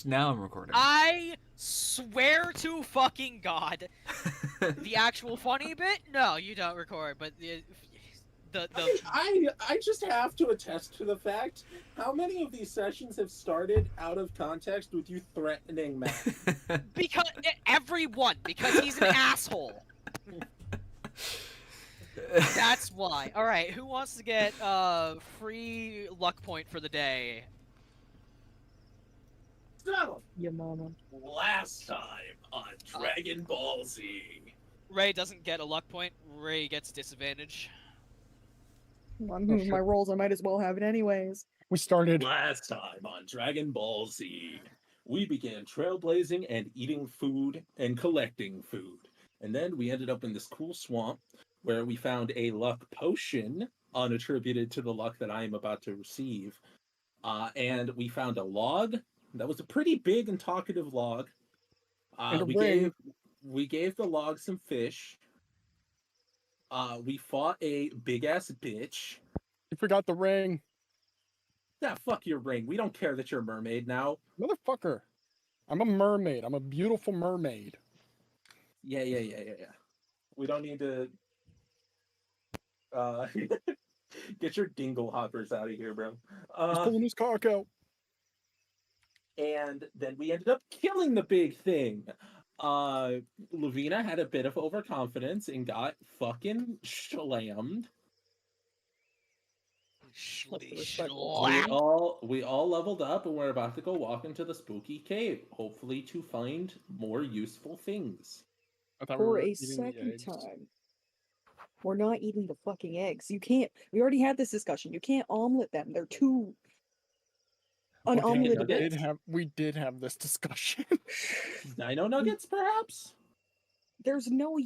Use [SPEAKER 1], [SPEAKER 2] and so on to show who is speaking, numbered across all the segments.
[SPEAKER 1] And now I'm recording.
[SPEAKER 2] I swear to fucking God, the actual funny bit? No, you don't record, but the
[SPEAKER 3] I just have to attest to the fact how many of these sessions have started out of context with you threatening Matt.
[SPEAKER 2] because everyone, because he's an asshole. That's why. All right, who wants to get free luck point for the day?
[SPEAKER 3] So,
[SPEAKER 4] Your mama.
[SPEAKER 3] last time on Dragon Ball Z.
[SPEAKER 2] Rae doesn't get a luck point. Rae gets disadvantage.
[SPEAKER 4] I'm doing my rolls, I might as well have it anyways.
[SPEAKER 5] We started.
[SPEAKER 3] Last time on Dragon Ball Z, we began trailblazing and eating food and collecting food. And then we ended up in this cool swamp where we found a luck potion unattributed to the luck that I am about to receive. And we found a log that was a pretty big and talkative log.
[SPEAKER 5] And a
[SPEAKER 3] we
[SPEAKER 5] ring.
[SPEAKER 3] gave the log some fish. We fought a big ass bitch.
[SPEAKER 5] You forgot the ring.
[SPEAKER 3] Yeah, fuck your ring. We don't care that you're a mermaid now.
[SPEAKER 5] Motherfucker. I'm a mermaid. I'm a beautiful mermaid.
[SPEAKER 3] Yeah. We don't need to get your dingle hoppers out of here, bro.
[SPEAKER 5] He's pulling his cock out.
[SPEAKER 3] And then we ended up killing the big thing. Levina had a bit of overconfidence and got fucking slammed. We all leveled up and we're about to go walk into the spooky cave, hopefully to find more useful things.
[SPEAKER 5] I thought
[SPEAKER 4] For
[SPEAKER 5] were
[SPEAKER 4] a
[SPEAKER 5] eating the
[SPEAKER 4] second
[SPEAKER 5] eggs.
[SPEAKER 4] time. We're not eating the fucking eggs. You can't. We already had this discussion. You can't omelet them. They're too
[SPEAKER 5] Okay,
[SPEAKER 4] unomeletable.
[SPEAKER 5] we did have this discussion.
[SPEAKER 3] Dino nuggets, perhaps?
[SPEAKER 4] There's no.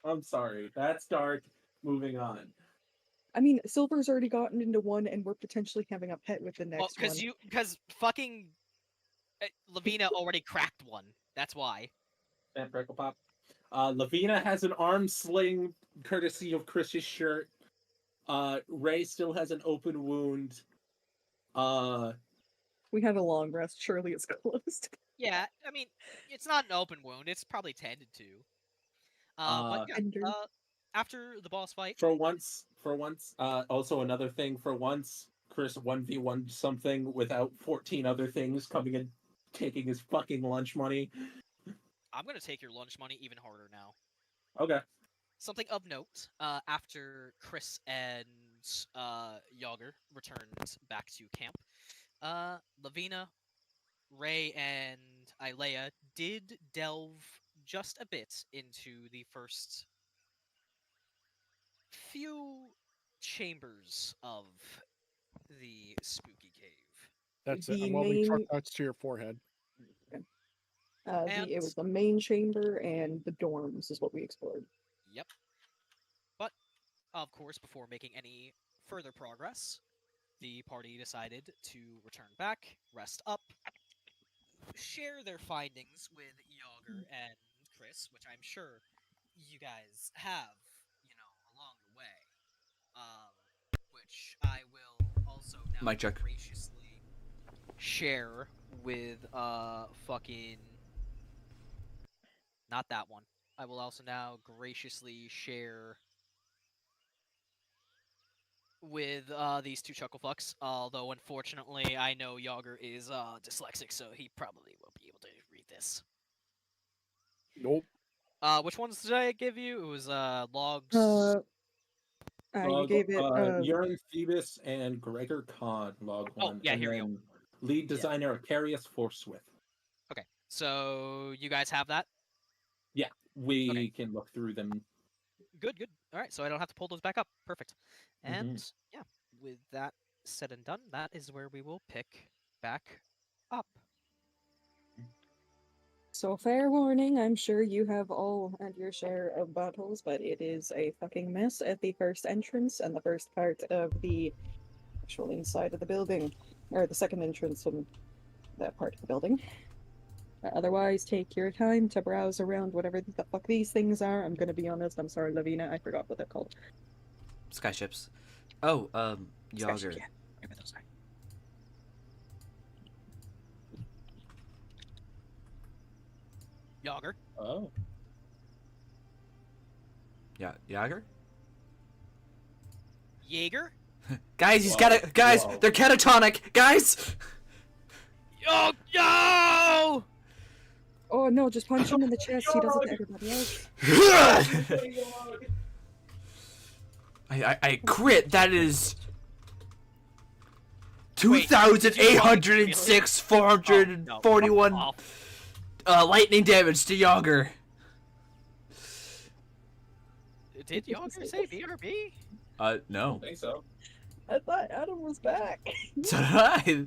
[SPEAKER 3] I'm sorry. That's dark. Moving on.
[SPEAKER 4] I mean, Silver's already gotten into one, and we're potentially having a pet with the next one.
[SPEAKER 2] Because fucking Levina already cracked one. That's why.
[SPEAKER 3] And Prickle Pop. Levina has an arm sling courtesy of Chris's shirt. Rae still has an open wound.
[SPEAKER 4] We had a long rest. Surely it's closed.
[SPEAKER 2] Yeah, I mean, it's not an open wound. It's probably tended to. But yeah, after the boss fight.
[SPEAKER 3] For once, also another thing, for once, Chris 1v1 something without 14 other things coming and taking his fucking lunch money.
[SPEAKER 2] I'm gonna take your lunch money even harder now.
[SPEAKER 3] Okay.
[SPEAKER 2] Something of note, after Chris and Jauger returned back to camp, Levina, Rae, and Aelea did delve just a bit into the first few chambers of the spooky cave.
[SPEAKER 5] That's it.
[SPEAKER 4] The
[SPEAKER 5] I'm welding truck
[SPEAKER 4] main-
[SPEAKER 5] nuts to your forehead.
[SPEAKER 4] It was the main chamber and the dorms is what we explored.
[SPEAKER 2] Yep. But, of course, before making any further progress, the party decided to return back, rest up, share their findings with Jauger and Chris, which I'm sure you guys have, along the way. Which I will also now
[SPEAKER 1] Mic check.
[SPEAKER 2] graciously share with fucking not that one. I will also now graciously share with these two chucklefucks, although unfortunately I know Jauger is dyslexic, so he probably won't be able to read this.
[SPEAKER 5] Nope.
[SPEAKER 2] Which ones did I give you? It was logs.
[SPEAKER 4] You gave it.
[SPEAKER 3] Urine Phoebus and Gregor Kahn, log one.
[SPEAKER 2] Oh, yeah,
[SPEAKER 3] and
[SPEAKER 2] here we
[SPEAKER 3] then
[SPEAKER 2] go.
[SPEAKER 3] Lead designer Acarius Forswith.
[SPEAKER 2] Okay, so you guys have that?
[SPEAKER 3] Yeah, we can look through them.
[SPEAKER 2] Good. All right, so I don't have to pull those back up. Perfect. And yeah, with that said and done, that is where we will pick back up.
[SPEAKER 4] So fair warning, I'm sure you have all had your share of battles, but it is a fucking mess at the first entrance and the first part of the actual inside of the building, or the second entrance from that part of the building. Otherwise, take your time to browse around whatever the fuck these things are. I'm gonna be honest, I'm sorry, Levina, I forgot what they're called.
[SPEAKER 1] Skyships. Oh, Jauger.
[SPEAKER 4] Yeah, maybe those are.
[SPEAKER 2] Jauger.
[SPEAKER 3] Oh.
[SPEAKER 1] Yeah, Jauger?
[SPEAKER 2] Jaeger.
[SPEAKER 1] Guys, he's
[SPEAKER 3] Whoa,
[SPEAKER 1] got a guys.
[SPEAKER 3] whoa.
[SPEAKER 1] They're catatonic, guys.
[SPEAKER 2] Oh no!
[SPEAKER 4] Oh no, just punch him in the chest. He does it to everybody else.
[SPEAKER 1] I crit. That is
[SPEAKER 2] Wait,
[SPEAKER 1] 2,806, 441
[SPEAKER 2] Oh, no.
[SPEAKER 1] lightning damage to Jauger.
[SPEAKER 2] Did Jauger say BRB?
[SPEAKER 1] No.
[SPEAKER 3] I think so.
[SPEAKER 4] I thought Adam was back.
[SPEAKER 1] So did I.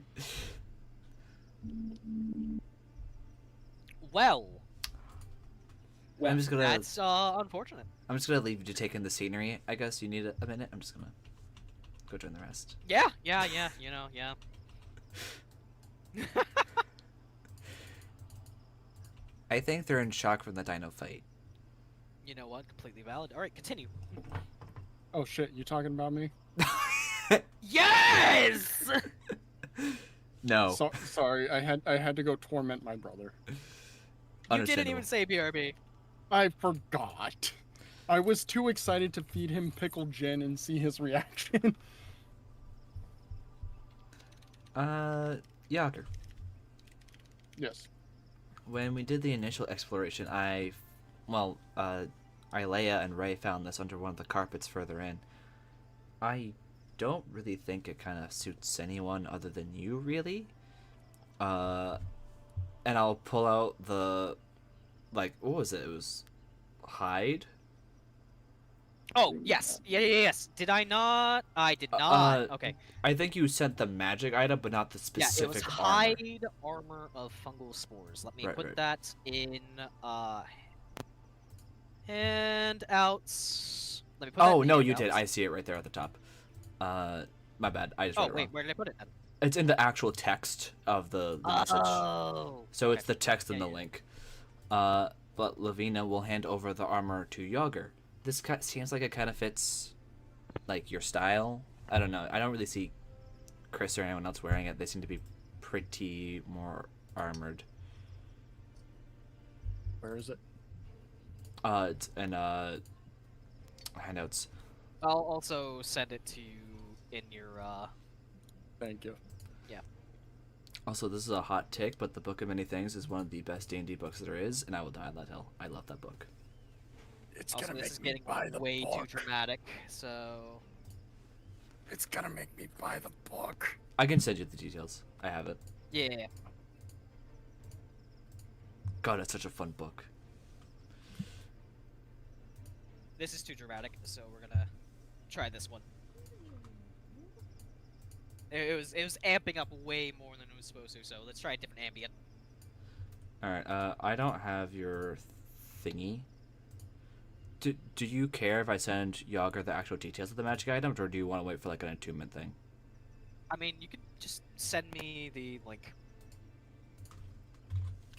[SPEAKER 2] Well,
[SPEAKER 1] I'm just gonna.
[SPEAKER 2] that's unfortunate.
[SPEAKER 1] I'm just gonna leave you to take in the scenery. I guess you need a minute. I'm just gonna go join the rest.
[SPEAKER 2] Yeah, you know, yeah.
[SPEAKER 1] I think they're in shock from the dino fight.
[SPEAKER 2] You know what? Completely valid. All right, continue.
[SPEAKER 5] Oh shit, you talking about me?
[SPEAKER 2] Yes!
[SPEAKER 1] No.
[SPEAKER 5] So, sorry, I had to go torment my brother.
[SPEAKER 2] You didn't
[SPEAKER 1] Understandable.
[SPEAKER 2] even say BRB.
[SPEAKER 5] I forgot. I was too excited to feed him pickled gin and see his reaction.
[SPEAKER 1] Jauger.
[SPEAKER 5] Yes.
[SPEAKER 1] When we did the initial exploration, Aelea and Rae found this under one of the carpets further in. I don't really think it kind of suits anyone other than you, really. And I'll pull out the, like, what was it? It was hide?
[SPEAKER 2] Oh, yes. Yes. Did I not? I did not. Okay.
[SPEAKER 1] I think you sent the magic item, but not the
[SPEAKER 2] Yeah, it was
[SPEAKER 1] specific armor.
[SPEAKER 2] hide armor of fungal spores. Let me
[SPEAKER 1] Right,
[SPEAKER 2] put
[SPEAKER 1] right.
[SPEAKER 2] that in handouts. Let me put that
[SPEAKER 1] Oh,
[SPEAKER 2] in
[SPEAKER 1] no, you did.
[SPEAKER 2] handouts.
[SPEAKER 1] I see it right there at the top. My bad. I just read
[SPEAKER 2] Oh,
[SPEAKER 1] it
[SPEAKER 2] wait,
[SPEAKER 1] wrong.
[SPEAKER 2] where did I put it then?
[SPEAKER 1] It's in the actual text of the message.
[SPEAKER 2] Oh.
[SPEAKER 1] So it's
[SPEAKER 2] okay.
[SPEAKER 1] the text and
[SPEAKER 2] Yeah,
[SPEAKER 1] the
[SPEAKER 2] yeah.
[SPEAKER 1] link. But Levina will hand over the armor to Jauger. This seems like it kind of fits, like, your style. I don't know. I don't really see Chris or anyone else wearing it. They seem to be pretty more armored.
[SPEAKER 5] Where is it?
[SPEAKER 1] It's in handouts.
[SPEAKER 2] I'll also send it to you in your
[SPEAKER 5] Thank you.
[SPEAKER 1] Also, this is a hot take, but the Book of Many Things is one of the best D&D books there is, and I will die on that hill. I love that book.
[SPEAKER 5] It's
[SPEAKER 2] Also,
[SPEAKER 5] gonna
[SPEAKER 2] this is
[SPEAKER 5] make me
[SPEAKER 2] getting
[SPEAKER 5] buy the
[SPEAKER 2] way too
[SPEAKER 5] book.
[SPEAKER 2] dramatic, so
[SPEAKER 5] It's gonna make me buy the book.
[SPEAKER 1] I can send you the details. I have it.
[SPEAKER 2] yeah.
[SPEAKER 1] God, it's such a fun book.
[SPEAKER 2] This is too dramatic, so we're gonna try this one. It was amping up way more than it was supposed to, so let's try a different ambient.
[SPEAKER 1] Alright, I don't have your thingy. Do you care if I send Jauger the actual details of the magic item, or do you want to wait for, like, an attunement thing?
[SPEAKER 2] I mean, you could just send me the, like...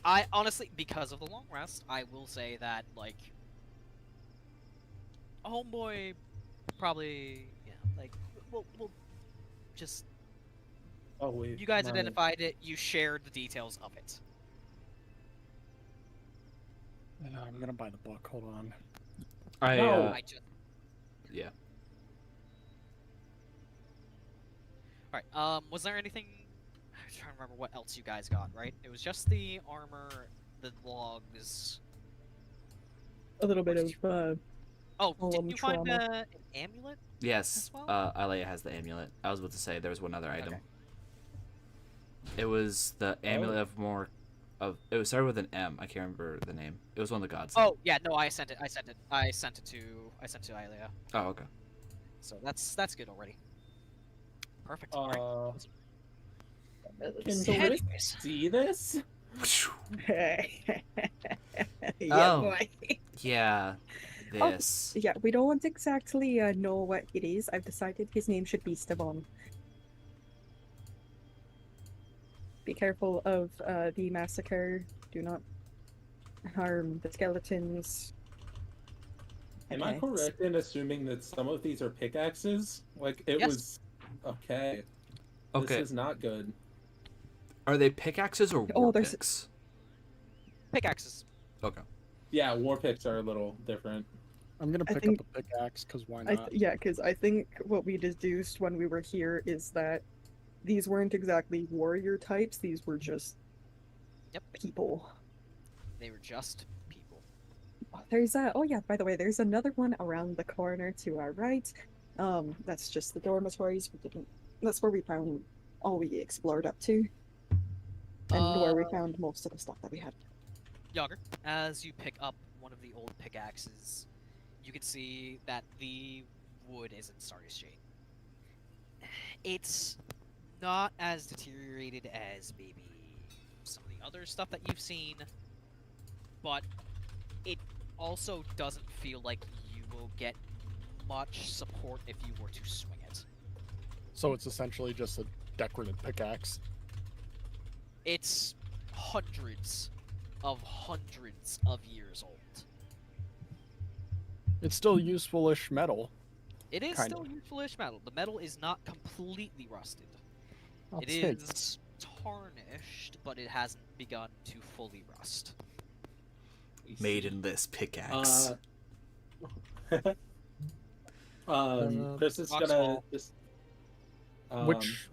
[SPEAKER 2] I, honestly, because of the long rest, I will say that, like... Homeboy probably, yeah, like, we'll just...
[SPEAKER 3] Oh wait.
[SPEAKER 2] You guys
[SPEAKER 3] my-
[SPEAKER 2] identified it, you shared the details of it.
[SPEAKER 5] I'm gonna buy the book. Hold on.
[SPEAKER 3] No.
[SPEAKER 2] I just...
[SPEAKER 1] Yeah.
[SPEAKER 2] Alright, was there anything... I'm trying to remember what else you guys got, right? It was just the armor, the logs...
[SPEAKER 4] A little bit of
[SPEAKER 2] Oh, did
[SPEAKER 4] Golem
[SPEAKER 2] you find
[SPEAKER 4] trauma.
[SPEAKER 2] an amulet?
[SPEAKER 1] Yes,
[SPEAKER 2] As well?
[SPEAKER 1] Aelea has the amulet. I was about to say there was one other item.
[SPEAKER 2] Okay.
[SPEAKER 1] It was the amulet of more... It started with an M. I can't remember the name. It was one of the gods.
[SPEAKER 2] Oh, yeah, no, I sent it to Aelea.
[SPEAKER 1] Oh, okay.
[SPEAKER 2] So that's good already. Perfect.
[SPEAKER 3] Can
[SPEAKER 4] So
[SPEAKER 3] you
[SPEAKER 2] Anyways.
[SPEAKER 3] see this?
[SPEAKER 4] yeah,
[SPEAKER 1] Oh.
[SPEAKER 4] boy.
[SPEAKER 1] Yeah,
[SPEAKER 4] Oh,
[SPEAKER 1] this.
[SPEAKER 4] Yeah, we don't exactly know what it is. I've decided his name should be Esteban. Be careful of the massacre. Do not harm the skeletons.
[SPEAKER 3] Am I
[SPEAKER 4] Okay.
[SPEAKER 3] correct in assuming that some of these are pickaxes? Like it
[SPEAKER 2] Yes.
[SPEAKER 3] was. Okay.
[SPEAKER 1] Okay,
[SPEAKER 3] This is not good.
[SPEAKER 1] are they pickaxes or
[SPEAKER 4] Oh,
[SPEAKER 1] war
[SPEAKER 4] there's-
[SPEAKER 1] picks?
[SPEAKER 2] Pickaxes.
[SPEAKER 1] Okay.
[SPEAKER 3] Yeah, war picks are a little different.
[SPEAKER 5] I'm gonna
[SPEAKER 4] I
[SPEAKER 5] pick
[SPEAKER 4] think-
[SPEAKER 5] up a pickaxe because why
[SPEAKER 4] I
[SPEAKER 5] not?
[SPEAKER 4] yeah, because I think what we deduced when we were here is that these weren't exactly warrior types, these were just
[SPEAKER 2] Yep.
[SPEAKER 4] people.
[SPEAKER 2] They were just people.
[SPEAKER 4] Oh yeah, by the way, there's another one around the corner to our right. That's just the dormitories. That's where we found all we explored up to. And where we found most of the stuff that we had.
[SPEAKER 2] Jauger, as you pick up one of the old pickaxes, you can see that the wood is in sorry state. It's not as deteriorated as maybe some of the other stuff that you've seen, but it also doesn't feel like you will get much support if you were to swing it.
[SPEAKER 5] So it's essentially just a decorative pickaxe.
[SPEAKER 2] It's hundreds of years old.
[SPEAKER 5] It's still useful-ish metal.
[SPEAKER 2] It is
[SPEAKER 5] Kind
[SPEAKER 2] still
[SPEAKER 5] of.
[SPEAKER 2] useful-ish metal. The metal is not completely rusted.
[SPEAKER 5] I'll
[SPEAKER 2] It
[SPEAKER 5] take.
[SPEAKER 2] is tarnished, but it hasn't begun to fully rust.
[SPEAKER 1] Made in this pickaxe.
[SPEAKER 3] Chris is gonna
[SPEAKER 2] Roxwall.
[SPEAKER 3] just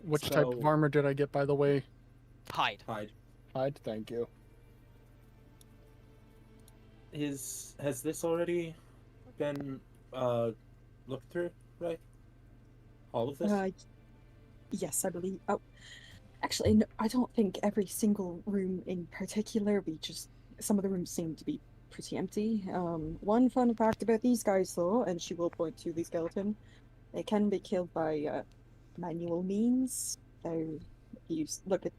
[SPEAKER 5] Which type of armor did I get, by the way?
[SPEAKER 2] Hide.
[SPEAKER 3] hide.
[SPEAKER 5] Hide, thank you.
[SPEAKER 3] Has this already been looked through, right? All of this?
[SPEAKER 4] Yes, I believe. Oh, actually, no, I don't think every single room in particular. Some of the rooms seem to be pretty empty. One fun fact about these guys, though, and she will point to the skeleton, they can be killed by manual means. So, if you look at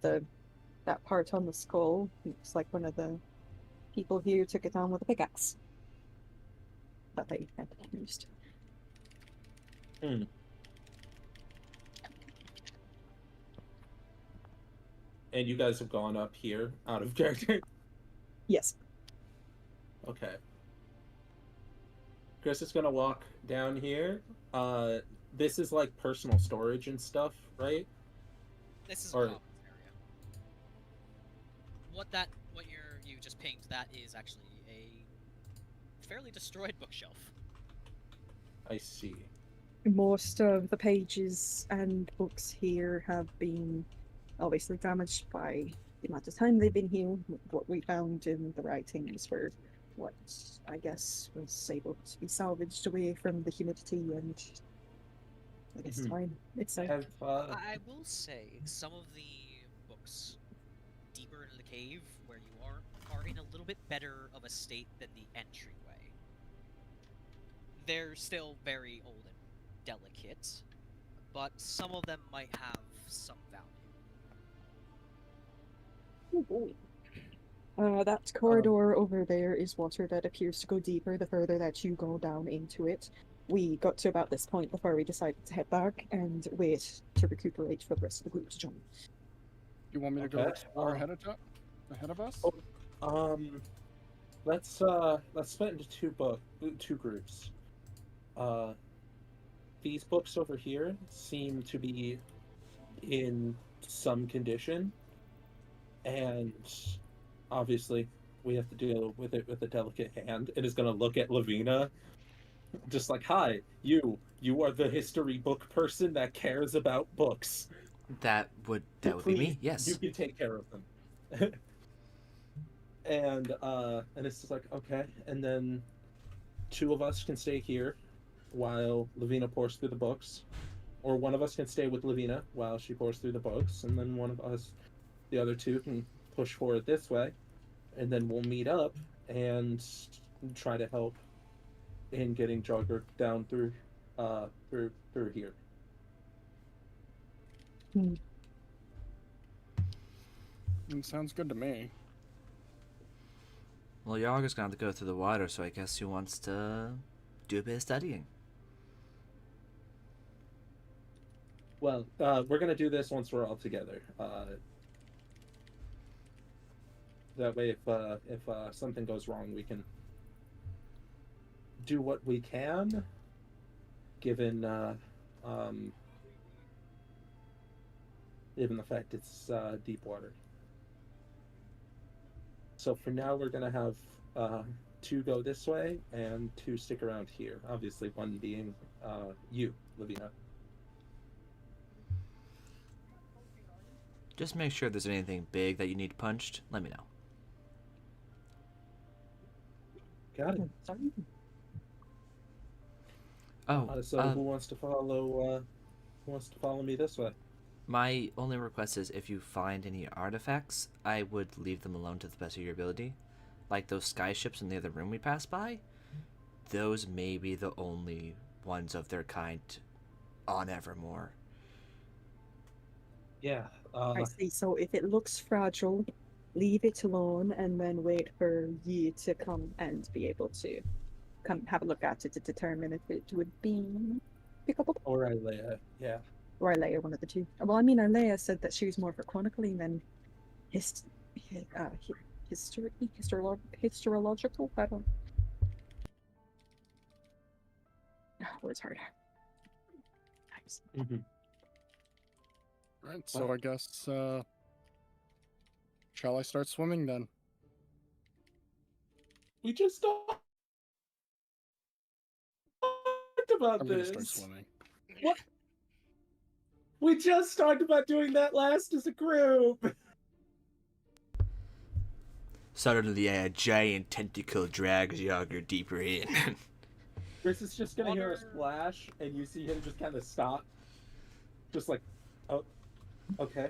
[SPEAKER 4] that part on the skull, it's like one of the people here took it on with a pickaxe that they had used.
[SPEAKER 3] Hmm. And you guys have gone up here out of character?
[SPEAKER 4] Yes.
[SPEAKER 3] Okay. Chris is gonna walk down here. This is like personal storage and stuff, right?
[SPEAKER 2] This is
[SPEAKER 3] Or-
[SPEAKER 2] a common area. What you just pinged, that is actually a fairly destroyed bookshelf.
[SPEAKER 3] I see.
[SPEAKER 4] Most of the pages and books here have been obviously damaged by the amount of time they've been here. What we found in the writings were what I guess was able to be salvaged away from the humidity and I guess
[SPEAKER 3] Mhm.
[SPEAKER 4] time itself.
[SPEAKER 3] Have
[SPEAKER 2] I will say some of the books deeper into the cave where you are in a little bit better of a state than the entryway. They're still very old and delicate, but some of them might have some value.
[SPEAKER 4] That corridor over there is water that appears to go deeper the further that you go down into it. We got to about this point before we decided to head back and wait to recuperate for the rest of the group to join.
[SPEAKER 5] You want me to go
[SPEAKER 3] Okay,
[SPEAKER 5] explore ahead of us?
[SPEAKER 3] let's split into two groups. These books over here seem to be in some condition, and obviously we have to deal with it with a delicate hand. It is going to look at Levina, just like, "Hi, you are the history book person that cares about books.
[SPEAKER 1] That would be me.
[SPEAKER 3] Please,
[SPEAKER 1] Yes.
[SPEAKER 3] you can take care of them." and it's just like, okay, and then two of us can stay here while Levina pours through the books, or one of us can stay with Levina while she pours through the books, and then one of us, the other two, can push forward this way, and then we'll meet up and try to help in getting Jauger down through here.
[SPEAKER 5] Sounds good to me.
[SPEAKER 1] Well, Jauger's gonna have to go through the water, so I guess he wants to do a bit of studying.
[SPEAKER 3] Well, we're gonna do this once we're all together. That way, if something goes wrong, we can do what we can, given given the fact it's deep water. So for now, we're gonna have two go this way and two stick around here. Obviously, one being you, Levina.
[SPEAKER 1] Just make sure if there's anything big that you need punched. Let me know.
[SPEAKER 3] Got it.
[SPEAKER 4] Sorry.
[SPEAKER 1] Oh,
[SPEAKER 3] So who wants to follow? Who wants to follow me this way?
[SPEAKER 1] my only request is if you find any artifacts, I would leave them alone to the best of your ability. Like those sky ships in the other room we passed by. Those may be the only ones of their kind on Evermore.
[SPEAKER 3] Yeah.
[SPEAKER 4] I see. So if it looks fragile, leave it alone and then wait for you to come and be able to come have a look at it to determine if it would be pickable.
[SPEAKER 3] Or Aelea. Yeah.
[SPEAKER 4] Or Aelea, one of the two. Well, I mean, Aelea said that she was more for chronicling than historiological. I don't. Word's hard. Nice.
[SPEAKER 5] Right, so I guess, shall I start swimming then?
[SPEAKER 3] We just talked about
[SPEAKER 5] I'm gonna
[SPEAKER 3] this.
[SPEAKER 5] start swimming.
[SPEAKER 3] What? We just talked about doing that last as a group.
[SPEAKER 1] Suddenly, a giant tentacle drags Jauger deeper in.
[SPEAKER 3] Chris is just gonna hear a
[SPEAKER 2] Water.
[SPEAKER 3] splash, and you see him just kind of stop, just like, oh, okay.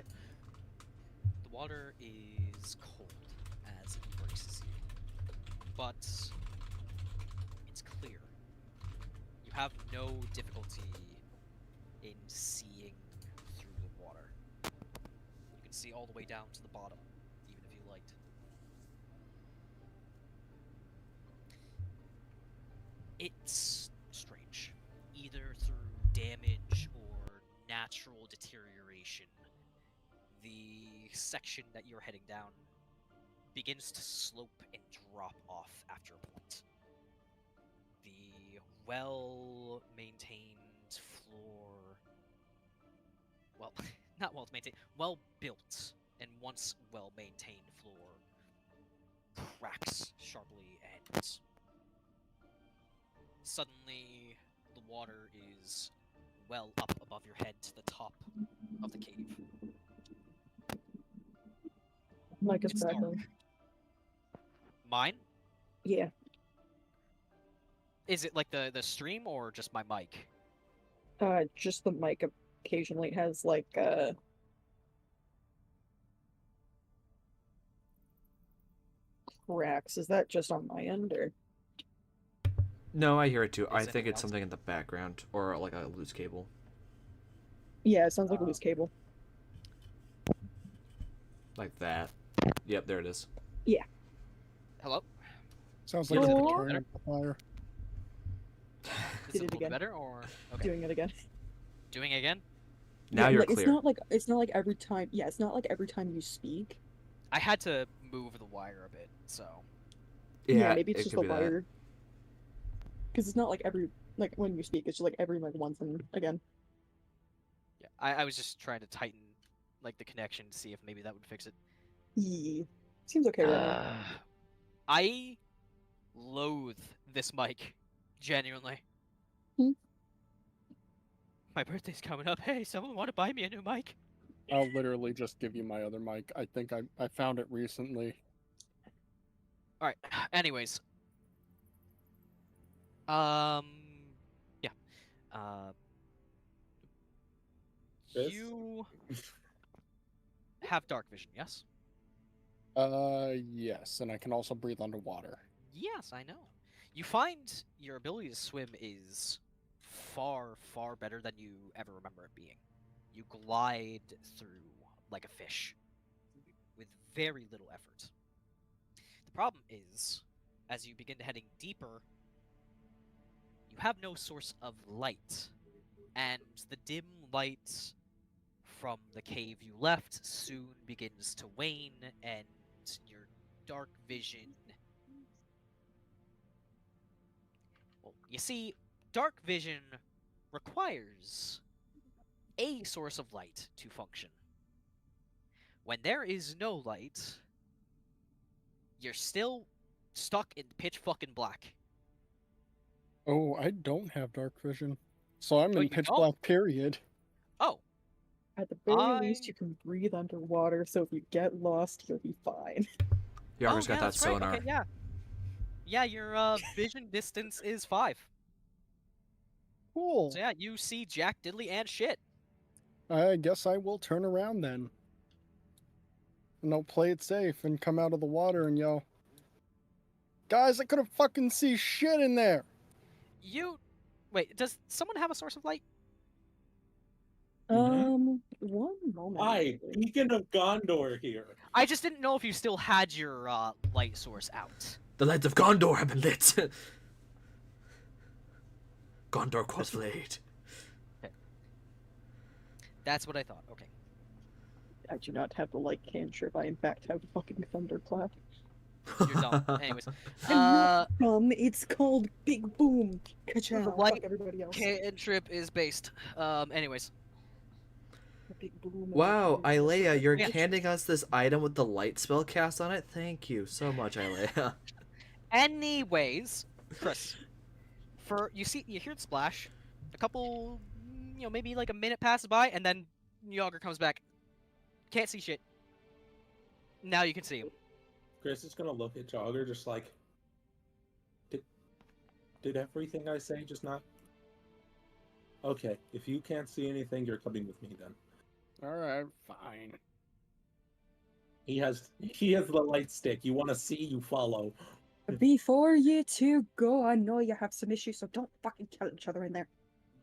[SPEAKER 2] The water is cold as it embraces you, but it's clear. You have no difficulty in seeing through the water. You can see all the way down to the bottom, even if you liked. It's strange. Either through damage or natural deterioration, the section that you're heading down begins to slope and drop off after a point. The well-maintained floor, well, not well-maintained, well-built and once well-maintained floor cracks sharply and suddenly the water is well up above your head to the top of the cave.
[SPEAKER 4] Mike is
[SPEAKER 2] It's dark.
[SPEAKER 4] crackling.
[SPEAKER 2] Mine?
[SPEAKER 4] Yeah.
[SPEAKER 2] Is it like the stream or just my mic?
[SPEAKER 4] Just the mic occasionally has like cracks. Is that just on my end or?
[SPEAKER 1] No, I hear it too. I
[SPEAKER 2] Is
[SPEAKER 1] think
[SPEAKER 2] anyone
[SPEAKER 1] it's
[SPEAKER 2] else?
[SPEAKER 1] something in the background or like a loose cable.
[SPEAKER 4] Yeah, it sounds like a loose cable.
[SPEAKER 1] Like that. Yep, there it is.
[SPEAKER 2] Hello?
[SPEAKER 5] Sounds
[SPEAKER 2] Is
[SPEAKER 5] like
[SPEAKER 2] it
[SPEAKER 5] a
[SPEAKER 2] looking
[SPEAKER 5] return
[SPEAKER 2] better?
[SPEAKER 5] amplifier.
[SPEAKER 2] Is
[SPEAKER 4] Did
[SPEAKER 2] it a
[SPEAKER 4] it
[SPEAKER 2] little
[SPEAKER 4] again.
[SPEAKER 2] better or okay?
[SPEAKER 4] Doing it again.
[SPEAKER 2] Doing it again?
[SPEAKER 1] Now
[SPEAKER 4] Yeah,
[SPEAKER 1] you're
[SPEAKER 4] like,
[SPEAKER 1] clear.
[SPEAKER 4] It's not like every time. Yeah, it's not like every time you speak.
[SPEAKER 2] I had to move the wire a bit, so
[SPEAKER 1] Yeah,
[SPEAKER 4] Maybe it's
[SPEAKER 1] it
[SPEAKER 4] just
[SPEAKER 1] could
[SPEAKER 4] the
[SPEAKER 1] be that.
[SPEAKER 4] wire. Because it's not like every when you speak, it's just like every like once and again.
[SPEAKER 2] yeah. I was just trying to tighten like the connection to see if maybe that would fix it.
[SPEAKER 4] Yeah. Seems okay right now.
[SPEAKER 2] I loathe this mic, genuinely.
[SPEAKER 4] Hmm.
[SPEAKER 2] My birthday's coming up. Hey, someone want to buy me a new mic?
[SPEAKER 5] I'll literally just give you my other mic. I think I found it recently.
[SPEAKER 2] All right. Anyways, yeah.
[SPEAKER 3] Chris?
[SPEAKER 2] You have dark vision, yes?
[SPEAKER 5] Yes, and I can also breathe underwater.
[SPEAKER 2] Yes, I know. You find your ability to swim is far, far better than you ever remember it being. You glide through like a fish with very little effort. The problem is, as you begin heading deeper, you have no source of light, and the dim light from the cave you left soon begins to wane, and your dark vision. Well, you see, dark vision requires a source of light to function. When there is no light, you're still stuck in pitch fucking black.
[SPEAKER 5] Oh, I don't have dark vision. So I'm
[SPEAKER 2] Oh,
[SPEAKER 5] in
[SPEAKER 2] you
[SPEAKER 5] pitch
[SPEAKER 2] don't?
[SPEAKER 5] black, period.
[SPEAKER 2] Oh,
[SPEAKER 4] At the very least, you can breathe underwater, so if you get lost, you'll be fine.
[SPEAKER 1] Jauger's
[SPEAKER 2] oh
[SPEAKER 1] got
[SPEAKER 2] yeah,
[SPEAKER 1] that
[SPEAKER 2] that's right.
[SPEAKER 1] sonar.
[SPEAKER 2] Okay, yeah. Yeah, your vision distance is 5.
[SPEAKER 5] Cool.
[SPEAKER 2] So yeah, you see Jack Diddley and shit.
[SPEAKER 5] I guess I will turn around then. And I'll play it safe and come out of the water and yell, "Guys, I couldn't fucking see shit in there!"
[SPEAKER 2] Wait, does someone have a source of light?
[SPEAKER 4] One moment.
[SPEAKER 3] Hi, Beacon of Gondor here.
[SPEAKER 2] I just didn't know if you still had your light source out.
[SPEAKER 1] The lights of Gondor have been lit. Gondor quas flayed.
[SPEAKER 2] That's what I thought. Okay.
[SPEAKER 4] I do not have the light cantrip. I in fact have fucking thunderclap.
[SPEAKER 2] You're dumb. Anyways,
[SPEAKER 4] It's called Big Boom. Ka-chow.
[SPEAKER 2] The
[SPEAKER 4] Fuck
[SPEAKER 2] light
[SPEAKER 4] everybody else.
[SPEAKER 2] cantrip is based. Anyways.
[SPEAKER 4] Big Boom.
[SPEAKER 1] Wow, Aelea, you're
[SPEAKER 2] Yeah.
[SPEAKER 1] handing us this item with the light spell cast on it? Thank you so much, Aelea.
[SPEAKER 2] Anyways, Chris, you hear the splash, a couple, maybe like a minute passes by, and then Jauger comes back. Can't see shit. Now you can see him.
[SPEAKER 3] Chris is gonna look at Jauger just like, did everything I say just not? Okay, if you can't see anything, you're coming with me then.
[SPEAKER 5] Alright, fine.
[SPEAKER 3] He has the light stick. You want to see, you follow.
[SPEAKER 4] Before you two go, I know you have some issues, so don't fucking kill each other in there.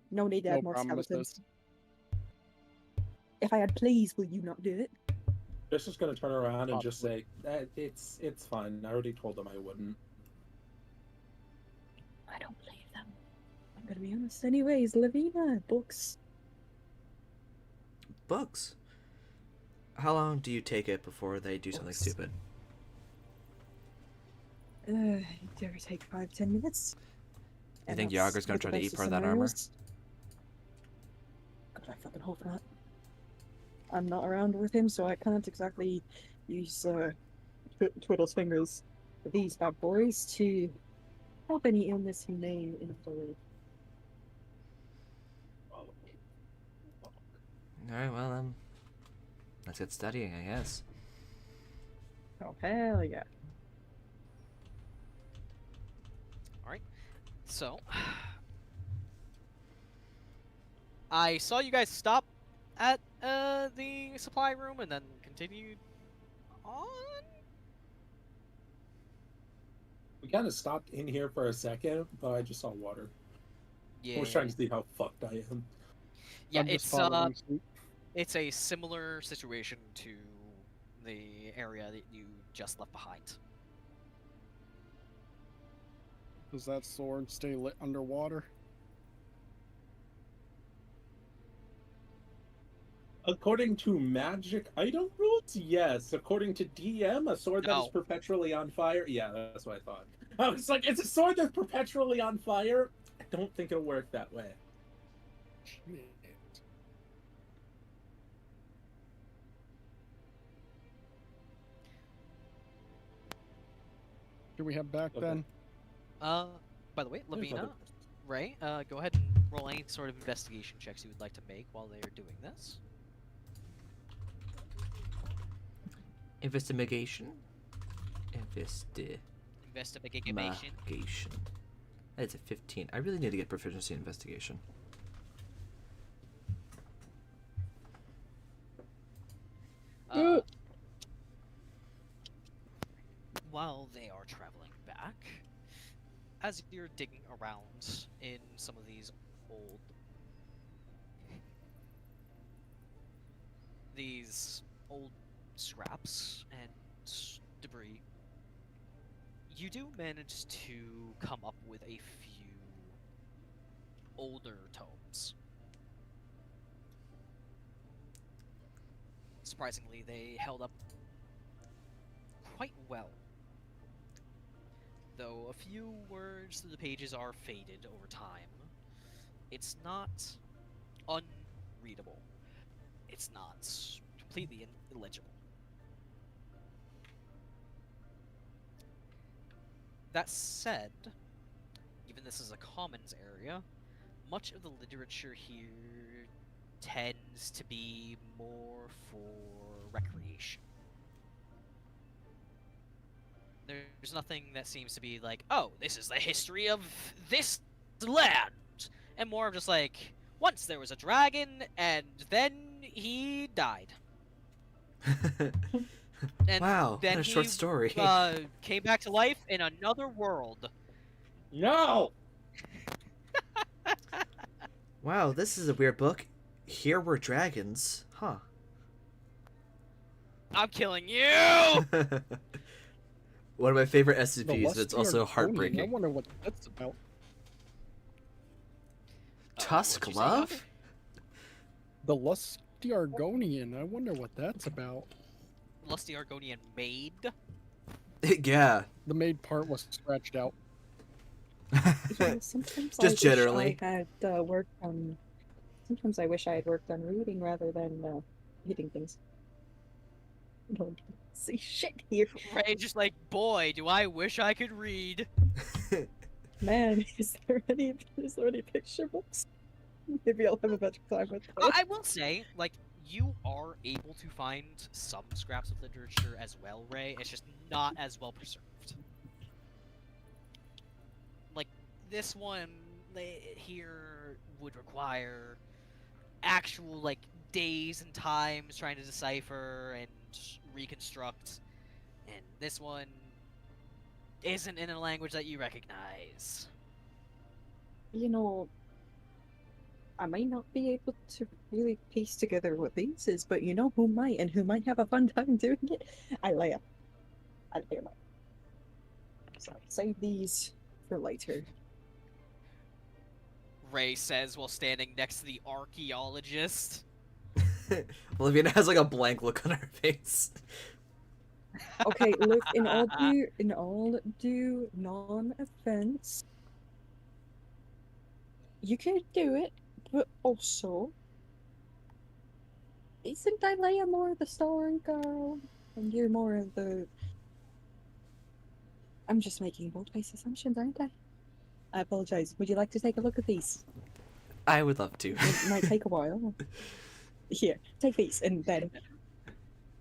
[SPEAKER 4] No need to add
[SPEAKER 5] No
[SPEAKER 4] more
[SPEAKER 5] promises.
[SPEAKER 4] skeletons. If I had please, will you not do it?
[SPEAKER 3] Chris is gonna turn around and just say, it's fine. I already told them I wouldn't.
[SPEAKER 4] I don't believe them. I'm gonna be honest anyways. Levina, books.
[SPEAKER 1] Books. How long do you take it before they do something
[SPEAKER 4] Books.
[SPEAKER 1] stupid?
[SPEAKER 4] Give or take 5-10 minutes.
[SPEAKER 1] You think Jauger's gonna try to eat part of that armor?
[SPEAKER 4] God, I fucking hope not. I'm not around with him, so I can't exactly use Twiddle's fingers for these bad boys to help any illness he may infer.
[SPEAKER 1] Alright, well, let's get studying, I guess.
[SPEAKER 4] Oh, hell yeah.
[SPEAKER 2] So, I saw you guys stop at the supply room and then continued on.
[SPEAKER 3] We kind of stopped in here for a second, but I just saw water.
[SPEAKER 2] Yeah.
[SPEAKER 3] I was trying to see how fucked I am.
[SPEAKER 2] Yeah,
[SPEAKER 5] I'm just following suit.
[SPEAKER 2] it's a similar situation to the area that you just left behind.
[SPEAKER 5] Does that sword stay lit underwater?
[SPEAKER 3] According to magic item rules, yes. According to DM, a sword that is
[SPEAKER 2] No.
[SPEAKER 3] perpetually on fire. Yeah, that's what I thought. I was like, it's a sword that's perpetually on fire. I don't think it'll work that way.
[SPEAKER 5] Shit. Do we have back
[SPEAKER 3] Okay.
[SPEAKER 5] then?
[SPEAKER 2] By the way, Levina,
[SPEAKER 3] Okay.
[SPEAKER 2] Rae, go ahead and roll any sort of investigation checks you would like to make while they are doing this.
[SPEAKER 1] Investigation.
[SPEAKER 2] Investigation.
[SPEAKER 1] That's a 15. I really need to get proficiency in investigation.
[SPEAKER 2] While they are traveling back, as you're digging around in some of these old scraps and debris, you do manage to come up with a few older tomes. Surprisingly, they held up quite well. Though a few words to the pages are faded over time, it's not unreadable. It's not completely illegible. That said, given this is a commons area, much of the literature here tends to be more for recreation. There's nothing that seems to be like, oh, this is the history of this land, and more of just like, once there was a dragon, and then he died. And
[SPEAKER 1] Wow,
[SPEAKER 2] then
[SPEAKER 1] what a
[SPEAKER 2] he
[SPEAKER 1] short story.
[SPEAKER 2] came back to life in another world.
[SPEAKER 3] No!
[SPEAKER 1] Wow, this is a weird book. Here were dragons. Huh.
[SPEAKER 2] I'm killing you!
[SPEAKER 1] One of my favorite
[SPEAKER 5] The
[SPEAKER 1] SCPs, but it's
[SPEAKER 5] lusty
[SPEAKER 1] also
[SPEAKER 5] Argonian, I
[SPEAKER 1] heartbreaking.
[SPEAKER 5] wonder what that's about.
[SPEAKER 1] Tusk
[SPEAKER 2] what'd you say,
[SPEAKER 1] Love?
[SPEAKER 2] Yager?
[SPEAKER 5] The lusty Argonian, I wonder what that's about.
[SPEAKER 2] Lusty Argonian maid.
[SPEAKER 1] Yeah.
[SPEAKER 5] The maid part was scratched out.
[SPEAKER 4] Yeah, sometimes
[SPEAKER 1] Just
[SPEAKER 4] I wish
[SPEAKER 1] generally.
[SPEAKER 4] I had worked on. Sometimes I wish I had worked on reading rather than hitting things. I don't see shit here.
[SPEAKER 2] Rae just like, boy, do I wish I could read.
[SPEAKER 4] Man, is there any picture books? Maybe I'll have a better time with those.
[SPEAKER 2] I will say, like, you are able to find some scraps of literature as well, Rae. It's just not as well preserved. Like, this one here would require actual, like, days and times trying to decipher and reconstruct. And this one isn't in a language that you recognize.
[SPEAKER 4] You know, I might not be able to really piece together what these is, but you know who might, and who might have a fun time doing it? Aelea. Aelea might. So save these for later.
[SPEAKER 2] Rae says while standing next to the archaeologist.
[SPEAKER 1] Levina has like a blank look on her face.
[SPEAKER 4] Okay, look, in all due non-offense, you could do it, but also, isn't Aelea more of the story girl, and you're more of the... I'm just making bold-faced assumptions, aren't I? I apologize. Would you like to take a look at these?
[SPEAKER 1] I would love to.
[SPEAKER 4] It might take a while. Here, take these, and then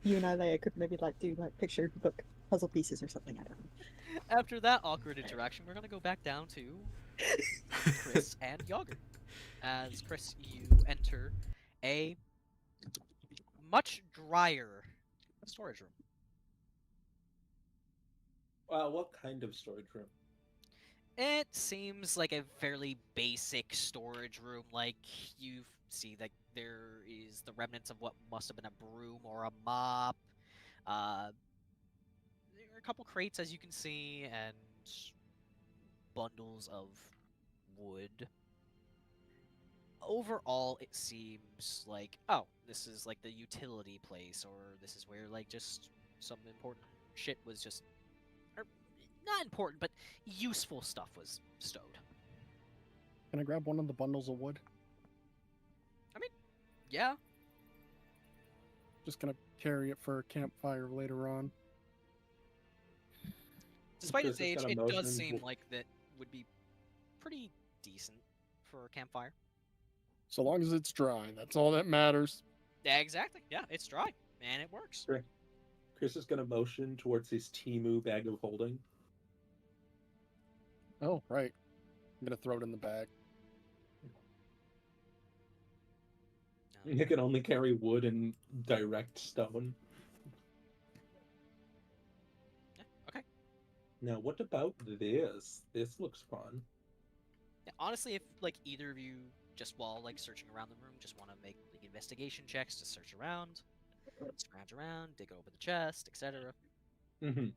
[SPEAKER 4] you and Aelea could maybe do picture book puzzle pieces or something. I don't know.
[SPEAKER 2] After that awkward interaction, we're gonna go back down to Chris and Jauger. As Chris, you enter a much drier storage room.
[SPEAKER 3] What kind of storage room?
[SPEAKER 2] It seems like a fairly basic storage room. Like, you see that there is the remnants of what must have been a broom or a mop. There are a couple crates, as you can see, and bundles of wood. Overall, it seems like, oh, this is like the utility place, or this is where, like, just some important shit was just... or, not important, but useful stuff was stowed.
[SPEAKER 5] Can I grab one of the bundles of wood?
[SPEAKER 2] Yeah,
[SPEAKER 5] Just gonna carry it for a campfire later on.
[SPEAKER 2] despite
[SPEAKER 3] Chris
[SPEAKER 2] its
[SPEAKER 3] is
[SPEAKER 2] age,
[SPEAKER 3] gonna
[SPEAKER 2] it
[SPEAKER 3] motion
[SPEAKER 2] does seem
[SPEAKER 3] w-
[SPEAKER 2] like that would be pretty decent for a campfire.
[SPEAKER 5] So long as it's dry, that's all that matters.
[SPEAKER 2] Yeah, exactly. Yeah, it's dry, and it works.
[SPEAKER 3] Chris is going to motion towards his Timu bag of holding.
[SPEAKER 5] Oh, right. I'm gonna throw it in the bag.
[SPEAKER 3] You can only carry wood and direct stone.
[SPEAKER 2] Yeah, okay.
[SPEAKER 3] Now, what about this? This looks fun.
[SPEAKER 2] Yeah, honestly, if like either of you just while like searching around the room just want to make like investigation checks to search around, scrounge around, dig open the chest, etc.
[SPEAKER 3] Mm-hmm.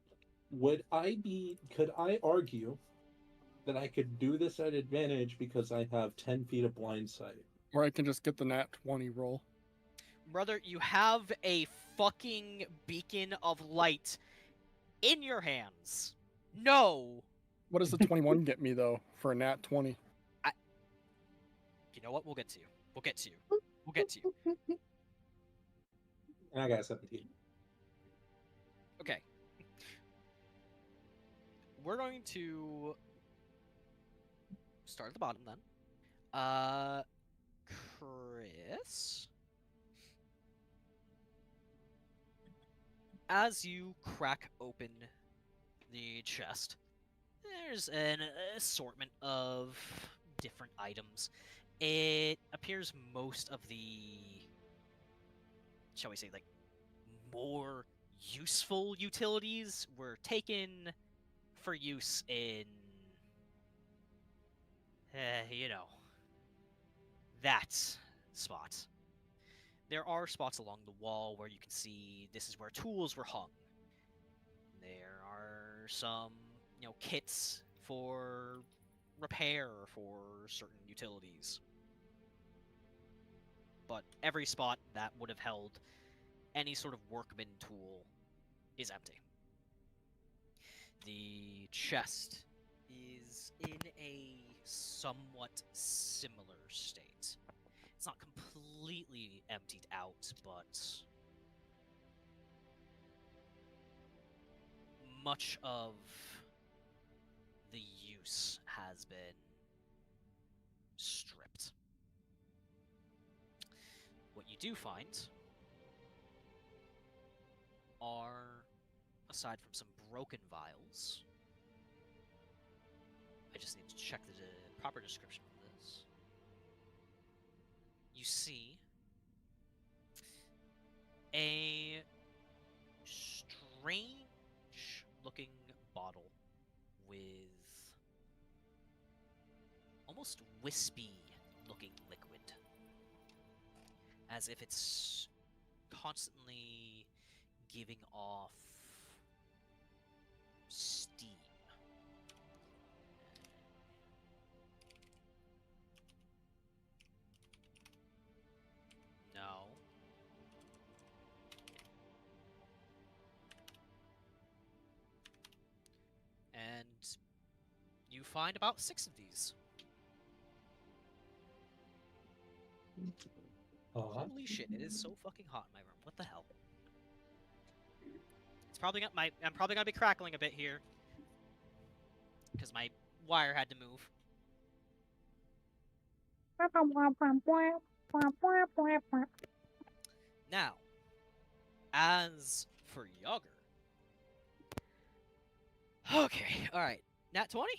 [SPEAKER 3] Could I argue that I could do this at advantage because I have 10 feet of blind sight?
[SPEAKER 5] Or I can just get the nat 20 roll.
[SPEAKER 2] Brother, you have a fucking beacon of light in your hands. No.
[SPEAKER 5] What does the 21 get me, though, for a nat 20?
[SPEAKER 2] You know what? We'll get to you. We'll get to you. We'll get to you.
[SPEAKER 3] I got 17.
[SPEAKER 2] Okay. we're going to start at the bottom then. Chris, as you crack open the chest, there's an assortment of different items. It appears most of the, shall we say, like, more useful utilities were taken for use in, that spot. There are spots along the wall where you can see this is where tools were hung. There are some, kits for repair for certain utilities. But every spot that would have held any sort of workman tool is empty. The chest is in a somewhat similar state. It's not completely emptied out, but much of the use has been stripped. What you do find are, aside from some broken vials, I just need to check the proper description of this. You see a strange looking bottle with almost wispy looking liquid, as if it's constantly giving off steam. No. And you find about 6 of these. Holy shit, it is so fucking hot in my room. What the hell? It's probably got I'm probably gonna be crackling a bit here, because my wire had to move. Now, as for Jauger. Okay, alright. Nat 20?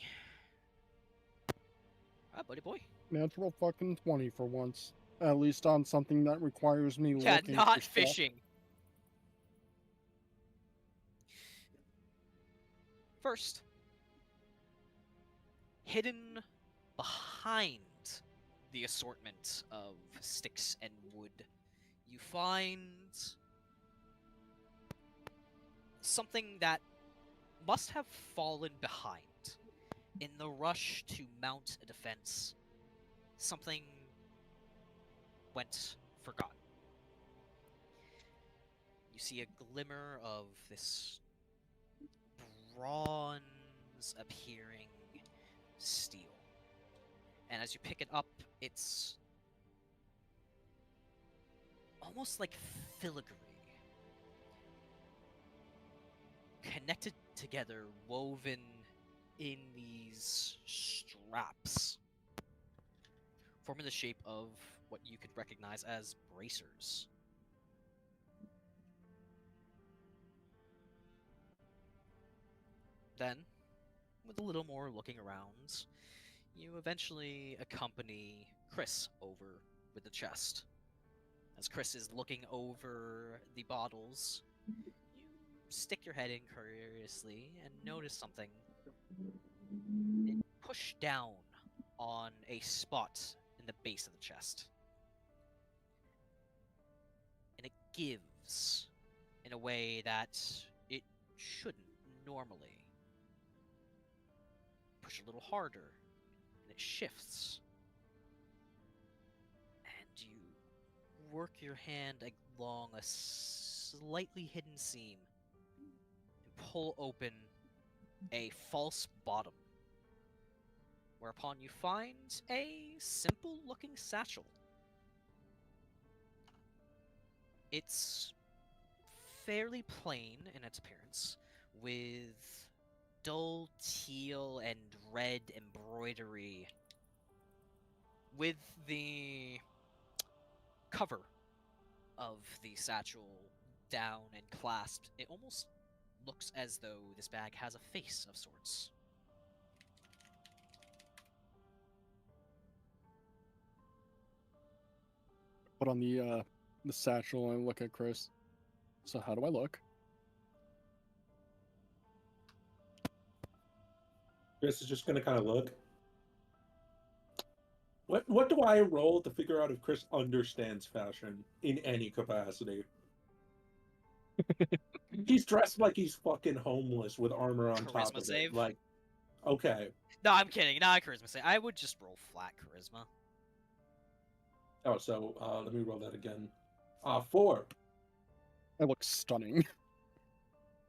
[SPEAKER 2] Alright, buddy boy.
[SPEAKER 5] Natural fucking 20 for once. At least on something that requires me
[SPEAKER 2] Yeah,
[SPEAKER 5] looking
[SPEAKER 2] not
[SPEAKER 5] for stuff.
[SPEAKER 2] fishing. First, hidden behind the assortment of sticks and wood, you find something that must have fallen behind in the rush to mount a defense. Something went forgotten. You see a glimmer of this bronze appearing steel. And as you pick it up, it's almost like filigree. Connected together, woven in these straps, forming the shape of what you could recognize as bracers. Then, with a little more looking around, you eventually accompany Chris over with the chest. As Chris is looking over the bottles, you stick your head in curiously and notice something. It pushed down on a spot in the base of the chest. And it gives in a way that it shouldn't normally. Push a little harder, and it shifts. And you work your hand along a slightly hidden seam and pull open a false bottom, whereupon you find a simple-looking satchel. It's fairly plain in its appearance, with dull teal and red embroidery with the cover of the satchel down and clasped. It almost looks as though this bag has a face of sorts.
[SPEAKER 5] Put on the satchel and look at Chris. So how do I look?
[SPEAKER 3] Chris is just gonna kind of look. What do I roll to figure out if Chris understands fashion in any capacity? He's dressed like he's fucking homeless with armor on top
[SPEAKER 2] Charisma
[SPEAKER 3] of
[SPEAKER 2] save?
[SPEAKER 3] it. Like, okay.
[SPEAKER 2] No, I'm kidding. Not charisma save. I would just roll flat charisma.
[SPEAKER 3] Oh, so let me roll that again. 4.
[SPEAKER 5] I look stunning.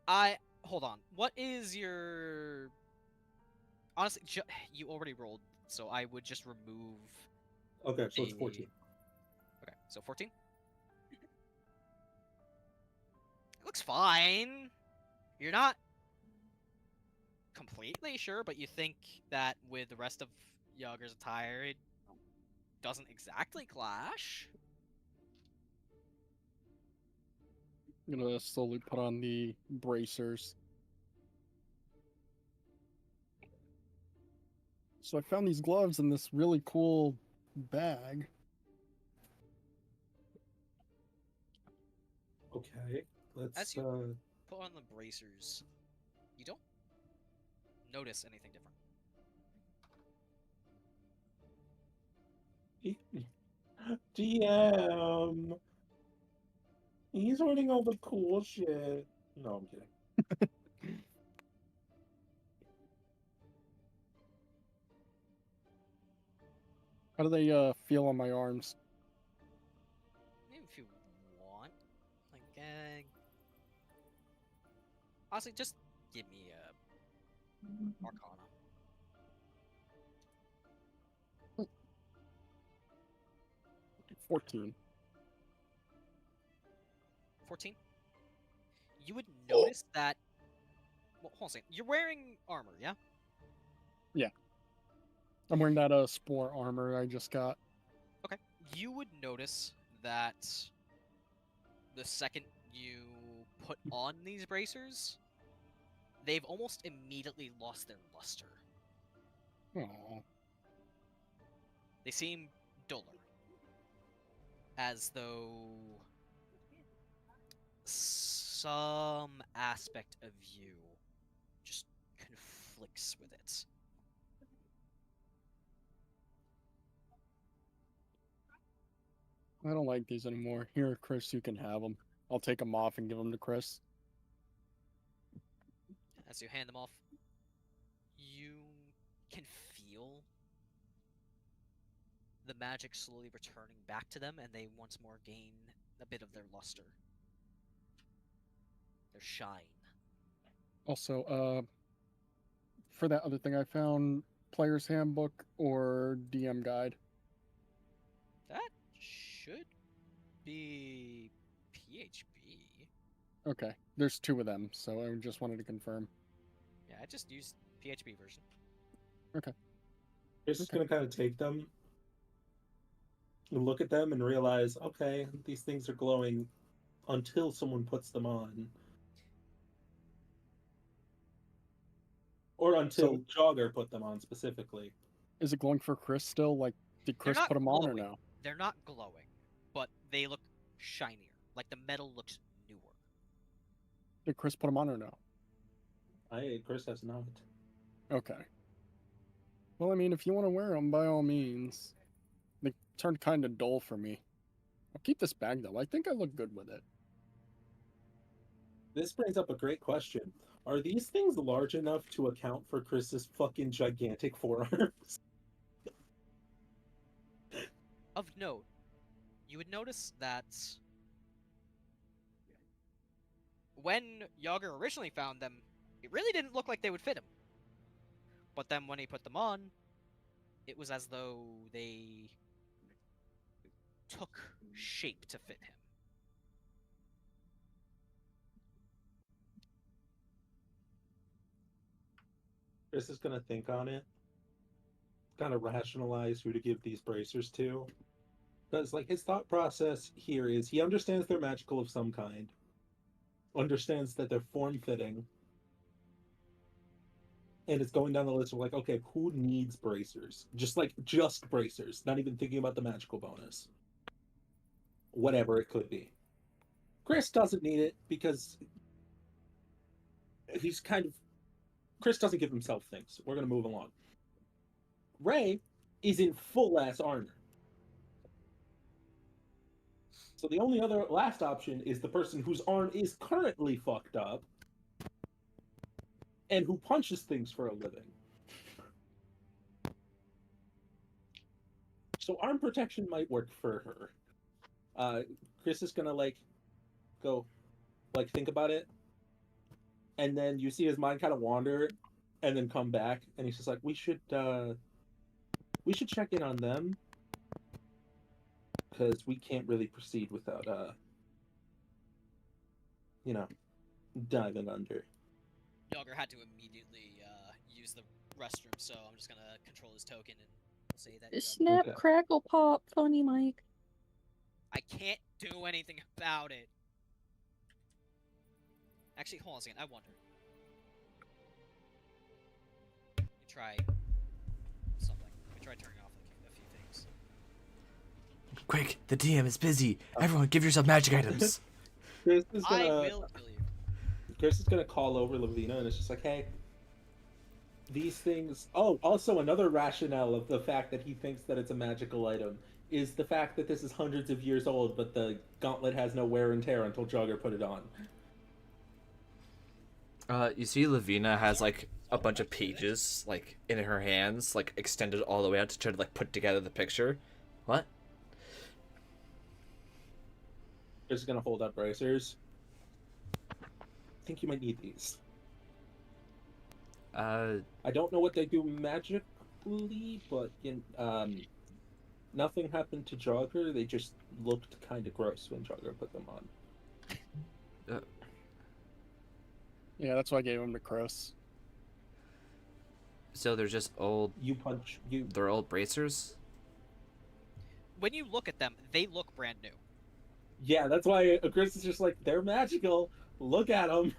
[SPEAKER 2] Hold on. What is your... Honestly, you already rolled, so I would just remove...
[SPEAKER 3] Okay, so it's
[SPEAKER 2] the-
[SPEAKER 3] 14.
[SPEAKER 2] Okay, so 14? It looks fine. You're not completely sure, but you think that with the rest of Jauger's attire, it doesn't exactly clash.
[SPEAKER 5] I'm gonna slowly put on the bracers. So I found these gloves in this really cool bag.
[SPEAKER 3] Okay, let's.
[SPEAKER 2] As you put on the bracers, you don't notice anything different.
[SPEAKER 3] DM. He's wearing all the cool shit. No, I'm kidding.
[SPEAKER 5] How do they feel on my arms?
[SPEAKER 2] Maybe if you want. Like, honestly, just give me a Arcana.
[SPEAKER 5] 14.
[SPEAKER 2] 14. You would notice that... Well, hold on a second. You're wearing armor, yeah?
[SPEAKER 5] I'm wearing that spore armor I just got.
[SPEAKER 2] Okay. You would notice that the second you put on these bracers, they've almost immediately lost their luster.
[SPEAKER 5] Oh,
[SPEAKER 2] They seem duller. As though some aspect of you just conflicts with it.
[SPEAKER 5] I don't like these anymore. Here, Chris, you can have them. I'll take them off and give them to Chris.
[SPEAKER 2] As you hand them off, you can feel the magic slowly returning back to them, and they once more gain a bit of their luster. Their shine.
[SPEAKER 5] Also, for that other thing I found, player's handbook or DM guide.
[SPEAKER 2] That should be PHB.
[SPEAKER 5] Okay, there's 2 of them, so I just wanted to confirm.
[SPEAKER 2] Yeah, I just used PHB version.
[SPEAKER 3] Chris is gonna kind of take them and look at them and realize, okay, these things are glowing until someone puts them on. Or until Jauger put them on specifically.
[SPEAKER 5] Is it glowing for Chris still? Like, did Chris
[SPEAKER 2] not
[SPEAKER 5] put them on or
[SPEAKER 2] glowing.
[SPEAKER 5] no?
[SPEAKER 2] They're not glowing, but they look shinier. Like the metal looks newer.
[SPEAKER 5] Did Chris put them on or no?
[SPEAKER 3] Chris has not.
[SPEAKER 5] Okay. Well, I mean, if you want to wear them, by all means. They turned kind of dull for me. I'll keep this bag, though. I think I look good with it.
[SPEAKER 3] This brings up a great question. Are these things large enough to account for Chris's fucking gigantic forearms?
[SPEAKER 2] Of note, you would notice that when Jauger originally found them, it really didn't look like they would fit him. But then when he put them on, it was as though they took shape to fit him.
[SPEAKER 3] Chris is gonna think on it, kind of rationalize who to give these bracers to. Because, like, his thought process here is he understands they're magical of some kind, understands that they're form-fitting, and it's going down the list of, like, okay, who needs bracers? Just bracers, not even thinking about the magical bonus. Whatever it could be. Chris doesn't need it because he's kind of... Chris doesn't give himself things. We're going to move along. Rae is in full-ass armor. So the only other last option is the person whose arm is currently fucked up and who punches things for a living. So arm protection might work for her. Chris is gonna go think about it, and then you see his mind kind of wander and then come back, and he's just like, we should check in on them because we can't really proceed without diving under.
[SPEAKER 2] Jauger had to immediately use the restroom, so I'm just gonna control his token and say that.
[SPEAKER 4] Snap,
[SPEAKER 3] Okay.
[SPEAKER 4] crackle, pop, funny Mike.
[SPEAKER 2] I can't do anything about it. Actually, hold on a second. I wonder. Let me try something. Let me try turning off a few things.
[SPEAKER 1] Quick, the DM is busy. Everyone, give yourself magic items.
[SPEAKER 3] Chris is
[SPEAKER 2] I
[SPEAKER 3] gonna
[SPEAKER 2] will kill you.
[SPEAKER 3] Chris is gonna call over Levina, and it's just like, hey, these things. Oh, also another rationale of the fact that he thinks that it's a magical item is the fact that this is hundreds of years old, but the gauntlet has no wear and tear until Jauger put it on.
[SPEAKER 1] You see Levina has, like, a bunch of pages, like, in her hands, like, extended all the way out to try to, like, put together the picture. What?
[SPEAKER 3] Chris is gonna hold up bracers. I think you might need these. I don't know what they do magically, but nothing happened to Jauger. They just looked kind of gross when Jauger put them on.
[SPEAKER 5] Yeah, that's why I gave him to Chris.
[SPEAKER 1] So they're just old...
[SPEAKER 3] You.
[SPEAKER 1] They're old bracers?
[SPEAKER 2] When you look at them, they look brand new.
[SPEAKER 3] Yeah, that's why Chris is just like, they're magical. Look at them.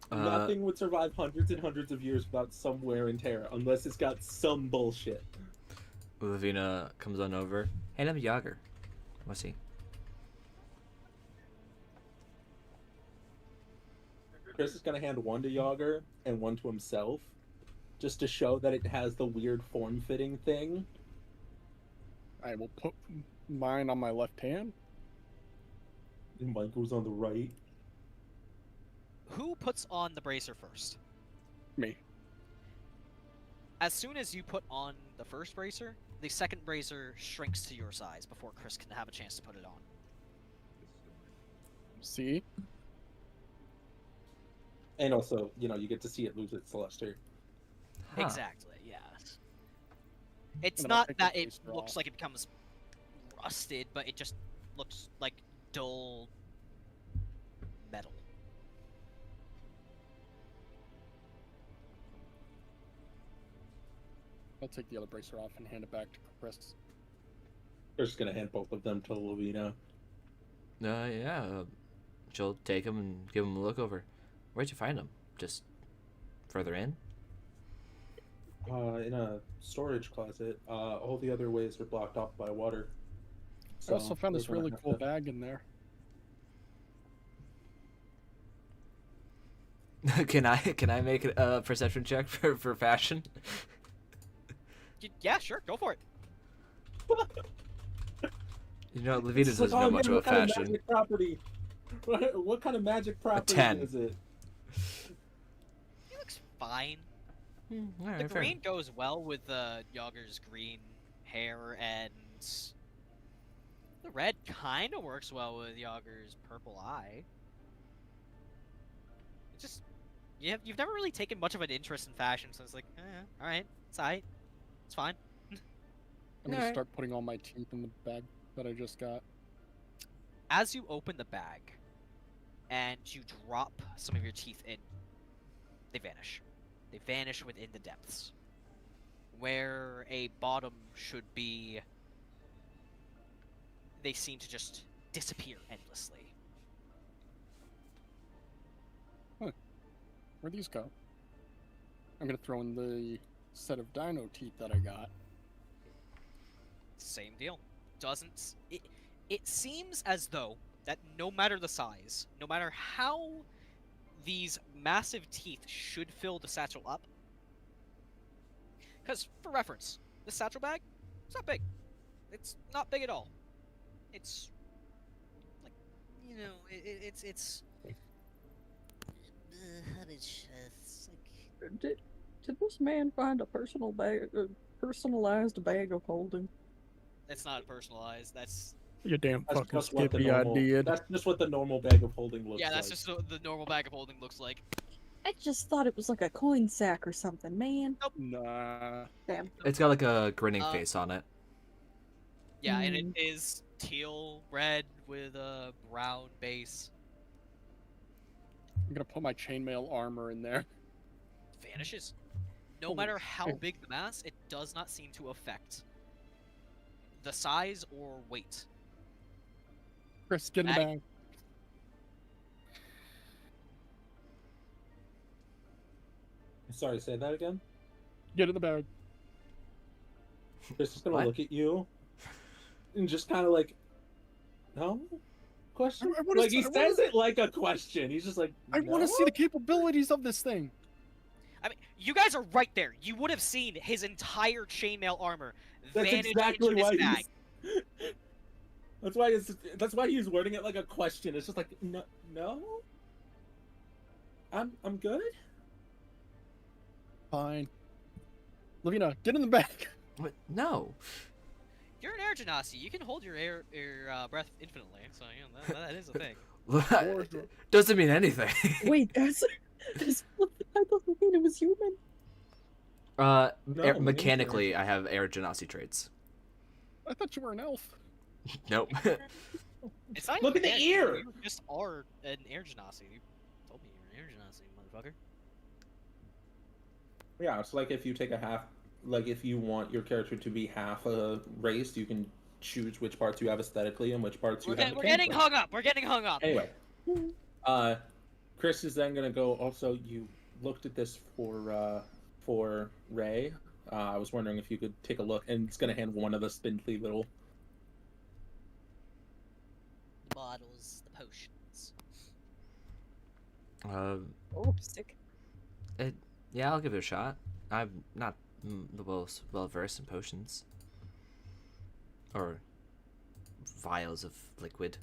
[SPEAKER 3] Nothing would survive hundreds and hundreds of years without some wear and tear, unless it's got some bullshit.
[SPEAKER 1] Levina comes on over. Hand him Jauger. What's he?
[SPEAKER 3] Chris is gonna hand one to Jauger and one to himself, just to show that it has the weird form-fitting thing.
[SPEAKER 5] I will put mine on my left hand.
[SPEAKER 3] And mine goes on the right.
[SPEAKER 2] Who puts on the bracer first?
[SPEAKER 5] Me.
[SPEAKER 2] As soon as you put on the first bracer, the second bracer shrinks to your size before Chris can have a chance to put it on.
[SPEAKER 5] See?
[SPEAKER 3] And also, you get to see it lose its luster.
[SPEAKER 1] Huh.
[SPEAKER 2] Exactly, yeah. It's
[SPEAKER 5] And I'm gonna
[SPEAKER 2] not
[SPEAKER 5] take
[SPEAKER 2] that
[SPEAKER 5] the
[SPEAKER 2] it
[SPEAKER 5] bracer
[SPEAKER 2] looks
[SPEAKER 5] off.
[SPEAKER 2] like it becomes rusted, but it just looks like dull metal.
[SPEAKER 5] I'll take the other bracer off and hand it back to Chris.
[SPEAKER 3] Chris is gonna hand both of them to Levina.
[SPEAKER 1] Yeah. She'll take him and give him a look over. Where'd you find him? Just further in?
[SPEAKER 3] In a storage closet. All the other ways are blocked off by water.
[SPEAKER 5] I also found this
[SPEAKER 3] we're gonna
[SPEAKER 5] really
[SPEAKER 3] have
[SPEAKER 5] cool
[SPEAKER 3] to-
[SPEAKER 5] bag in there.
[SPEAKER 1] Can I make a perception check for fashion?
[SPEAKER 2] Yeah, sure, go for it.
[SPEAKER 1] You know, Levina
[SPEAKER 3] It's like,
[SPEAKER 1] doesn't know much
[SPEAKER 3] what
[SPEAKER 1] about
[SPEAKER 3] kind of
[SPEAKER 1] fashion.
[SPEAKER 3] magic property? What kind of magic property
[SPEAKER 1] 10.
[SPEAKER 3] is it?
[SPEAKER 2] He looks fine.
[SPEAKER 1] Alright,
[SPEAKER 2] The
[SPEAKER 1] fair.
[SPEAKER 2] green goes well with Jauger's green hair, and the red kind of works well with Jauger's purple eye. It's just you've never really taken much of an interest in fashion, so it's like, all right, it's alright, it's fine.
[SPEAKER 5] I'm gonna
[SPEAKER 1] Alright.
[SPEAKER 5] start putting all my teeth in the bag that I just got.
[SPEAKER 2] As you open the bag and you drop some of your teeth in, they vanish. They vanish within the depths. Where a bottom should be, they seem to just disappear endlessly.
[SPEAKER 5] Where'd these go? I'm gonna throw in the set of dino teeth that I got.
[SPEAKER 2] Same deal. Doesn't it seems as though that no matter the size, no matter how these massive teeth should fill the satchel up. Because, for reference, the satchel bag, it's not big. It's not big at all. It's like, you know, it's how did it's like.
[SPEAKER 4] Did this man find a personalized bag of holding?
[SPEAKER 2] That's not personalized. That's
[SPEAKER 5] You damn
[SPEAKER 3] That's
[SPEAKER 5] fucking
[SPEAKER 3] just what the
[SPEAKER 5] Skippy, I
[SPEAKER 3] normal.
[SPEAKER 5] did.
[SPEAKER 3] That's just what the normal bag of holding looks like.
[SPEAKER 2] yeah. That's just the normal bag of holding looks like.
[SPEAKER 4] I just thought it was like a coin sack or something, man.
[SPEAKER 5] Nah.
[SPEAKER 4] Damn.
[SPEAKER 1] It's got like a grinning
[SPEAKER 2] Uh,
[SPEAKER 1] face on it.
[SPEAKER 2] Yeah, and it
[SPEAKER 4] Mm.
[SPEAKER 2] is teal red with a brown base.
[SPEAKER 5] I'm gonna put my chainmail armor in there.
[SPEAKER 2] Vanishes. No
[SPEAKER 5] Holy
[SPEAKER 2] matter how
[SPEAKER 5] shit.
[SPEAKER 2] big the mass, it does not seem to affect the size or weight.
[SPEAKER 5] Chris, get in the
[SPEAKER 2] Bag.
[SPEAKER 5] bag.
[SPEAKER 3] Sorry, say that again.
[SPEAKER 5] Get in the bag.
[SPEAKER 3] Chris is gonna
[SPEAKER 1] What?
[SPEAKER 3] look at you and just kind of like, no question.
[SPEAKER 5] I wanna
[SPEAKER 3] Like
[SPEAKER 5] see-
[SPEAKER 3] he
[SPEAKER 5] I wanna-
[SPEAKER 3] says it like a question. He's just like,
[SPEAKER 5] I want to
[SPEAKER 3] "No?"
[SPEAKER 5] see the capabilities of this thing.
[SPEAKER 2] I mean, you guys are right there. You would have seen his entire chainmail armor
[SPEAKER 3] That's
[SPEAKER 2] vanish
[SPEAKER 3] exactly
[SPEAKER 2] into
[SPEAKER 3] why
[SPEAKER 2] this bag.
[SPEAKER 3] he's. That's why he's wording it like a question. It's just like, no, no. I'm good.
[SPEAKER 5] Fine. Levina, get in the bag.
[SPEAKER 1] What? No.
[SPEAKER 2] You're an air genasi. You can hold your breath infinitely. So you know, that is a thing.
[SPEAKER 1] Doesn't mean anything.
[SPEAKER 4] Wait, that's I thought Levina was human.
[SPEAKER 3] No, me
[SPEAKER 1] Mechanically, I have air genasi traits.
[SPEAKER 5] I thought you were an elf.
[SPEAKER 1] Nope.
[SPEAKER 2] It's not
[SPEAKER 3] Look
[SPEAKER 2] even
[SPEAKER 3] at the
[SPEAKER 2] fair,
[SPEAKER 3] ear!
[SPEAKER 2] You just are an air genasi. You told me you were an air genasi, motherfucker.
[SPEAKER 3] Yeah, it's like if you take a half, like if you want your character to be half a race, you can choose which parts you have aesthetically and which parts you
[SPEAKER 2] We're,
[SPEAKER 3] have.
[SPEAKER 2] we're getting
[SPEAKER 3] mechanically.
[SPEAKER 2] hung up. We're getting hung up.
[SPEAKER 3] Anyway, Chris is then gonna go. Also, you looked at this for Rae. I was wondering if you could take a look, and it's gonna hand one of the spindly little.
[SPEAKER 2] The bottles, the potions.
[SPEAKER 4] Oh, sick.
[SPEAKER 1] Yeah, I'll give it a shot. I'm not the well versed in potions or vials of liquid.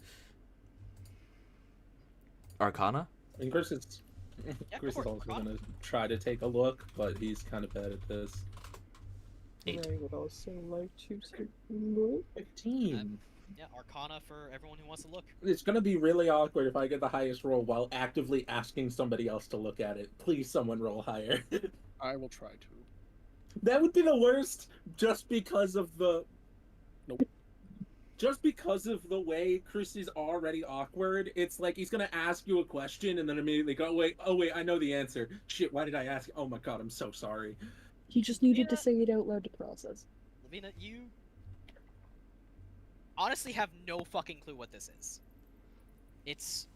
[SPEAKER 1] Arcana?
[SPEAKER 3] And Chris is.
[SPEAKER 2] Yeah,
[SPEAKER 3] Chris
[SPEAKER 2] go
[SPEAKER 3] is
[SPEAKER 2] for it,
[SPEAKER 3] also
[SPEAKER 2] Arcana.
[SPEAKER 3] gonna try to take a look, but he's kind of bad at this.
[SPEAKER 1] 8.
[SPEAKER 4] I would also like to take a look.
[SPEAKER 3] 15.
[SPEAKER 2] Yeah, Arcana for everyone who wants to look.
[SPEAKER 3] It's gonna be really awkward if I get the highest roll while actively asking somebody else to look at it. Please, someone roll higher.
[SPEAKER 5] I will try to.
[SPEAKER 3] That would be the worst, just because of the.
[SPEAKER 5] Nope.
[SPEAKER 3] Just because of the way Chris is already awkward. It's like he's gonna ask you a question and then immediately go, oh wait, I know the answer. Shit, why did I ask? Oh my god, I'm so sorry.
[SPEAKER 4] He just needed to
[SPEAKER 2] Yeah.
[SPEAKER 4] say it out loud to process.
[SPEAKER 2] Levina, you honestly have no fucking clue what this is. It's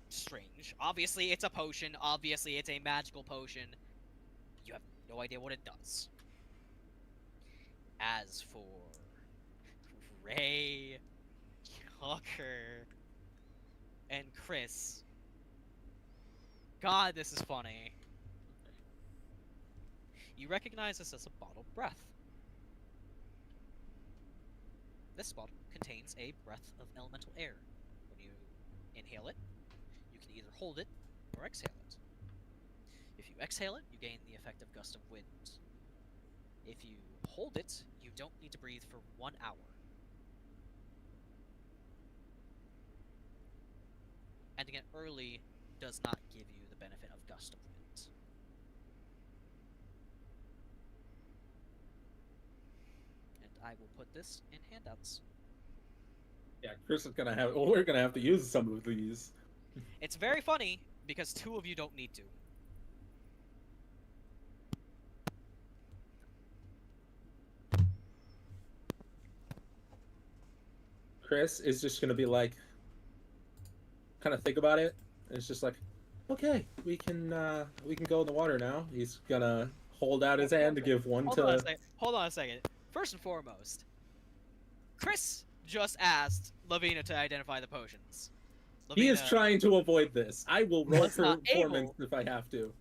[SPEAKER 2] strange. Obviously, it's a potion. Obviously, it's a magical potion. You have no idea what it does. As for Rae, Jauger, and Chris, God, this is funny. You recognize this as a bottle breath. This bottle contains a breath of elemental air. When you inhale it, you can either hold it or exhale it. If you exhale it, you gain the effect of gust of wind. If you hold it, you don't need to breathe for 1 hour. Ending it early does not give you the benefit of gust of wind. And I will put this in handouts.
[SPEAKER 3] Yeah, Chris is gonna have. We're gonna have to use some of these.
[SPEAKER 2] It's very funny because 2 of you don't need to.
[SPEAKER 3] Chris is just gonna be like, kind of think about it, and it's just like, okay, we can go in the water now. He's gonna hold out his hand to give one
[SPEAKER 2] Hold on a second. First and foremost, Chris just asked Levina to identify the potions.
[SPEAKER 3] He is
[SPEAKER 2] Levina-
[SPEAKER 3] tring to avoid this. I will roll
[SPEAKER 2] Was
[SPEAKER 3] for
[SPEAKER 2] not able.
[SPEAKER 3] performance if I have to.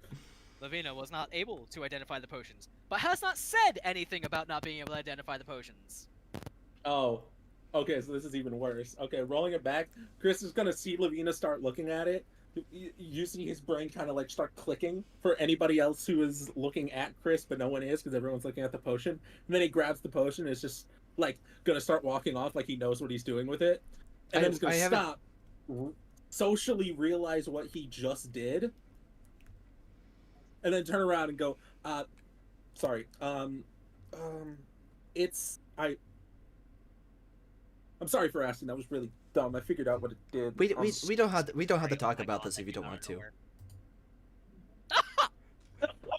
[SPEAKER 2] Levina was not able to identify the potions, but has not said anything about not being able to identify the potions.
[SPEAKER 3] Oh, okay, so this is even worse. Okay, rolling it back, Chris is gonna see Levina start looking at it. You see his brain kind of like start clicking for anybody else who is looking at Chris, but no one is because everyone's looking at the potion. And then he grabs the potion and is just like gonna start walking off like he knows what he's doing with it. And then he's gonna stop, socially realize what he just did, and then turn around and go, sorry, I'm sorry for asking. That was really dumb. I figured out what it did.
[SPEAKER 1] We don't have to talk about this if you don't want to.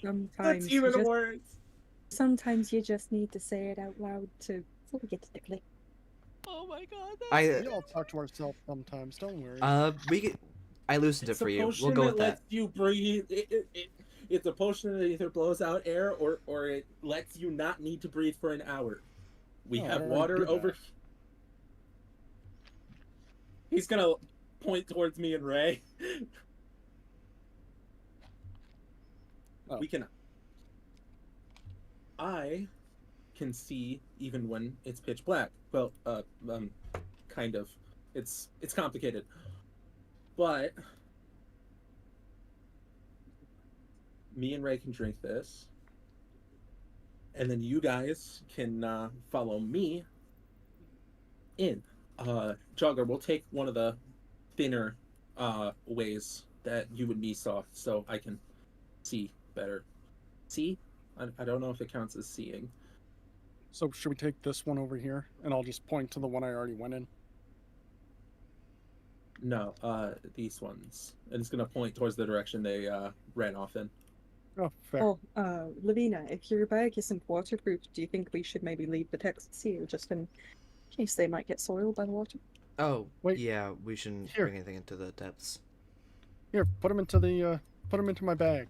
[SPEAKER 4] Sometimes
[SPEAKER 3] That's
[SPEAKER 4] you
[SPEAKER 3] even
[SPEAKER 4] just,
[SPEAKER 3] worse.
[SPEAKER 4] sometimes you just need to say it out loud to before we get to the clip.
[SPEAKER 2] Oh my god.
[SPEAKER 5] We all talk to ourselves sometimes. Don't worry.
[SPEAKER 1] I loosened it for you. We'll go with that.
[SPEAKER 3] Lets you breathe. It's a potion that either blows out air or it lets you not need to breathe for an hour. We
[SPEAKER 5] Oh, I
[SPEAKER 3] have
[SPEAKER 5] already
[SPEAKER 3] water
[SPEAKER 5] did that.
[SPEAKER 3] over. He's gonna point towards me and Rae.
[SPEAKER 5] Oh.
[SPEAKER 3] We can. I can see even when it's pitch black. Well, kind of. It's complicated, but me and Rae can drink this, and then you guys can follow me in. Jauger, we'll take one of the thinner ways that you and me saw, so I can see better. See? I don't know if it counts as seeing.
[SPEAKER 5] So should we take this one over here, and I'll just point to the one I already went in?
[SPEAKER 3] No, these ones. And it's gonna point towards the direction they ran off in.
[SPEAKER 5] Oh, fair.
[SPEAKER 4] Oh, Levina, if your bag isn't waterproof, do you think we should maybe leave the texts here just in case they might get soiled by the water?
[SPEAKER 1] Oh,
[SPEAKER 5] Wait.
[SPEAKER 1] yeah, we shouldn't
[SPEAKER 5] Here.
[SPEAKER 1] bring anything into the depths.
[SPEAKER 5] Here, put them into my bag.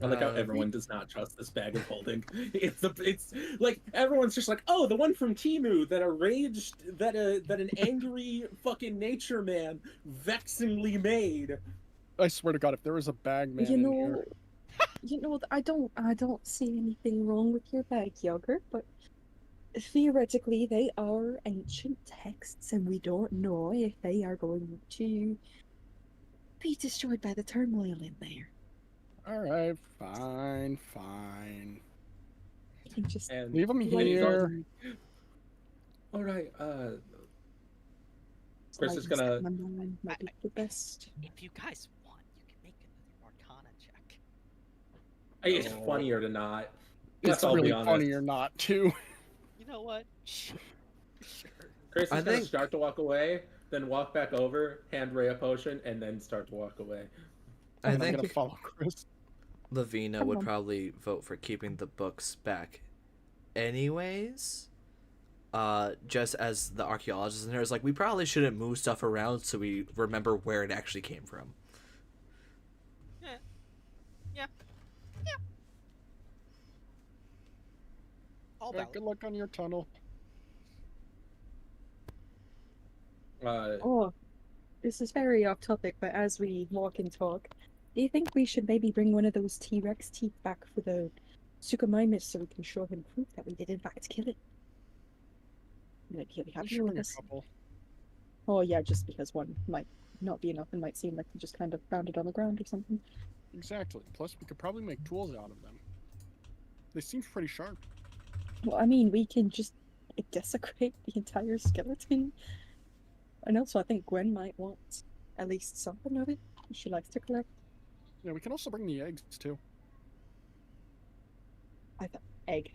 [SPEAKER 3] I like how everyone does not trust this bag of holding. It's like everyone's just like, oh, the one from Timu that an angry fucking nature man vexingly made.
[SPEAKER 5] I swear to God, if there was a bag man in here,
[SPEAKER 4] I don't see anything wrong with your bag, Jauger, but theoretically they are ancient texts, and we don't know if they are going to be destroyed by the turmoil in there.
[SPEAKER 5] all right, fine.
[SPEAKER 4] I can just
[SPEAKER 3] And
[SPEAKER 5] Leave them
[SPEAKER 4] Like,
[SPEAKER 5] here.
[SPEAKER 3] all right, Chris
[SPEAKER 4] like
[SPEAKER 3] is gonna.
[SPEAKER 4] my mind might be the best.
[SPEAKER 2] If you guys want, you can make another Arcana check.
[SPEAKER 3] It's funnier to not.
[SPEAKER 5] It's
[SPEAKER 3] I'll be
[SPEAKER 5] really
[SPEAKER 3] honest.
[SPEAKER 5] funny or not too.
[SPEAKER 2] You know what? Sure.
[SPEAKER 3] Chris is
[SPEAKER 1] I
[SPEAKER 3] gonna
[SPEAKER 1] think-
[SPEAKER 3] start to walk away, then walk back over, hand Rae a potion, and then start to walk away.
[SPEAKER 1] I
[SPEAKER 5] I'm
[SPEAKER 1] think
[SPEAKER 5] gonna follow Chris.
[SPEAKER 1] Levina
[SPEAKER 4] Come
[SPEAKER 1] would
[SPEAKER 4] on.
[SPEAKER 1] probably vote for keeping the books back anyways. Just as the archaeologist in there is like, we probably shouldn't move stuff around so we remember where it actually came from.
[SPEAKER 2] All
[SPEAKER 5] Yeah,
[SPEAKER 2] valid.
[SPEAKER 5] good luck on your tunnel.
[SPEAKER 4] Oh, this is very off topic, but as we walk and talk, do you think we should maybe bring one of those T-Rex teeth back for the Suchomimus so we can show him proof that we did in fact kill it? Like, he'll be happy
[SPEAKER 5] Sure,
[SPEAKER 4] with
[SPEAKER 5] a
[SPEAKER 4] us.
[SPEAKER 5] couple.
[SPEAKER 4] Oh yeah, just because one might not be enough and might seem like we just kind of found it on the ground or something.
[SPEAKER 5] Exactly. Plus, we could probably make tools out of them. They seem pretty sharp.
[SPEAKER 4] Well, I mean, we can just desecrate the entire skeleton. And also, I think Gwen might want at least something of it. She likes to collect.
[SPEAKER 5] Yeah, we can also bring the eggs too.
[SPEAKER 4] I thought egg,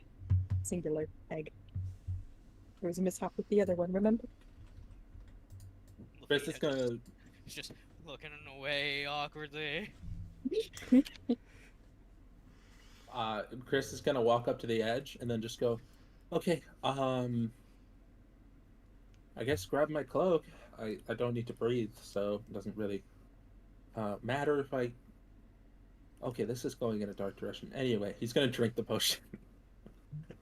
[SPEAKER 4] singular egg. There was a mishap with the other one, remember?
[SPEAKER 3] Chris is gonna.
[SPEAKER 2] He's just looking away awkwardly.
[SPEAKER 3] Chris is gonna walk up to the edge and then just go, Okay, I guess grab my cloak. I don't need to breathe, so it doesn't really matter if I... Okay, this is going in a dark direction. Anyway, he's gonna drink the potion.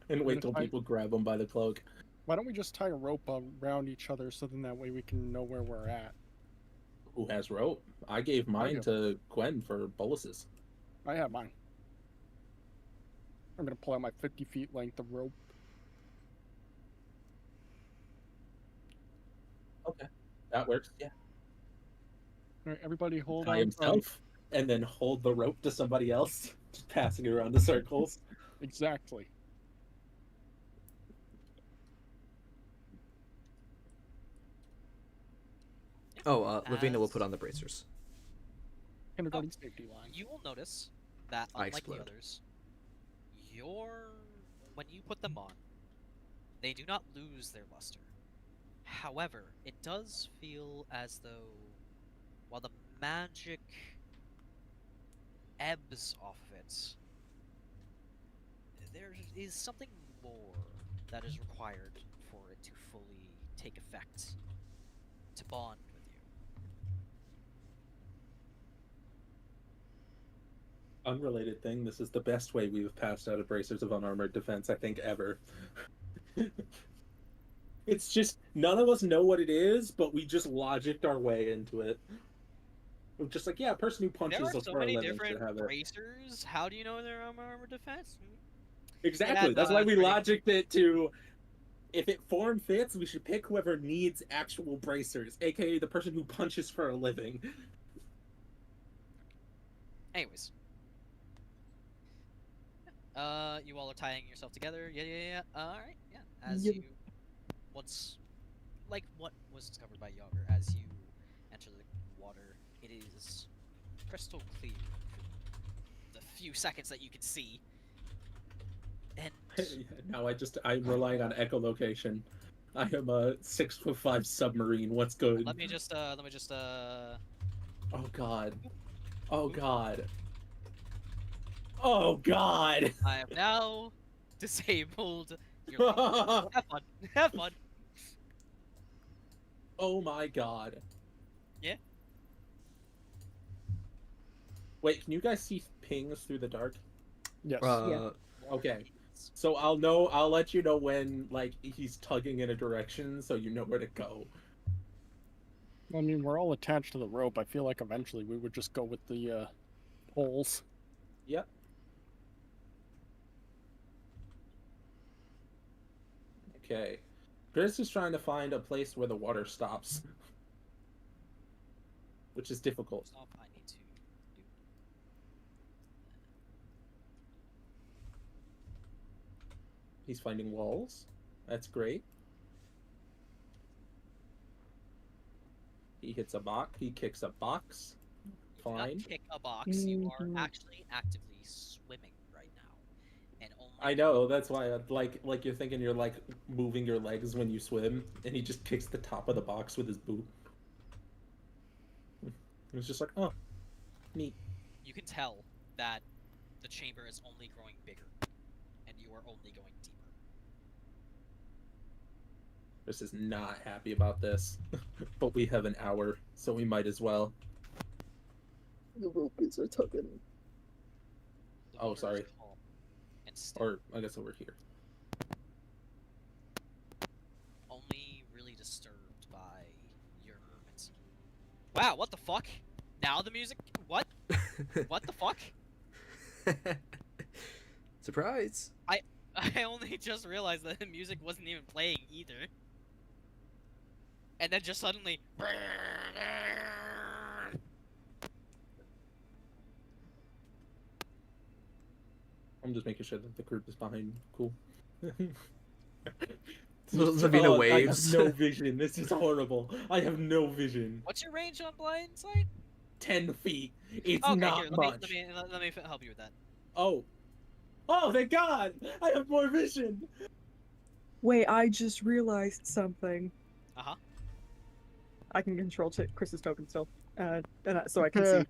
[SPEAKER 3] And wait till people grab him by the cloak.
[SPEAKER 5] Why don't we just tie a rope around each other so then that way we can know where we're at?
[SPEAKER 3] Who has rope? I gave mine to Gwen for boluses.
[SPEAKER 5] I have mine. I'm gonna pull out my 50 feet length of rope.
[SPEAKER 3] Okay, that works. Yeah.
[SPEAKER 5] All right, everybody hold
[SPEAKER 3] Tie
[SPEAKER 5] on.
[SPEAKER 3] himself, and then hold the rope to somebody else, just passing it around the circles.
[SPEAKER 5] Exactly.
[SPEAKER 1] Oh, Levina will put on the bracers.
[SPEAKER 5] Kindergarten safety line.
[SPEAKER 2] You will notice that
[SPEAKER 1] I
[SPEAKER 2] unlike the
[SPEAKER 1] explode.
[SPEAKER 2] others, when you put them on, they do not lose their luster. However, it does feel as though while the magic ebbs off of it, there is something more that is required for it to fully take effect, to bond with you.
[SPEAKER 3] Unrelated thing, this is the best way we've passed out of bracers of unarmored defense, I think, ever. It's just, none of us know what it is, but we just logicked our way into it. We're just like, yeah, a person who punches
[SPEAKER 2] There are
[SPEAKER 3] us
[SPEAKER 2] so
[SPEAKER 3] for a
[SPEAKER 2] many
[SPEAKER 3] living should
[SPEAKER 2] different
[SPEAKER 3] have it.
[SPEAKER 2] bracers. How do you know they're armored defense?
[SPEAKER 3] Exactly, that's why we logicked it to, if it form fits, we should pick whoever needs actual bracers, aka the person who punches for a living.
[SPEAKER 2] Anyways. You all are tying yourself together. Yeah. Alright, yeah. As
[SPEAKER 4] Yep.
[SPEAKER 2] you... Once... Like what was discovered by Jauger, as you enter the water, it is crystal clear for the few seconds that you can see. And...
[SPEAKER 3] Now I'm relying on echolocation. I am a 6'5" submarine. What's good?
[SPEAKER 2] Let me just
[SPEAKER 3] Oh god. Oh god. Oh god.
[SPEAKER 2] I have now disabled your... Have fun. Have fun.
[SPEAKER 3] Oh my god.
[SPEAKER 2] Yeah?
[SPEAKER 3] Wait, can you guys see pings through the dark?
[SPEAKER 5] Yes.
[SPEAKER 4] Yeah.
[SPEAKER 3] Okay. So I'll let you know when, like, he's tugging in a direction so you know where to go.
[SPEAKER 5] I mean, we're all attached to the rope. I feel like eventually we would just go with the poles.
[SPEAKER 3] Yep. Okay. Chris is trying to find a place where the water stops. Which is difficult.
[SPEAKER 2] Stop, I need to do...
[SPEAKER 3] He's finding walls. That's great. He hits a box. He kicks a box.
[SPEAKER 2] Do not
[SPEAKER 3] Fine.
[SPEAKER 2] kick a box. You are
[SPEAKER 4] Mhm.
[SPEAKER 2] actually actively swimming right now, and only
[SPEAKER 3] I know, that's why, like you're thinking you're, like, moving your legs when you swim, and he just kicks the top of the box with his boot. It's just like, oh, neat.
[SPEAKER 2] you can tell that the chamber is only growing bigger, and you are only going deeper.
[SPEAKER 3] Chris is not happy about this, but we have an hour, so we might as well.
[SPEAKER 4] The rope is a tugging.
[SPEAKER 2] The
[SPEAKER 3] Oh,
[SPEAKER 2] water is
[SPEAKER 3] sorry.
[SPEAKER 2] calm and still,
[SPEAKER 3] Or, I guess over here.
[SPEAKER 2] only really disturbed by your movements. Wow, what the fuck? Now the music? What? What the fuck?
[SPEAKER 1] Surprise!
[SPEAKER 2] I only just realized that the music wasn't even playing either. And then just suddenly...
[SPEAKER 3] I'm just making sure that the group is behind. Cool.
[SPEAKER 1] Levina waves.
[SPEAKER 3] I have no vision. This is horrible. I have no vision.
[SPEAKER 2] What's your range on blind sight?
[SPEAKER 3] 10 feet. It's
[SPEAKER 2] Okay,
[SPEAKER 3] not
[SPEAKER 2] here,
[SPEAKER 3] much.
[SPEAKER 2] let me help you with that.
[SPEAKER 3] Oh. Oh, thank God! I have more vision!
[SPEAKER 4] Wait, I just realized something.
[SPEAKER 2] Uh-huh.
[SPEAKER 4] I can control Chris's token still. So I can see.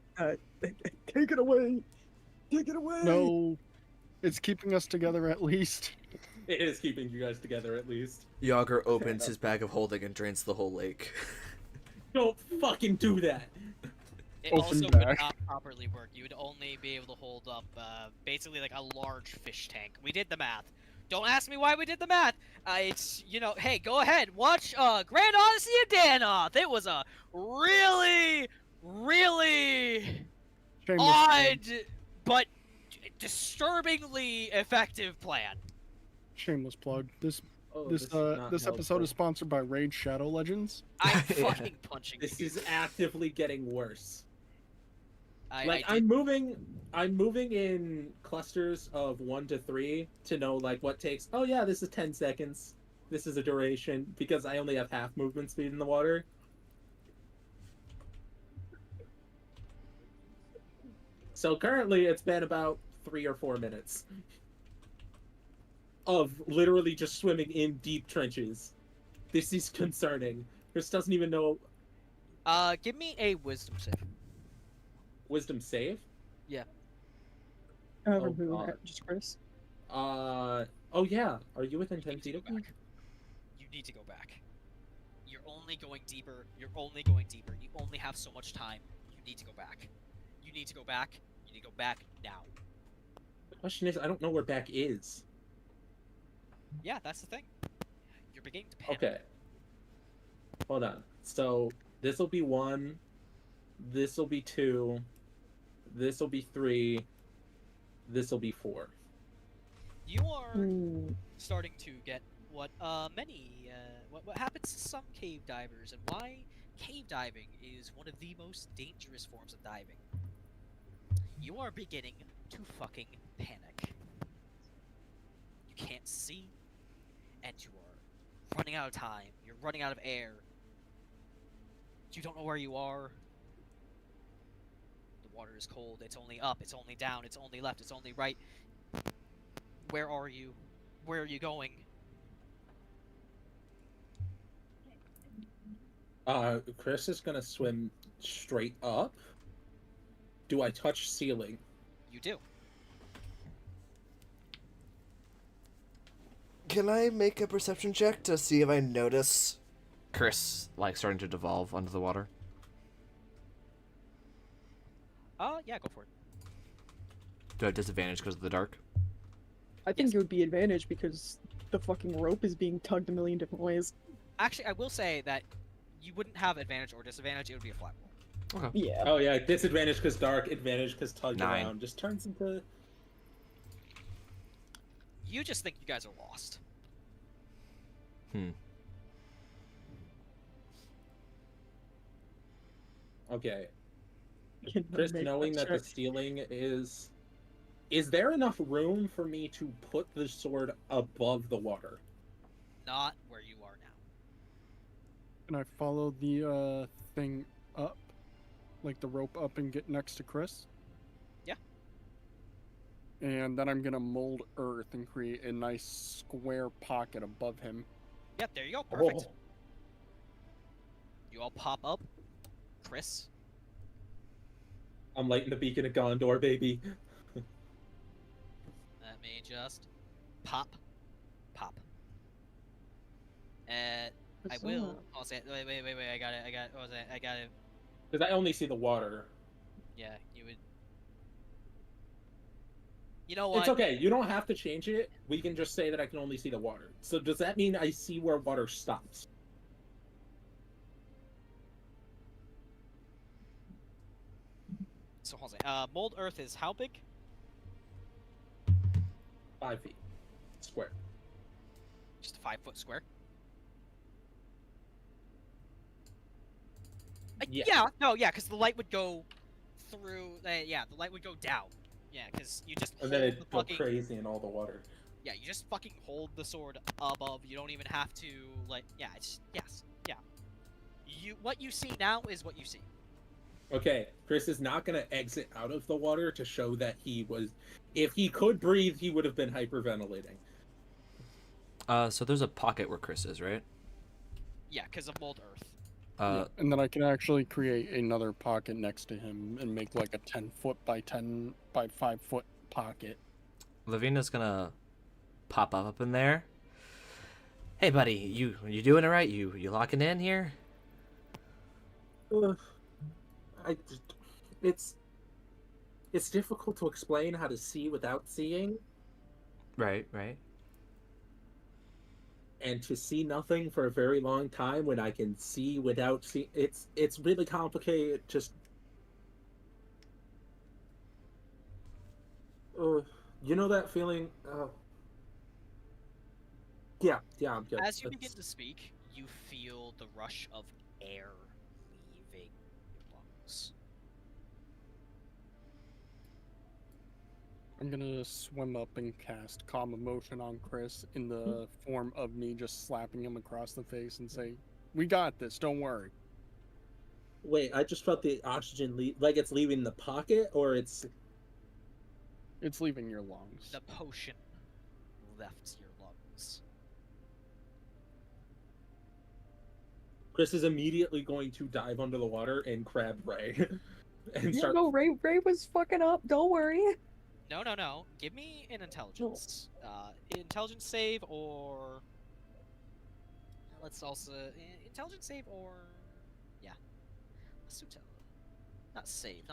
[SPEAKER 4] Take it away! Take it away!
[SPEAKER 5] No. It's keeping us together at least.
[SPEAKER 3] It is keeping you guys together at least.
[SPEAKER 1] Jauger opens his bag of holding and drains the whole lake.
[SPEAKER 3] Don't fucking do that.
[SPEAKER 2] It
[SPEAKER 5] Open
[SPEAKER 2] also would
[SPEAKER 5] back.
[SPEAKER 2] not properly work. You would only be able to hold up basically like a large fish tank. We did the math. Don't ask me why we did the math. It's, you know, hey, go ahead. Watch Grand Odyssey of Danoth. It was a really, really
[SPEAKER 5] Shameless
[SPEAKER 2] odd
[SPEAKER 5] plug.
[SPEAKER 2] but disturbingly effective plan.
[SPEAKER 5] Shameless plug. This
[SPEAKER 3] Oh,
[SPEAKER 5] this
[SPEAKER 3] is not
[SPEAKER 5] this episode
[SPEAKER 3] helpful.
[SPEAKER 5] is sponsored by Raid Shadow Legends.
[SPEAKER 2] I'm
[SPEAKER 1] Yeah.
[SPEAKER 2] fucking punching
[SPEAKER 3] This
[SPEAKER 2] you.
[SPEAKER 3] is actively getting worse.
[SPEAKER 2] I
[SPEAKER 3] I'm moving in clusters of 1 to 3 to know like what takes. Oh yeah, this is 10 seconds. This is a duration because I only have half movement speed in the water. So currently, it's been about 3 or 4 minutes of literally just swimming in deep trenches. This is concerning. Chris doesn't even know.
[SPEAKER 2] give me a wisdom save.
[SPEAKER 3] Wisdom save.
[SPEAKER 4] However,
[SPEAKER 3] Oh,
[SPEAKER 4] who?
[SPEAKER 3] God.
[SPEAKER 4] Just Chris.
[SPEAKER 3] Oh yeah. Are you within 10 feet of me?
[SPEAKER 2] You need to go back. You're only going deeper. You're only going deeper. You only have so much time. You need to go back. You need to go back. You need to go back now.
[SPEAKER 3] The question is, I don't know where back is.
[SPEAKER 2] Yeah, that's the thing. You're beginning to panic.
[SPEAKER 3] Okay. Hold on. So this will be 1. This will be 2. This will be 3. This will be 4.
[SPEAKER 2] You are
[SPEAKER 4] Hmm.
[SPEAKER 2] starting to get what what happens to some cave divers and why cave diving is one of the most dangerous forms of diving. You are beginning to fucking panic. You can't see, and you are running out of time. You're running out of air. You don't know where you are. The water is cold. It's only up. It's only down. It's only left. It's only right. Where are you? Where are you going?
[SPEAKER 3] Chris is gonna swim straight up. Do I touch ceiling?
[SPEAKER 2] You do.
[SPEAKER 1] Can I make a perception check to see if I notice Chris, like, starting to devolve under the water?
[SPEAKER 2] Yeah, go for it.
[SPEAKER 1] Do I have disadvantage because of the dark?
[SPEAKER 4] I think it would be advantage because the fucking rope is being tugged a million different ways.
[SPEAKER 2] Actually, I will say that you wouldn't have advantage or disadvantage. It would be a flat roll.
[SPEAKER 4] Yeah.
[SPEAKER 3] Oh yeah, disadvantage because dark, advantage because tug
[SPEAKER 1] 9.
[SPEAKER 3] around. Just turns into.
[SPEAKER 2] You just think you guys are lost.
[SPEAKER 3] Okay,
[SPEAKER 4] Can I
[SPEAKER 3] Chris,
[SPEAKER 4] make
[SPEAKER 3] knowing that the
[SPEAKER 4] check?
[SPEAKER 3] ceiling is. Is there enough room for me to put the sword above the water?
[SPEAKER 2] Not where you are now.
[SPEAKER 5] Can I follow the thing up, like the rope up, and get next to Chris?
[SPEAKER 2] Yeah.
[SPEAKER 5] And then I'm gonna mold earth and create a nice square pocket above him.
[SPEAKER 2] Yep, there you go. Perfect.
[SPEAKER 3] Oh.
[SPEAKER 2] You all pop up. Chris.
[SPEAKER 3] I'm lighting the beacon of Gondor, baby.
[SPEAKER 2] Let me just pop. I
[SPEAKER 4] What's
[SPEAKER 2] will.
[SPEAKER 4] that?
[SPEAKER 2] I'll say. Wait. I got it. What was it? I got it.
[SPEAKER 3] Because I only see the water.
[SPEAKER 2] Yeah, you would. You know what?
[SPEAKER 3] It's okay. You don't have to change it. We can just say that I can only see the water. So does that mean I see where water stops?
[SPEAKER 2] So hold on. Mold Earth is how big?
[SPEAKER 3] 5 feet. Square.
[SPEAKER 2] Just a 5-foot square.
[SPEAKER 3] Yeah.
[SPEAKER 2] Yeah, because the light would go through. Yeah, the light would go down. Yeah, because you just
[SPEAKER 3] And then
[SPEAKER 2] hold
[SPEAKER 3] it'd
[SPEAKER 2] the
[SPEAKER 3] go
[SPEAKER 2] fucking.
[SPEAKER 3] crazy in all the water.
[SPEAKER 2] Yeah, you just fucking hold the sword above. You don't even have to like. Yeah, it's yes, yeah. What you see now is what you see.
[SPEAKER 3] Okay, Chris is not going to exit out of the water to show that he was... If he could breathe, he would have been hyperventilating.
[SPEAKER 1] So there's a pocket where Chris is, right?
[SPEAKER 2] Yeah, because of Mold Earth.
[SPEAKER 5] Yeah, and then I can actually create another pocket next to him and make like a 10 foot by 10 by 5 foot pocket.
[SPEAKER 1] Levina's gonna pop up in there. Hey, buddy, you doing it right? You locking in here?
[SPEAKER 3] I just, it's difficult to explain how to see without seeing,
[SPEAKER 1] Right.
[SPEAKER 3] and to see nothing for a very long time when I can see without see. It's really complicated. Just, you know that feeling? Yeah, I'm good.
[SPEAKER 2] As you begin to speak, you feel the rush of air leaving your lungs.
[SPEAKER 5] I'm gonna swim up and cast Calm Emotion on Chris in the form of me just slapping him across the face and say, "We got this, don't worry."
[SPEAKER 3] Wait, I just felt the oxygen like it's leaving the pocket, or it's
[SPEAKER 5] It's leaving your lungs.
[SPEAKER 2] The potion left your lungs.
[SPEAKER 3] Chris is immediately going to dive under the water and grab Rae and start.
[SPEAKER 4] No, Rae was fucking up. Don't worry.
[SPEAKER 2] No. Give me an intelligence. Intelligence save or... Let's also... Intelligence save or... Yeah. Let's do not save.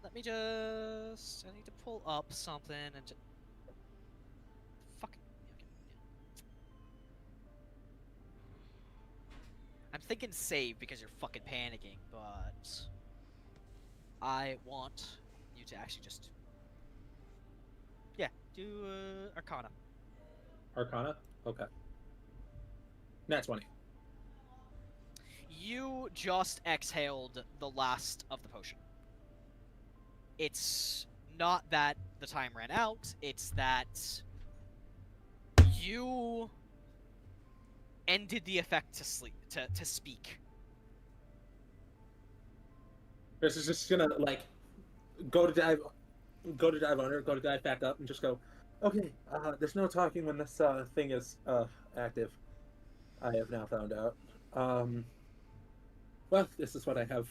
[SPEAKER 2] Let me just... I need to pull up something and just... Fucking... Okay. I'm thinking save because you're fucking panicking, but... I want you to actually just... Yeah, do Arcana.
[SPEAKER 3] Arcana? Okay. Nat 20.
[SPEAKER 2] You just exhaled the last of the potion. It's not that the time ran out, it's that you ended the effect to speak.
[SPEAKER 3] Chris is just gonna like go to dive under, go to dive back up, and just go. Okay, there's no talking when this thing is active. I have now found out. Well, this is what I have.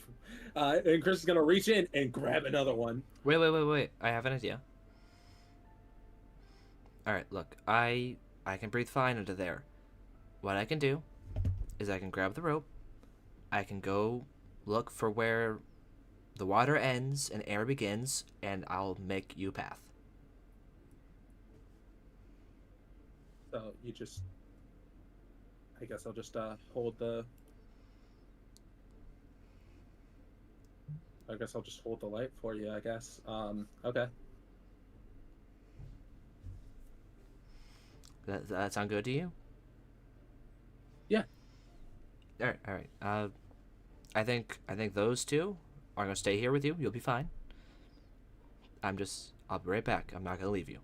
[SPEAKER 3] And Chris is gonna reach in and grab another one.
[SPEAKER 1] Wait. I have an idea. Alright, look. I can breathe fine under there. What I can do is I can grab the rope. I can go look for where the water ends and air begins, and I'll make you a path.
[SPEAKER 3] So you just... I guess I'll just hold the... I guess I'll just hold the light for you, I guess. Okay.
[SPEAKER 1] Does that sound good to you?
[SPEAKER 3] Yeah.
[SPEAKER 1] All right. I think those two are gonna stay here with you. You'll be fine. I'll be right back. I'm not gonna leave you.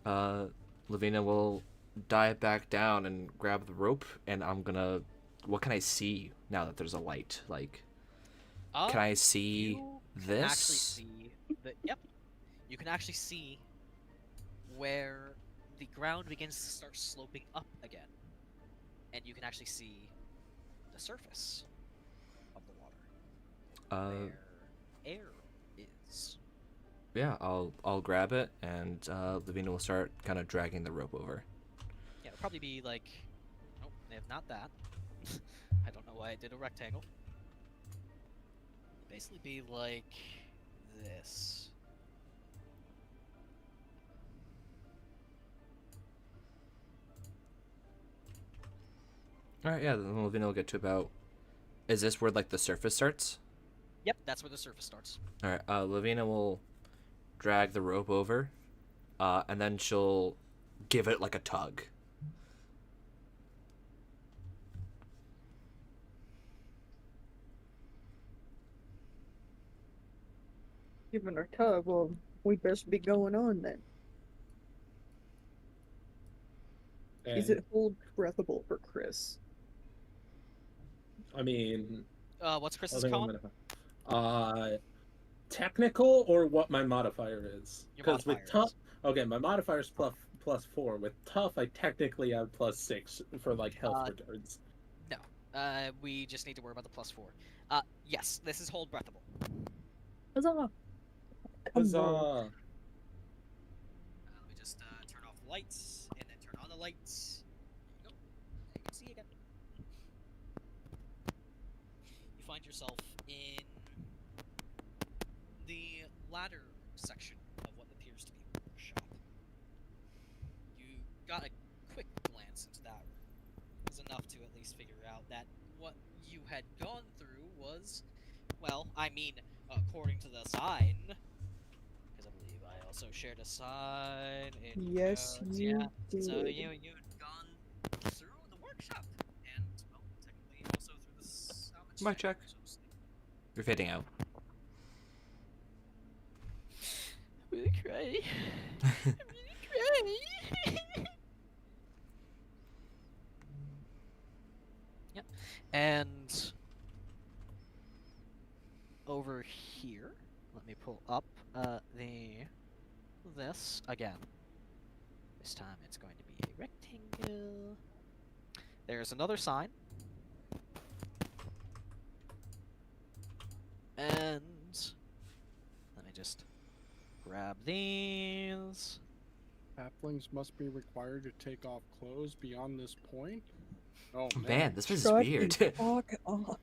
[SPEAKER 1] Levina will dive back down and grab the rope, and I'm gonna... What can I see now that there's a light? Like, can I see this?
[SPEAKER 2] Actually see yep. You can actually see where the ground begins to start sloping up again. And you can actually see the surface of the water. Where air is.
[SPEAKER 1] Yeah, I'll grab it, and Levina will start kind of dragging the rope over.
[SPEAKER 2] Yeah, it'll probably be like... Nope, if not that. I don't know why I did a rectangle. Basically be like this.
[SPEAKER 1] Alright, yeah, then Levina will get to about... Is this where, like, the surface starts?
[SPEAKER 2] Yep, that's where the surface starts.
[SPEAKER 1] Alright, Levina will drag the rope over, and then she'll give it, like, a tug.
[SPEAKER 4] Given our tug, well, we best be going on then. Is it hold breathable for Chris?
[SPEAKER 3] I mean...
[SPEAKER 2] What's Chris's con?
[SPEAKER 3] Technical, or what my modifier is?
[SPEAKER 2] Your
[SPEAKER 3] Because with
[SPEAKER 2] modifier
[SPEAKER 3] tough... Okay, my modifier is plus 4. With tough, I technically have plus 6 for, like, health returns.
[SPEAKER 2] No. We just need to worry about the +4. Yes, this is hold breathable.
[SPEAKER 4] Huzzah!
[SPEAKER 3] Huzzah!
[SPEAKER 2] Let me just turn off the lights and then turn on the lights. There you go. You can see again. You find yourself in the latter section of what appears to be a workshop. You got a quick glance into that room. It was enough to at least figure out that what you had gone through was, well, I mean, according to the sign, because I believe I also shared a sign.
[SPEAKER 4] Yes, you
[SPEAKER 2] yeah.
[SPEAKER 4] did.
[SPEAKER 2] So you had gone through the workshop, and well, technically also through the salvage.
[SPEAKER 1] Mic
[SPEAKER 2] shed,
[SPEAKER 1] check.
[SPEAKER 2] so to speak.
[SPEAKER 1] You're fading out.
[SPEAKER 2] I'm really crying. I'm really crying. Yep. And over here, let me pull up this again. This time it's going to be a rectangle. There's another sign. And let me just grab these.
[SPEAKER 5] Halflings must be required to take off clothes beyond this point. Oh
[SPEAKER 1] Man, this is
[SPEAKER 4] Shut
[SPEAKER 1] weird.
[SPEAKER 4] the fuck up.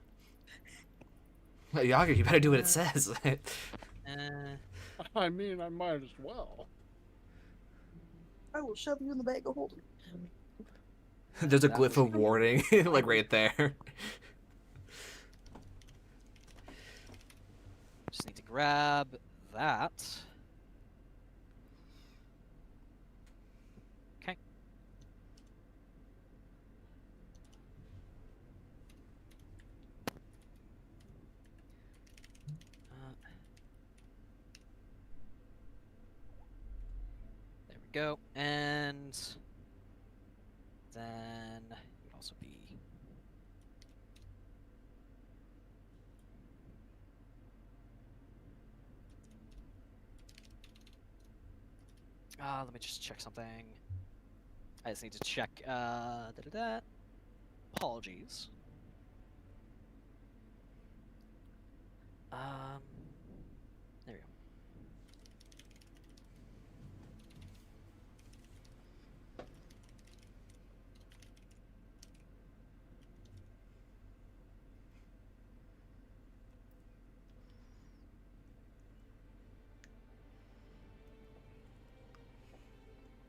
[SPEAKER 1] Jauger, you better do what it says.
[SPEAKER 5] I mean, I might as well.
[SPEAKER 4] I will shove you in the bag of holding.
[SPEAKER 1] There's a
[SPEAKER 2] That
[SPEAKER 1] glyph
[SPEAKER 2] was-
[SPEAKER 1] of warning, like right there.
[SPEAKER 2] Just need to grab that. Okay. There we go. And then it would also be let me just check something. I just need to check apologies. There we go.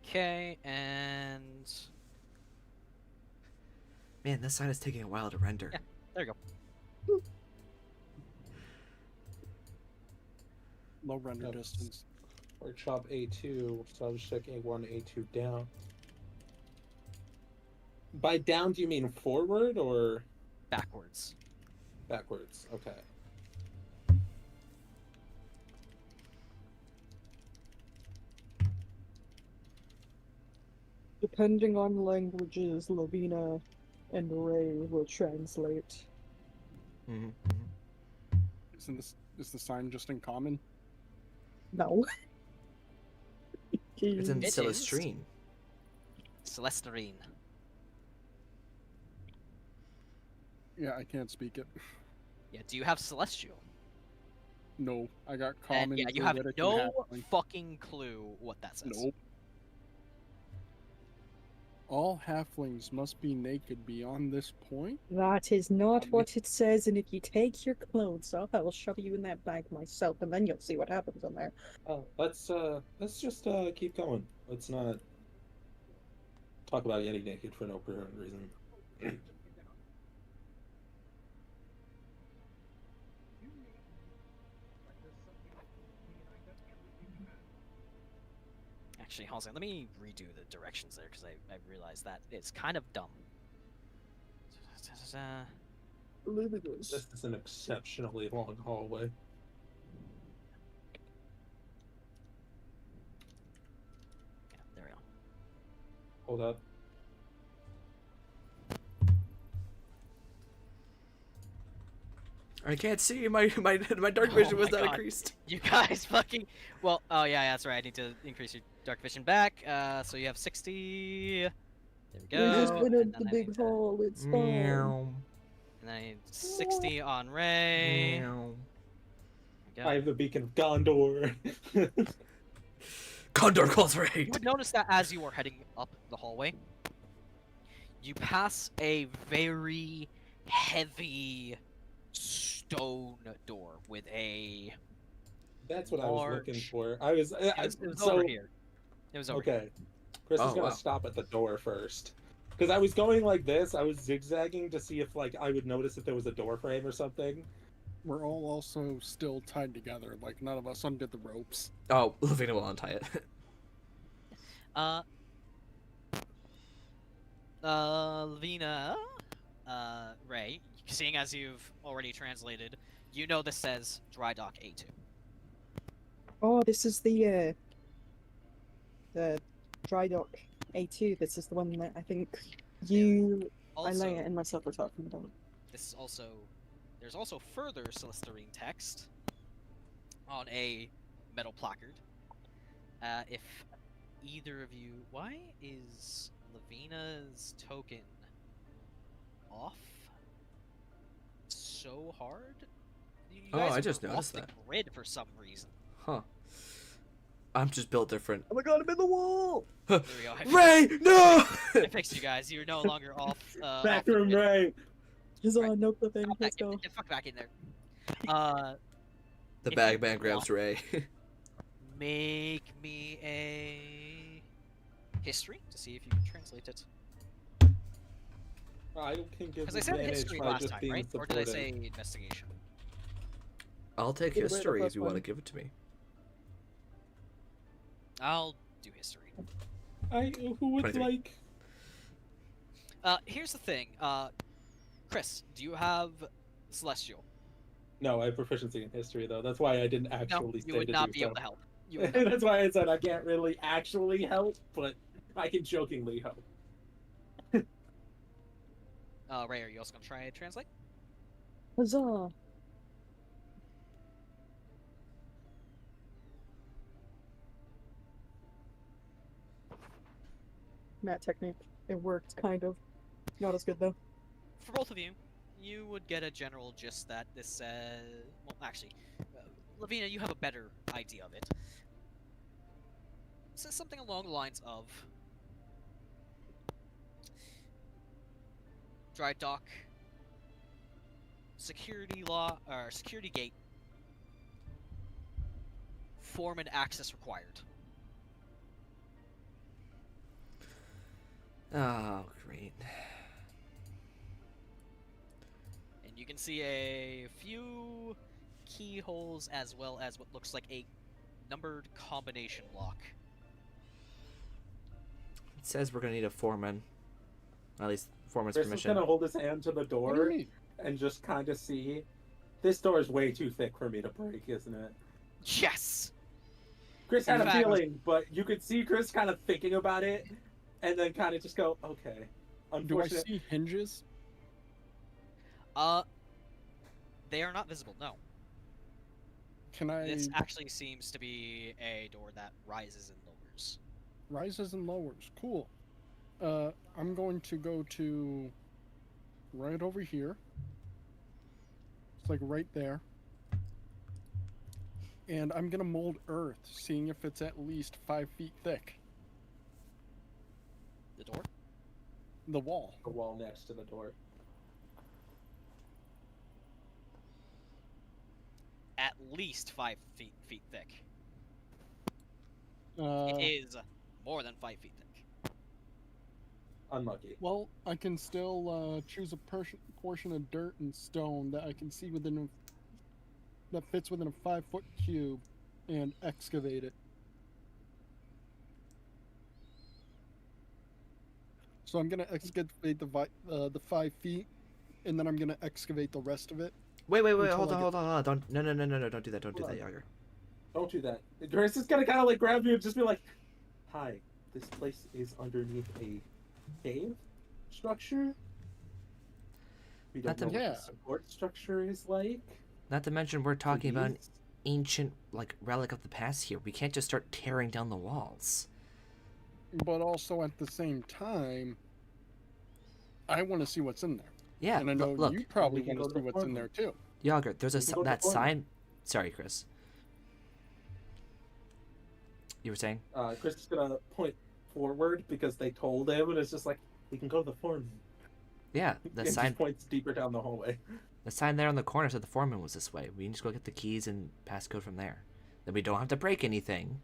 [SPEAKER 2] Okay, and
[SPEAKER 1] Man, this sign is taking a while to render.
[SPEAKER 2] Yeah. there you go.
[SPEAKER 5] Low render
[SPEAKER 3] Yep.
[SPEAKER 5] distance.
[SPEAKER 3] Workshop A2, salvage check A1, A2 down. By down, do you mean forward or
[SPEAKER 2] Backwards.
[SPEAKER 3] backwards? Okay.
[SPEAKER 4] Depending on languages, Levina and Rae will translate.
[SPEAKER 1] Mm-hmm.
[SPEAKER 5] Is the sign just in common?
[SPEAKER 4] No.
[SPEAKER 1] It's in
[SPEAKER 2] It is.
[SPEAKER 1] Celestine.
[SPEAKER 2] Celestine.
[SPEAKER 5] Yeah, I can't speak it.
[SPEAKER 2] Yeah, do you have Celestial?
[SPEAKER 5] No, I got
[SPEAKER 2] And
[SPEAKER 5] common.
[SPEAKER 2] yeah, you have
[SPEAKER 5] Druidic,
[SPEAKER 2] no
[SPEAKER 5] and halfling.
[SPEAKER 2] fucking clue what that says.
[SPEAKER 5] Nope. All halflings must be naked beyond this point?
[SPEAKER 4] That is not what it says, and if you take your clothes off, I will shove you in that bag myself, and then you'll see what happens in there.
[SPEAKER 3] Oh, let's just keep going. Let's not talk about getting naked for no apparent reason.
[SPEAKER 2] Actually, hold on, let me redo the directions there, because I realized that it's kind of dumb.
[SPEAKER 3] This is an exceptionally long hallway.
[SPEAKER 2] Yeah, there we go.
[SPEAKER 3] Hold up.
[SPEAKER 1] I can't see. My dark
[SPEAKER 2] Oh
[SPEAKER 1] vision was
[SPEAKER 2] my
[SPEAKER 1] not
[SPEAKER 2] God.
[SPEAKER 1] increased.
[SPEAKER 2] You guys fucking... Well, oh yeah, that's right, I need to increase your dark vision back. So you have 60... There we go.
[SPEAKER 4] We just went
[SPEAKER 2] and
[SPEAKER 4] up
[SPEAKER 2] then
[SPEAKER 4] the
[SPEAKER 2] I need
[SPEAKER 4] big
[SPEAKER 2] to-
[SPEAKER 4] hall, it's fine.
[SPEAKER 1] Meow.
[SPEAKER 2] Alright, 60 on Rae.
[SPEAKER 1] Meow.
[SPEAKER 3] I have the beacon of Gondor.
[SPEAKER 1] Condor calls
[SPEAKER 2] You
[SPEAKER 1] right.
[SPEAKER 2] would notice that as you are heading up the hallway, you pass a very heavy stone door with a.
[SPEAKER 3] That's what I was looking
[SPEAKER 2] Large.
[SPEAKER 3] for. I was,
[SPEAKER 2] It was
[SPEAKER 3] so
[SPEAKER 2] over here. It was over here.
[SPEAKER 3] okay. Chris is
[SPEAKER 1] Oh,
[SPEAKER 3] gonna
[SPEAKER 1] wow.
[SPEAKER 3] stop at the door first, because I was going like this. I was zigzagging to see if like I would notice if there was a door frame or something.
[SPEAKER 5] We're all also still tied together. Like, none of us undid the ropes.
[SPEAKER 1] Oh, Levina will untie it.
[SPEAKER 2] Levina, Rae, seeing as you've already translated, you know this says Dry Dock A2.
[SPEAKER 4] Oh, this is the dry dock A2. This is the one that I think you,
[SPEAKER 2] Also,
[SPEAKER 4] Aelea, and myself were talking about.
[SPEAKER 2] this is also, there's also further Celestine text on a metal placard. If either of you, why is Levina's token off so hard? You
[SPEAKER 1] Oh,
[SPEAKER 2] guys
[SPEAKER 1] I
[SPEAKER 2] have
[SPEAKER 1] just
[SPEAKER 2] lost
[SPEAKER 1] noticed
[SPEAKER 2] the
[SPEAKER 1] that.
[SPEAKER 2] grid for some reason.
[SPEAKER 1] Huh. I'm just built different. Oh my god, I'm in the wall!
[SPEAKER 2] There we go.
[SPEAKER 1] Ray, no!
[SPEAKER 2] I fixed you guys. You're no longer off. Off the
[SPEAKER 3] Bathroom
[SPEAKER 2] grid.
[SPEAKER 3] Ray.
[SPEAKER 4] He's
[SPEAKER 2] Right.
[SPEAKER 4] on no clipping.
[SPEAKER 2] Hop
[SPEAKER 4] Let's
[SPEAKER 2] back in-
[SPEAKER 4] go.
[SPEAKER 2] Get fuck back in there.
[SPEAKER 1] The
[SPEAKER 2] If
[SPEAKER 1] bag
[SPEAKER 2] you
[SPEAKER 1] man grabs
[SPEAKER 2] want-
[SPEAKER 1] Ray.
[SPEAKER 2] Make me a history to see if you can translate it.
[SPEAKER 3] I can give
[SPEAKER 2] Because I said
[SPEAKER 3] advantage
[SPEAKER 2] history
[SPEAKER 3] by
[SPEAKER 2] last
[SPEAKER 3] just
[SPEAKER 2] time,
[SPEAKER 3] being
[SPEAKER 2] right? Or did I
[SPEAKER 3] supportive.
[SPEAKER 2] say investigation?
[SPEAKER 1] I'll take
[SPEAKER 4] Either way,
[SPEAKER 1] history
[SPEAKER 4] that's
[SPEAKER 1] if you want to
[SPEAKER 4] fine.
[SPEAKER 1] give it to me.
[SPEAKER 2] I'll do history.
[SPEAKER 3] Who would
[SPEAKER 1] 23.
[SPEAKER 3] like?
[SPEAKER 2] Here's the thing. Chris, do you have Celestial?
[SPEAKER 3] No, I have proficiency in history though. That's why I didn't
[SPEAKER 2] No,
[SPEAKER 3] actually
[SPEAKER 2] you
[SPEAKER 3] say
[SPEAKER 2] would
[SPEAKER 3] to
[SPEAKER 2] not
[SPEAKER 3] do
[SPEAKER 2] be
[SPEAKER 3] so.
[SPEAKER 2] able to help. You would not.
[SPEAKER 3] That's why I said I can't really actually help, but I can jokingly help.
[SPEAKER 2] Ray, are you also gonna try to translate?
[SPEAKER 4] Huzzah! Matt technique. It worked, kind of. Not as good though.
[SPEAKER 2] For both of you, you would get a general gist that this says. Well, actually, Levina, you have a better idea of it. It says something along the lines of dry dock, security law, or security gate, form and access required.
[SPEAKER 1] Oh, great.
[SPEAKER 2] And you can see a few keyholes as well as what looks like a numbered combination lock.
[SPEAKER 1] It says we're gonna need a foreman. At least foreman's
[SPEAKER 3] Chris is
[SPEAKER 1] permission.
[SPEAKER 3] gonna hold his hand to the
[SPEAKER 5] What do you
[SPEAKER 3] door
[SPEAKER 5] mean?
[SPEAKER 3] and just kind of see. This door is way too thick for me to break, isn't it?
[SPEAKER 2] Yes!
[SPEAKER 3] Chris had
[SPEAKER 2] In
[SPEAKER 3] a
[SPEAKER 2] fact-
[SPEAKER 3] feeling, but you could see Chris kind of thinking about it, and then kind of just go, "Okay."
[SPEAKER 5] Do I
[SPEAKER 3] Unfortunate.
[SPEAKER 5] see hinges?
[SPEAKER 2] They are not visible, no.
[SPEAKER 5] Can I
[SPEAKER 2] This actually seems to be a door that rises and lowers.
[SPEAKER 5] rises and lowers? Cool. I'm going to go to right over here. It's like right there. And I'm gonna mold earth, seeing if it's at least 5 feet thick.
[SPEAKER 2] The door?
[SPEAKER 5] The wall.
[SPEAKER 3] The wall next to the door.
[SPEAKER 2] At least 5 feet thick.
[SPEAKER 5] Uh,
[SPEAKER 2] It is more than 5 feet thick.
[SPEAKER 3] Unlucky.
[SPEAKER 5] well, I can still choose a portion of dirt and stone that I can see that fits within a 5-foot cube, and excavate it. So I'm gonna excavate the 5 feet, and then I'm gonna excavate the rest of it.
[SPEAKER 1] Wait,
[SPEAKER 5] Until
[SPEAKER 1] hold
[SPEAKER 5] I
[SPEAKER 1] on,
[SPEAKER 5] get-
[SPEAKER 1] hold on. Don't, no, don't do that, don't do
[SPEAKER 3] Hold
[SPEAKER 1] that,
[SPEAKER 3] on.
[SPEAKER 1] Jauger.
[SPEAKER 3] Don't do that. Chris is gonna kind of like grab you and just be like, "Hi, this place is underneath a cave structure. We
[SPEAKER 1] Not
[SPEAKER 3] don't know
[SPEAKER 1] the-
[SPEAKER 3] what
[SPEAKER 5] Yeah.
[SPEAKER 3] the support structure is like."
[SPEAKER 1] Not to mention we're talking about an
[SPEAKER 3] Please?
[SPEAKER 1] ancient, like, relic of the past here. We can't just start tearing down the walls.
[SPEAKER 5] But also at the same time, I want to see what's in there.
[SPEAKER 1] Yeah,
[SPEAKER 5] And I know
[SPEAKER 1] look,
[SPEAKER 5] you probably
[SPEAKER 3] we can
[SPEAKER 5] want to
[SPEAKER 3] go to
[SPEAKER 5] see
[SPEAKER 3] the
[SPEAKER 5] what's in
[SPEAKER 3] farm.
[SPEAKER 5] there too.
[SPEAKER 1] Jauger, there's
[SPEAKER 3] We can go to
[SPEAKER 1] that
[SPEAKER 3] the farm.
[SPEAKER 1] sign. Sorry, Chris. You were saying?
[SPEAKER 3] Chris is gonna point forward because they told him, and it's just like, we can go to the farm.
[SPEAKER 1] Yeah, the
[SPEAKER 3] And
[SPEAKER 1] sign.
[SPEAKER 3] just points deeper down the hallway.
[SPEAKER 1] The sign there on the corner said the foreman was this way. We can just go get the keys and pass code from there. Then we don't have to break anything.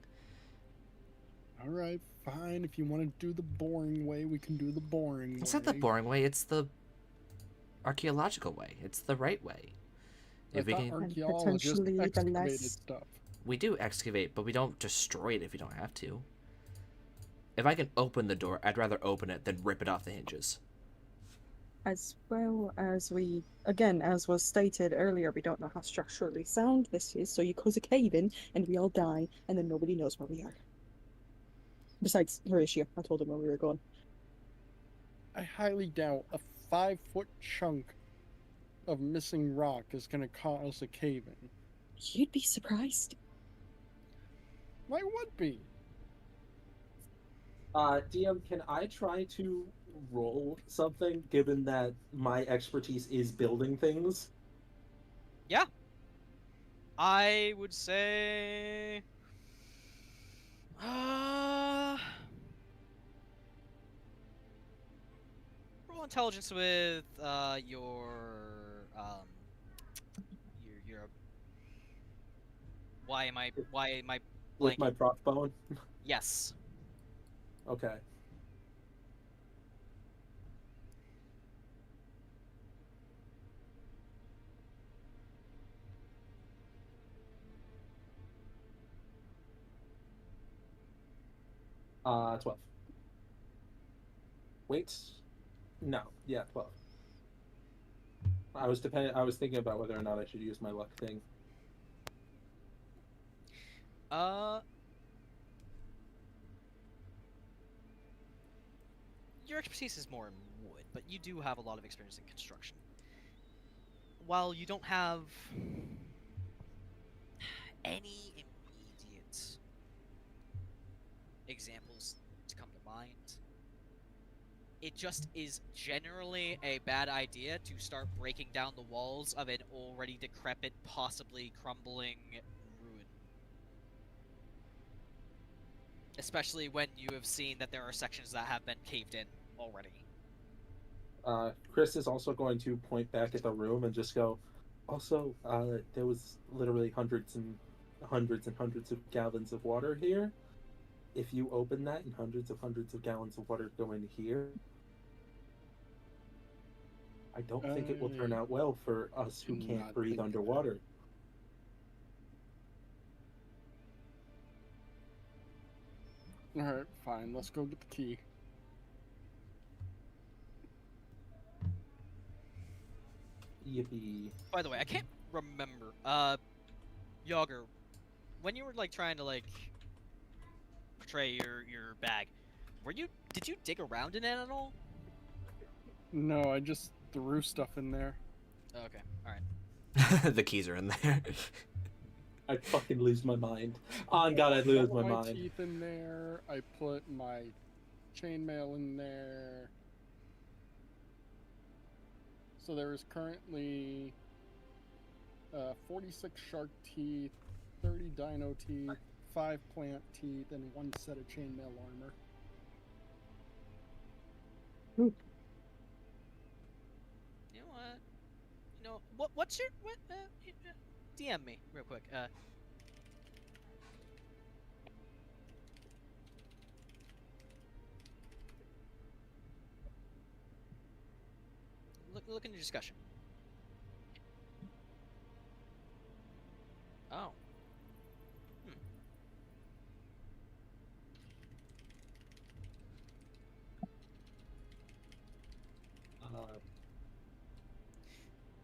[SPEAKER 5] All right, fine. If you want to do the boring way, we can do the boring
[SPEAKER 1] It's
[SPEAKER 5] way.
[SPEAKER 1] not the boring way. It's the archaeological way. It's the right way.
[SPEAKER 5] I
[SPEAKER 1] If we
[SPEAKER 5] thought
[SPEAKER 1] can,
[SPEAKER 5] archaeologists
[SPEAKER 4] potentially the
[SPEAKER 5] excavated
[SPEAKER 4] less-
[SPEAKER 5] stuff.
[SPEAKER 1] we do excavate, but we don't destroy it if we don't have to. If I can open the door, I'd rather open it than rip it off the hinges.
[SPEAKER 4] As well as we, again, as was stated earlier, we don't know how structurally sound this is, so you cause a cave in and we all die, and then nobody knows where we are. Besides Horatio, I told him where we were going.
[SPEAKER 5] I highly doubt a 5-foot chunk of missing rock is going to cause a cave-in.
[SPEAKER 4] You'd be surprised.
[SPEAKER 5] Why would be?
[SPEAKER 3] DM, can I try to roll something, given that my expertise is building things?
[SPEAKER 2] I would say. Roll intelligence with your Why am I
[SPEAKER 3] With
[SPEAKER 2] blanking?
[SPEAKER 3] my proc bone?
[SPEAKER 2] Yes.
[SPEAKER 3] Okay. Uh, 12. Wait. No. Yeah, 12. I was thinking about whether or not I should use my luck thing.
[SPEAKER 2] Your expertise is more in wood, but you do have a lot of experience in construction. While you don't have any immediate examples to come to mind, it just is generally a bad idea to start breaking down the walls of an already decrepit, possibly crumbling ruin. Especially when you have seen that there are sections that have been caved in already.
[SPEAKER 3] Chris is also going to point back at the room and just go, also, there was literally hundreds and hundreds and hundreds of gallons of water here. If you open that and hundreds of gallons of water go in here, I don't think it will turn out well for us who can't
[SPEAKER 5] Not
[SPEAKER 3] breathe
[SPEAKER 5] thinking
[SPEAKER 3] underwater.
[SPEAKER 5] Alright, fine. Let's go get the key.
[SPEAKER 3] Yippee.
[SPEAKER 2] By the way, I can't remember. Jauger, when you were like trying to like portray your bag, did you dig around in it at all?
[SPEAKER 5] No, I just threw stuff in there.
[SPEAKER 2] Oh, okay, all right.
[SPEAKER 1] The keys are in there.
[SPEAKER 3] I'd fucking lose my mind. On God, I'd lose
[SPEAKER 5] Put
[SPEAKER 3] my
[SPEAKER 5] my
[SPEAKER 3] mind.
[SPEAKER 5] teeth in there. I put my chainmail in there. So there is currently 46 shark teeth, 30 dino teeth, 5 plant teeth, and 1 set of chainmail armor.
[SPEAKER 2] You know what? What's your DM me real quick. Look into discussion. Oh.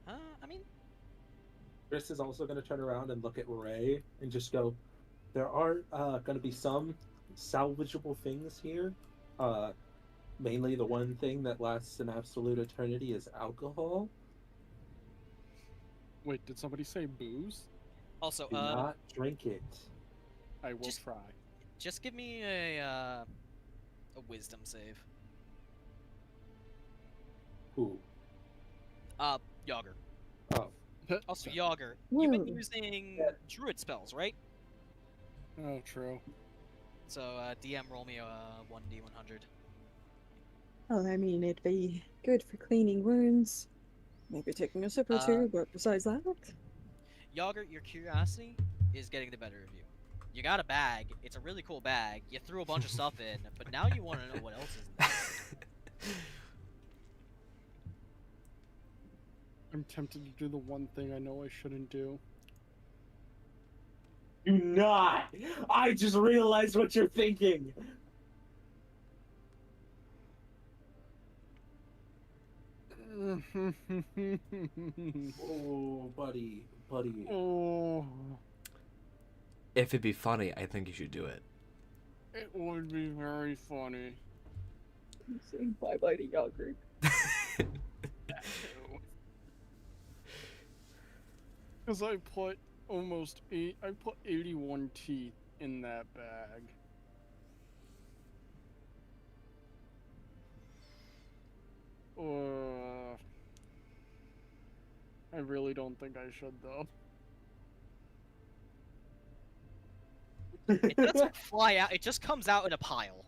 [SPEAKER 2] I mean,
[SPEAKER 3] Chris is also going to turn around and look at Rae and just go, there are going to be some salvageable things here. Mainly the one thing that lasts an absolute eternity is alcohol.
[SPEAKER 5] Wait, did somebody say booze?
[SPEAKER 2] also,
[SPEAKER 3] Do not drink it.
[SPEAKER 5] I will
[SPEAKER 2] just-
[SPEAKER 5] try.
[SPEAKER 2] just give me a wisdom save.
[SPEAKER 3] Who?
[SPEAKER 2] Jauger.
[SPEAKER 3] Oh.
[SPEAKER 2] Also, Jauger, you've been
[SPEAKER 4] Whoa.
[SPEAKER 2] using druid spells, right?
[SPEAKER 5] Oh, true.
[SPEAKER 2] So, DM roll me a 1d100.
[SPEAKER 4] Well, I mean, it'd be good for cleaning wounds. Maybe taking a sip or two, but besides that...
[SPEAKER 2] Jauger, your curiosity is getting the better of you. You got a bag. It's a really cool bag. You threw a bunch of stuff in, but now you want to know what else is in there.
[SPEAKER 5] I'm tempted to do the one thing I know I shouldn't do.
[SPEAKER 3] Do not! I just realized what you're thinking! Oh, buddy.
[SPEAKER 5] Oh,
[SPEAKER 1] If it'd be funny, I think you should do it.
[SPEAKER 5] it would be very funny.
[SPEAKER 4] Saying bye-bye to Jauger.
[SPEAKER 5] Because I put I put 81 teeth in that bag. I really don't think I should, though.
[SPEAKER 2] It doesn't fly out. It just comes out in a pile.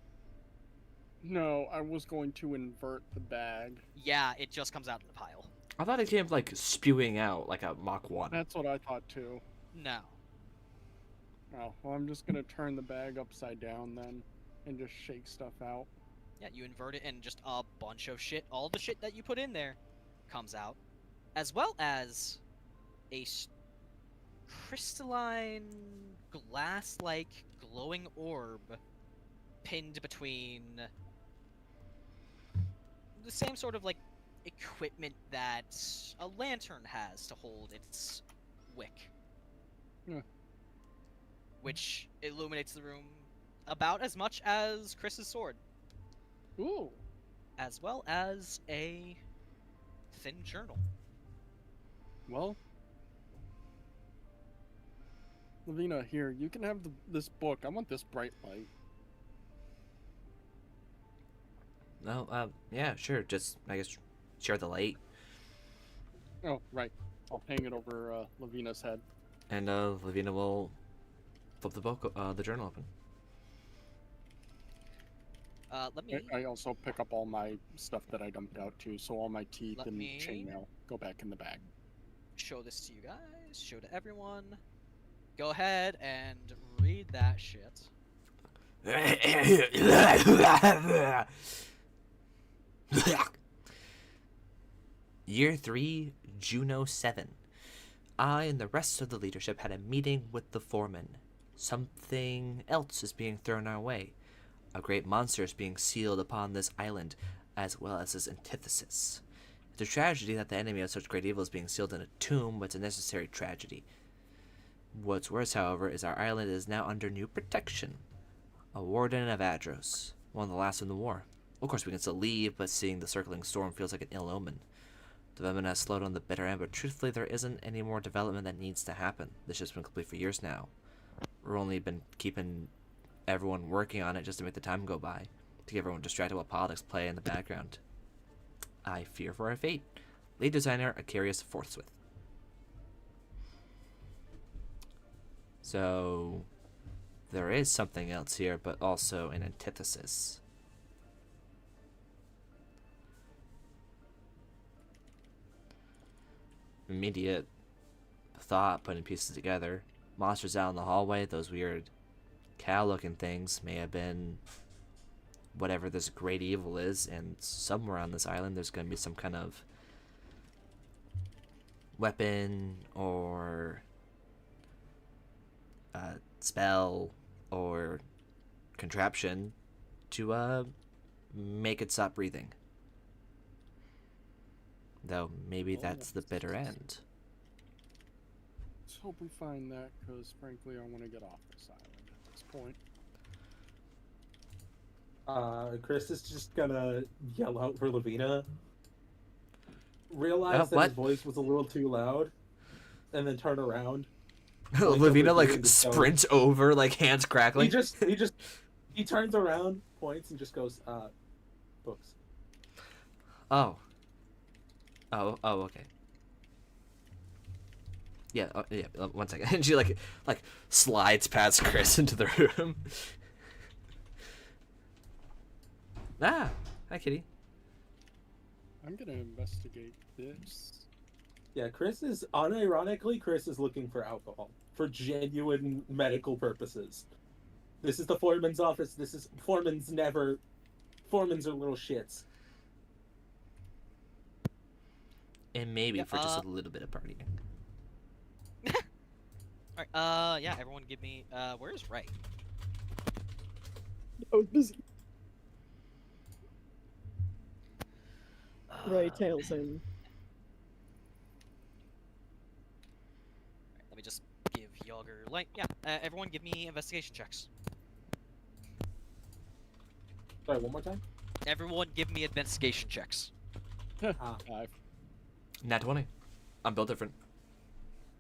[SPEAKER 5] No, I was going to invert the bag.
[SPEAKER 2] Yeah, it just comes out in a pile.
[SPEAKER 1] I thought it came like spewing out like a Mach 1.
[SPEAKER 5] That's what I thought too.
[SPEAKER 2] No.
[SPEAKER 5] Oh, well, I'm just gonna turn the bag upside down then, and just shake stuff out.
[SPEAKER 2] Yeah, you invert it and just a bunch of shit, all the shit that you put in there, comes out. As well as a crystalline, glass-like, glowing orb pinned between the same sort of, like, equipment that a lantern has to hold its wick.
[SPEAKER 5] Yeah.
[SPEAKER 2] Which illuminates the room about as much as Chris's sword.
[SPEAKER 5] Ooh.
[SPEAKER 2] As well as a thin journal.
[SPEAKER 5] Well, Levina, here, you can have this book. I want this bright light.
[SPEAKER 1] No, yeah, sure. Just, I guess, share the light.
[SPEAKER 5] Oh, right. I'll hang it over Levina's head.
[SPEAKER 1] And, Levina will flip the book, the journal open.
[SPEAKER 2] Let me...
[SPEAKER 5] I also pick up all my stuff that I dumped out too, so all my teeth
[SPEAKER 2] Let
[SPEAKER 5] and
[SPEAKER 2] me-
[SPEAKER 5] chainmail go back in the bag.
[SPEAKER 2] show this to you guys, show to everyone. Go ahead and read that shit.
[SPEAKER 1] Year 3, Juno 7. I and the rest of the leadership had a meeting with the foreman. Something else is being thrown our way. A great monster is being sealed upon this island, as well as his antithesis. It's a tragedy that the enemy of such great evil is being sealed in a tomb, but it's a necessary tragedy. What's worse, however, is our island is now under new protection. A warden of Adros, one of the last in the war. Of course, we can still leave, but seeing the circling storm feels like an ill omen. Development has slowed on the bitter end, but truthfully, there isn't any more development that needs to happen. This ship's been complete for years now. We've only been keeping everyone working on it just to make the time go by, to get everyone distracted while politics play in the background. I fear for our fate. Lead designer, Acarius Forthwith. So, there is something else here, but also an antithesis. Immediate thought, putting pieces together. Monsters out in the hallway, those weird cow-looking things may have been whatever this great evil is, and somewhere on this island there's going to be some kind of weapon or spell or contraption to make it stop breathing. Though maybe that's the bitter end.
[SPEAKER 5] Let's hope we find that, because frankly, I want to get off this island at this point.
[SPEAKER 3] Chris is just gonna yell out for Levina. Realize that
[SPEAKER 1] what?
[SPEAKER 3] his voice was a little too loud, and then turn around.
[SPEAKER 1] Levina
[SPEAKER 3] over here
[SPEAKER 1] like
[SPEAKER 3] and just go-
[SPEAKER 1] sprints over, like hands crackling.
[SPEAKER 3] He turns around, points, and just goes, books.
[SPEAKER 1] Oh. Oh, okay. Yeah, yeah. 1 second. And she like slides past Chris into the room. Ah, hi, kitty.
[SPEAKER 5] I'm gonna investigate this.
[SPEAKER 3] Yeah, Chris is unironically looking for alcohol for genuine medical purposes. This is the foreman's office. Foreman's are little shits.
[SPEAKER 1] And maybe
[SPEAKER 2] Yeah,
[SPEAKER 1] for just a little bit of partying.
[SPEAKER 2] Alright, yeah, everyone give me, where's Rae?
[SPEAKER 4] I was busy. Rae tails in.
[SPEAKER 2] Let me just give Jauger, everyone give me investigation checks.
[SPEAKER 3] Sorry, one more time?
[SPEAKER 2] Everyone give me investigation checks.
[SPEAKER 5] 5.
[SPEAKER 1] Nat 20. I'm built different.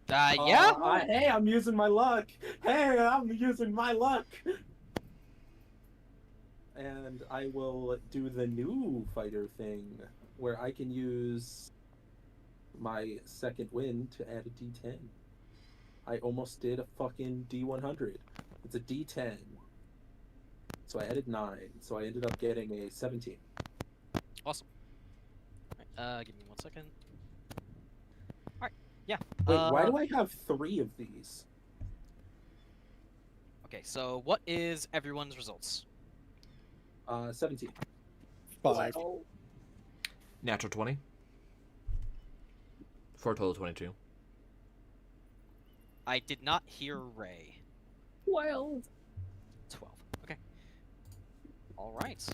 [SPEAKER 2] Yeah?
[SPEAKER 3] Hey, I'm using my luck. Hey, I'm using my luck. And I will do the new fighter thing, where I can use my second win to add a D10. I almost did a fucking D100. It's a D10. So I added 9. So I ended up getting a 17.
[SPEAKER 2] Awesome. Alright, give me 1 second. Alright, yeah.
[SPEAKER 3] Wait, why do I have 3 of these?
[SPEAKER 2] Okay, so what is everyone's results?
[SPEAKER 3] 17.
[SPEAKER 5] 5.
[SPEAKER 1] Natural 20. For a total of 22.
[SPEAKER 2] I did not hear Rae.
[SPEAKER 4] 12.
[SPEAKER 2] 12. Okay. Alright.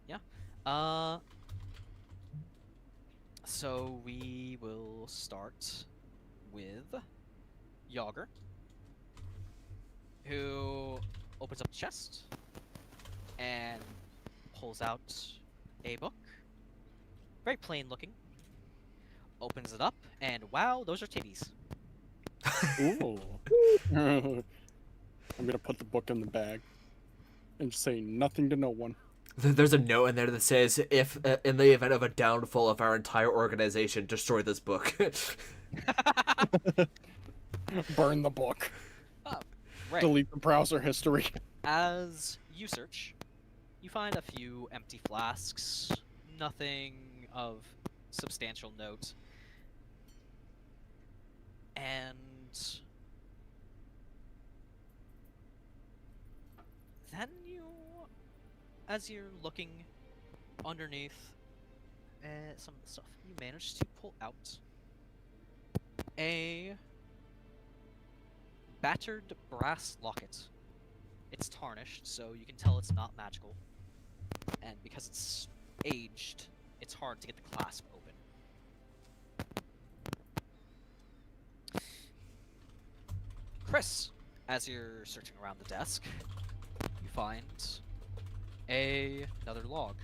[SPEAKER 2] Yeah. So we will start with Jauger, who opens up the chest and pulls out a book. Very plain looking. Opens it up, and wow, those are titties.
[SPEAKER 5] Ooh. I'm gonna put the book in the bag and say nothing to no one.
[SPEAKER 1] There's a note in there that says, if in the event of a downfall of our entire organization, destroy this book.
[SPEAKER 5] Burn the book.
[SPEAKER 2] Rae,
[SPEAKER 5] Delete the browser history.
[SPEAKER 2] as you search, you find a few empty flasks, nothing of substantial note. And then as you're looking underneath some of the stuff, you manage to pull out a battered brass locket. It's tarnished, so you can tell it's not magical. And because it's aged, it's hard to get the clasp open. Chris, as you're searching around the desk, you find another log.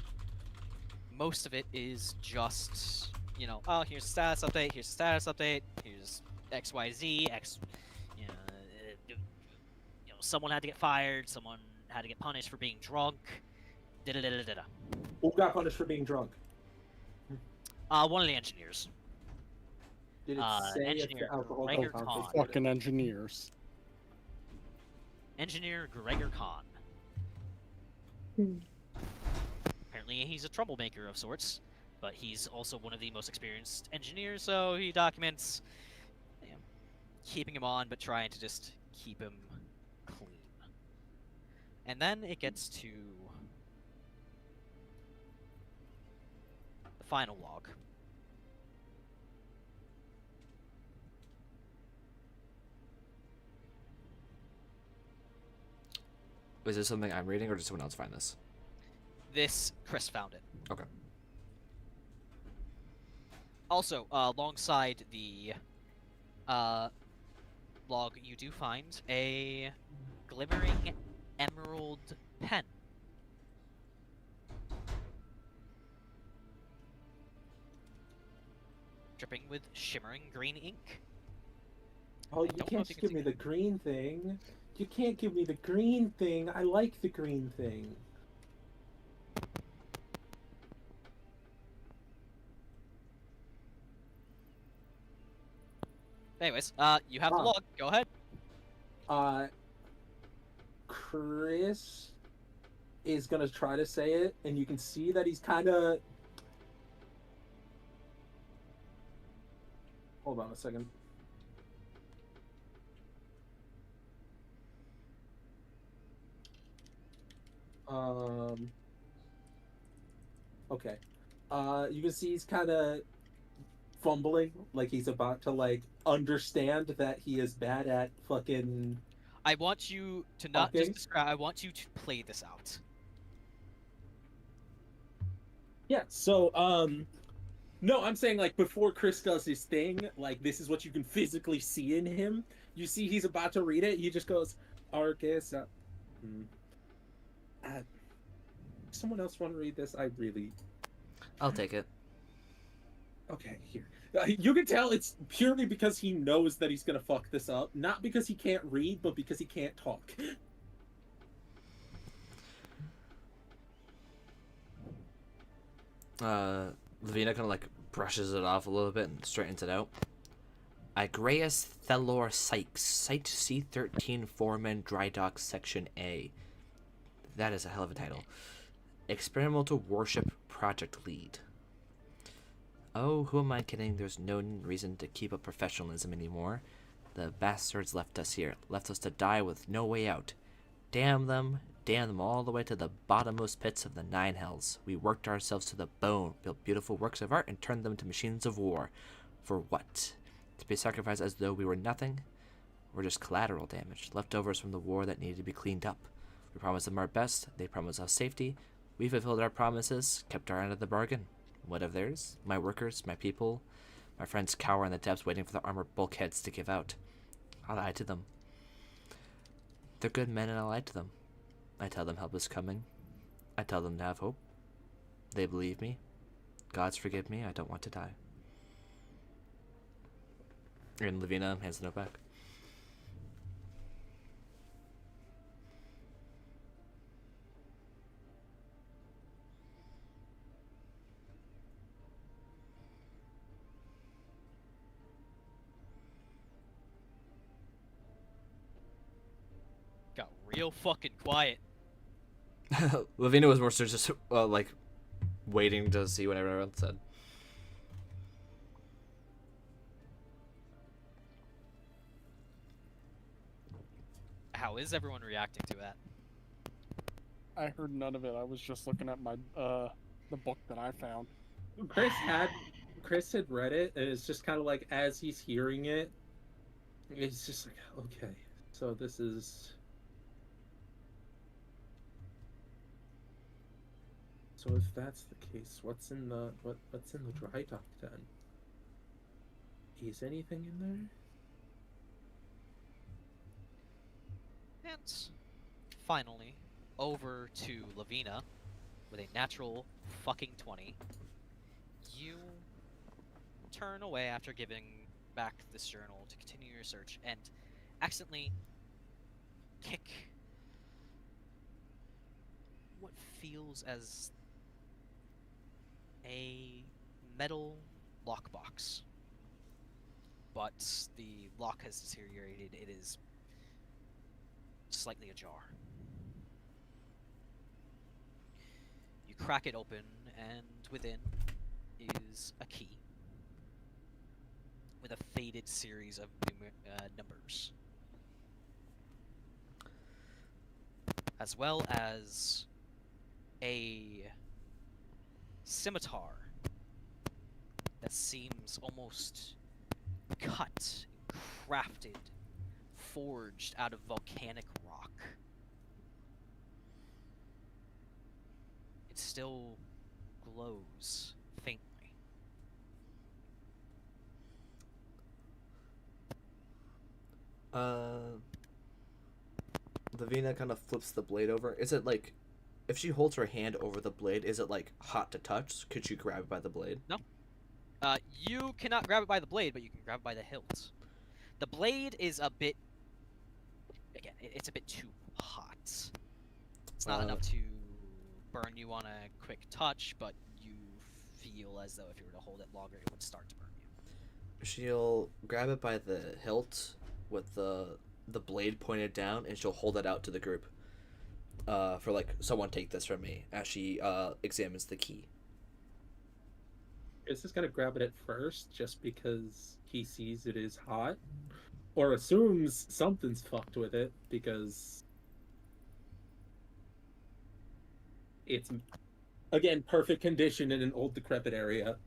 [SPEAKER 2] Most of it is just, oh, here's a status update, here's a status update, here's XYZ, someone had to get fired, someone had to get punished for being drunk, da-da-da-da-da-da.
[SPEAKER 3] Who got punished for being drunk?
[SPEAKER 2] One of the engineers.
[SPEAKER 3] Did it say if
[SPEAKER 2] Engineer
[SPEAKER 3] the alcohol
[SPEAKER 2] Gregor
[SPEAKER 3] content
[SPEAKER 2] Kahn.
[SPEAKER 3] was good?
[SPEAKER 5] Fucking engineers.
[SPEAKER 2] Engineer Gregor Kahn. Apparently he's a troublemaker of sorts, but he's also one of the most experienced engineers, so he documents keeping him on, but trying to just keep him clean. And then it gets to the final log.
[SPEAKER 1] Is this something I'm reading, or did someone else find this?
[SPEAKER 2] This, Chris found it.
[SPEAKER 1] Okay.
[SPEAKER 2] Also, alongside the log, you do find a glimmering emerald pen. Dripping with shimmering green ink.
[SPEAKER 3] Oh, you
[SPEAKER 2] don't know
[SPEAKER 3] can't
[SPEAKER 2] if you
[SPEAKER 3] just
[SPEAKER 2] can
[SPEAKER 3] give me
[SPEAKER 2] see
[SPEAKER 3] the green thing. You can't give me the green thing. I like the green thing.
[SPEAKER 2] Anyways, you have the
[SPEAKER 3] Ah.
[SPEAKER 2] log. Go ahead.
[SPEAKER 3] Chris is gonna try to say it, and you can see that he's kind of. Hold on a second. Okay. You can see he's kind of fumbling, like he's about to like understand that he is bad at fucking.
[SPEAKER 2] I want you to not
[SPEAKER 3] Talking?
[SPEAKER 2] just describe. I want you to play this out.
[SPEAKER 3] Yeah. So, no, I'm saying like before Chris does his thing, like this is what you can physically see in him. You see he's about to read it. He just goes, "Argus." Someone else want to read this? I really.
[SPEAKER 1] I'll take it.
[SPEAKER 3] Okay, here. You can tell it's purely because he knows that he's gonna fuck this up, not because he can't read, but because he can't talk.
[SPEAKER 1] Levina kind of like brushes it off a little bit and straightens it out. Agreus Thelor Sykes, Site C13 Foreman Dry Dock Section A. That is a hell of a title. Experimental Warship Project Lead. Oh, who am I kidding? There's no reason to keep up professionalism anymore. The bastards left us here, left us to die with no way out. Damn them all the way to the bottommost pits of the Nine Hells. We worked ourselves to the bone, built beautiful works of art, and turned them to machines of war. For what? To be sacrificed as though we were nothing? We're just collateral damage, leftovers from the war that needed to be cleaned up. We promised them our best, they promised us safety. We fulfilled our promises, kept our end of the bargain. What of theirs? My workers, my people, my friends cower in the depths waiting for the armored bulkheads to give out. I lied to them. They're good men and I lied to them. I tell them help is coming. I tell them to have hope. They believe me. Gods forgive me, I don't want to die. And Levina hands the note back.
[SPEAKER 2] Got real fucking quiet.
[SPEAKER 1] Levina was more so just like waiting to see what everyone else said.
[SPEAKER 2] How is everyone reacting to that?
[SPEAKER 5] I heard none of it. I was just looking at my the book that I found.
[SPEAKER 3] Chris had read it, and it's just kind of like as he's hearing it, it's just like, okay, so this is. So if that's the case, what's in the dry dock then? Is anything in there?
[SPEAKER 2] And finally, over to Levina with a natural fucking 20. You turn away after giving back this journal to continue your search and accidentally kick what feels as a metal lockbox. But the lock has deteriorated. It is slightly ajar. You crack it open, and within is a key with a faded series of numbers, as well as a scimitar that seems almost cut, crafted, forged out of volcanic rock. It still glows faintly.
[SPEAKER 1] Levina kind of flips the blade over. Is it like, if she holds her hand over the blade, is it like hot to touch? Could she grab it by the blade?
[SPEAKER 2] No. You cannot grab it by the blade, but you can grab it by the hilt. The blade is a bit... Again, it's a bit too hot. It's not enough to burn you on a quick touch, but you feel as though if you were to hold it longer, it would start to burn you.
[SPEAKER 1] She'll grab it by the hilt with the blade pointed down, and she'll hold it out to the group. For like, someone take this from me, as she examines the key.
[SPEAKER 3] Chris is gonna grab it at first just because he sees it is hot, or assumes something's fucked with it because it's, again, perfect condition in an old decrepit area.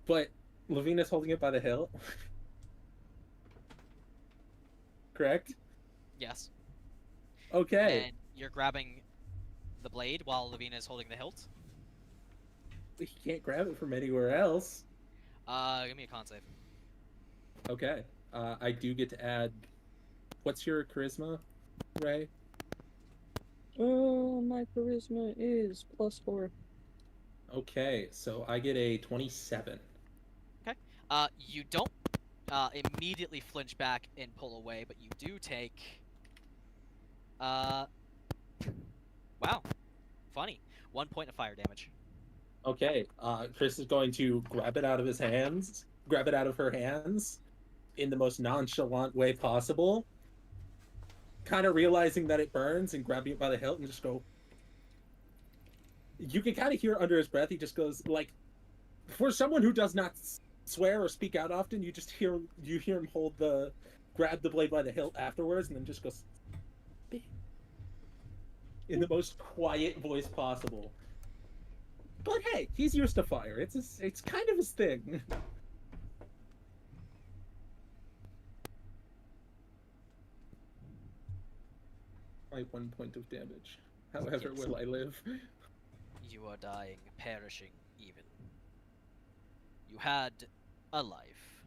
[SPEAKER 3] But Levina's holding it by the hilt. Correct?
[SPEAKER 2] Yes.
[SPEAKER 3] Okay.
[SPEAKER 2] And you're grabbing the blade while Levina is holding the hilt.
[SPEAKER 3] He can't grab it from anywhere else.
[SPEAKER 2] Give me a con save.
[SPEAKER 3] Okay. I do get to add. What's your charisma, Ray?
[SPEAKER 4] Oh, my charisma is +4.
[SPEAKER 3] Okay, so I get a 27.
[SPEAKER 2] You don't immediately flinch back and pull away, but you do take. Wow. Funny. 1 point of fire damage.
[SPEAKER 3] Okay, Chris is going to grab it out of his hands, grab it out of her hands, in the most nonchalant way possible. Kind of realizing that it burns and grabbing it by the hilt and just go. You can kind of hear under his breath, he just goes, like, for someone who does not swear or speak out often, you hear him grab the blade by the hilt afterwards, and then just goes in the most quiet voice possible. But hey, he's used to fire. It's kind of his thing. By 1 point of damage. However
[SPEAKER 2] Yes.
[SPEAKER 3] will I live?
[SPEAKER 2] You are dying, perishing even. You had a life.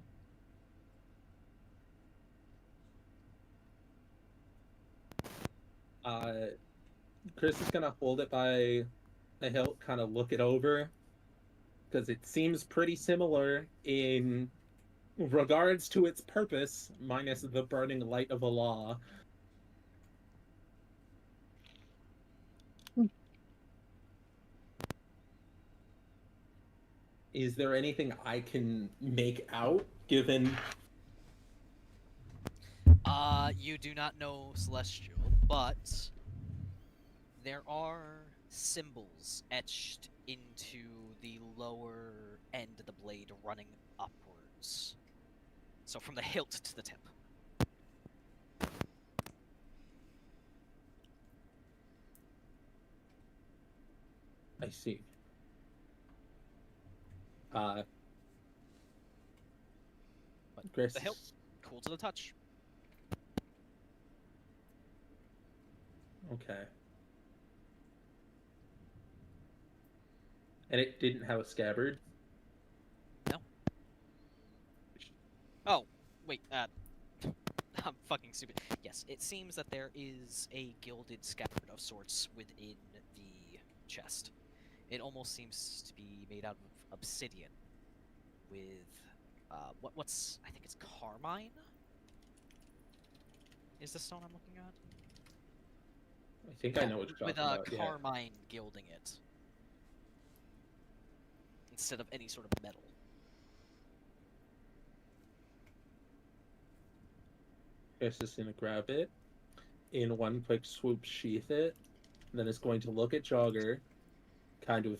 [SPEAKER 3] Chris is gonna hold it by the hilt, kind of look it over, because it seems pretty similar in regards to its purpose, minus the burning light of a law. Is there anything I can make out, given...
[SPEAKER 2] You do not know Celestial, but there are symbols etched into the lower end of the blade running upwards. So from the hilt to the tip.
[SPEAKER 3] I see. Chris...
[SPEAKER 2] The hilt, cool to the touch.
[SPEAKER 3] Okay. And it didn't have a scabbard?
[SPEAKER 2] No. Oh, wait, I'm fucking stupid. Yes, it seems that there is a gilded scabbard of sorts within the chest. It almost seems to be made out of obsidian with, what's, I think it's carmine? Is the stone I'm looking at?
[SPEAKER 3] I think I know what you're talking
[SPEAKER 2] With
[SPEAKER 3] about.
[SPEAKER 2] carmine gilding it. Instead of any sort of metal.
[SPEAKER 3] Chris is going to grab it, in one quick swoop sheath it, and then it's going to look at Jauger, kind of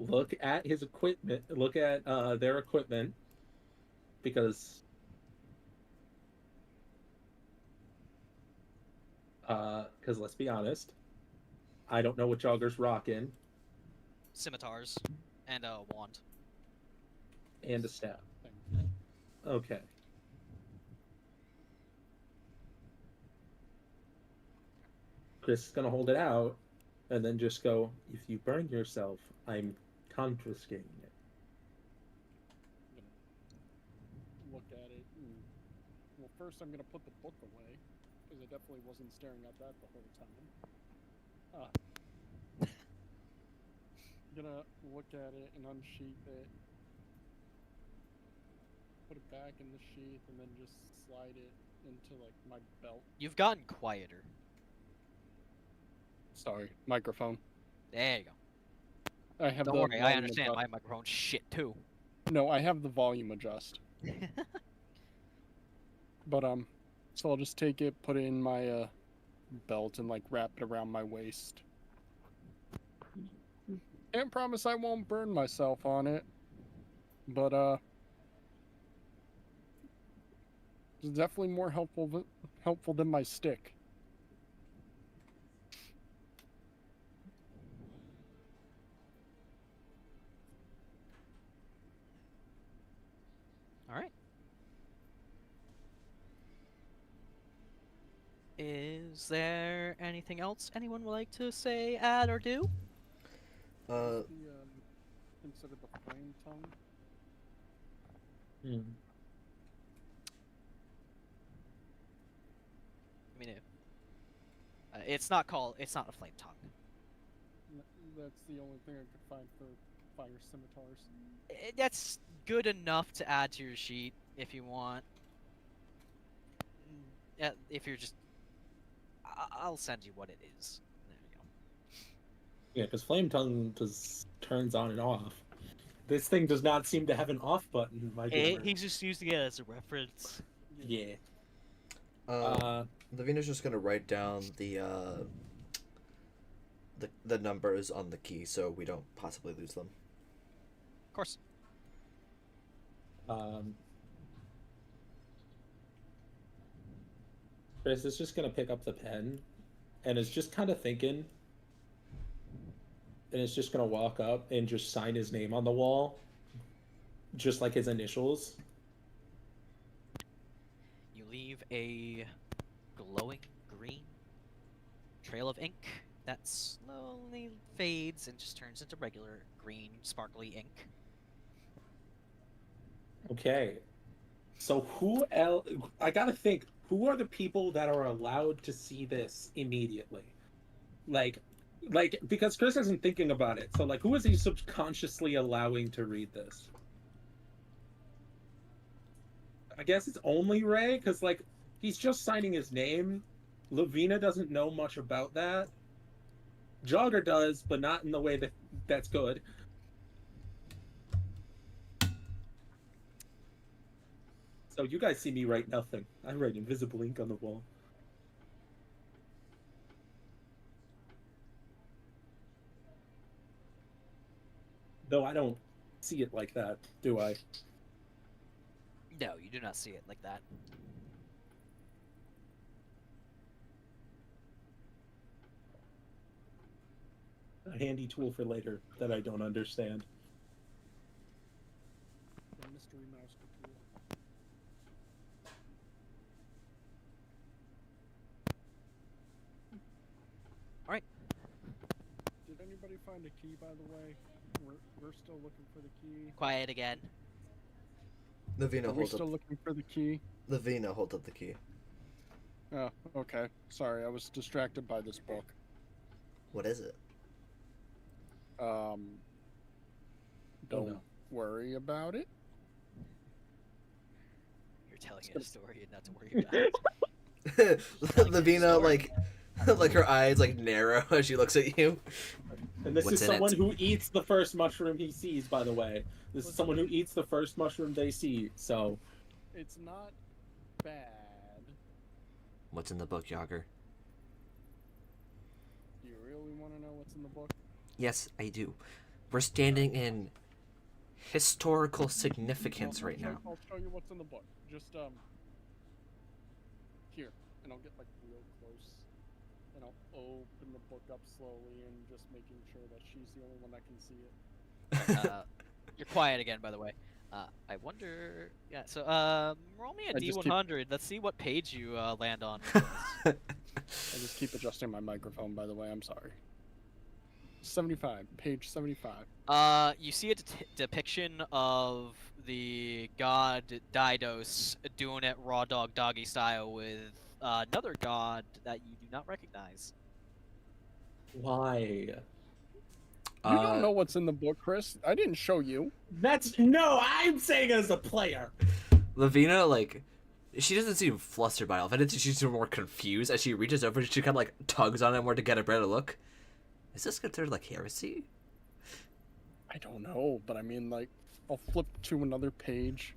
[SPEAKER 3] look at his equipment, look at their equipment, because let's be honest, I don't know what Jauger's rocking.
[SPEAKER 2] Scimitars and a wand.
[SPEAKER 3] And a staff. Okay. Chris is gonna hold it out, and then just go, if you burn yourself, I'm confiscating it.
[SPEAKER 5] Look at it. And, well, first I'm gonna put the book away, because I definitely wasn't staring at that the whole time. Gonna look at it and unsheath it, put it back in the sheath, and then just slide it into like my belt.
[SPEAKER 2] You've gotten quieter.
[SPEAKER 5] Sorry, microphone.
[SPEAKER 2] There you go.
[SPEAKER 5] I have
[SPEAKER 2] Don't
[SPEAKER 5] the
[SPEAKER 2] worry, I
[SPEAKER 5] volume
[SPEAKER 2] understand.
[SPEAKER 5] adjust-
[SPEAKER 2] My microphone's shit too.
[SPEAKER 5] No, I have the volume adjust. But so I'll just take it, put it in my belt, and like wrap it around my waist. Can't promise I won't burn myself on it, but it's definitely more helpful than my stick.
[SPEAKER 2] All right. Is there anything else anyone would like to say, add, or do?
[SPEAKER 5] Consider the flame tongue.
[SPEAKER 2] I mean, it's not a flame tongue.
[SPEAKER 5] That's the only thing I could find for fire scimitars.
[SPEAKER 2] That's good enough to add to your sheet if you want. If you're just, I'll send you what it is. There you go.
[SPEAKER 3] Yeah, because Flame Tongue just turns on and off. This thing does not seem to have an off button.
[SPEAKER 2] He's just using it as a reference.
[SPEAKER 3] Yeah.
[SPEAKER 1] Levina's just gonna write down the numbers on the key so we don't possibly lose them.
[SPEAKER 2] Of course.
[SPEAKER 3] Chris is just gonna pick up the pen, and is just kind of thinking, and is just gonna walk up and just sign his name on the wall, just like his initials.
[SPEAKER 2] You leave a glowing green trail of ink that slowly fades and just turns into regular green sparkly ink.
[SPEAKER 3] Okay. So who else? I gotta think. Who are the people that are allowed to see this immediately? Like, because Chris isn't thinking about it. So, like, who is he subconsciously allowing to read this? I guess it's only Rae, because, like, he's just signing his name. Levina doesn't know much about that. Jauger does, but not in the way that's good. So you guys see me write nothing. I write invisible ink on the wall. Though I don't see it like that, do I?
[SPEAKER 2] No, you do not see it like that.
[SPEAKER 3] A handy tool for later that I don't understand.
[SPEAKER 5] The mystery mouse tool.
[SPEAKER 2] Alright.
[SPEAKER 5] Did anybody find a key, by the way? We're still looking for the key.
[SPEAKER 2] Quiet again.
[SPEAKER 1] Levina,
[SPEAKER 5] Are we still looking for the key?
[SPEAKER 1] Levina, hold up the key.
[SPEAKER 5] Oh, okay. Sorry, I was distracted by this book.
[SPEAKER 1] What is it?
[SPEAKER 5] Don't worry about it.
[SPEAKER 2] You're telling a story and not to worry about it.
[SPEAKER 1] Levina, like her eyes like narrow as she looks at you.
[SPEAKER 3] And this
[SPEAKER 1] What's
[SPEAKER 3] is
[SPEAKER 1] in
[SPEAKER 3] someone
[SPEAKER 1] it?
[SPEAKER 3] who eats the first mushroom he sees, by the way. This is someone who eats the first mushroom they see, so...
[SPEAKER 5] It's not bad.
[SPEAKER 1] What's in the book, Jauger?
[SPEAKER 5] Do you really want to know what's in the book?
[SPEAKER 1] Yes, I do. We're standing in historical significance right now.
[SPEAKER 5] I'll show you what's in the book. Just, here. And I'll get, like, real close. And I'll open the book up slowly and just making sure that she's the only one that can see it.
[SPEAKER 2] You're quiet again, by the way. I wonder... Yeah, so, roll me a D100. Let's see what page you land on.
[SPEAKER 5] I just keep adjusting my microphone, by the way. I'm sorry. 75. Page 75.
[SPEAKER 2] You see a depiction of the god Didos doing it raw dog doggy style with another god that you do not recognize.
[SPEAKER 3] Why?
[SPEAKER 5] You don't know what's in the book, Chris. I didn't show you.
[SPEAKER 3] No, I'm saying as a player.
[SPEAKER 1] Levina, like, she doesn't seem flustered by all of it. She's more confused as she reaches over. She kind of like tugs on it more to get a better look. Is this considered like heresy?
[SPEAKER 5] I don't know, but I mean, like, I'll flip to another page.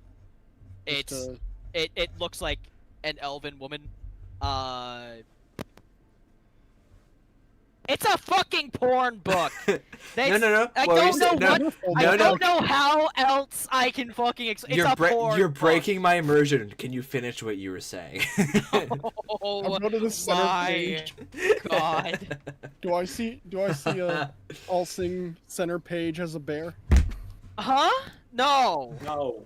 [SPEAKER 5] just
[SPEAKER 2] It's
[SPEAKER 5] to-
[SPEAKER 2] it looks like an elven woman. It's a fucking porn book.
[SPEAKER 1] No, no.
[SPEAKER 2] I
[SPEAKER 1] What were you
[SPEAKER 2] don't
[SPEAKER 1] saying?
[SPEAKER 2] know what.
[SPEAKER 5] Wonderful,
[SPEAKER 2] I
[SPEAKER 1] No, no.
[SPEAKER 2] don't know how else I can fucking explain. It's a porn
[SPEAKER 1] You're
[SPEAKER 2] book.
[SPEAKER 1] breaking my immersion. Can you finish what you were saying?
[SPEAKER 2] Oh
[SPEAKER 5] I'll go to the center
[SPEAKER 2] my
[SPEAKER 5] page.
[SPEAKER 2] god.
[SPEAKER 5] Do I see a All Sing center page as a bear?
[SPEAKER 2] Huh? No.
[SPEAKER 3] No.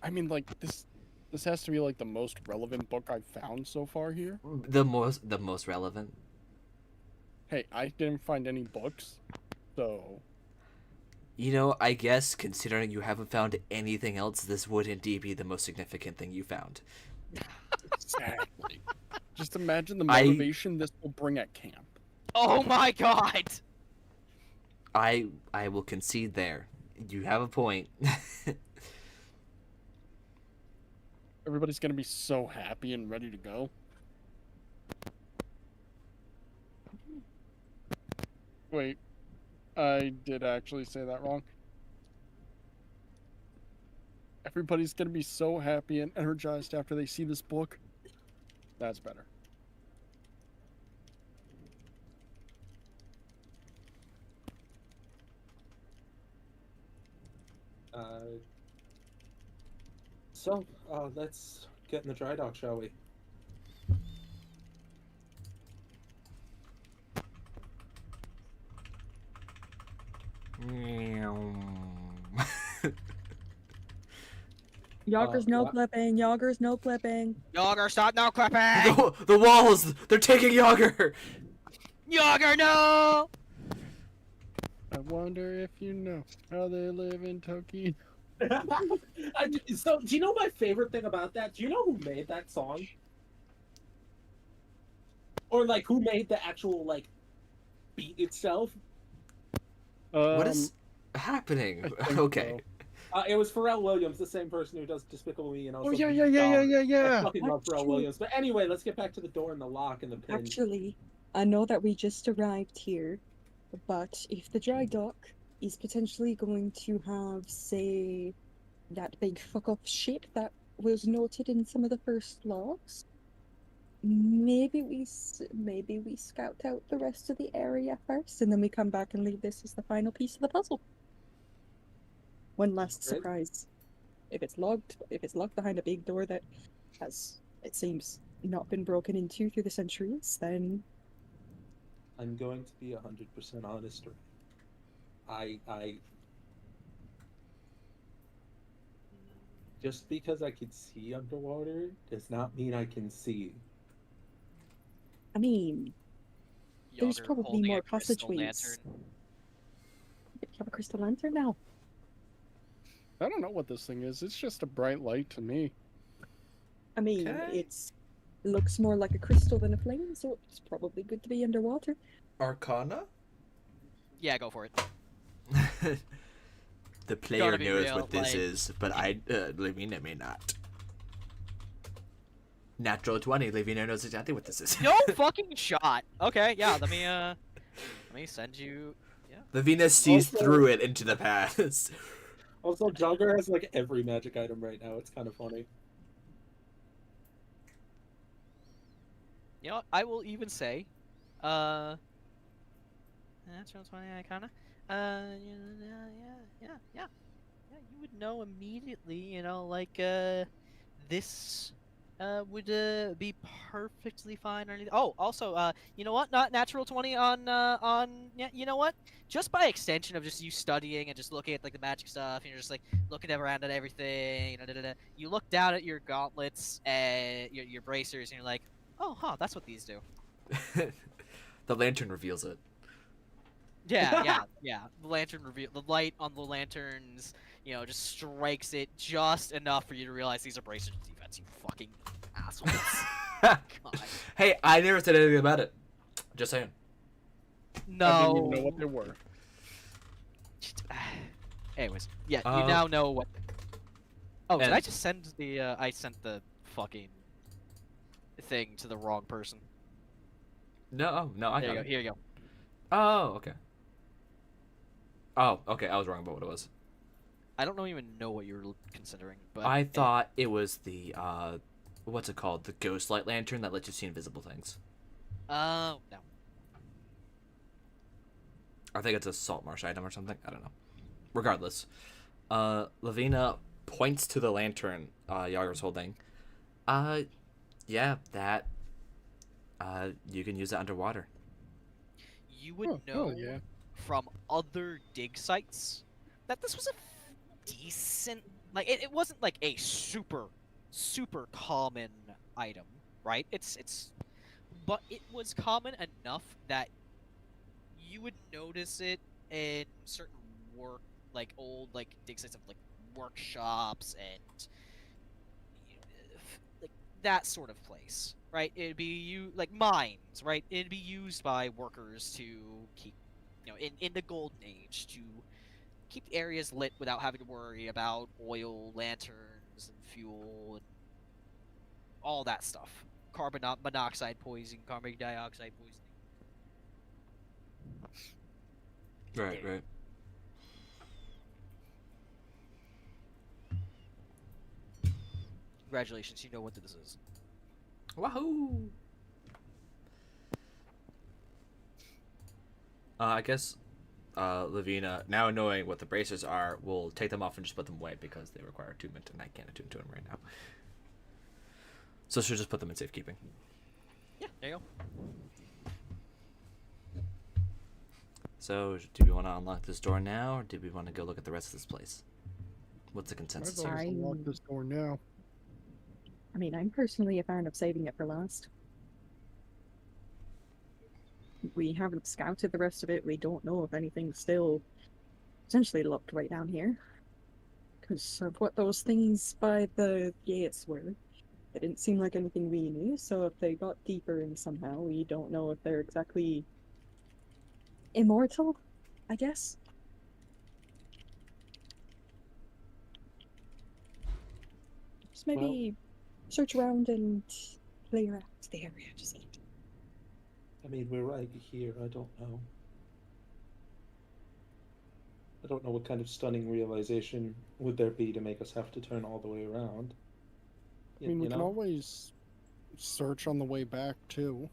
[SPEAKER 5] I mean, like this has to be like the most relevant book I've found so far here.
[SPEAKER 1] the most relevant.
[SPEAKER 5] Hey, I didn't find any books, so
[SPEAKER 1] You know, I guess considering you haven't found anything else, this would indeed be the most significant thing you found.
[SPEAKER 5] exactly. Just imagine the
[SPEAKER 1] I-
[SPEAKER 5] motivation this will bring at camp.
[SPEAKER 2] Oh my god.
[SPEAKER 1] I will concede there. You have a point.
[SPEAKER 5] Everybody's gonna be so happy and ready to go. Wait, I did actually say that wrong. Everybody's gonna be so happy and energized after they see this book. That's better.
[SPEAKER 3] So, let's get in the dry dock, shall we?
[SPEAKER 4] Jauger's no
[SPEAKER 3] what?
[SPEAKER 4] flipping. Jauger's no flipping.
[SPEAKER 2] Yager, stop now clapping.
[SPEAKER 1] the walls! They're taking Jauger!
[SPEAKER 2] Yager, no.
[SPEAKER 5] I wonder if you know how they live in Tokyo.
[SPEAKER 3] So, do you know my favorite thing about that? Do you know who made that song? Or, like, who made the actual, like, beat itself?
[SPEAKER 1] What is happening?
[SPEAKER 5] I think
[SPEAKER 1] Okay.
[SPEAKER 3] It was Pharrell Williams, the same person who does Despicable Me and also
[SPEAKER 5] Oh yeah,
[SPEAKER 3] Beat
[SPEAKER 5] yeah, yeah, yeah,
[SPEAKER 3] Dog.
[SPEAKER 5] yeah,
[SPEAKER 3] I
[SPEAKER 5] yeah.
[SPEAKER 3] fucking love Pharrell
[SPEAKER 4] Actually-
[SPEAKER 3] Williams. But anyway, let's get back to the door and the lock and the pin.
[SPEAKER 4] Actually, I know that we just arrived here, but if the dry dock is potentially going to have, say, that big fuck off ship that was noted in some of the first logs, maybe we scout out the rest of the area first, and then we come back and leave this as the final piece of the puzzle. One last
[SPEAKER 3] Great.
[SPEAKER 4] surprise. If it's locked behind a big door that has, it seems, not been broken into through the centuries, then
[SPEAKER 3] I'm going to be 100% honest. I just because I can see underwater does not mean I can see.
[SPEAKER 4] I mean, There's
[SPEAKER 2] Yager
[SPEAKER 4] probably
[SPEAKER 2] holding
[SPEAKER 4] more
[SPEAKER 2] a crystal
[SPEAKER 4] passageways.
[SPEAKER 2] lantern.
[SPEAKER 4] you have a crystal lantern now.
[SPEAKER 5] I don't know what this thing is. It's just a bright light to me.
[SPEAKER 4] I mean,
[SPEAKER 1] Okay.
[SPEAKER 4] it's looks more like a crystal than a flame, so it's probably good to be underwater.
[SPEAKER 1] Arcana?
[SPEAKER 2] Yeah, go for it.
[SPEAKER 1] The player
[SPEAKER 2] be
[SPEAKER 1] knows
[SPEAKER 2] real,
[SPEAKER 1] what this
[SPEAKER 2] like-
[SPEAKER 1] is, but Levina may not. Natural 20, Levina knows exactly what this is.
[SPEAKER 2] No fucking shot. Okay, yeah. Let me send you.
[SPEAKER 1] Levina sees
[SPEAKER 3] Also-
[SPEAKER 1] through it into the past.
[SPEAKER 3] Also, Jauger has like every magic item right now. It's kind of funny.
[SPEAKER 2] You know, what? I will even say, natural 20 Icona. Yeah. You would know immediately. You know, like this would be perfectly fine or anything. Oh, also, you know what? Not natural 20 on. Yeah, you know what? Just by extension of just you studying and just looking at like the magic stuff, and you're just like looking around at everything. You look down at your gauntlets and your bracers, and you're like, oh, huh, that's what these do.
[SPEAKER 1] The lantern reveals it.
[SPEAKER 2] Yeah. The lantern reveal the light on the lanterns, just strikes it just enough for you to realize these are bracers of defense. You fucking assholes. God.
[SPEAKER 1] Hey, I never said anything about it. Just saying.
[SPEAKER 5] I
[SPEAKER 2] No.
[SPEAKER 5] didn't even know what they were.
[SPEAKER 2] Anyways, yeah,
[SPEAKER 1] Uh,
[SPEAKER 2] you now know what. Oh, did
[SPEAKER 1] and-
[SPEAKER 2] I just send the? I sent the fucking thing to the wrong person.
[SPEAKER 1] No, I
[SPEAKER 2] There you
[SPEAKER 1] got
[SPEAKER 2] go.
[SPEAKER 1] it.
[SPEAKER 2] Here you go.
[SPEAKER 1] Oh, okay. Oh, okay. I was wrong about what it was.
[SPEAKER 2] I don't even know what you're considering, but
[SPEAKER 1] I thought it was the what's it called? The ghost light lantern that lets you see invisible things.
[SPEAKER 2] No.
[SPEAKER 1] I think it's a salt marsh item or something. I don't know. Regardless, Levina points to the lantern Jauger's holding. Yeah, that. You can use it underwater.
[SPEAKER 2] You would know
[SPEAKER 5] yeah.
[SPEAKER 2] from other dig sites that this was a decent, like it wasn't like a super common item, right? But it was common enough that you would notice it in certain old dig sites of like workshops and like that sort of place, right? It'd be like mines, right? It'd be used by workers to keep, in the golden age, to keep the areas lit without having to worry about oil lanterns and fuel and all that stuff. Carbon monoxide poisoning, carbon dioxide poisoning.
[SPEAKER 1] Right, right.
[SPEAKER 2] Congratulations, you know what this is.
[SPEAKER 1] Wahoo! I guess Levina, now knowing what the bracers are, will take them off and just put them away because they require attunement, and I can't attune to them right now. So she'll just put them in safekeeping.
[SPEAKER 2] Yeah, there you go.
[SPEAKER 1] So, do we want to unlock this door now, or do we want to go look at the rest of this place? What's the consensus
[SPEAKER 5] I'd
[SPEAKER 1] here?
[SPEAKER 5] always unlock this door now.
[SPEAKER 4] I mean, I'm personally a fan of saving it for last. We haven't scouted the rest of it. We don't know if anything's still potentially locked right down here. Because of what those things by the gates were. It didn't seem like anything we knew, so if they got deeper in somehow, we don't know if they're exactly immortal, I guess. Just maybe search around and play around the area, just a little.
[SPEAKER 3] I mean, we're right here. I don't know. I don't know what kind of stunning realization would there be to make us have to turn all the way around.
[SPEAKER 5] I mean, we can always search on the way back, too.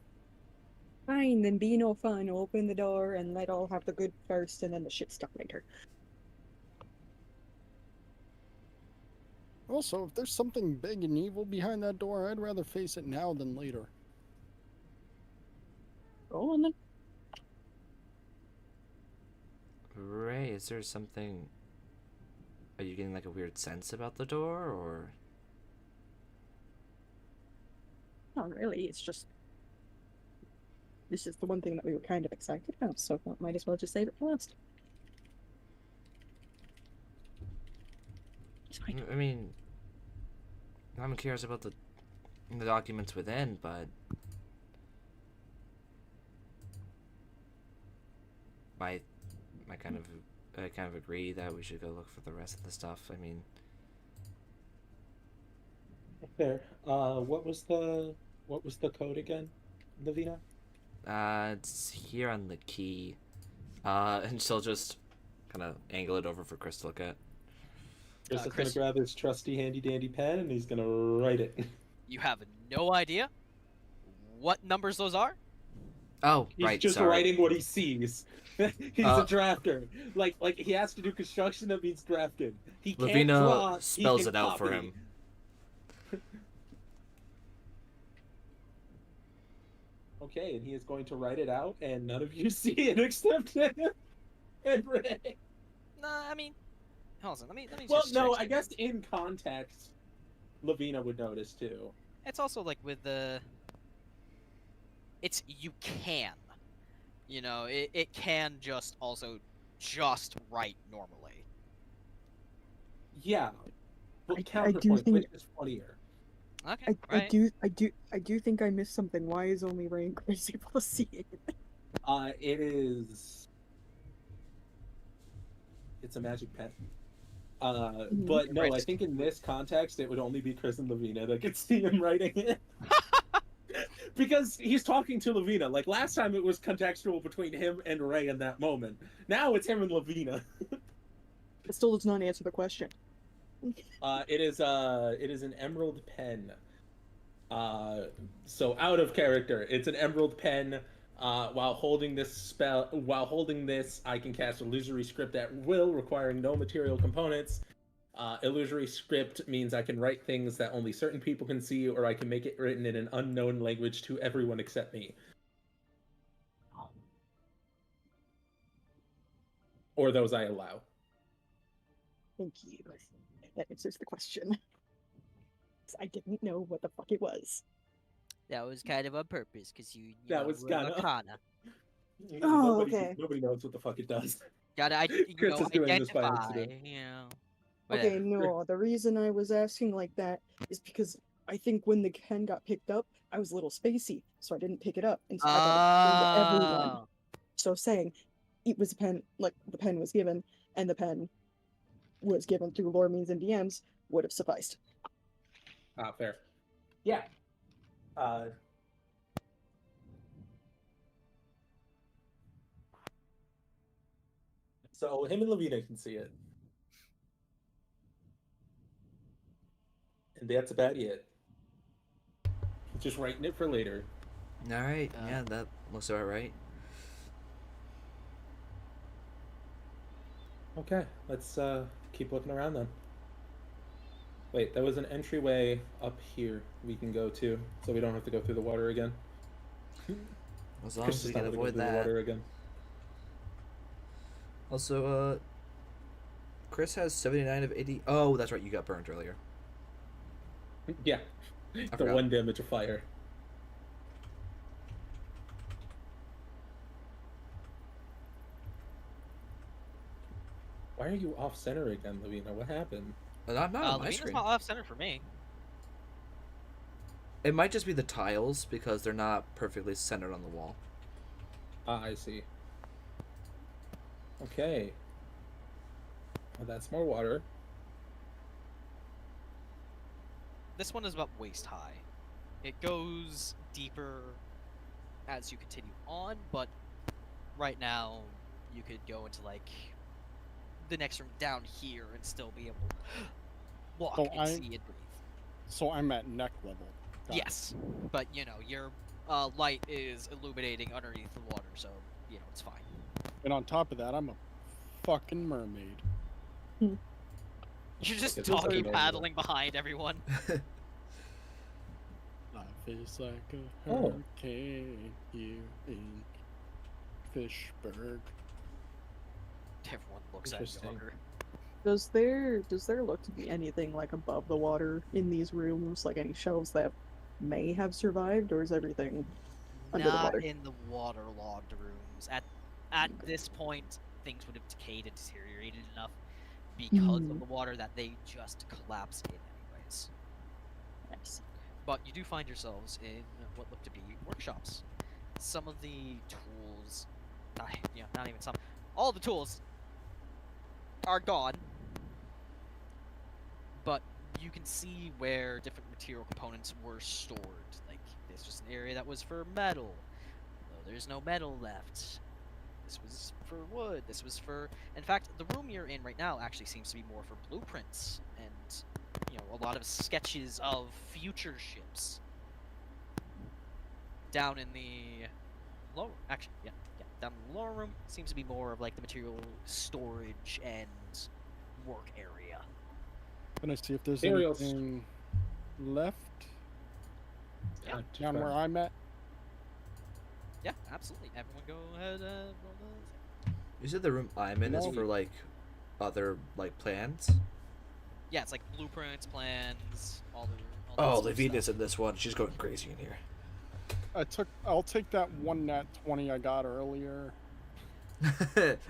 [SPEAKER 4] Fine, then be no fun. Open the door and let all have the good first, and then the shit stuff later.
[SPEAKER 5] Also, if there's something big and evil behind that door, I'd rather face it now than later.
[SPEAKER 4] Go on then.
[SPEAKER 1] Rae, is there something... Are you getting like a weird sense about the door, or...
[SPEAKER 4] Not really, it's just... This is the one thing that we were kind of excited about, so I might as well just save it for last. It's fine.
[SPEAKER 1] I mean... I'm curious about the documents within, but... I kind of agree that we should go look for the rest of the stuff. I mean...
[SPEAKER 3] Fair. What was the code again, Levina?
[SPEAKER 1] It's here on the key. And she'll just kind of angle it over for Chris to look at.
[SPEAKER 3] Chris is
[SPEAKER 2] Chris-
[SPEAKER 3] gonna grab his trusty handy dandy pen and he's gonna write it.
[SPEAKER 2] You have no idea what numbers those are?
[SPEAKER 1] Oh,
[SPEAKER 3] He's
[SPEAKER 1] right,
[SPEAKER 3] just
[SPEAKER 1] sorry.
[SPEAKER 3] writing what he sees. He's a drafter. Like he has to do construction that means drafting. He can't
[SPEAKER 1] Levina
[SPEAKER 3] draw.
[SPEAKER 1] spells
[SPEAKER 3] he can
[SPEAKER 1] it out for
[SPEAKER 3] copy.
[SPEAKER 1] him.
[SPEAKER 3] Okay, and he is going to write it out, and none of you see it except him and Rae.
[SPEAKER 2] Nah, I mean, hold on. Let me.
[SPEAKER 3] Well,
[SPEAKER 2] just
[SPEAKER 3] no,
[SPEAKER 2] check
[SPEAKER 3] I
[SPEAKER 2] here.
[SPEAKER 3] guess in context, Levina would notice too.
[SPEAKER 2] It's also like with the. It's you can, it can just write normally.
[SPEAKER 3] Yeah, but
[SPEAKER 4] I do
[SPEAKER 3] counterpoint,
[SPEAKER 4] think-
[SPEAKER 3] which is funnier.
[SPEAKER 2] Okay,
[SPEAKER 4] I
[SPEAKER 2] right.
[SPEAKER 4] do think I missed something. Why is only Rae and Chris able to see it?
[SPEAKER 3] It is. It's a magic pen. But no,
[SPEAKER 2] Right.
[SPEAKER 3] I think in this context, it would only be Chris and Levina that could see him writing it. Because he's talking to Levina. Like last time, it was contextual between him and Rae in that moment. Now it's him and Levina.
[SPEAKER 4] It still does not answer the question.
[SPEAKER 3] It is an emerald pen. So out of character, it's an emerald pen. While holding this, I can cast illusory script at will, requiring no material components. Illusory script means I can write things that only certain people can see, or I can make it written in an unknown language to everyone except me. Or those I allow.
[SPEAKER 4] Thank you. That answers the question. I didn't know what the fuck it was.
[SPEAKER 6] That was kind of on purpose, because you
[SPEAKER 3] That
[SPEAKER 6] know,
[SPEAKER 3] was
[SPEAKER 6] we're
[SPEAKER 3] kinda-
[SPEAKER 6] Arcana.
[SPEAKER 4] Oh, okay.
[SPEAKER 3] Nobody knows what the fuck it does.
[SPEAKER 6] Gotta,
[SPEAKER 3] Chris is doing this by
[SPEAKER 6] identify,
[SPEAKER 3] accident.
[SPEAKER 6] you know.
[SPEAKER 4] Okay,
[SPEAKER 6] Whatever.
[SPEAKER 4] no, the reason I was asking like that is because I think when the pen got picked up, I was a little spacey, so I didn't pick it up. And so I got it to everyone.
[SPEAKER 6] Oh.
[SPEAKER 4] So saying it was a pen, like the pen was given, and the pen was given through lore means and DMs would have sufficed.
[SPEAKER 3] Fair. Yeah. So him and Levina can see it. And that's about it. Just writing it for later.
[SPEAKER 1] All right. Yeah, that looks about right.
[SPEAKER 3] Okay, let's keep looking around then. Wait, there was an entryway up here we can go to, so we don't have to go through the water again.
[SPEAKER 1] As long
[SPEAKER 3] Chris
[SPEAKER 1] as we
[SPEAKER 3] is not
[SPEAKER 1] can
[SPEAKER 3] gonna go
[SPEAKER 1] avoid
[SPEAKER 3] through the
[SPEAKER 1] that.
[SPEAKER 3] water again.
[SPEAKER 1] Also, Chris has 79 of 80. Oh, that's right. You got burned earlier.
[SPEAKER 3] Yeah, the
[SPEAKER 1] forgot.
[SPEAKER 3] 1 damage of fire. Why are you off center again, Levina? What happened?
[SPEAKER 1] I'm not on my
[SPEAKER 2] Levina's
[SPEAKER 1] screen.
[SPEAKER 2] not off center for me.
[SPEAKER 1] It might just be the tiles because they're not perfectly centered on the wall.
[SPEAKER 3] Ah, I see. Okay. Well, that's more water.
[SPEAKER 2] This one is about waist high. It goes deeper as you continue on, but right now you could go into like the next room down here and still be able to walk
[SPEAKER 5] So
[SPEAKER 2] and see and breathe.
[SPEAKER 5] So I'm at neck level. Got it.
[SPEAKER 2] Yes, but you know your light is illuminating underneath the water, so you know it's fine.
[SPEAKER 5] And on top of that, I'm a fucking mermaid.
[SPEAKER 2] You're just
[SPEAKER 3] It's
[SPEAKER 2] talking,
[SPEAKER 3] okay.
[SPEAKER 2] paddling behind everyone.
[SPEAKER 5] Life is like a
[SPEAKER 3] Oh.
[SPEAKER 5] hurricane here in Fishburg.
[SPEAKER 2] Everyone looks at
[SPEAKER 3] Interesting.
[SPEAKER 2] Jauger.
[SPEAKER 4] Does there look to be anything like above the water in these rooms, like any shelves that may have survived, or is everything under the
[SPEAKER 2] Not
[SPEAKER 4] water?
[SPEAKER 2] in the waterlogged rooms. At this point, things would have decayed and deteriorated enough because of the water that they just collapse in anyways.
[SPEAKER 4] Yes.
[SPEAKER 2] But you do find yourselves in what look to be workshops. Some of the tools, not even some, all the tools are gone. But you can see where different material components were stored. Like, this was an area that was for metal. Though there's no metal left. This was for wood. This was for... In fact, the room you're in right now actually seems to be more for blueprints and, you know, a lot of sketches of future ships. Down in the lower... Actually, yeah. Down in the lower room seems to be more of, like, the material storage and work area.
[SPEAKER 5] Can I see if there's
[SPEAKER 3] Materials.
[SPEAKER 5] anything left
[SPEAKER 2] Yeah.
[SPEAKER 5] down where I'm at?
[SPEAKER 2] Yeah, absolutely. Everyone go ahead and roll the...
[SPEAKER 1] You said the room I'm in is
[SPEAKER 5] No.
[SPEAKER 1] for like other like plans.
[SPEAKER 2] Yeah, it's like blueprints, plans, all the...
[SPEAKER 1] Oh,
[SPEAKER 2] all that sort of
[SPEAKER 1] Levina's
[SPEAKER 2] stuff.
[SPEAKER 1] in this one. She's going crazy in here.
[SPEAKER 5] I'll take that one nat 20 I got earlier.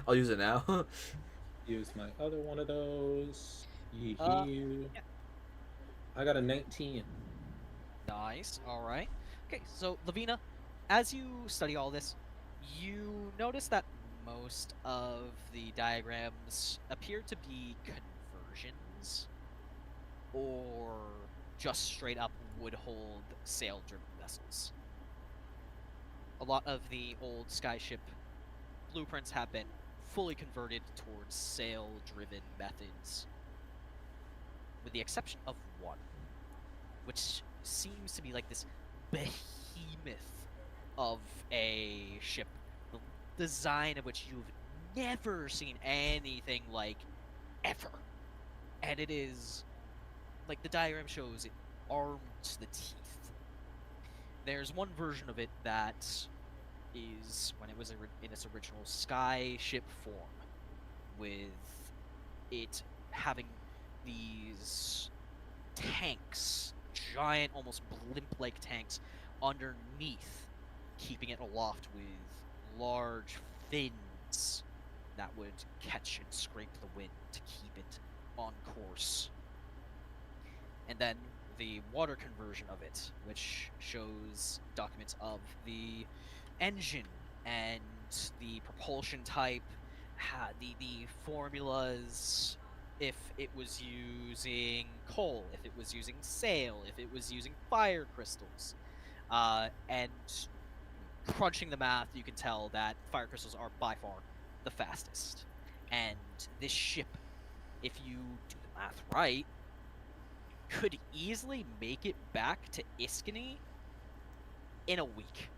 [SPEAKER 1] I'll use it now.
[SPEAKER 3] Use my other one of those. Yee
[SPEAKER 5] Uh,
[SPEAKER 3] hee. I got a 19.
[SPEAKER 2] Nice, alright. Okay, so, Levina, as you study all this, you notice that most of the diagrams appear to be conversions, or just straight up would hold sail-driven vessels. a lot of the old skyship blueprints have been fully converted towards sail-driven methods, with the exception of one, which seems to be like this behemoth of a ship, the design of which you've never seen anything like ever. And it is, like the diagram shows, it armed to the teeth. There's one version of it that is when it was in its original sky ship form, with it having these tanks, giant, almost blimp-like tanks, underneath, keeping it aloft with large fins that would catch and scrape the wind to keep it on course. And then the water conversion of it, which shows documents of the engine and the propulsion type, the formulas, if it was using coal, if it was using sail, if it was using fire crystals. And crunching the math, you can tell that fire crystals are by far the fastest. And this ship, if you do the math right, could easily make it back to Iskany in a week.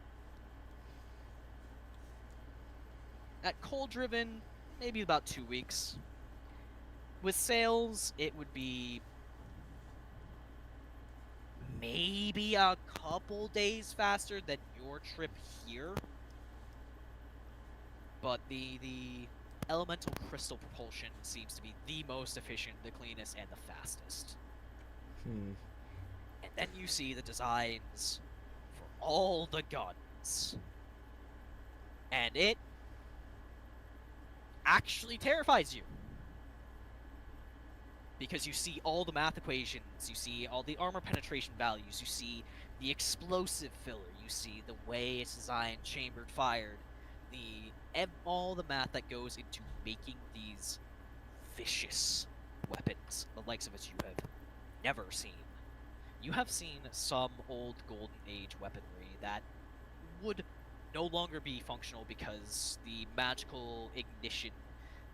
[SPEAKER 2] At coal-driven, maybe about 2 weeks. With sails, it would be maybe a couple days faster than your trip here. But the elemental crystal propulsion seems to be the most efficient, the cleanest, and the fastest. And then you see the designs for all the guns. And it actually terrifies you. Because you see all the math equations, you see all the armor penetration values, you see the explosive filler, you see the way it's designed, chambered, fired, all the math that goes into making these vicious weapons, the likes of which you have never seen. You have seen some old Golden Age weaponry that would no longer be functional because the magical ignition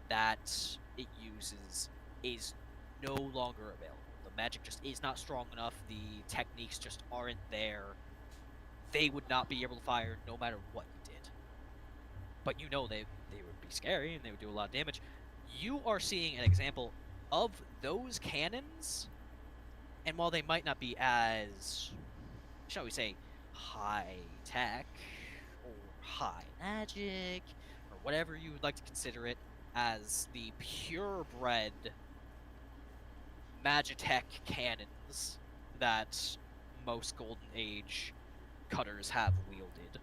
[SPEAKER 2] that it uses is no longer available. The magic just is not strong enough, the techniques just aren't there. They would not be able to fire no matter what you did. But you know they would be scary and they would do a lot of damage. You are seeing an example of those cannons, and while they might not be as, shall we say, high-tech, or high magic, or whatever you would like to consider it, as the purebred Magitech cannons that most Golden Age cutters have wielded.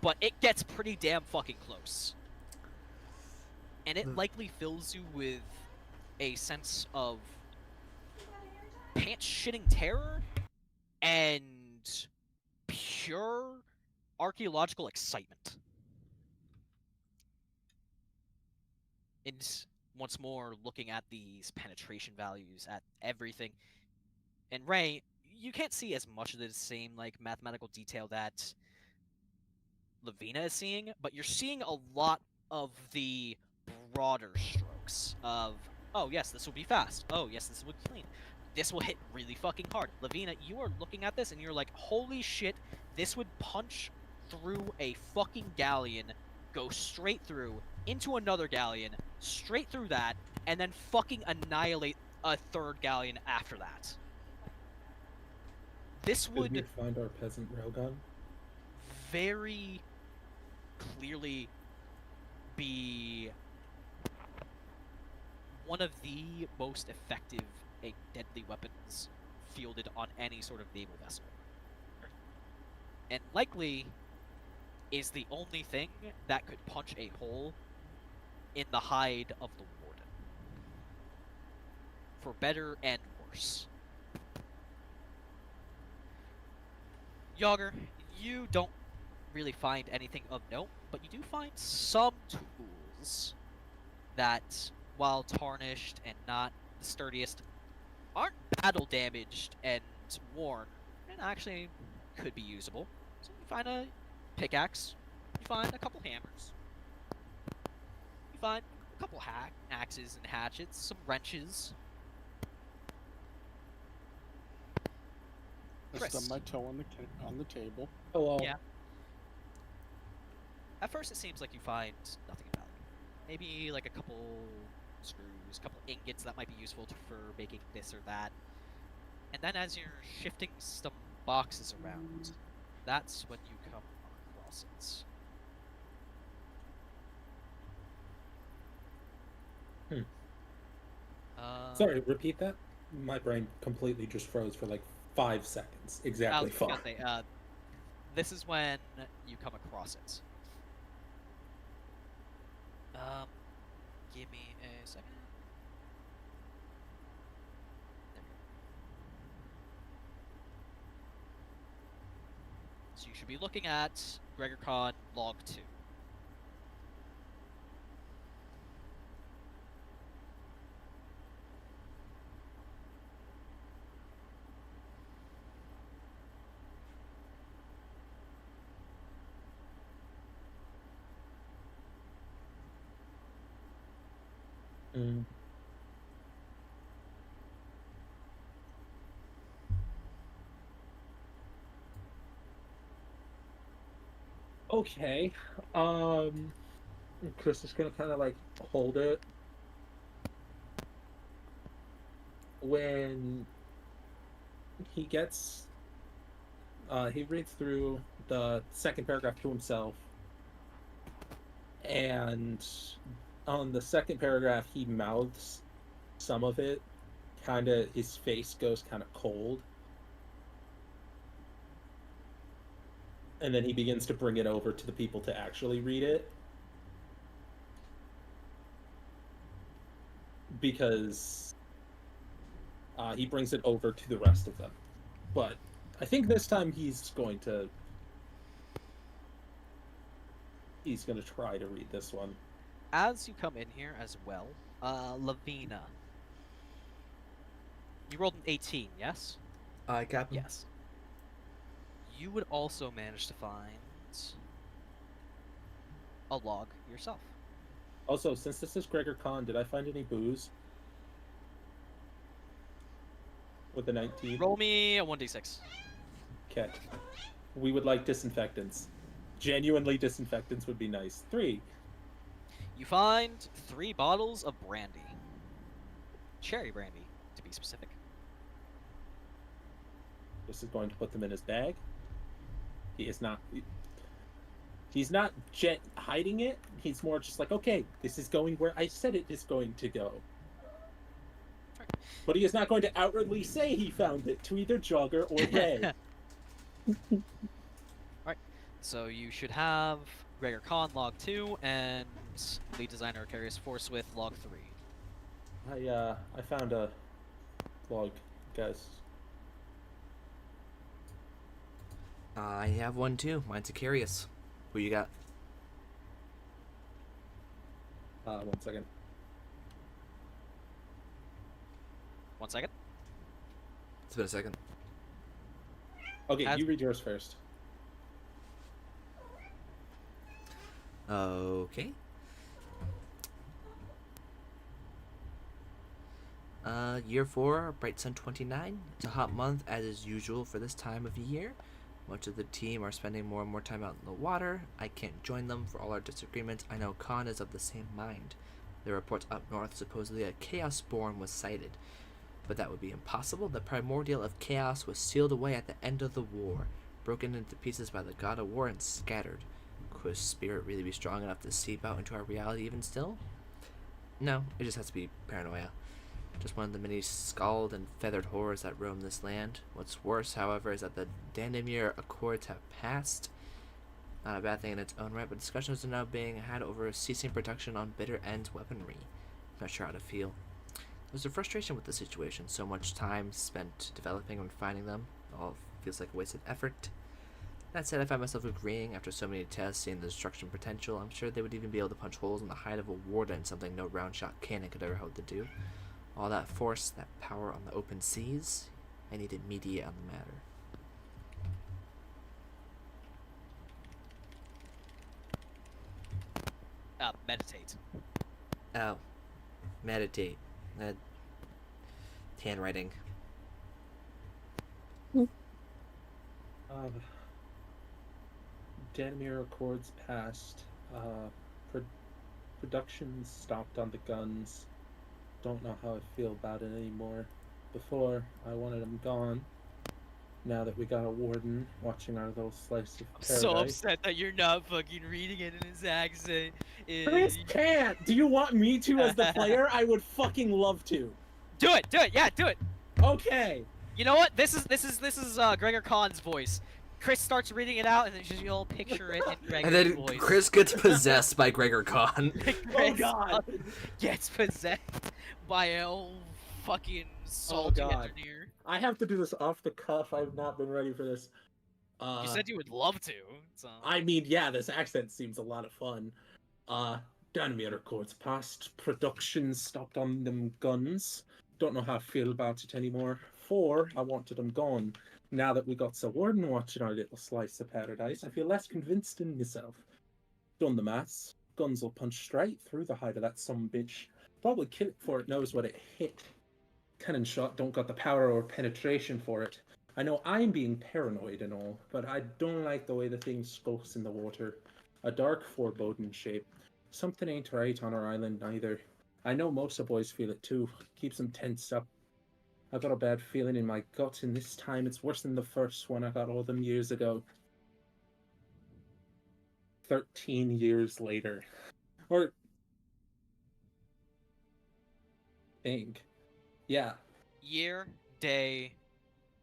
[SPEAKER 2] But it gets pretty damn fucking close. And it likely fills you with a sense of pants-shitting terror and pure archaeological excitement. And once more, looking at these penetration values, at everything. And Rae, you can't see as much of the same like mathematical detail that Levina is seeing, but you're seeing a lot of the broader strokes of, oh yes, this will be fast. Oh yes, this will be clean. This will hit really fucking hard. Levina, you are looking at this and you're like, holy shit, this would punch through a fucking galleon, go straight through, into another galleon, straight through that, and then fucking annihilate a third galleon after that. This would
[SPEAKER 3] Did we find our peasant railgun?
[SPEAKER 2] very clearly be one of the most effective and deadly weapons fielded on any sort of naval vessel. And likely is the only thing that could punch a hole in the hide of the warden. For better and worse. Jauger, you don't really find anything of note, but you do find some tools that, while tarnished and not the sturdiest, aren't battle damaged and worn, and actually could be usable. So You find a pickaxe. You find a couple hammers. You find a couple axes and hatchets, some wrenches.
[SPEAKER 5] I
[SPEAKER 2] Chris.
[SPEAKER 5] stub my toe on the table.
[SPEAKER 3] Hello.
[SPEAKER 2] Yeah. At first, it seems like you find nothing of value. Maybe like a couple screws, a couple ingots that might be useful for making this or that. And then as you're shifting some boxes around, that's when you come across it.
[SPEAKER 3] Sorry, repeat that? My brain completely just froze for like 5 seconds. Exactly
[SPEAKER 2] I
[SPEAKER 3] 5.
[SPEAKER 2] was gonna say, this is when you come across it. Give me a second. There we go. So you should be looking at GregorCon log 2.
[SPEAKER 3] Mm. Okay. Chris is gonna kind of like hold it when he gets. He reads through the second paragraph to himself, and on the second paragraph, he mouths some of it. Kind of, his face goes kind of cold. And then he begins to bring it over to the people to actually read it. Because he brings it over to the rest of them. But I think this time he's going to try to read this one.
[SPEAKER 2] As you come in here as well, Levina. You rolled an 18, yes?
[SPEAKER 1] Captain.
[SPEAKER 2] Yes. You would also manage to find a log yourself.
[SPEAKER 3] Also, since this is Gregor Khan, did I find any booze? With the 19?
[SPEAKER 2] Roll me a 1d6.
[SPEAKER 3] Okay. We would like disinfectants. Genuinely, disinfectants would be nice. 3.
[SPEAKER 2] You find 3 bottles of brandy. Cherry brandy, to be specific.
[SPEAKER 3] This is going to put them in his bag. He is not. He's not hiding it. He's more just like, okay, this is going where I said it is going to go. But he is not going to outwardly say he found it to either Jauger or Rae.
[SPEAKER 2] Alright, so you should have Gregor Khan log 2 and lead designer Carius Forcewith log 3.
[SPEAKER 3] I found a log, guys.
[SPEAKER 1] I have one too. Mine's a Curious. Who you got?
[SPEAKER 3] 1 second.
[SPEAKER 2] 1 second.
[SPEAKER 1] It's been a second.
[SPEAKER 3] Okay, you read yours first.
[SPEAKER 1] Okay. Year 4, Bright Sun 29. It's a hot month, as is usual for this time of year. Much of the team are spending more and more time out in the water. I can't join them for all our disagreements. I know Khan is of the same mind. There are reports up north supposedly a chaos spawn was sighted. But that would be impossible. The primordial of chaos was sealed away at the end of the war, broken into pieces by the god of war and scattered. Could his spirit really be strong enough to seep out into our reality even still? No, it just has to be paranoia. Just one of the many scald and feathered horrors that roam this land. What's worse, however, is that the Dandemir Accords have passed. Not a bad thing in its own right, but discussions are now being had over ceasing production on Bitter End's weaponry. Not sure how to feel. There's a frustration with the situation. So much time spent developing and refining them. All feels like a wasted effort. That said, I find myself agreeing after so many tests, seeing the destruction potential. I'm sure they would even be able to punch holes in the hide of a warden, something no round-shot cannon could ever hope to do. All that force, that power on the open seas, I need to mediate on the matter.
[SPEAKER 2] Meditate.
[SPEAKER 1] Oh, meditate. Handwriting.
[SPEAKER 3] Danmir Accords passed. Production stopped on the guns. Don't know how I feel about it anymore. Before, I wanted them gone. Now that we got a warden watching our little slice of paradise.
[SPEAKER 2] So upset that you're not fucking reading it in his accent.
[SPEAKER 3] Chris can't! Do you want me to as the player? I would fucking love to.
[SPEAKER 2] Do it! Do it! Yeah, do it!
[SPEAKER 3] Okay.
[SPEAKER 2] You know what? This is Gregor Khan's voice. Chris starts reading it out, and then you'll picture it in Gregor's
[SPEAKER 1] And then
[SPEAKER 2] voice.
[SPEAKER 1] Chris gets possessed by Gregor Khan.
[SPEAKER 3] Oh god!
[SPEAKER 2] Gets possessed by a old fucking salty
[SPEAKER 3] God.
[SPEAKER 2] engineer.
[SPEAKER 3] I have to do this off the cuff. I've not been ready for this.
[SPEAKER 2] You said you would love to. So.
[SPEAKER 3] I mean, yeah, this accent seems a lot of fun. Danmir Accords passed. Production stopped on them guns. Don't know how I feel about it anymore. 4, I wanted them gone. Now that we got the warden watching our little slice of paradise, I feel less convinced in myself. Done the maths. Guns will punch straight through the hide of that sumbitch. Probably kill it before it knows what it hit. Cannon shot don't got the power or penetration for it. I know I'm being paranoid and all, but I don't like the way the thing skulks in the water. A dark foreboding shape. Something ain't right on our island neither. I know most of the boys feel it too. Keeps them tensed up. I got a bad feeling in my gut, and this time it's worse than the first one I got all them years ago. 13 years later. Or... think. Yeah.
[SPEAKER 2] Year, day,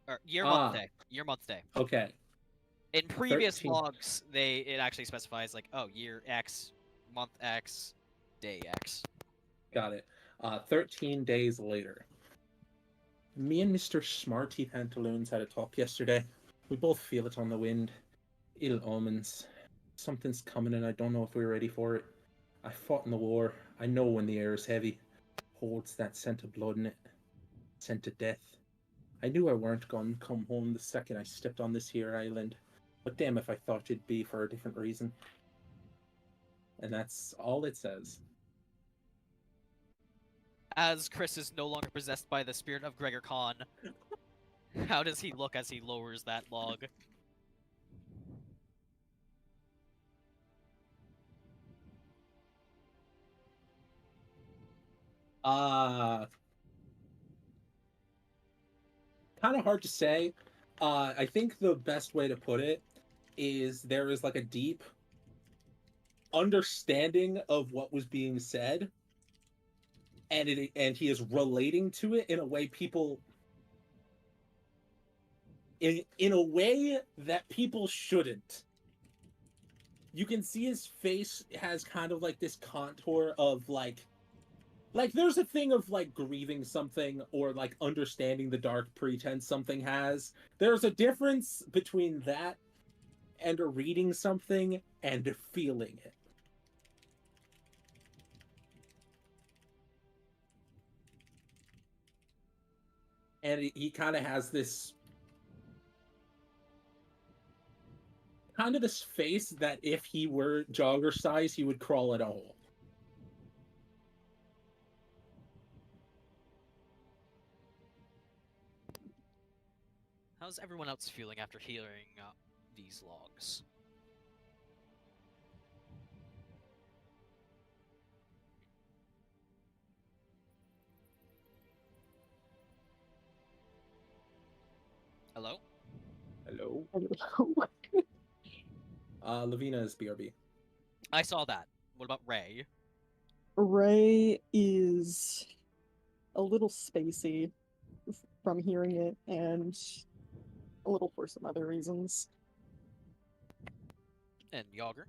[SPEAKER 2] or year, month, day. Year, month, day.
[SPEAKER 3] Okay.
[SPEAKER 2] In previous
[SPEAKER 3] 13.
[SPEAKER 2] logs, it actually specifies like, oh, year X, month X, day X.
[SPEAKER 3] Got it. 13 days later. Me and Mr. Smarty Pantaloons had a talk yesterday. We both feel it on the wind. Ill omens. Something's coming and I don't know if we're ready for it. I fought in the war. I know when the air is heavy. Holds that scent of blood in it. Scent of death. I knew I weren't going to come home the second I stepped on this here island. But damn if I thought it'd be for a different reason. And that's all it says.
[SPEAKER 2] As Chris is no longer possessed by the spirit of Gregor Khan, how does he look as he lowers that log?
[SPEAKER 3] Kind of hard to say. I think the best way to put it is there is like a deep understanding of what was being said, and he is relating to it in a way people in a way that people shouldn't. You can see his face has kind of like this contour of like there's a thing of like grieving something or like understanding the dark pretense something has. There's a difference between that and reading something and feeling it. And he kind of has this face that if he were Jauger size, he would crawl in a hole.
[SPEAKER 2] How's everyone else feeling after hearing these logs? Hello?
[SPEAKER 3] Hello? Levina is BRB.
[SPEAKER 2] I saw that. What about Rae?
[SPEAKER 4] Rae is a little spacey from hearing it, and a little for some other reasons.
[SPEAKER 2] And Jauger?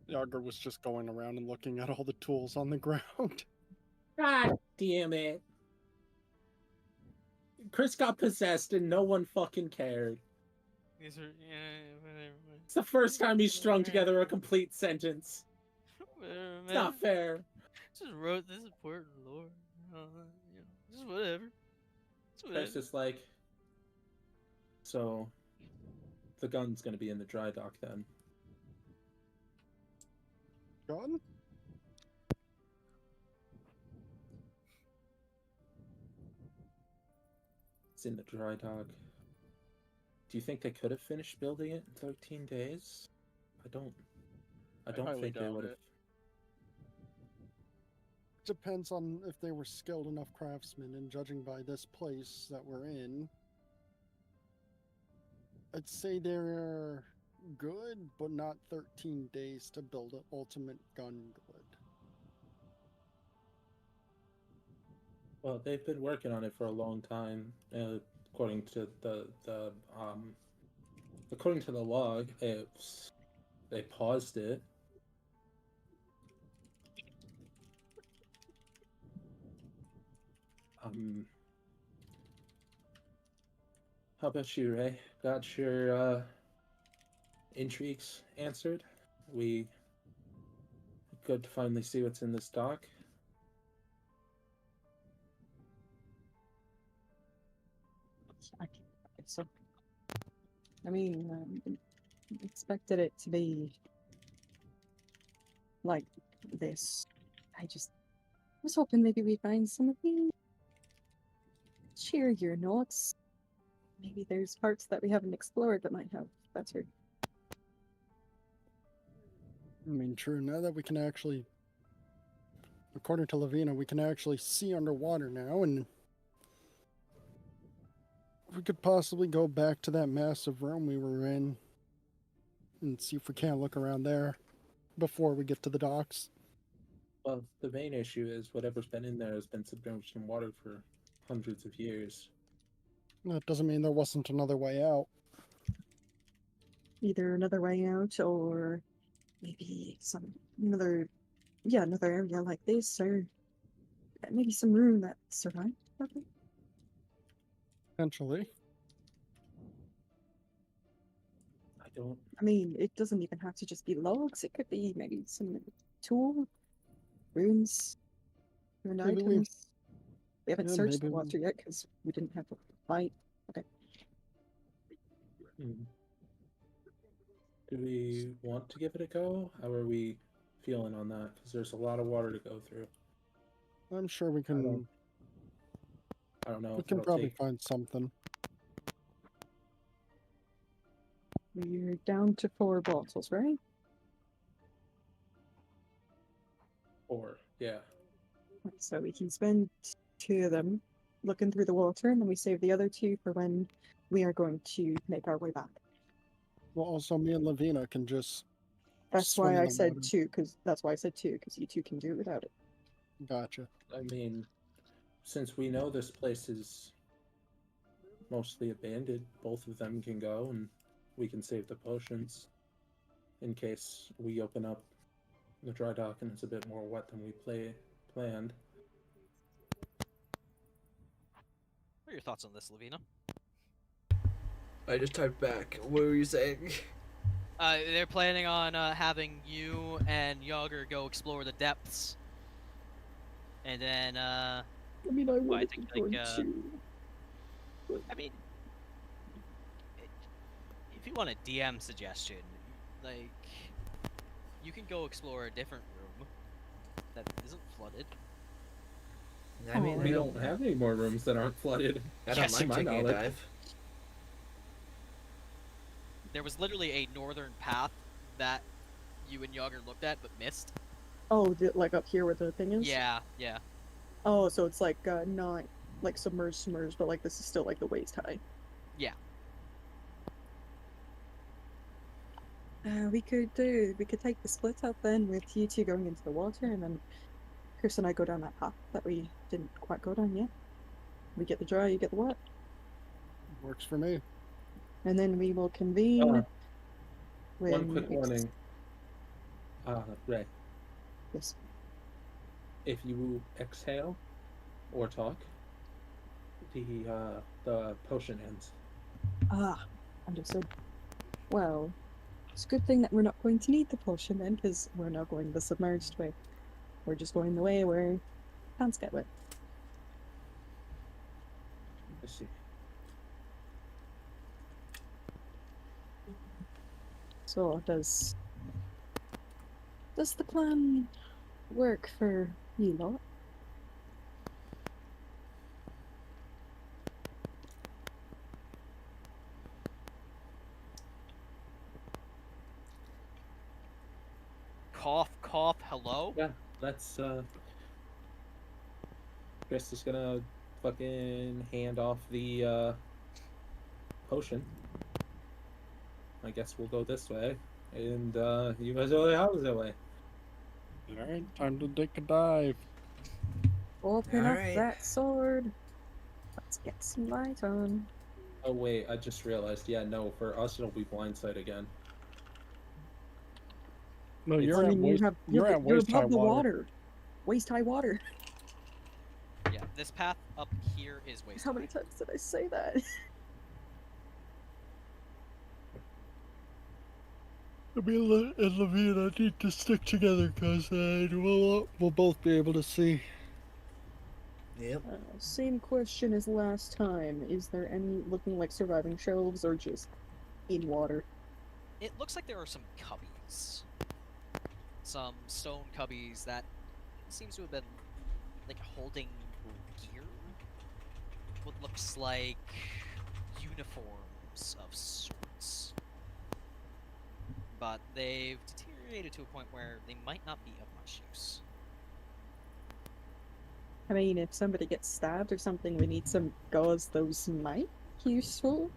[SPEAKER 5] Jauger was just going around and looking at all the tools on the ground.
[SPEAKER 3] God damn it. Chris got possessed and no one fucking cared.
[SPEAKER 2] These are, whatever.
[SPEAKER 3] It's the first time he's strung together a complete sentence. It's not fair.
[SPEAKER 2] Just wrote this important lore. Just whatever.
[SPEAKER 3] Chris is like, so the gun's gonna be in the dry dock then.
[SPEAKER 5] Gun?
[SPEAKER 3] It's in the dry dock. Do you think they could have finished building it in 13 days? I don't
[SPEAKER 5] highly
[SPEAKER 3] think they
[SPEAKER 5] doubt
[SPEAKER 3] would have.
[SPEAKER 5] it. Depends on if they were skilled enough craftsmen, and judging by this place that we're in, I'd say they're good, but not 13 days to build an ultimate gun good.
[SPEAKER 3] Well, they've been working on it for a long time, according to according to the log. They paused it. How about you, Ray? Got your intrigues answered? We good to finally see what's in this dock.
[SPEAKER 4] So, I mean, expected it to be like this. I was hoping maybe we'd find something. Share your notes. Maybe there's parts that we haven't explored that might have better.
[SPEAKER 5] I mean, true, now that we can actually, according to Levina, we can actually see underwater now, and we could possibly go back to that massive room we were in and see if we can't look around there before we get to the docks.
[SPEAKER 3] Well, the main issue is whatever's been in there has been submerged in water for hundreds of years.
[SPEAKER 5] That doesn't mean there wasn't another way out.
[SPEAKER 4] Either another way out or maybe another area like this, or maybe some room that survived.
[SPEAKER 5] Potentially.
[SPEAKER 4] I mean, it doesn't even have to just be logs. It could be maybe some tool, runes, rune
[SPEAKER 5] Maybe
[SPEAKER 4] items. We haven't
[SPEAKER 5] yeah,
[SPEAKER 4] searched the
[SPEAKER 5] maybe we-
[SPEAKER 4] water yet because we didn't have a fight. Okay.
[SPEAKER 3] Do we want to give it a go? How are we feeling on that? Because there's a lot of water to go through.
[SPEAKER 5] I'm sure we can.
[SPEAKER 3] I don't know.
[SPEAKER 5] We
[SPEAKER 3] if
[SPEAKER 5] can
[SPEAKER 3] it'll
[SPEAKER 5] probably
[SPEAKER 3] take-
[SPEAKER 5] find something.
[SPEAKER 4] We're down to 4 bottles, right?
[SPEAKER 3] 4, yeah.
[SPEAKER 4] So we can spend 2 of them looking through the water, and then we save the other 2 for when we are going to make our way back.
[SPEAKER 5] Well, also me and Levina can just.
[SPEAKER 4] That's
[SPEAKER 5] swim
[SPEAKER 4] why
[SPEAKER 5] in
[SPEAKER 4] I
[SPEAKER 5] the
[SPEAKER 4] said
[SPEAKER 5] water.
[SPEAKER 4] 2, because you 2 can do it without it.
[SPEAKER 5] Gotcha.
[SPEAKER 3] I mean, since we know this place is mostly abandoned, both of them can go, and we can save the potions in case we open up the dry dock and it's a bit more wet than we planned.
[SPEAKER 2] What are your thoughts on this, Levina?
[SPEAKER 1] I just typed back. What were you saying?
[SPEAKER 2] They're planning on having you and Jauger go explore the depths, and then
[SPEAKER 4] I mean, I
[SPEAKER 2] I
[SPEAKER 4] wanted
[SPEAKER 2] think,
[SPEAKER 4] to go
[SPEAKER 2] like,
[SPEAKER 4] too.
[SPEAKER 2] I mean, if you want a DM suggestion, like, you can go explore a different room that isn't flooded.
[SPEAKER 1] I mean,
[SPEAKER 3] We don't have any more rooms that aren't flooded.
[SPEAKER 1] I don't
[SPEAKER 2] Yes,
[SPEAKER 3] to
[SPEAKER 1] mind
[SPEAKER 3] my
[SPEAKER 1] taking a
[SPEAKER 3] knowledge.
[SPEAKER 1] dive.
[SPEAKER 2] There was literally a northern path that you and Jauger looked at but missed.
[SPEAKER 4] Oh, like up here where the thing is?
[SPEAKER 2] Yeah, yeah.
[SPEAKER 4] Oh, so it's like not like submerged, but like this is still like the waist high.
[SPEAKER 2] Yeah.
[SPEAKER 4] We could take the split up then with you 2 going into the water, and then Chris and I go down that path that we didn't quite go down yet. We get the dry, you get the wet,
[SPEAKER 5] Works for me.
[SPEAKER 4] and then we will convene.
[SPEAKER 3] One quick warning. Ray,
[SPEAKER 4] Yes.
[SPEAKER 3] if you exhale or talk, the potion ends.
[SPEAKER 4] Ah, understood. Well, it's a good thing that we're not going to need the potion then, because we're not going the submerged way. We're just going the way where pants get wet.
[SPEAKER 3] I see.
[SPEAKER 4] So does Does the plan work for you lot?
[SPEAKER 2] Cough, cough, hello?
[SPEAKER 3] Yeah, that's Chris is gonna fucking hand off the potion. I guess we'll go this way, and you guys go the opposite way.
[SPEAKER 5] Alright, time to take a dive.
[SPEAKER 4] Open up
[SPEAKER 1] Alright.
[SPEAKER 4] that sword. Let's get some light on.
[SPEAKER 3] Oh wait, I just realized. Yeah, no, for us it'll be blindside again.
[SPEAKER 5] No,
[SPEAKER 3] It's-
[SPEAKER 5] you're
[SPEAKER 4] I
[SPEAKER 5] at
[SPEAKER 4] mean,
[SPEAKER 5] waist. You're at
[SPEAKER 4] you're
[SPEAKER 5] waist high
[SPEAKER 4] above the
[SPEAKER 5] water.
[SPEAKER 4] water. Waist high water.
[SPEAKER 2] Yeah, this path up here is waist
[SPEAKER 4] How many
[SPEAKER 2] high.
[SPEAKER 4] times did I say that?
[SPEAKER 5] Me and Levina need to stick together, cause we'll both be able to see.
[SPEAKER 1] Yep.
[SPEAKER 4] Same question as last time. Is there any looking like surviving shelves or just in water?
[SPEAKER 2] It looks like there are some cubbies. Some stone cubbies that seems to have been like holding gear. What looks like uniforms of sorts. But they've deteriorated to a point where they might not be of much use.
[SPEAKER 4] I mean, if somebody gets stabbed or something, we need some gauze. Those might be useful.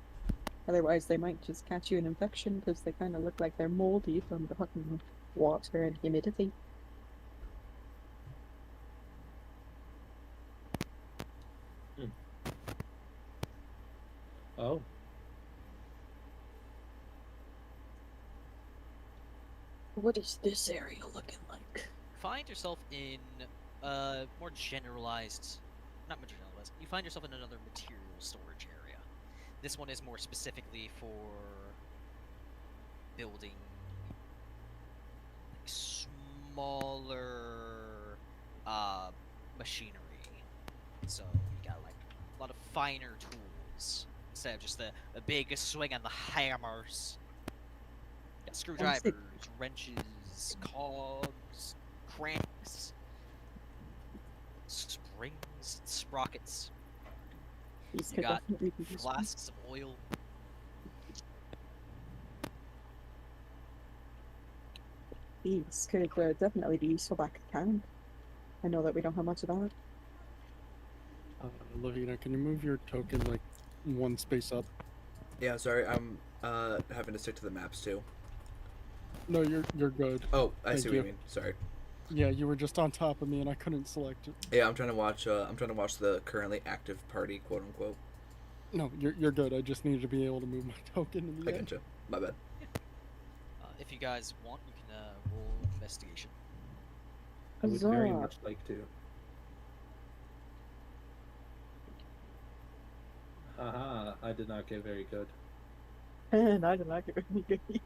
[SPEAKER 4] Otherwise, they might just catch you an infection because they kind of look like they're moldy from the fucking water and humidity.
[SPEAKER 3] Oh,
[SPEAKER 4] What is this area looking like?
[SPEAKER 2] Find yourself in more generalized, not more generalized, you find yourself in another material storage area. This one is more specifically for building like, smaller machinery. So you got like a lot of finer tools instead of just the big swing and the hammers. You got screwdrivers, wrenches, cogs, cranks, springs, sprockets.
[SPEAKER 4] These
[SPEAKER 2] You
[SPEAKER 4] could
[SPEAKER 2] got
[SPEAKER 4] definitely be useful.
[SPEAKER 2] flasks of oil.
[SPEAKER 4] These could definitely be useful back at camp. I know that we don't have much of that.
[SPEAKER 5] Levina, can you move your token like one space up?
[SPEAKER 1] Yeah, sorry, I'm having to stick to the maps too.
[SPEAKER 5] No, you're good.
[SPEAKER 1] Oh, I
[SPEAKER 5] Thank
[SPEAKER 1] see what
[SPEAKER 5] you.
[SPEAKER 1] you mean. Sorry.
[SPEAKER 5] Yeah, you were just on top of me and I couldn't select it.
[SPEAKER 1] Yeah, I'm trying to watch the currently active party, quote unquote.
[SPEAKER 5] No, you're good. I just needed to be able to move my token in the
[SPEAKER 1] I
[SPEAKER 5] end.
[SPEAKER 1] getcha. My bad.
[SPEAKER 2] If you guys want, you can roll investigation.
[SPEAKER 3] I would very
[SPEAKER 4] Huzzah.
[SPEAKER 3] much like to. Haha, I did not get very good.
[SPEAKER 4] And I did not get really good either.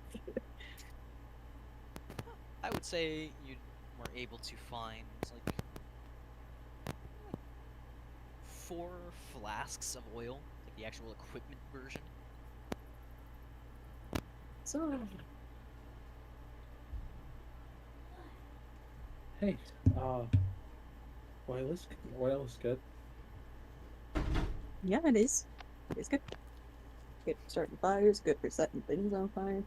[SPEAKER 2] I would say you were able to find like 4 flasks of oil, like the actual equipment version.
[SPEAKER 4] So,
[SPEAKER 3] Hey, oil is good.
[SPEAKER 4] yeah, it is. It's good. Good for starting fires, good for setting things on fire.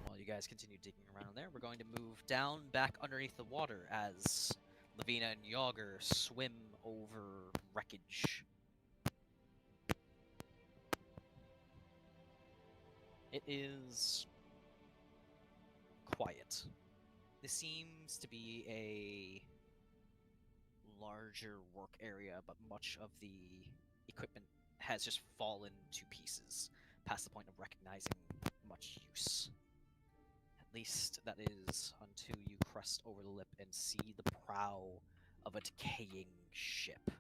[SPEAKER 2] While you guys continue digging around there, we're going to move down back underneath the water as Levina and Jauger swim over wreckage. It is quiet. This seems to be a larger work area, but much of the equipment has just fallen to pieces, past the point of recognizing much use. At least that is until you crest over the lip and see the prow of a decaying ship.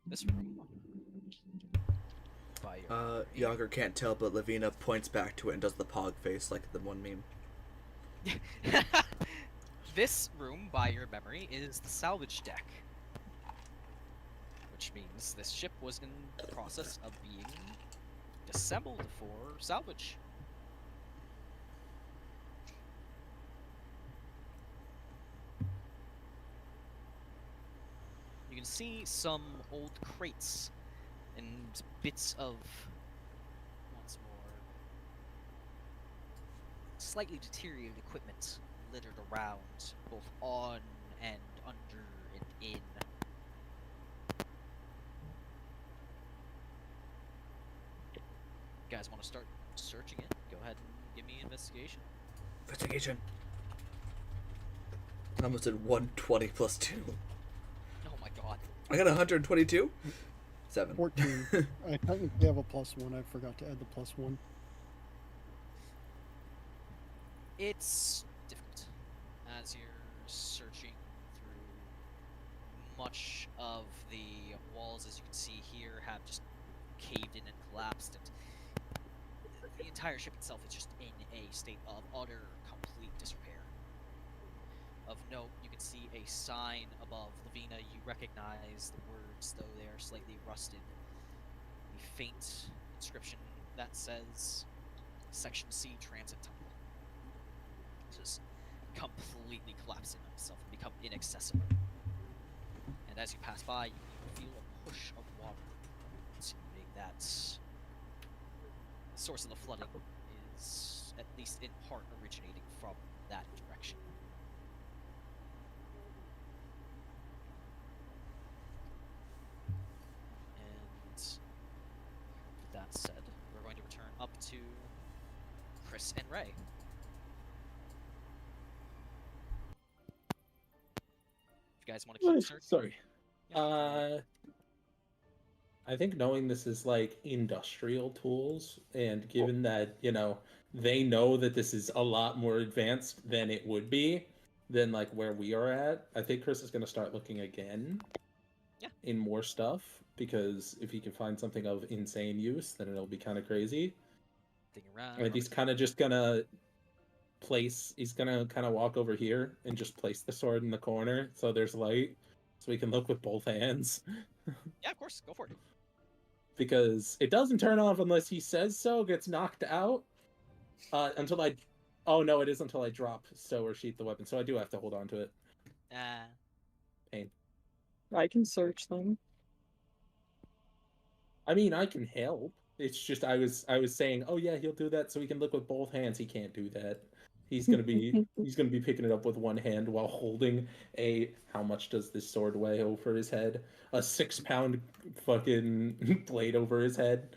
[SPEAKER 2] This room. By your
[SPEAKER 1] Jauger can't tell, but Levina points back to it and does the pog face like the one meme.
[SPEAKER 2] This room, by your memory, is the salvage deck. Which means this ship was in the process of being disassembled for salvage. You can see some old crates and bits of, once more, slightly deteriorated equipment littered around, both on and under and in. You guys want to start searching it? Go ahead and give me investigation.
[SPEAKER 1] Investigation. I almost did 120 plus 2.
[SPEAKER 2] Oh my god.
[SPEAKER 1] I got 122? 7.
[SPEAKER 5] 14. I think we have a +1. I forgot to add the +1.
[SPEAKER 2] It's difficult. As you're searching through, much of the walls, as you can see here, have just caved in and collapsed, and the entire ship itself is just in a state of utter, complete disrepair. Of note, you can see a sign above Levina. You recognize the words, though they are slightly rusted. A faint inscription that says Section C Transit Tunnel. Just completely collapsing on itself and become inaccessible. And as you pass by, you can feel a push of water, insinuating that the source of the flooding is, at least in part, originating from that direction. And with that said, we're going to return up to Chris and Rae. If you guys want to keep searching.
[SPEAKER 3] Sorry.
[SPEAKER 2] Yeah.
[SPEAKER 3] I think knowing this is like industrial tools, and given that, you know, they know that this is a lot more advanced than it would be than like where we are at, I think Chris is going to start looking again in more stuff, because if he can find something of insane use, then it'll be kind of crazy.
[SPEAKER 2] Dig around.
[SPEAKER 3] And he's kind of just gonna he's gonna kind of walk over here and just place the sword in the corner so there's light, so we can look with both hands.
[SPEAKER 2] Yeah, of course, go for it.
[SPEAKER 3] Because it doesn't turn off unless he says so, gets knocked out. Until I... Oh, no, it is until I drop stow or sheath the weapon, so I do have to hold on to it. Pain.
[SPEAKER 4] I can search them.
[SPEAKER 3] I mean, I can help. It's just I was saying, oh yeah, he'll do that so he can look with both hands. He can't do that. He's gonna be picking it up with one hand while holding a, how much does this sword weigh over his head? A 6-pound fucking blade over his head.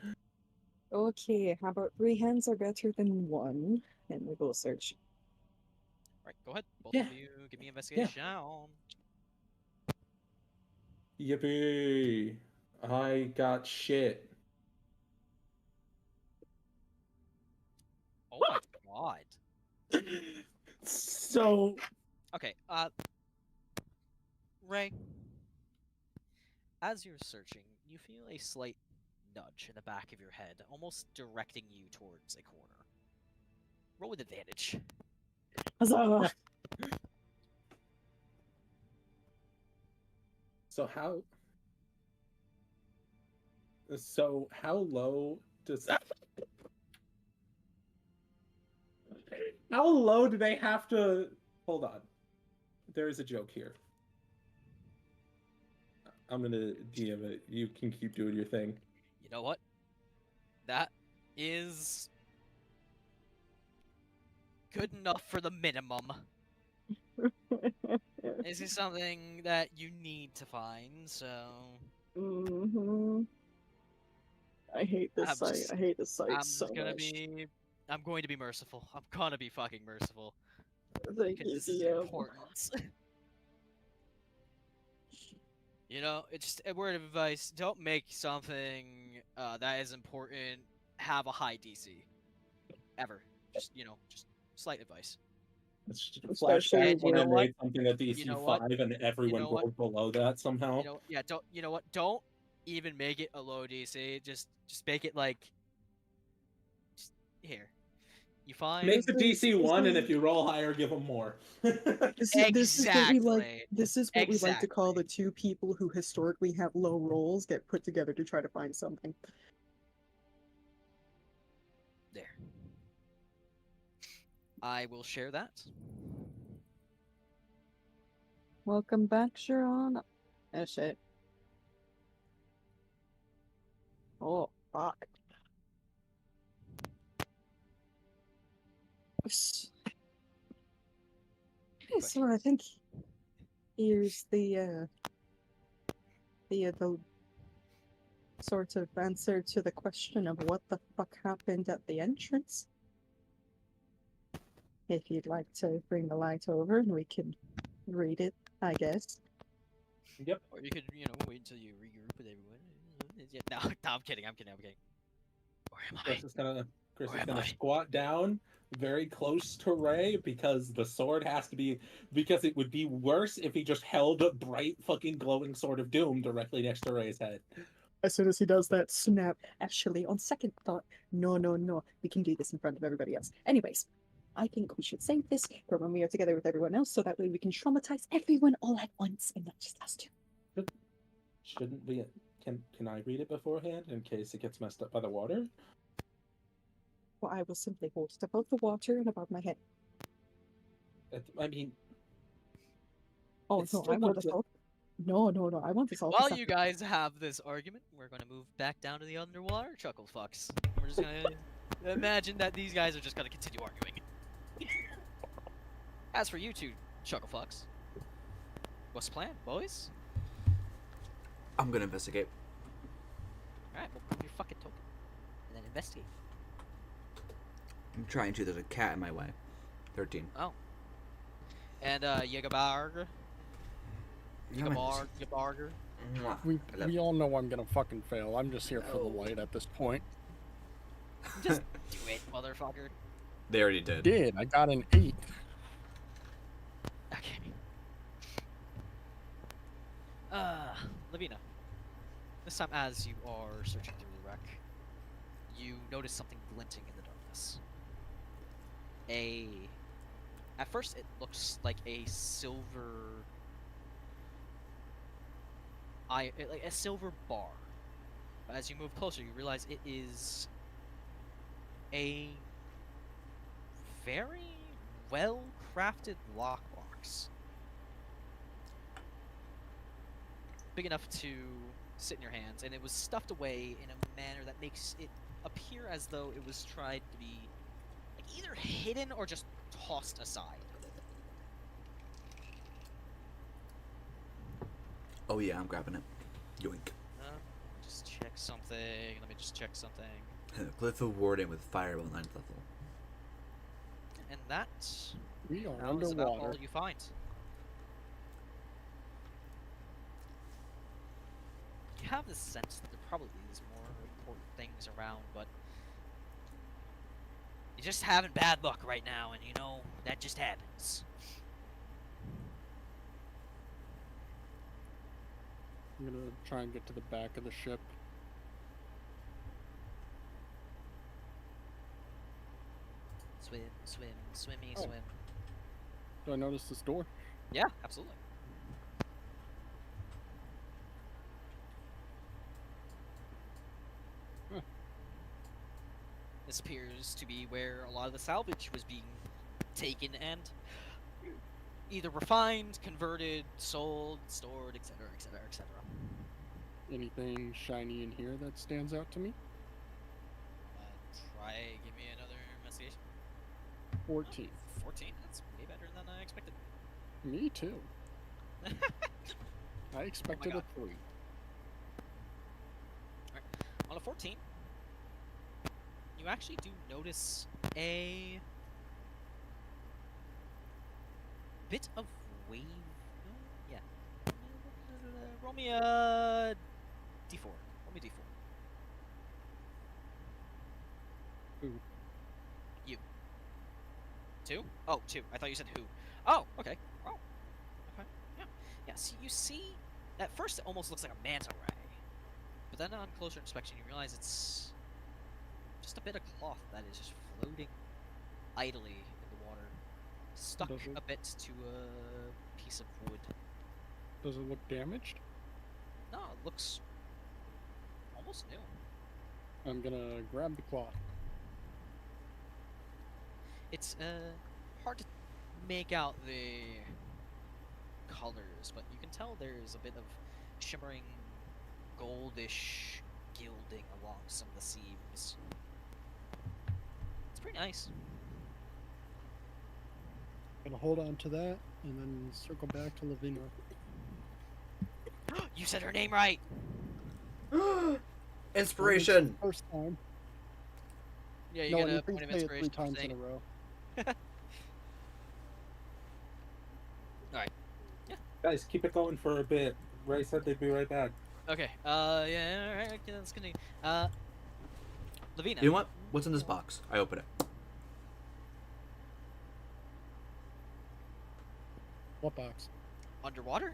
[SPEAKER 4] Okay, how about 3 hands are better than 1? And we go search.
[SPEAKER 2] Alright, go ahead. Both
[SPEAKER 3] Yeah.
[SPEAKER 2] of you give me investigation.
[SPEAKER 3] Yippee! I got shit.
[SPEAKER 2] Oh my god.
[SPEAKER 3] So
[SPEAKER 2] Okay, Rae, as you're searching, you feel a slight nudge in the back of your head, almost directing you towards a corner. Roll with advantage.
[SPEAKER 4] Huzzah!
[SPEAKER 3] So how low does that... How low do they have to... Hold on. There is a joke here. I'm gonna DM it. You can keep doing your thing.
[SPEAKER 2] You know what? That is good enough for the minimum. This is something that you need to find, so...
[SPEAKER 4] Mm-hmm. I hate this site. I hate this site so much.
[SPEAKER 2] I'm going to be merciful. I'm gonna be fucking merciful.
[SPEAKER 4] Thank
[SPEAKER 2] Because
[SPEAKER 4] you,
[SPEAKER 2] this is
[SPEAKER 4] DM.
[SPEAKER 2] important. You know, it's just a word of advice. Don't make something that is important have a high DC. Ever. Just, you know, just slight advice.
[SPEAKER 3] It's just a
[SPEAKER 4] Especially
[SPEAKER 3] flashback when I
[SPEAKER 2] when-
[SPEAKER 3] made something at DC
[SPEAKER 2] You know what?
[SPEAKER 3] 5 and everyone
[SPEAKER 2] know what?
[SPEAKER 3] rolled below that somehow.
[SPEAKER 2] You know what? Don't even make it a low DC. Just make it like just here. You find
[SPEAKER 3] Make the DC 1, and if you roll higher, give them more.
[SPEAKER 4] This is what we like.
[SPEAKER 2] Exactly.
[SPEAKER 4] This is what we like to call
[SPEAKER 2] Exactly.
[SPEAKER 4] the two people who historically have low rolls get put together to try to find something.
[SPEAKER 2] I will share that.
[SPEAKER 4] Welcome back, Sharon. Oh shit. Oh, fuck. So I think here's the sort of answer to the question of what the fuck happened at the entrance. If you'd like to bring the light over and we can read it, I guess.
[SPEAKER 3] Yep.
[SPEAKER 2] Or you could, wait until you regroup with everyone. No, I'm kidding. Where am
[SPEAKER 3] Chris is gonna
[SPEAKER 2] Where am I?
[SPEAKER 3] squat down very close to Rae because the sword has to be, because it would be worse if he just held a bright fucking glowing sword of doom directly next to Ray's head.
[SPEAKER 4] As soon as he does that, snap. Actually, on second thought, no. We can do this in front of everybody else. Anyways, I think we should save this for when we are together with everyone else, so that way we can traumatize everyone all at once and not just us two.
[SPEAKER 3] Shouldn't we? Can I read it beforehand in case it gets messed up by the water?
[SPEAKER 4] Well, I will simply hold it above the water and above my head.
[SPEAKER 3] I mean,
[SPEAKER 4] Oh
[SPEAKER 3] it's
[SPEAKER 4] no,
[SPEAKER 3] still
[SPEAKER 4] I want
[SPEAKER 3] good
[SPEAKER 4] us
[SPEAKER 3] to-
[SPEAKER 4] all. No, I want us all.
[SPEAKER 2] While
[SPEAKER 4] to
[SPEAKER 2] you guys have this argument, we're gonna move back down to the underwater chuckle fucks. We're just gonna imagine that these guys are just gonna continue arguing. As for you two chuckle fucks, what's the plan, boys?
[SPEAKER 1] I'm gonna investigate.
[SPEAKER 2] Alright, well, move your fucking token. And then investigate.
[SPEAKER 1] I'm trying to. There's a cat in my way. 13.
[SPEAKER 2] Oh. And, Yegabarg. Yegabarger.
[SPEAKER 5] We all know I'm gonna fucking fail. I'm just here for the light at this point.
[SPEAKER 2] Just do it, motherfucker.
[SPEAKER 1] They already did.
[SPEAKER 5] Did I got an 8?
[SPEAKER 2] Okay. Levina. This time, as you are searching through the wreck, you notice something glinting in the darkness. At first, it looks like a silver, like a silver bar. But as you move closer, you realize it is a very well-crafted lockbox. Big enough to sit in your hands, and it was stuffed away in a manner that makes it appear as though it was tried to be like either hidden or just tossed aside.
[SPEAKER 1] Oh yeah, I'm grabbing it. Yoink.
[SPEAKER 2] Just check something. Let me just check something.
[SPEAKER 1] Glyph of Warden with Firewood 9th level.
[SPEAKER 2] And that
[SPEAKER 5] We are
[SPEAKER 2] now is about all
[SPEAKER 5] underwater.
[SPEAKER 2] you find. You have the sense that there probably is more important things around, but you're just having bad luck right now, and that just happens.
[SPEAKER 5] I'm gonna try and get to the back of the ship.
[SPEAKER 2] Swimmy,
[SPEAKER 5] Oh.
[SPEAKER 2] swim.
[SPEAKER 5] Do I notice this door?
[SPEAKER 2] Yeah, absolutely.
[SPEAKER 5] Huh.
[SPEAKER 2] This appears to be where a lot of the salvage was being taken and either refined, converted, sold, stored, etc., etc., etc.
[SPEAKER 5] Anything shiny in here that stands out to me?
[SPEAKER 2] Give me another investigation.
[SPEAKER 5] 14.
[SPEAKER 2] 14. That's way better than I expected.
[SPEAKER 5] Me too. I expected a
[SPEAKER 2] God.
[SPEAKER 5] 3.
[SPEAKER 2] On a 14, you actually do notice a bit of wave. Yeah. Roll me a d4. Roll me d4.
[SPEAKER 5] Who?
[SPEAKER 2] You. 2? Oh, 2. I thought you said who. Oh, okay. Oh. Okay. Yeah. Yeah, so you see, at first it almost looks like a manta ray. But then on closer inspection you realize it's just a bit of cloth that is just floating idly in the water. Stuck
[SPEAKER 5] Does it-
[SPEAKER 2] a bit to a piece of wood.
[SPEAKER 5] Does it look damaged?
[SPEAKER 2] No, it looks almost new.
[SPEAKER 5] I'm gonna grab the cloth.
[SPEAKER 2] It's make out the colors, but you can tell there's a bit of shimmering goldish gilding along some of the seams. It's pretty nice.
[SPEAKER 5] Gonna hold on to that and then circle back to Levina.
[SPEAKER 2] You said her name right!
[SPEAKER 1] Inspiration.
[SPEAKER 5] First time.
[SPEAKER 2] Yeah, you
[SPEAKER 5] No,
[SPEAKER 2] get
[SPEAKER 5] and you
[SPEAKER 2] a
[SPEAKER 5] can
[SPEAKER 2] point of
[SPEAKER 5] say it 3
[SPEAKER 2] inspiration for
[SPEAKER 5] times in
[SPEAKER 2] saying
[SPEAKER 5] a
[SPEAKER 2] it.
[SPEAKER 5] row.
[SPEAKER 3] Guys, keep it going for a bit. Ray said they'd be right back.
[SPEAKER 2] Okay, yeah, alright, okay, that's gonna... Levina.
[SPEAKER 1] You know what? What's in this box? I open it.
[SPEAKER 5] What box?
[SPEAKER 2] Underwater?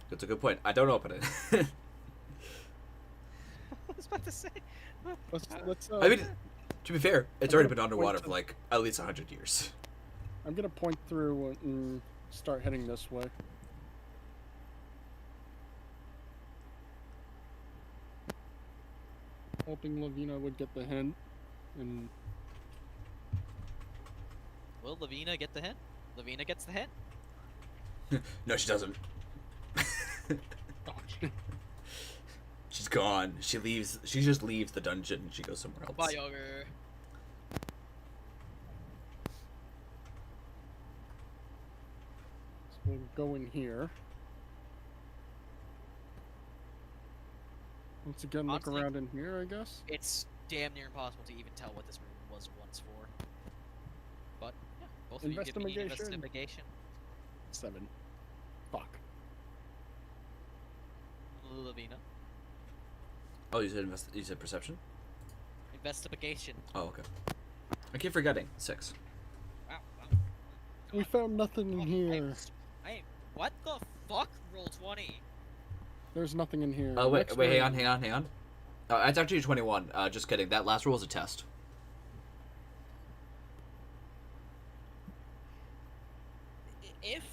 [SPEAKER 1] That's a good point. I don't open it.
[SPEAKER 2] I was about to say.
[SPEAKER 5] Let's
[SPEAKER 1] I mean, to be fair, it's
[SPEAKER 5] I'm
[SPEAKER 1] already
[SPEAKER 5] gonna
[SPEAKER 1] been underwater
[SPEAKER 5] point
[SPEAKER 1] for like at least 100 years.
[SPEAKER 5] I'm gonna point through and start heading this way. Hoping Levina would get the hint, and
[SPEAKER 2] Will Levina get the hint? Levina gets the hint?
[SPEAKER 1] No, she doesn't. She's gone. She leaves. She just leaves the dungeon and she goes somewhere else.
[SPEAKER 2] Bye, Jauger.
[SPEAKER 5] so we'll go in here. Once again, look
[SPEAKER 2] Honestly-
[SPEAKER 5] around in here, I guess.
[SPEAKER 2] It's damn near impossible to even tell what this room was once for. But, yeah, both of you give me an
[SPEAKER 5] Investigation.
[SPEAKER 2] investigation.
[SPEAKER 5] 7. Fuck.
[SPEAKER 2] Levina.
[SPEAKER 1] Oh, you said you said perception?
[SPEAKER 2] Investigation.
[SPEAKER 1] Oh, okay. I keep forgetting. 6.
[SPEAKER 2] Wow.
[SPEAKER 5] We found nothing in
[SPEAKER 2] Oh,
[SPEAKER 5] here.
[SPEAKER 2] What the fuck? Roll 20.
[SPEAKER 5] There's nothing in here.
[SPEAKER 1] Oh wait,
[SPEAKER 5] Next
[SPEAKER 1] wait,
[SPEAKER 5] room.
[SPEAKER 1] hang on. It's actually 21. Just kidding. That last roll is a test.
[SPEAKER 2] If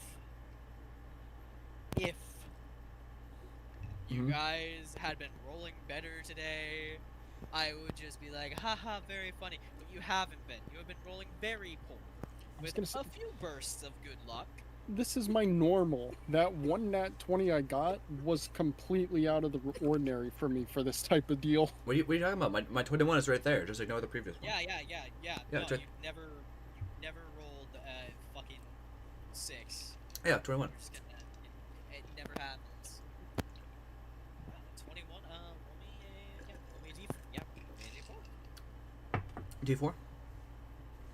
[SPEAKER 2] you
[SPEAKER 5] Mhm.
[SPEAKER 2] guys had been rolling better today, I would just be like, haha, very funny. But you haven't been. You have been rolling very poor.
[SPEAKER 5] I was
[SPEAKER 2] With
[SPEAKER 5] gonna say-
[SPEAKER 2] a few bursts of good luck.
[SPEAKER 5] This is my normal. That one nat 20 I got was completely out of the ordinary for me for this type of deal.
[SPEAKER 1] What are you talking about? My 21 is right there. Just ignore the previous one.
[SPEAKER 2] Yeah.
[SPEAKER 1] Yeah,
[SPEAKER 2] No,
[SPEAKER 1] check.
[SPEAKER 2] you never rolled fucking 6.
[SPEAKER 1] Yeah, 21.
[SPEAKER 2] You're just gonna, it never happens. 21. Roll me a D4. Yeah, roll me a D4.
[SPEAKER 1] D4.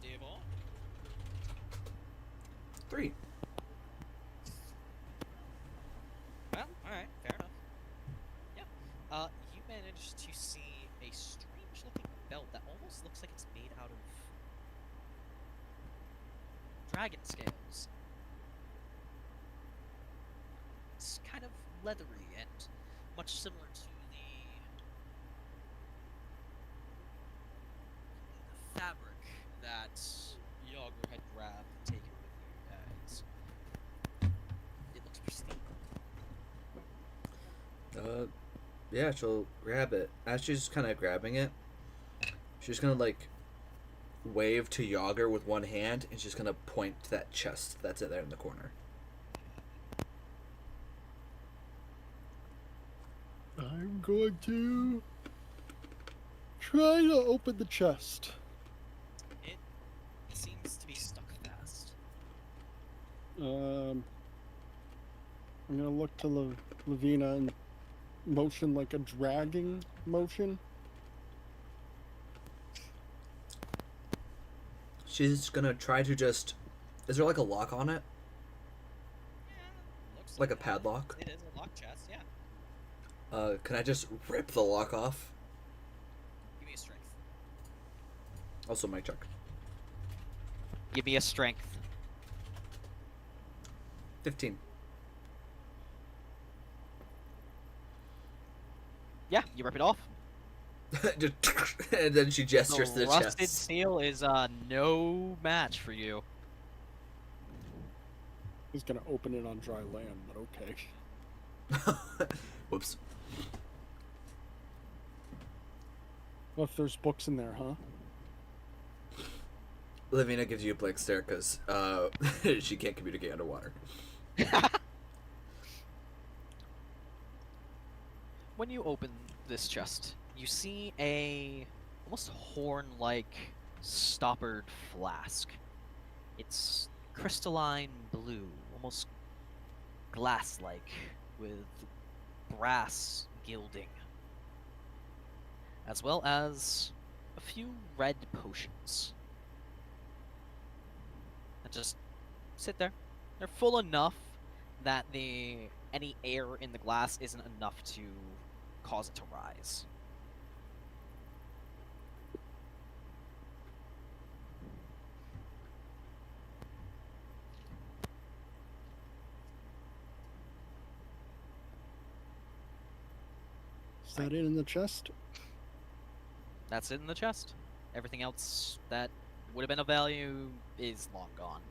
[SPEAKER 2] D4.
[SPEAKER 1] 3.
[SPEAKER 2] Well, alright, fair enough. Yeah. You managed to see a strange looking belt that almost looks like it's made out of dragon scales. It's kind of leathery and much similar to the fabric that Jauger had grabbed and taken with you guys. It looks pristine.
[SPEAKER 1] Yeah, she'll grab it. As she's kind of grabbing it, she's gonna like wave to Jauger with one hand, and she's gonna point to that chest that's there in the corner.
[SPEAKER 5] I'm going to try to open the chest.
[SPEAKER 2] It seems to be stuck fast.
[SPEAKER 5] I'm gonna look to Levina and motion like a dragging motion.
[SPEAKER 1] She's gonna try to just. Is there like a lock on it?
[SPEAKER 2] Yeah, looks
[SPEAKER 1] Like a
[SPEAKER 2] it.
[SPEAKER 1] padlock?
[SPEAKER 2] It is a lock chest, yeah.
[SPEAKER 1] Can I just rip the lock off?
[SPEAKER 2] Give me a strength.
[SPEAKER 1] Also, mic check.
[SPEAKER 2] Give me a strength.
[SPEAKER 1] 15.
[SPEAKER 2] Yeah, you rip it off.
[SPEAKER 1] Just and then she gestures to
[SPEAKER 2] The
[SPEAKER 1] the
[SPEAKER 2] rusted
[SPEAKER 1] chest.
[SPEAKER 2] steel is no match for you.
[SPEAKER 5] He's gonna open it on dry land, but okay.
[SPEAKER 1] Whoops.
[SPEAKER 5] Well, if there's books in there, huh?
[SPEAKER 1] Levina gives you a blank stare because she can't communicate underwater.
[SPEAKER 2] When you open this chest, you see a almost horn-like stoppered flask. It's crystalline blue, almost glass-like, with brass gilding, as well as a few red potions that just sit there. They're full enough that any air in the glass isn't enough to cause it to rise.
[SPEAKER 5] Is that it in the chest?
[SPEAKER 2] That's it in the chest. Everything else that would have been of value is long gone.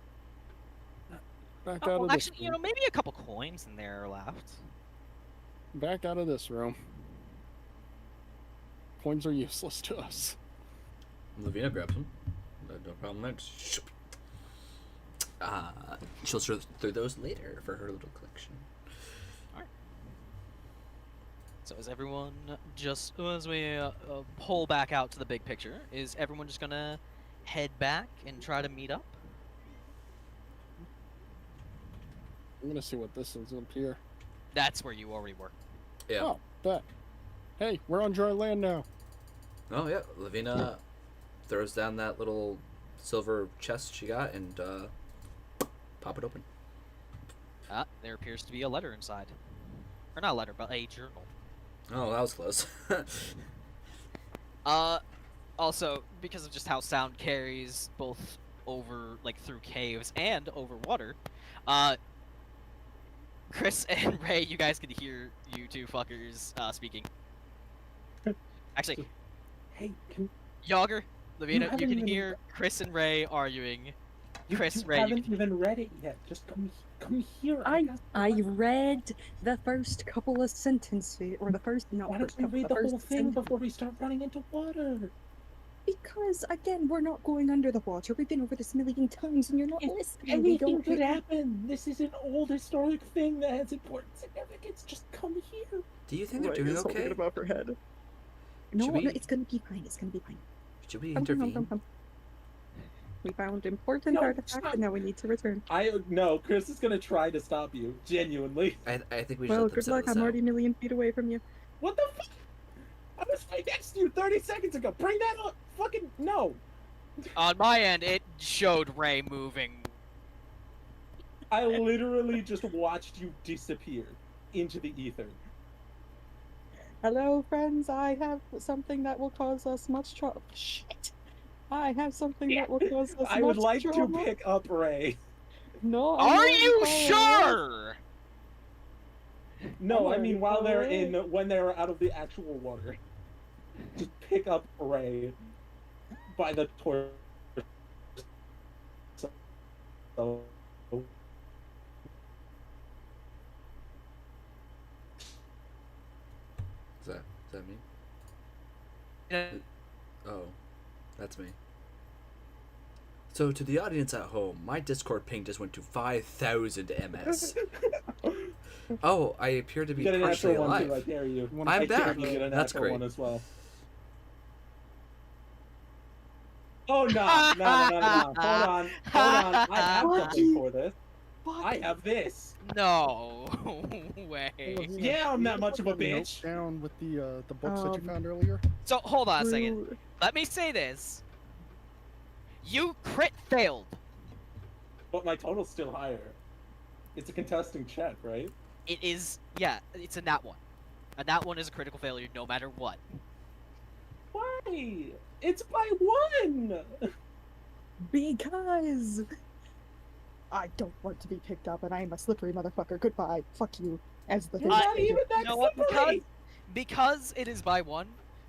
[SPEAKER 5] Back
[SPEAKER 2] Oh,
[SPEAKER 5] out
[SPEAKER 2] well,
[SPEAKER 5] of this
[SPEAKER 2] actually,
[SPEAKER 5] room.
[SPEAKER 2] maybe a couple coins in there are left.
[SPEAKER 5] Back out of this room. Coins are useless to us.
[SPEAKER 1] Levina grabs them. No problem there. She'll sort through those later for her little collection.
[SPEAKER 2] So is everyone just, as we pull back out to the big picture, is everyone just gonna head back and try to meet up?
[SPEAKER 5] I'm gonna see what this is up here.
[SPEAKER 2] That's where you already were.
[SPEAKER 1] Yeah.
[SPEAKER 5] Oh, bet. Hey, we're on dry land now.
[SPEAKER 1] Oh yeah. Levina throws down that little silver chest she got and pop it open.
[SPEAKER 2] There appears to be a letter inside. Or not a letter, but a journal.
[SPEAKER 1] Oh, that was close.
[SPEAKER 2] Also, because of just how sound carries both over, like, through caves and over water, Chris and Rae, you guys can hear you two fuckers speaking. Actually,
[SPEAKER 3] Hey, can
[SPEAKER 2] Jauger, Levina, you
[SPEAKER 3] haven't
[SPEAKER 2] can
[SPEAKER 3] even-
[SPEAKER 2] hear Chris and Rae arguing.
[SPEAKER 3] you
[SPEAKER 2] Chris,
[SPEAKER 3] two
[SPEAKER 2] Rae, you
[SPEAKER 3] haven't
[SPEAKER 2] can...
[SPEAKER 3] even read it yet. Just come here.
[SPEAKER 4] I
[SPEAKER 3] got-
[SPEAKER 4] read the first couple of sentences, or the first, not
[SPEAKER 3] Why
[SPEAKER 4] first
[SPEAKER 3] don't we
[SPEAKER 4] couple,
[SPEAKER 3] read the
[SPEAKER 4] first
[SPEAKER 3] whole thing
[SPEAKER 4] sentence.
[SPEAKER 3] before we start running into water?
[SPEAKER 4] Because, again, we're not going under the water. We've been over this a million times, and you're not
[SPEAKER 3] If
[SPEAKER 4] listening. We
[SPEAKER 3] anything
[SPEAKER 4] don't
[SPEAKER 3] could happen. This is an old historic thing that has important significance. Just come here.
[SPEAKER 1] Do you think they're
[SPEAKER 4] Rae
[SPEAKER 1] doing
[SPEAKER 4] is holding
[SPEAKER 1] okay?
[SPEAKER 4] it above her head. No,
[SPEAKER 1] Should we-
[SPEAKER 4] no, it's gonna be fine. It's gonna be fine.
[SPEAKER 1] Should we
[SPEAKER 4] Come, come, come,
[SPEAKER 1] intervene?
[SPEAKER 4] come. We found important
[SPEAKER 3] No,
[SPEAKER 4] artifacts,
[SPEAKER 3] stop.
[SPEAKER 4] and now we need to return.
[SPEAKER 3] No, Chris is gonna try to stop you. Genuinely.
[SPEAKER 1] I think we should
[SPEAKER 4] Well,
[SPEAKER 1] let them
[SPEAKER 4] good
[SPEAKER 1] settle
[SPEAKER 4] luck.
[SPEAKER 1] this
[SPEAKER 4] I'm
[SPEAKER 1] out.
[SPEAKER 4] already a million feet away from you.
[SPEAKER 3] What the fuck? I was right next to you 30 seconds ago. Bring that up. Fucking no.
[SPEAKER 2] On my end, it showed Rae moving.
[SPEAKER 3] I literally just watched you disappear into the ether.
[SPEAKER 4] Hello, friends. I have something that will cause us much trouble. Shit. I have something that will cause us
[SPEAKER 3] I would
[SPEAKER 4] much
[SPEAKER 3] like
[SPEAKER 4] trouble.
[SPEAKER 3] to pick up Ray.
[SPEAKER 4] No, I'm
[SPEAKER 2] Are
[SPEAKER 4] already
[SPEAKER 2] you
[SPEAKER 4] following
[SPEAKER 2] sure?
[SPEAKER 3] No, I
[SPEAKER 4] already
[SPEAKER 3] mean while they're
[SPEAKER 4] following.
[SPEAKER 3] when they're out of the actual water. Just pick up Ray by the torso.
[SPEAKER 1] Is that me?
[SPEAKER 2] Yeah.
[SPEAKER 1] Oh, that's me. So to the audience at home, my Discord ping just went to 5,000 ms. Oh, I appear to be
[SPEAKER 3] Get an
[SPEAKER 1] partially
[SPEAKER 3] natural one
[SPEAKER 1] alive.
[SPEAKER 3] too, I dare you.
[SPEAKER 5] I'm
[SPEAKER 3] I dare
[SPEAKER 1] back.
[SPEAKER 3] you get a
[SPEAKER 1] That's
[SPEAKER 3] natural
[SPEAKER 1] great.
[SPEAKER 3] one as well. Oh no! Hold on. I have something for this. I have this.
[SPEAKER 2] No way.
[SPEAKER 3] Yeah, I'm that much of a
[SPEAKER 5] Note
[SPEAKER 3] bitch.
[SPEAKER 5] down with the books that you
[SPEAKER 4] Um,
[SPEAKER 5] found earlier.
[SPEAKER 2] So hold on a second.
[SPEAKER 4] True.
[SPEAKER 2] Let me say this. You crit failed.
[SPEAKER 3] But my total's still higher. It's a contesting check, right?
[SPEAKER 2] It is, yeah, it's a nat one. A nat one is a critical failure no matter what.
[SPEAKER 3] Why? It's by one.
[SPEAKER 4] Because I don't want to be picked up, and I am a slippery motherfucker. Goodbye. Fuck you. As the thing
[SPEAKER 3] You're
[SPEAKER 4] that
[SPEAKER 3] not
[SPEAKER 4] they do.
[SPEAKER 3] even that
[SPEAKER 2] You know what?
[SPEAKER 3] slippery.
[SPEAKER 2] Because it is by one,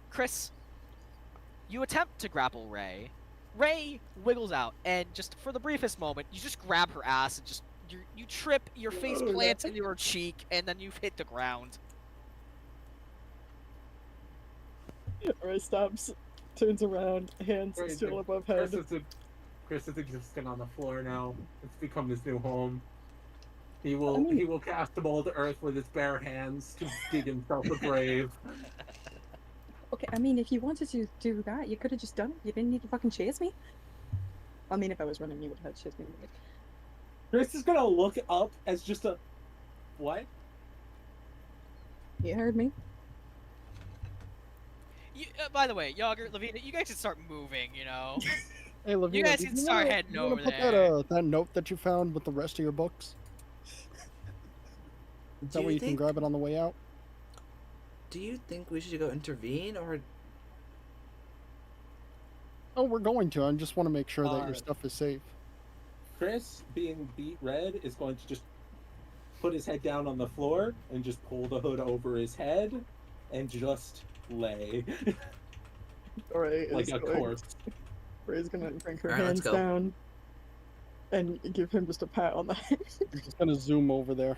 [SPEAKER 2] Chris, you attempt to grapple Rae. Rae wiggles out, and just for the briefest moment, you just grab her ass and just you trip, your face
[SPEAKER 3] Oh,
[SPEAKER 2] plants
[SPEAKER 3] no.
[SPEAKER 2] into her cheek, and then you've hit the ground.
[SPEAKER 4] Rae stops, turns around, hands
[SPEAKER 3] Wait,
[SPEAKER 4] still
[SPEAKER 3] the-
[SPEAKER 4] above
[SPEAKER 3] Chris
[SPEAKER 4] head.
[SPEAKER 3] is in Chris is existing on the floor now. It's become his new home. He
[SPEAKER 4] I
[SPEAKER 3] will
[SPEAKER 4] mean-
[SPEAKER 3] he will cast mold earth with his bare hands to dig himself a grave.
[SPEAKER 4] Okay, I mean, if you wanted to do that, you could have just done it. You didn't need to fucking chase me. I mean, if I was running, you would have chased me.
[SPEAKER 3] Chris is gonna look up as just a what?
[SPEAKER 4] You heard me.
[SPEAKER 2] By the way, Jauger, Levina, you guys should start moving. You know.
[SPEAKER 5] Hey, Levina,
[SPEAKER 2] guys
[SPEAKER 5] did
[SPEAKER 2] can start
[SPEAKER 5] wanna-
[SPEAKER 2] heading
[SPEAKER 5] you wanna
[SPEAKER 2] over
[SPEAKER 5] put
[SPEAKER 2] there.
[SPEAKER 5] that note that you found with the rest of your books? Is that
[SPEAKER 1] Do
[SPEAKER 5] way
[SPEAKER 1] you
[SPEAKER 5] you can
[SPEAKER 1] think-
[SPEAKER 5] grab it on the way out?
[SPEAKER 1] Do you think we should go intervene, or
[SPEAKER 5] Oh, we're going to. I just want to make sure that
[SPEAKER 3] Uh,
[SPEAKER 5] your stuff is safe.
[SPEAKER 3] Chris, being beat red, is going to just put his head down on the floor and just pull the hood over his head and just lay
[SPEAKER 4] Alright,
[SPEAKER 3] like a corpse.
[SPEAKER 4] Ray's gonna bring her
[SPEAKER 1] Alright, let's
[SPEAKER 4] hands
[SPEAKER 1] go.
[SPEAKER 4] down and give him just a pat on the head.
[SPEAKER 5] I'm just gonna zoom over there.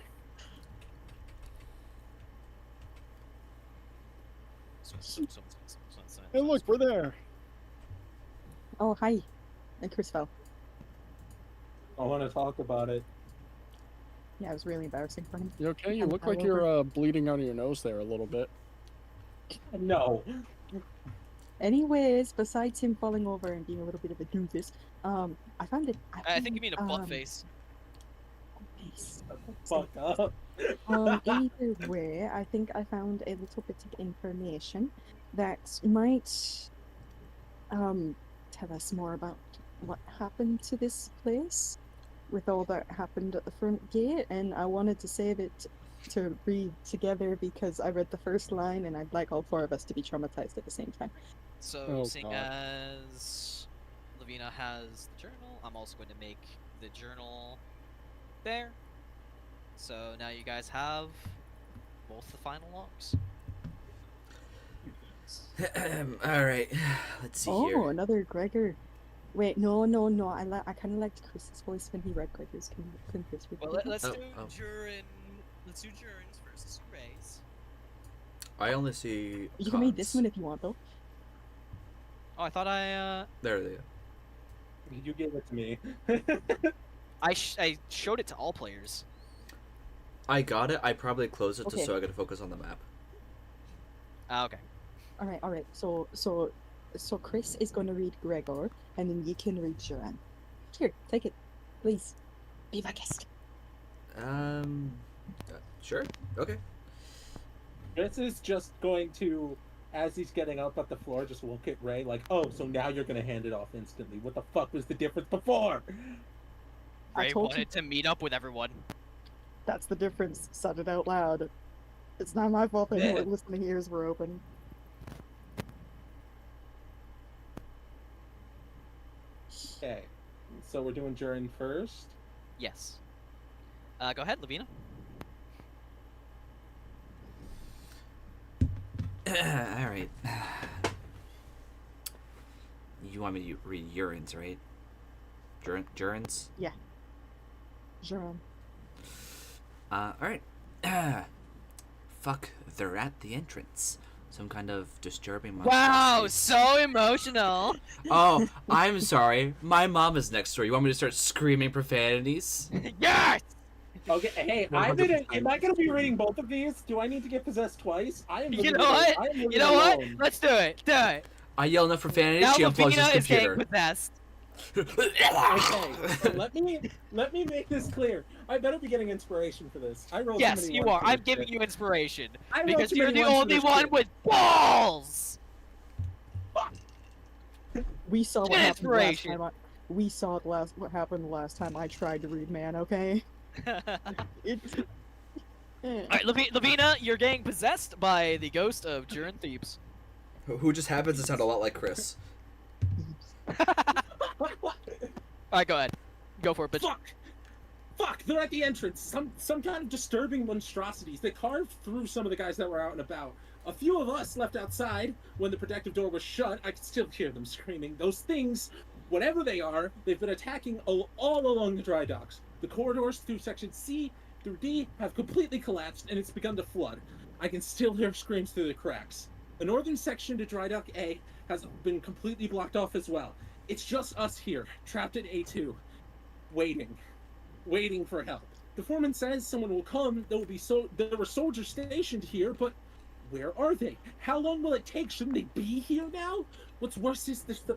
[SPEAKER 5] Hey, look, we're there.
[SPEAKER 4] Oh, hi. And Chris fell.
[SPEAKER 3] I want to talk about it.
[SPEAKER 4] Yeah, it was really embarrassing for him.
[SPEAKER 5] You okay? You
[SPEAKER 4] And
[SPEAKER 5] look
[SPEAKER 4] fell
[SPEAKER 5] like you're bleeding out of your nose there a little bit.
[SPEAKER 3] No.
[SPEAKER 4] Anyways, besides him falling over and being a little bit of a doofus, I found it.
[SPEAKER 2] I think you mean a butt
[SPEAKER 4] um,
[SPEAKER 2] face.
[SPEAKER 4] Nice.
[SPEAKER 3] Fuck up.
[SPEAKER 4] Either way, I think I found a little bit of information that might tell us more about what happened to this place with all that happened at the front gate, and I wanted to save it to read together because I read the first line and I'd like all four of us to be traumatized at the same time.
[SPEAKER 2] So,
[SPEAKER 5] Oh,
[SPEAKER 2] seeing
[SPEAKER 5] God.
[SPEAKER 2] as Levina has the journal, I'm also going to make the journal there. So now you guys have both the final logs.
[SPEAKER 1] all right? Let's see
[SPEAKER 4] Oh,
[SPEAKER 1] here.
[SPEAKER 4] another Gregor. Wait, no. I kind of liked Chris's voice when he read Gregor's. Can Chris read
[SPEAKER 2] Well,
[SPEAKER 4] Gregor?
[SPEAKER 2] let's
[SPEAKER 1] Oh,
[SPEAKER 2] do
[SPEAKER 1] oh.
[SPEAKER 2] Let's do Jurin's versus Ray's.
[SPEAKER 1] I only see.
[SPEAKER 4] You can read this
[SPEAKER 1] cons.
[SPEAKER 4] one if you want, though.
[SPEAKER 2] Oh, I thought
[SPEAKER 1] There they go.
[SPEAKER 3] You gave it to me.
[SPEAKER 2] I showed it to all players.
[SPEAKER 1] I got it. I probably closed it
[SPEAKER 4] Okay.
[SPEAKER 1] just so I could focus on the map.
[SPEAKER 2] Ah, okay.
[SPEAKER 4] All right. So Chris is going to read Gregor, and then you can read Joanne. Here, take it, please. Be my guest.
[SPEAKER 1] Sure. Okay.
[SPEAKER 3] Chris is just going to, as he's getting up at the floor, just look at Ray like, oh, so now you're going to hand it off instantly. What the fuck was the difference before?
[SPEAKER 4] I
[SPEAKER 2] Ray
[SPEAKER 4] told you
[SPEAKER 2] wanted to meet up with everyone.
[SPEAKER 4] that's the difference. Said it out loud. It's not my fault that your listening ears were open.
[SPEAKER 3] Okay. So we're doing Jurin first.
[SPEAKER 2] Yes. Go ahead, Levina.
[SPEAKER 1] All right. You want me to read urines, right? Urines?
[SPEAKER 4] Joanne.
[SPEAKER 1] All right. Fuck, they're at the entrance. Some kind of disturbing
[SPEAKER 2] Wow,
[SPEAKER 1] monstrosity.
[SPEAKER 2] so emotional.
[SPEAKER 1] Oh, I'm sorry. My mom is next door. You want me to start screaming profanities?
[SPEAKER 2] Yes.
[SPEAKER 3] Okay, hey, am I going to be reading both of these? Do I need to get possessed twice? I am.
[SPEAKER 2] You know what?
[SPEAKER 3] I am
[SPEAKER 2] You know what?
[SPEAKER 3] alone.
[SPEAKER 2] Let's do it. Do it.
[SPEAKER 1] I yell enough profanities,
[SPEAKER 2] Now
[SPEAKER 1] she unplugs
[SPEAKER 2] Levina
[SPEAKER 1] his
[SPEAKER 2] is getting
[SPEAKER 1] computer.
[SPEAKER 2] possessed.
[SPEAKER 3] Okay, so let me make this clear. I better be getting inspiration for this. I rolled.
[SPEAKER 2] Yes,
[SPEAKER 3] too many
[SPEAKER 2] you
[SPEAKER 3] ones
[SPEAKER 2] are.
[SPEAKER 3] for
[SPEAKER 2] I'm
[SPEAKER 3] this
[SPEAKER 2] giving
[SPEAKER 3] shit.
[SPEAKER 2] you inspiration
[SPEAKER 3] I rolled
[SPEAKER 2] because
[SPEAKER 3] too
[SPEAKER 2] you're
[SPEAKER 3] many
[SPEAKER 2] the
[SPEAKER 3] ones for
[SPEAKER 2] only
[SPEAKER 3] this
[SPEAKER 2] one
[SPEAKER 3] shit.
[SPEAKER 2] with balls.
[SPEAKER 4] We saw what
[SPEAKER 2] Get
[SPEAKER 4] happened last
[SPEAKER 2] inspiration.
[SPEAKER 4] time. We saw what happened the last time I tried to read man. Okay. It's.
[SPEAKER 2] Alright, Levina, you're getting possessed by the ghost of Jurin Thebes.
[SPEAKER 1] Who just happens to sound a lot like Chris.
[SPEAKER 2] Alright, go ahead. Go for it, bitch.
[SPEAKER 3] Fuck! They're at the entrance. Some kind of disturbing monstrosities. They carved through some of the guys that were out and about. A few of us left outside when the protective door was shut. I could still hear them screaming. Those things, whatever they are, they've been attacking all along the dry docks. The corridors through section C through D have completely collapsed and it's begun to flood. I can still hear screams through the cracks. The northern section to dry dock A has been completely blocked off as well. It's just us here, trapped at A2, waiting for help. The foreman says someone will come. There were soldiers stationed here, but where are they? How long will it take? Shouldn't they be here now? What's worse is the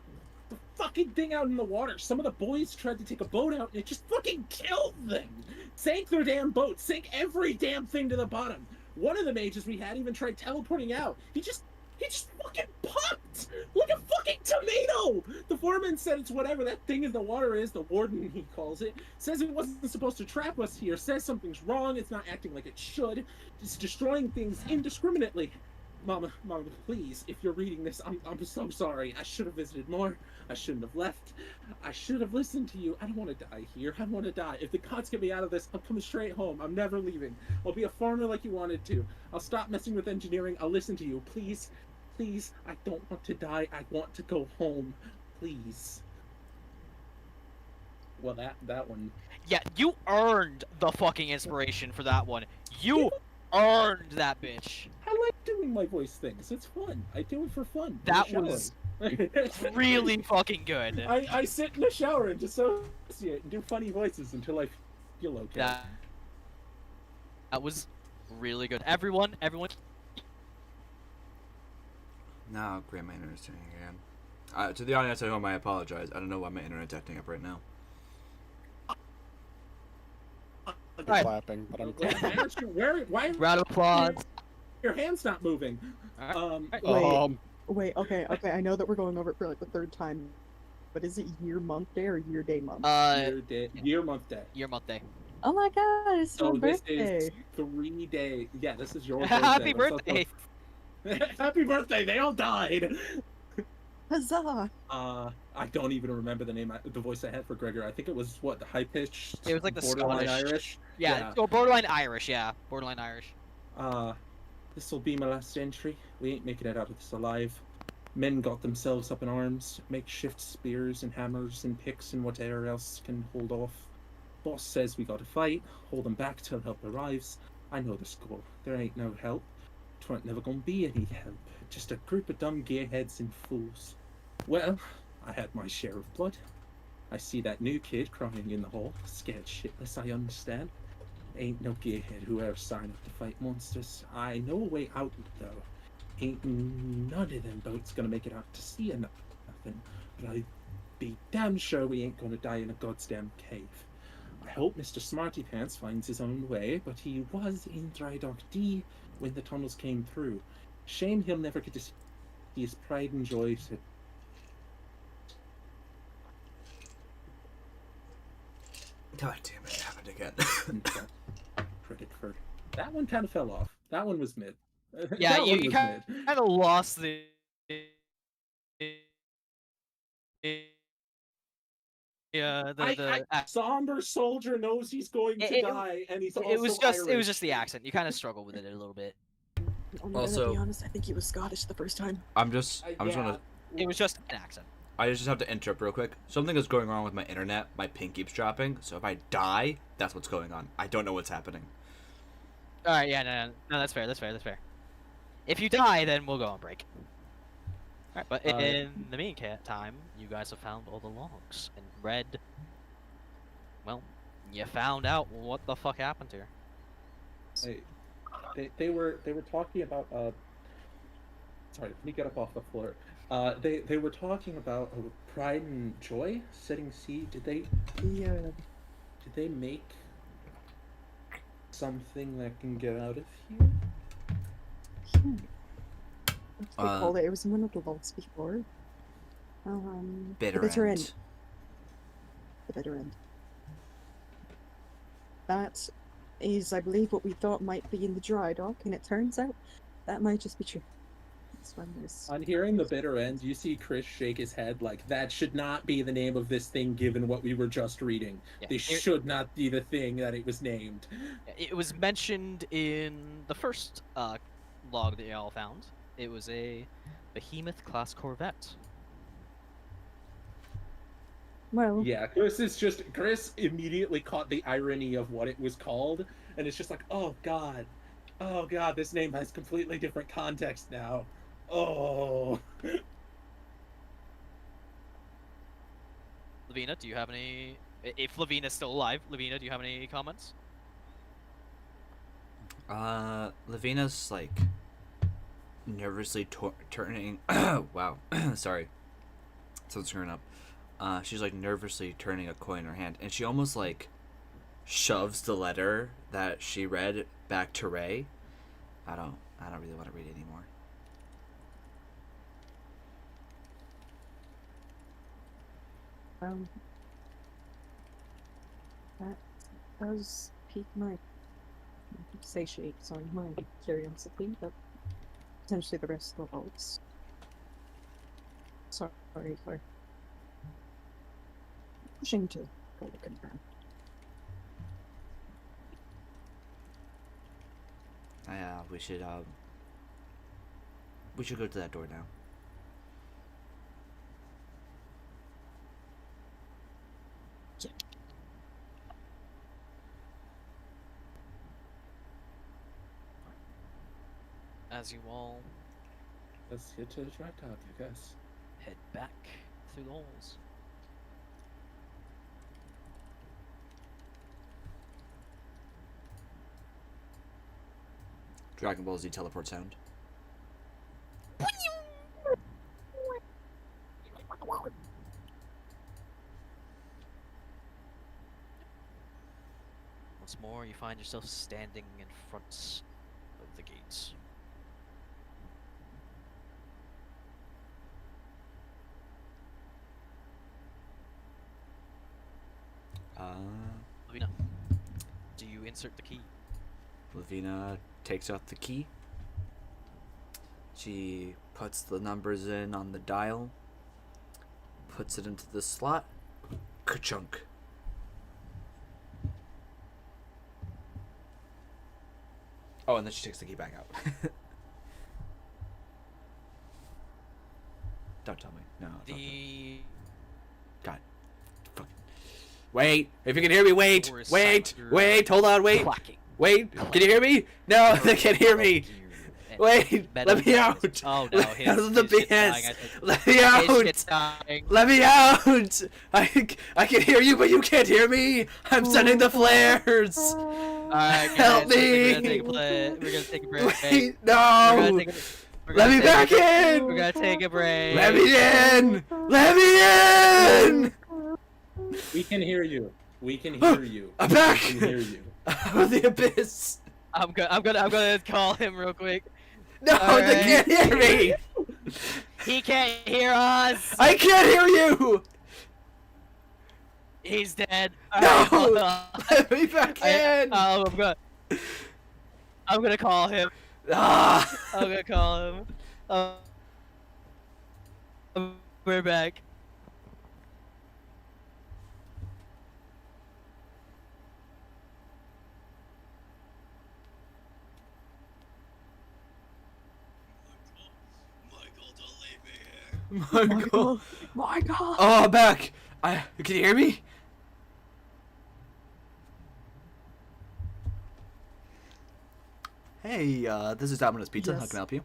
[SPEAKER 3] fucking thing out in the water. Some of the boys tried to take a boat out and it just fucking killed them. Sank their damn boat. Sank every damn thing to the bottom. One of the mages we had even tried teleporting out. He just fucking popped like a fucking tomato. The foreman said it's whatever that thing in the water is. The warden, he calls it, says it wasn't supposed to trap us here. Says something's wrong. It's not acting like it should. It's destroying things indiscriminately. Mama, please, if you're reading this, I'm so sorry. I should have visited more. I shouldn't have left. I should have listened to you. I don't want to die here. I want to die. If the gods get me out of this, I'm coming straight home. I'm never leaving. I'll be a farmer like you wanted to. I'll stop messing with engineering. I'll listen to you. Please, I don't want to die. I want to go home. Please. Well, that one.
[SPEAKER 2] Yeah, you earned the fucking inspiration for that one. You earned that bitch.
[SPEAKER 3] I like doing my voice things. It's fun. I do it for fun.
[SPEAKER 2] That was really fucking good.
[SPEAKER 3] I sit in the shower and dissociate and do funny voices until I feel okay.
[SPEAKER 2] That was really good. Everyone.
[SPEAKER 1] No, great, my internet's turning again. To the audience at home, I apologize. I don't know why my internet's acting up right now.
[SPEAKER 2] Right.
[SPEAKER 5] Clapping, but I'm
[SPEAKER 3] Why
[SPEAKER 2] Round of applause.
[SPEAKER 3] your hand's not moving?
[SPEAKER 4] Wait, okay, I know that we're going over it for like the third time, but is it year, month, day, or year, day, month?
[SPEAKER 3] Year, month, day.
[SPEAKER 2] Year, month, day.
[SPEAKER 4] Oh my god, it's my
[SPEAKER 3] So this
[SPEAKER 4] birthday!
[SPEAKER 3] is 3 days. Yeah, this is your birthday.
[SPEAKER 2] Happy
[SPEAKER 3] I'm so
[SPEAKER 2] birthday!
[SPEAKER 3] Happy birthday! They all died.
[SPEAKER 4] Huzzah!
[SPEAKER 3] I don't even remember the voice I had for Gregor. I think it was the high pitched.
[SPEAKER 2] It was like the
[SPEAKER 3] borderline
[SPEAKER 2] Scottish.
[SPEAKER 3] Irish.
[SPEAKER 2] Yeah, or borderline Irish. Yeah, borderline Irish.
[SPEAKER 3] This will be my last entry. We ain't making it out of this alive. Men got themselves up in arms, makeshift spears and hammers and picks and whatever else can hold off. Boss says we gotta fight, hold them back till help arrives. I know the score. There ain't no help. 'Twa'n't never gonna be any help. Just a group of dumb gearheads and fools. Well, I had my share of blood. I see that new kid crying in the hall, scared shitless, I understand. Ain't no gearhead who ever signed up to fight monsters. I know a way out, though. Ain't none of them boats gonna make it out to sea or nothing, but I'd be damn sure we ain't gonna die in a goddamn cave. I hope Mr. Smarty Pants finds his own way, but he was in Dry Dock D when the tunnels came through. Shame he'll never get to see his pride and joy to...
[SPEAKER 1] God damn it, it happened again.
[SPEAKER 3] Credit for... That one kind of fell off. That one was mid.
[SPEAKER 2] Yeah,
[SPEAKER 3] That
[SPEAKER 2] you
[SPEAKER 3] one was
[SPEAKER 2] kind
[SPEAKER 3] mid.
[SPEAKER 2] of lost the. Yeah,
[SPEAKER 3] somber soldier knows he's going to die, and he's also
[SPEAKER 2] it was
[SPEAKER 3] Irish.
[SPEAKER 2] just the accent. You kind of struggled with it a little bit.
[SPEAKER 4] I'm
[SPEAKER 1] Also-
[SPEAKER 4] gonna be honest, I think he was Scottish the first time.
[SPEAKER 1] I'm just gonna.
[SPEAKER 2] It was just an accent.
[SPEAKER 1] I just have to interrupt real quick. Something is going wrong with my internet. My ping keeps dropping, so if I die, that's what's going on. I don't know what's happening.
[SPEAKER 2] All right, yeah, no, that's fair. If you die, then we'll go on break. All right, but in the meantime, you guys have found all the logs and read. Well, you found out what the fuck happened here.
[SPEAKER 3] They were talking about sorry, let me get up off the floor. They were talking about pride and joy setting sea. Did they make something that can get out of here?
[SPEAKER 4] What's they called it? It was in one of the logs before.
[SPEAKER 1] Bitter
[SPEAKER 4] the bitter
[SPEAKER 1] end.
[SPEAKER 4] end. The bitter end. That is, I believe, what we thought might be in the dry dock, and it turns out that might just be true. That's when there's...
[SPEAKER 3] On hearing the bitter end, you see Chris shake his head like, that should not be the name of this thing given what we were just reading.
[SPEAKER 2] Yeah,
[SPEAKER 3] This should not be the thing that it was named.
[SPEAKER 2] It was mentioned in the first log that y'all found. It was a Behemoth class corvette.
[SPEAKER 4] Well,
[SPEAKER 3] Yeah, Chris immediately caught the irony of what it was called, and it's just like, oh god, this name has completely different context now. Oh.
[SPEAKER 2] Levina, do you have any? If Levina's still alive, Levina, do you have any comments?
[SPEAKER 1] Levina's like nervously turning. Wow, sorry, someone's screwing up. She's like nervously turning a coin in her hand, and she almost like shoves the letter that she read back to Rae. I don't really want to read it anymore.
[SPEAKER 4] That does pique my satiates on my curiosity, but potentially the rest of the votes. Sorry for pushing to go to confirm.
[SPEAKER 1] We should go to that door now.
[SPEAKER 2] As you all
[SPEAKER 3] Let's get to the trap top, I guess.
[SPEAKER 2] head back through the halls.
[SPEAKER 1] Dragon Ball Z teleport sound.
[SPEAKER 2] Once more, you find yourself standing in front of the gates. Levina, do you insert the key?
[SPEAKER 1] Levina takes out the key. She puts the numbers in on the dial, puts it into the slot. Ka-chunk. Oh, and then she takes the key back out. Don't tell me. No. Don't tell me. God. Fuck. Wait. If you can hear me, wait.
[SPEAKER 2] Door is
[SPEAKER 1] Wait.
[SPEAKER 2] silent. You're,
[SPEAKER 1] Wait. Hold on. Wait.
[SPEAKER 2] Clacking.
[SPEAKER 1] Wait. Can you hear me? No, they can't hear me.
[SPEAKER 2] And
[SPEAKER 1] Wait.
[SPEAKER 2] metal
[SPEAKER 1] Let me out.
[SPEAKER 2] Oh no, his,
[SPEAKER 1] Out of the
[SPEAKER 2] his shit's dying,
[SPEAKER 1] BS.
[SPEAKER 2] I think.
[SPEAKER 1] Let me
[SPEAKER 2] His
[SPEAKER 1] out.
[SPEAKER 2] shit's dying.
[SPEAKER 1] Let me out. I can hear you, but you can't hear me. I'm sending the flares.
[SPEAKER 2] Alright,
[SPEAKER 1] Help
[SPEAKER 2] guys,
[SPEAKER 1] me.
[SPEAKER 2] We're gonna take a break.
[SPEAKER 1] Wait,
[SPEAKER 2] We're gonna
[SPEAKER 1] no.
[SPEAKER 2] take a- we're
[SPEAKER 1] Let
[SPEAKER 2] gonna
[SPEAKER 1] me
[SPEAKER 2] take
[SPEAKER 1] back
[SPEAKER 2] a-
[SPEAKER 1] in.
[SPEAKER 2] We're gonna take a break.
[SPEAKER 1] Let me in. Let me in.
[SPEAKER 3] We can hear you. We can hear you.
[SPEAKER 1] I'm back.
[SPEAKER 3] We can hear you.
[SPEAKER 1] Out of the abyss.
[SPEAKER 2] I'm gonna call him real quick.
[SPEAKER 1] No,
[SPEAKER 2] All
[SPEAKER 1] they
[SPEAKER 2] right.
[SPEAKER 1] can't hear me.
[SPEAKER 2] He can't hear us.
[SPEAKER 1] I can't hear you.
[SPEAKER 2] He's dead.
[SPEAKER 1] No.
[SPEAKER 2] Alright, hold on.
[SPEAKER 1] Let me back in.
[SPEAKER 2] I'm gonna call him.
[SPEAKER 1] Ah.
[SPEAKER 2] I'm gonna call him. We're back.
[SPEAKER 1] Michael.
[SPEAKER 4] Michael!
[SPEAKER 1] Oh, I'm back. Can you hear me? Hey, this is Domino's Pizza. How
[SPEAKER 4] Yes.
[SPEAKER 1] can I help you?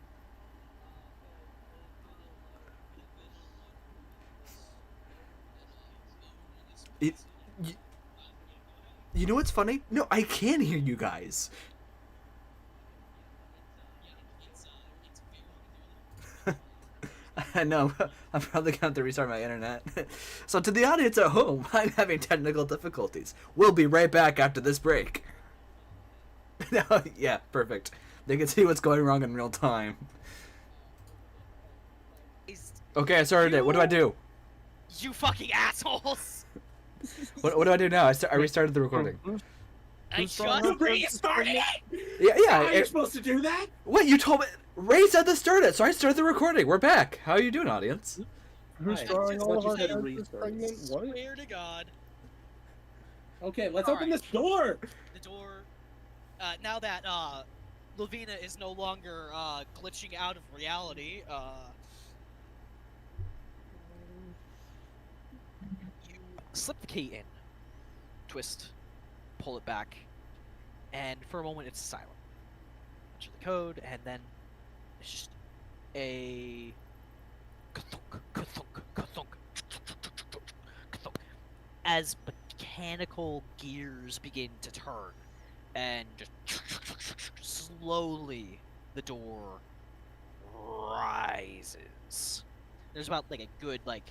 [SPEAKER 1] You know what's funny? No, I can hear you guys. I know. I'm probably going to have to restart my internet. So to the audience at home, I'm having technical difficulties. We'll be right back after this break. No, yeah, perfect. They can see what's going wrong in real time. Okay, I started it. What do I do?
[SPEAKER 2] You fucking assholes!
[SPEAKER 1] What do I do now? I restarted the recording.
[SPEAKER 2] I
[SPEAKER 5] Who's
[SPEAKER 2] just
[SPEAKER 5] wrong?
[SPEAKER 3] Restarted.
[SPEAKER 1] Yeah.
[SPEAKER 3] How are you supposed to do that?
[SPEAKER 1] What you told me? Ray said to start it, so I started the recording. We're back. How are you doing, audience?
[SPEAKER 5] Who's
[SPEAKER 3] Right.
[SPEAKER 5] drawing
[SPEAKER 3] Just
[SPEAKER 5] all
[SPEAKER 3] what
[SPEAKER 5] of
[SPEAKER 3] you
[SPEAKER 5] our
[SPEAKER 3] said,
[SPEAKER 5] characters
[SPEAKER 3] restart.
[SPEAKER 5] pregnant? What?
[SPEAKER 2] swear to God,
[SPEAKER 3] Okay, let's
[SPEAKER 2] All
[SPEAKER 3] open
[SPEAKER 2] right.
[SPEAKER 3] this door.
[SPEAKER 2] the door. Now that Levina is no longer glitching out of reality, you slip the key in, twist, pull it back, and for a moment it's silent. Enter the code, and then it's just a ka-thunk, ka-thunk, ka-thunk, ka-thunk. as mechanical gears begin to turn, and just slowly the door rises. There's about like a good 3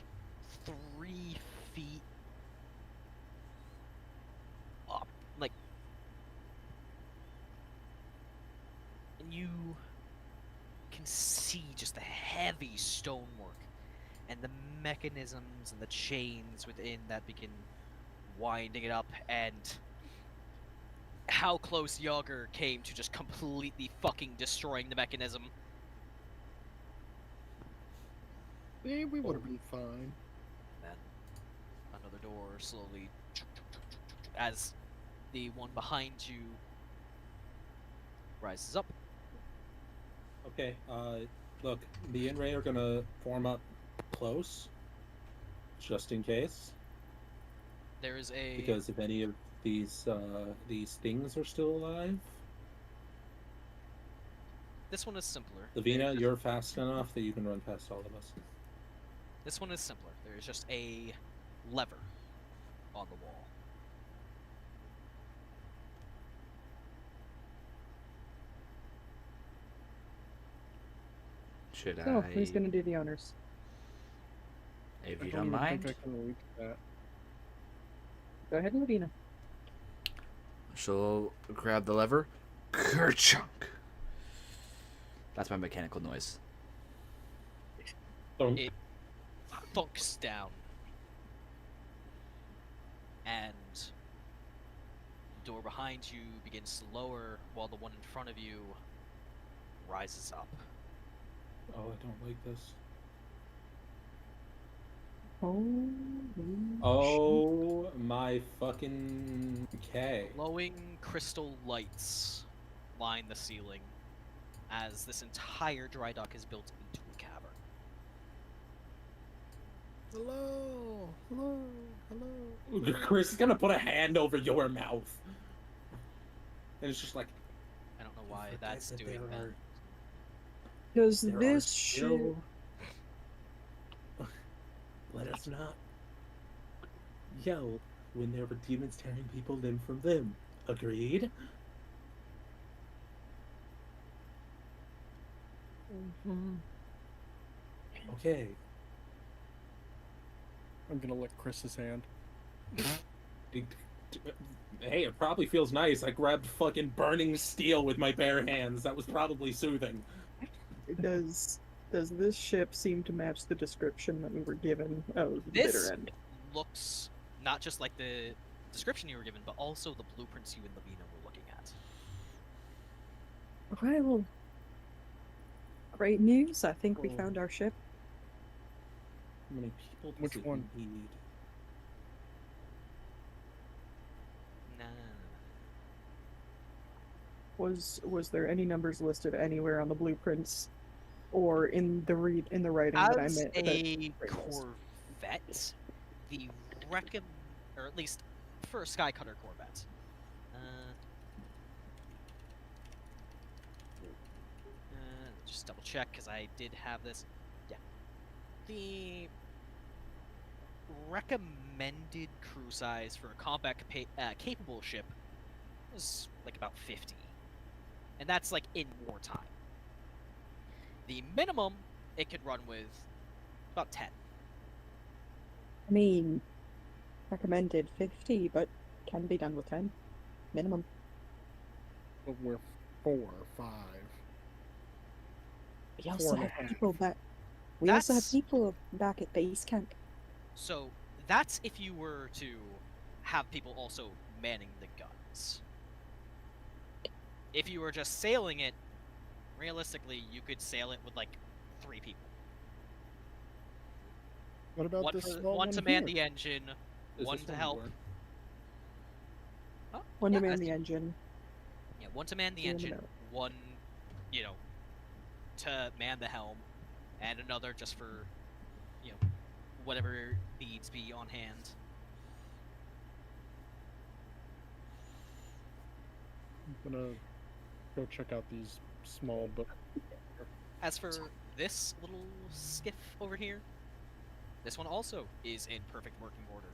[SPEAKER 2] feet up, and you can see just the heavy stonework and the mechanisms and the chains within that begin winding it up, and how close Jauger came to just completely fucking destroying the mechanism.
[SPEAKER 5] Yeah, we would have been fine.
[SPEAKER 2] Then another door slowly, as the one behind you rises up.
[SPEAKER 3] Okay, look, me and Rae are gonna form up close, just in case,
[SPEAKER 2] There is a
[SPEAKER 3] because if any of these things are still alive.
[SPEAKER 2] This one is simpler.
[SPEAKER 3] Levina, you're fast enough that you can run past all of us.
[SPEAKER 2] This one is simpler. There is just a lever on the wall.
[SPEAKER 1] Should
[SPEAKER 4] So,
[SPEAKER 1] I?
[SPEAKER 4] who's gonna do the honors?
[SPEAKER 1] If
[SPEAKER 5] I
[SPEAKER 1] you
[SPEAKER 5] don't
[SPEAKER 1] don't
[SPEAKER 5] even think
[SPEAKER 1] mind,
[SPEAKER 5] I can reach that.
[SPEAKER 4] Go ahead, Levina.
[SPEAKER 1] she'll grab the lever. Kerchunk. That's my mechanical noise.
[SPEAKER 3] Don't.
[SPEAKER 2] It thunks down, and the door behind you begins to lower while the one in front of you rises up.
[SPEAKER 3] Oh, I don't like this. Oh my fucking K.
[SPEAKER 2] Glowing crystal lights line the ceiling as this entire dry dock is built into a cavern.
[SPEAKER 5] Hello, hello, hello.
[SPEAKER 3] Chris is gonna put a hand over your mouth. And it's just like,
[SPEAKER 2] I don't know why
[SPEAKER 3] forget
[SPEAKER 2] that's
[SPEAKER 3] that
[SPEAKER 2] doing
[SPEAKER 3] there
[SPEAKER 2] that.
[SPEAKER 3] are-
[SPEAKER 4] Because
[SPEAKER 3] there are
[SPEAKER 4] this shit.
[SPEAKER 3] still- Let us not yell when there were demons tearing people limb from limb. Agreed? Okay.
[SPEAKER 5] I'm gonna lick Chris's hand.
[SPEAKER 3] Hey, it probably feels nice. I grabbed fucking burning steel with my bare hands. That was probably soothing.
[SPEAKER 4] Does this ship seem to match the description that we were given of the
[SPEAKER 2] This
[SPEAKER 4] bitter end?
[SPEAKER 2] looks not just like the description you were given, but also the blueprints you and Levina were looking at.
[SPEAKER 4] Well, great news. I think we
[SPEAKER 3] Oh.
[SPEAKER 4] found our ship.
[SPEAKER 3] How many people does
[SPEAKER 5] Which
[SPEAKER 3] it
[SPEAKER 5] one?
[SPEAKER 3] need?
[SPEAKER 2] Nah.
[SPEAKER 4] Was there any numbers listed anywhere on the blueprints or in the writing that I
[SPEAKER 2] As
[SPEAKER 4] meant?
[SPEAKER 2] a
[SPEAKER 4] that-
[SPEAKER 2] Corvette, the or at least for a Skycutter Corvette. Just double check because I did have this. Yeah. The recommended crew size for a combat capable ship was like about 50, and that's like in wartime. The minimum it could run with about 10.
[SPEAKER 4] I mean, recommended 50, but can be done with 10 minimum.
[SPEAKER 5] But we're 4 or 5.
[SPEAKER 4] We also
[SPEAKER 5] 4.5.
[SPEAKER 4] have people back. We also have
[SPEAKER 2] That's-
[SPEAKER 4] people back at base camp.
[SPEAKER 2] So that's if you were to have people also manning the guns. If you were just sailing it, realistically, you could sail it with like 3 people.
[SPEAKER 5] What about
[SPEAKER 2] One,
[SPEAKER 5] this
[SPEAKER 2] for,
[SPEAKER 5] small
[SPEAKER 2] one
[SPEAKER 5] one
[SPEAKER 2] to man
[SPEAKER 5] here?
[SPEAKER 2] the engine,
[SPEAKER 3] Is
[SPEAKER 2] one
[SPEAKER 3] this
[SPEAKER 2] to
[SPEAKER 3] one
[SPEAKER 2] help.
[SPEAKER 3] work?
[SPEAKER 2] Huh?
[SPEAKER 4] One
[SPEAKER 2] Yeah,
[SPEAKER 4] to man
[SPEAKER 2] that's-
[SPEAKER 4] the engine.
[SPEAKER 2] Yeah, one to man the
[SPEAKER 4] Two in the
[SPEAKER 2] engine,
[SPEAKER 4] middle.
[SPEAKER 2] one, to man the helm, and another just for, whatever needs be on hand.
[SPEAKER 5] I'm gonna go check out these small book.
[SPEAKER 2] As for this little skiff over here, this one also is in perfect working order.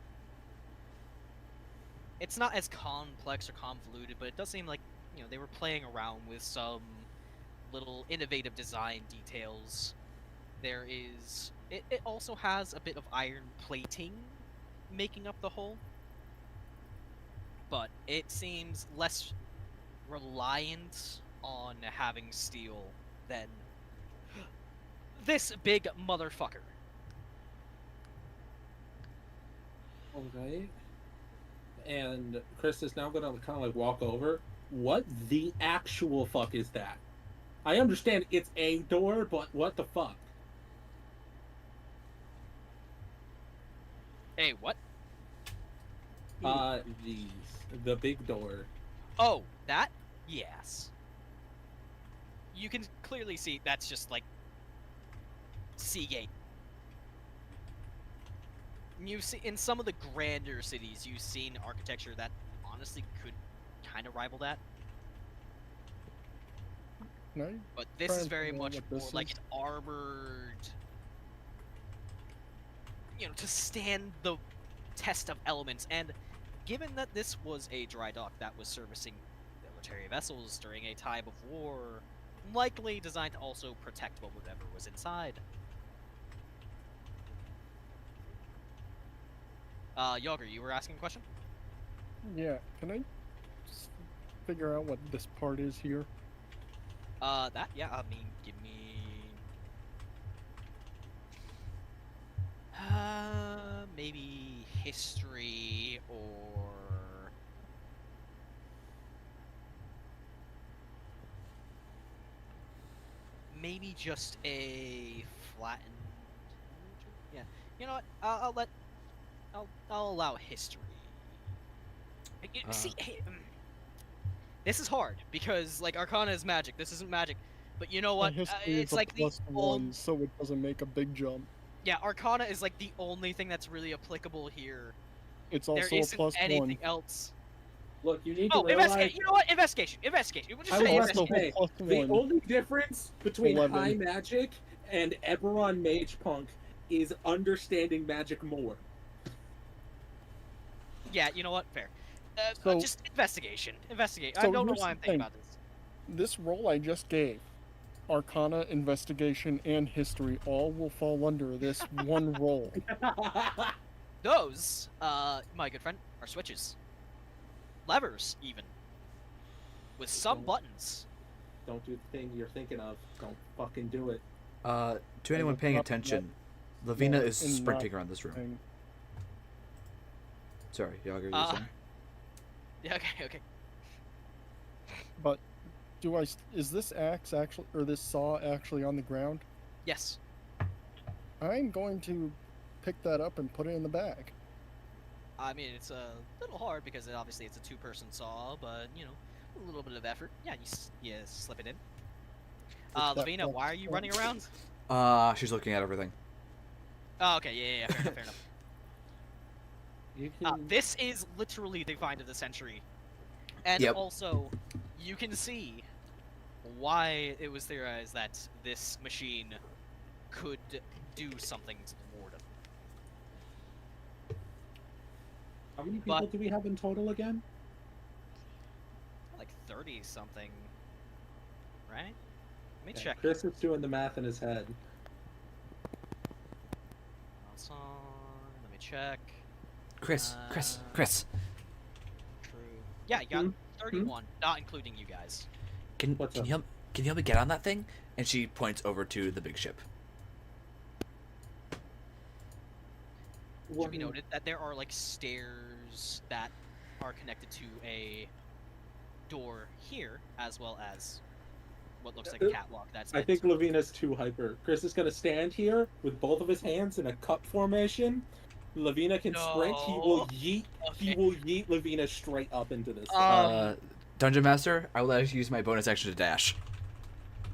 [SPEAKER 2] it's not as complex or convoluted, but it does seem like, you know, they were playing around with some little innovative design details. There is... It also has a bit of iron plating making up the whole, but it seems less reliant on having steel than this big motherfucker.
[SPEAKER 3] Okay. And Chris is now gonna kind of like walk over. What the actual fuck is that? I understand it's a door, but what the fuck?
[SPEAKER 2] Hey, what?
[SPEAKER 3] The big door.
[SPEAKER 2] Oh, that? Yes. You can clearly see that's just like Seagate. You see in some of the grander cities, you've seen architecture that honestly could kind of rival that.
[SPEAKER 5] No?
[SPEAKER 2] But this
[SPEAKER 5] Try
[SPEAKER 2] is
[SPEAKER 5] and
[SPEAKER 2] very
[SPEAKER 5] figure out
[SPEAKER 2] much
[SPEAKER 5] what
[SPEAKER 2] more
[SPEAKER 5] this
[SPEAKER 2] like
[SPEAKER 5] is.
[SPEAKER 2] an armored, you know, to stand the test of elements. And given that this was a dry dock that was servicing military vessels during a time of war, likely designed to also protect whatever was inside. Jauger, you were asking a question?
[SPEAKER 5] Yeah, can I just figure out what this part is here?
[SPEAKER 2] Yeah, I mean, give me... maybe history or... maybe just a flattened... Yeah, you know what, I'll allow history. See, this is hard, because, like, Arcana is magic, this isn't magic. But you know
[SPEAKER 5] My
[SPEAKER 2] what?
[SPEAKER 5] history
[SPEAKER 2] It's
[SPEAKER 5] is a
[SPEAKER 2] like the
[SPEAKER 5] +1, so it doesn't make a big jump.
[SPEAKER 2] Yeah, Arcana is like the only thing that's really applicable here.
[SPEAKER 5] It's
[SPEAKER 2] There
[SPEAKER 5] also a
[SPEAKER 2] isn't anything
[SPEAKER 5] +1.
[SPEAKER 2] else.
[SPEAKER 3] Look, you need
[SPEAKER 2] Oh,
[SPEAKER 3] to realize.
[SPEAKER 2] investigate. You know what? Investigation. Investigation. We'll just
[SPEAKER 3] I
[SPEAKER 2] say
[SPEAKER 3] will
[SPEAKER 5] also
[SPEAKER 2] investigation.
[SPEAKER 3] say,
[SPEAKER 5] a
[SPEAKER 3] the
[SPEAKER 5] +1.
[SPEAKER 3] only difference between
[SPEAKER 5] 11.
[SPEAKER 3] high magic and Eberron Mage Punk is understanding magic more.
[SPEAKER 2] Yeah, you know what? Fair.
[SPEAKER 5] So-
[SPEAKER 2] Just investigation. Investigate. I
[SPEAKER 5] so
[SPEAKER 2] don't know
[SPEAKER 5] here's
[SPEAKER 2] why
[SPEAKER 5] the
[SPEAKER 2] I'm thinking
[SPEAKER 5] thing.
[SPEAKER 2] about this.
[SPEAKER 5] This roll I just gave, Arcana, Investigation, and History, all will fall under this one roll.
[SPEAKER 2] Those, my good friend, are switches. Levers, even. With some
[SPEAKER 3] Don't-
[SPEAKER 2] buttons.
[SPEAKER 3] Don't do the thing you're thinking of. Don't fucking do it.
[SPEAKER 1] To anyone paying
[SPEAKER 5] not-
[SPEAKER 1] attention, Levina
[SPEAKER 5] not-
[SPEAKER 1] is
[SPEAKER 5] and
[SPEAKER 1] sprinting
[SPEAKER 5] not
[SPEAKER 1] around this room.
[SPEAKER 5] thing.
[SPEAKER 1] Sorry, Jauger, you
[SPEAKER 2] Uh,
[SPEAKER 1] saying?
[SPEAKER 2] Yeah, okay.
[SPEAKER 5] But is this axe actually, or this saw actually on the ground?
[SPEAKER 2] Yes.
[SPEAKER 5] I'm going to pick that up and put it in the bag.
[SPEAKER 2] I mean, it's a little hard because obviously it's a two-person saw, but, you know, a little bit of effort. Yeah, you slip it in.
[SPEAKER 5] that
[SPEAKER 2] Lavina, why are you running around?
[SPEAKER 1] She's looking at everything.
[SPEAKER 2] Oh, okay, yeah, fair enough, fair enough.
[SPEAKER 3] You can.
[SPEAKER 2] This is literally the find of the century. And
[SPEAKER 1] Yep.
[SPEAKER 2] also, you can see why it was theorized that this machine could do something to the warden.
[SPEAKER 3] How many people do we have in total again?
[SPEAKER 2] Like 30-something, right? Let me
[SPEAKER 3] Yeah,
[SPEAKER 2] check.
[SPEAKER 3] Chris is doing the math in his head.
[SPEAKER 2] Wildsong, let me check.
[SPEAKER 1] Chris, Chris,
[SPEAKER 2] True. Yeah, you got 31, not including you guys.
[SPEAKER 1] can
[SPEAKER 3] What's
[SPEAKER 1] can
[SPEAKER 3] up?
[SPEAKER 1] you help me get on that thing? And she points over to the big ship.
[SPEAKER 2] It should be noted that there are like stairs that are connected to a door here, as well as what looks like a catwalk that's
[SPEAKER 3] I think Levina's too hyper. Chris is gonna stand here with both of his hands in a cup formation. Levina can sprint. He will yeet. He
[SPEAKER 2] Okay.
[SPEAKER 3] will yeet Levina straight up into this.
[SPEAKER 1] Dungeon Master, I will let you use my bonus action to dash.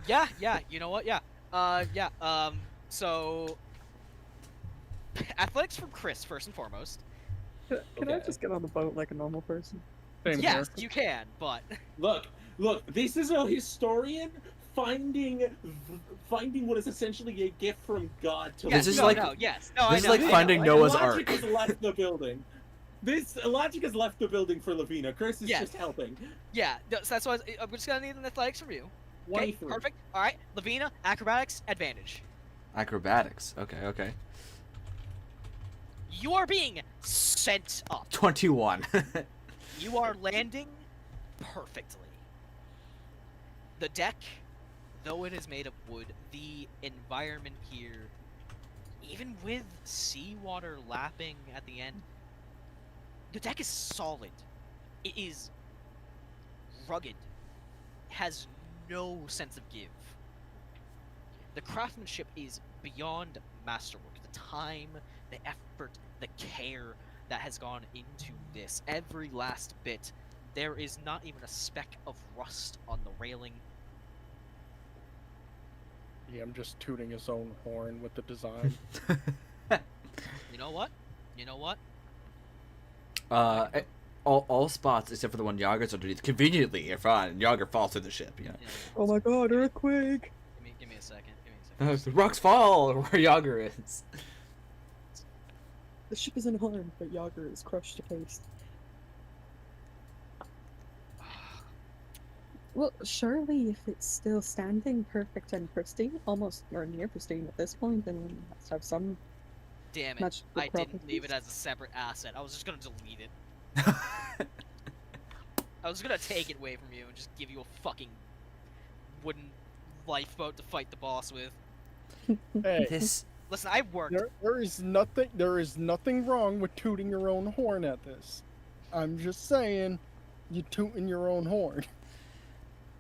[SPEAKER 2] Yeah, you know what? Yeah. So athletics from Chris first and foremost.
[SPEAKER 4] Can I just get on the boat like a normal person?
[SPEAKER 5] Same
[SPEAKER 2] Yes,
[SPEAKER 5] here.
[SPEAKER 2] you can, but
[SPEAKER 3] Look. This is a historian finding what is essentially a gift from God to.
[SPEAKER 1] This is
[SPEAKER 2] no,
[SPEAKER 1] like-
[SPEAKER 2] no, yes, no,
[SPEAKER 1] this is
[SPEAKER 2] I know,
[SPEAKER 1] like
[SPEAKER 2] I know,
[SPEAKER 1] finding
[SPEAKER 2] I know.
[SPEAKER 1] Noah's
[SPEAKER 3] Logic
[SPEAKER 1] Ark.
[SPEAKER 3] has left the building. This Logic has left the building for Levina. Chris is
[SPEAKER 2] Yes.
[SPEAKER 3] just helping.
[SPEAKER 2] Yeah, so that's why I'm just gonna need an athletics from you. Okay,
[SPEAKER 3] 23.
[SPEAKER 2] perfect. All right, Levina, acrobatics, advantage.
[SPEAKER 1] Acrobatics. Okay.
[SPEAKER 2] You are being sent up.
[SPEAKER 1] 21.
[SPEAKER 2] You are landing perfectly. The deck, though it is made of wood, the environment here, even with seawater lapping at the end, the deck is solid. It is rugged. Has no sense of give. The craftsmanship is beyond masterwork. The time, the effort, the care that has gone into this, every last bit. There is not even a speck of rust on the railing.
[SPEAKER 5] Yeah, I'm just tooting his own horn with the design.
[SPEAKER 2] You know what? You know what?
[SPEAKER 1] All spots except for the one Jauger's underneath. Conveniently, if Jauger falls through the ship, you know.
[SPEAKER 2] Yeah,
[SPEAKER 4] Oh my god, earthquake!
[SPEAKER 2] give me a second. Give me a second.
[SPEAKER 1] The rocks fall where Jauger is.
[SPEAKER 4] The ship is unharmed, but Jauger is crushed to paste. Well, surely if it's still standing perfect and pristine, almost or near pristine at this point, then it must have some
[SPEAKER 2] Damn it!
[SPEAKER 4] magical
[SPEAKER 2] I didn't leave it
[SPEAKER 4] properties.
[SPEAKER 2] as a separate asset. I was just gonna delete it. I was gonna take it away from you and just give you a fucking wooden lifeboat to fight the boss with.
[SPEAKER 5] Hey,
[SPEAKER 1] This
[SPEAKER 2] Listen, I worked.
[SPEAKER 5] there is nothing wrong with tooting your own horn at this. I'm just saying, you tooting your own horn.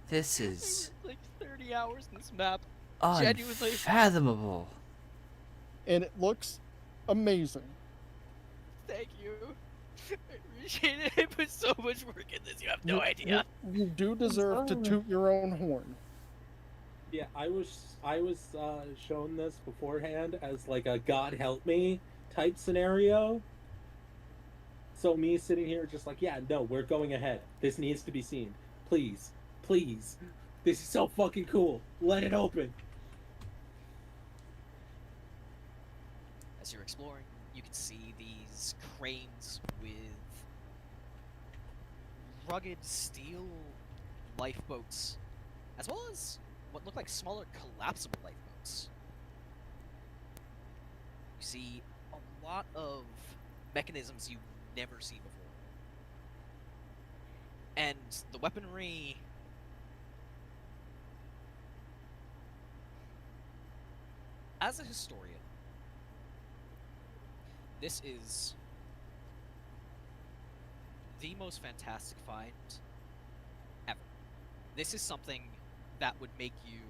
[SPEAKER 1] this
[SPEAKER 2] I
[SPEAKER 1] is
[SPEAKER 2] worked like 30 hours in this map. Genuinely.
[SPEAKER 1] unfathomable.
[SPEAKER 5] And it looks amazing.
[SPEAKER 2] Thank you. I appreciate it. I put so much work in this. You have no idea.
[SPEAKER 5] You do deserve to toot your own horn.
[SPEAKER 3] Yeah, I was shown this beforehand as like a God help me type scenario. So me sitting here just like, yeah, no, we're going ahead. This needs to be seen. Please. Please. This is so fucking cool. Let it open.
[SPEAKER 2] As you're exploring, you can see these cranes with rugged steel lifeboats, as well as what look like smaller collapsible lifeboats. You see a lot of mechanisms you've never seen before. And the weaponry... As a historian, this is the most fantastic find ever. This is something that would make you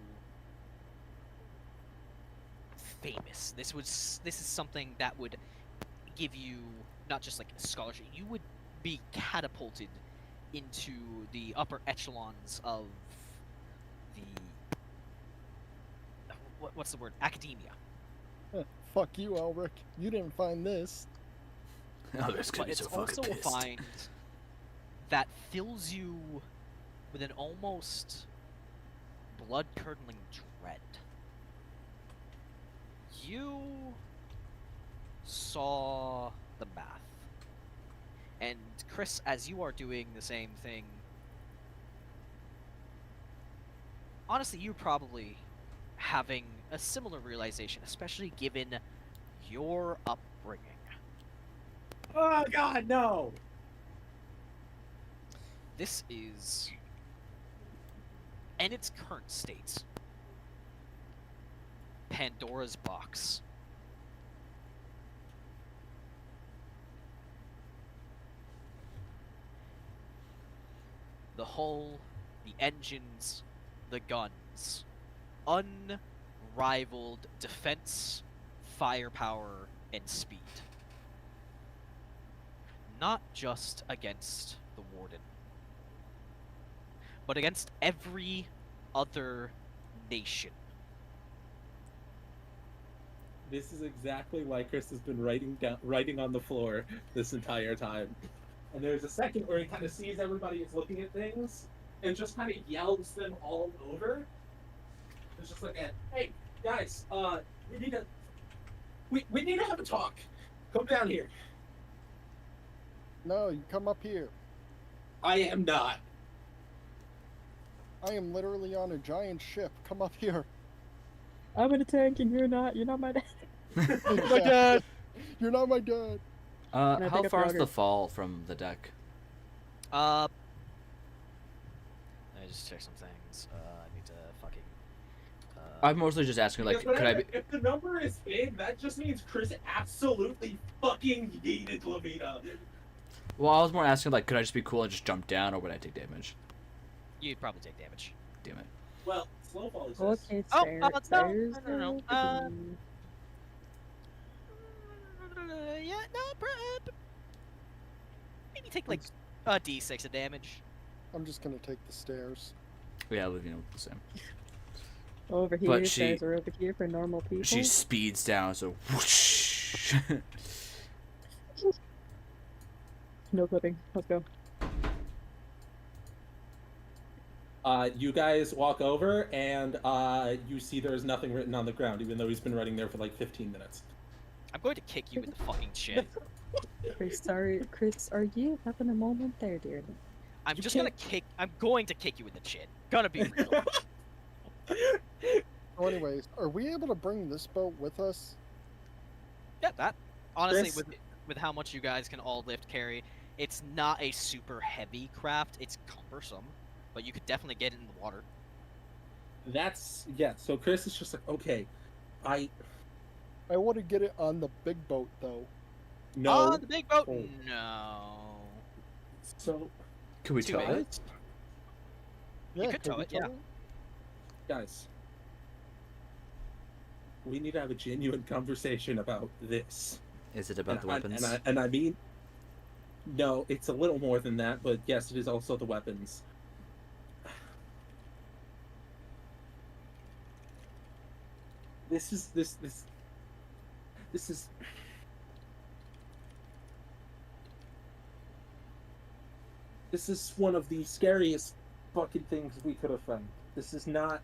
[SPEAKER 2] famous. This is something that would give you not just like a scholarship. You would be catapulted into the upper echelons of the what's the word? Academia.
[SPEAKER 5] Fuck you, Elric. You didn't find this.
[SPEAKER 1] Oh, there's gonna
[SPEAKER 2] But
[SPEAKER 1] be
[SPEAKER 2] it's
[SPEAKER 1] so fucking
[SPEAKER 2] also a
[SPEAKER 1] pissed.
[SPEAKER 2] find that fills you with an almost blood-curdling dread. You saw the math. And Chris, as you are doing the same thing, honestly, you're probably having a similar realization, especially given your upbringing.
[SPEAKER 3] Oh God, no!
[SPEAKER 2] This is, in its current state, Pandora's box. The hull, the engines, the guns. Unrivaled defense, firepower, and speed. Not just against the Warden, but against every other nation.
[SPEAKER 3] This is exactly why Chris has been writing on the floor this entire time. And there's a second where he kind of sees everybody is looking at things and just kind of yells them all over. It's just like, hey guys, we need to have a talk. Come down here.
[SPEAKER 5] No, you come up here.
[SPEAKER 3] I am not.
[SPEAKER 5] I am literally on a giant ship. Come up here.
[SPEAKER 4] I'm in a tank and you're not. You're not my dad.
[SPEAKER 5] My dad. You're not my dad.
[SPEAKER 4] I
[SPEAKER 1] How
[SPEAKER 4] pick up
[SPEAKER 1] far is
[SPEAKER 4] Jauger?
[SPEAKER 1] the fall from the deck?
[SPEAKER 2] Let me just check some things. I need to fucking.
[SPEAKER 1] I'm mostly just asking, like,
[SPEAKER 3] Because
[SPEAKER 1] could I be...
[SPEAKER 3] if the number is big, that just means Chris absolutely fucking yeeted Levina.
[SPEAKER 1] Well, I was more asking, like, could I just be cool and just jump down, or would I take damage?
[SPEAKER 2] You'd probably take damage.
[SPEAKER 1] Damn it.
[SPEAKER 3] Well, Snowfall exists.
[SPEAKER 4] Okay,
[SPEAKER 2] Oh,
[SPEAKER 4] stairs.
[SPEAKER 2] no,
[SPEAKER 4] Stairs
[SPEAKER 2] no.
[SPEAKER 4] are
[SPEAKER 2] Yeah, no, maybe take like a d6 of damage.
[SPEAKER 5] I'm just gonna take the stairs.
[SPEAKER 1] Yeah, Levina was the same.
[SPEAKER 4] over here.
[SPEAKER 1] But
[SPEAKER 4] Stairs are over here for normal people.
[SPEAKER 1] She speeds down, so whoosh.
[SPEAKER 4] No clipping. Let's go.
[SPEAKER 3] You guys walk over, and you see there's nothing written on the ground, even though he's been running there for like 15 minutes.
[SPEAKER 2] I'm going to kick you in the fucking chin.
[SPEAKER 4] Chris, are you having a moment there, dear?
[SPEAKER 2] I'm
[SPEAKER 3] You
[SPEAKER 2] just
[SPEAKER 3] can't-
[SPEAKER 2] gonna kick. I'm going to kick you in the chin. Gonna be real.
[SPEAKER 5] So anyways, are we able to bring this boat with us?
[SPEAKER 2] Yeah, that honestly,
[SPEAKER 3] Chris-
[SPEAKER 2] with how much you guys can all lift carry, it's not a super heavy craft. It's cumbersome, but you could definitely get it in the water.
[SPEAKER 3] Yeah, so Chris is just like, okay, I
[SPEAKER 5] want to get it on the big boat though.
[SPEAKER 3] know.
[SPEAKER 2] On the big boat?
[SPEAKER 3] Oh.
[SPEAKER 2] No.
[SPEAKER 3] So,
[SPEAKER 1] Could we
[SPEAKER 2] Too
[SPEAKER 1] tow
[SPEAKER 2] bad.
[SPEAKER 1] it?
[SPEAKER 5] Yeah,
[SPEAKER 2] could
[SPEAKER 5] can
[SPEAKER 2] tow
[SPEAKER 5] we
[SPEAKER 2] it, yeah.
[SPEAKER 3] guys, we need to have a genuine conversation about this.
[SPEAKER 1] Is it about the weapons?
[SPEAKER 3] And I mean, no, it's a little more than that, but yes, it is also the weapons. This is this is one of the scariest fucking things we could have found. This is not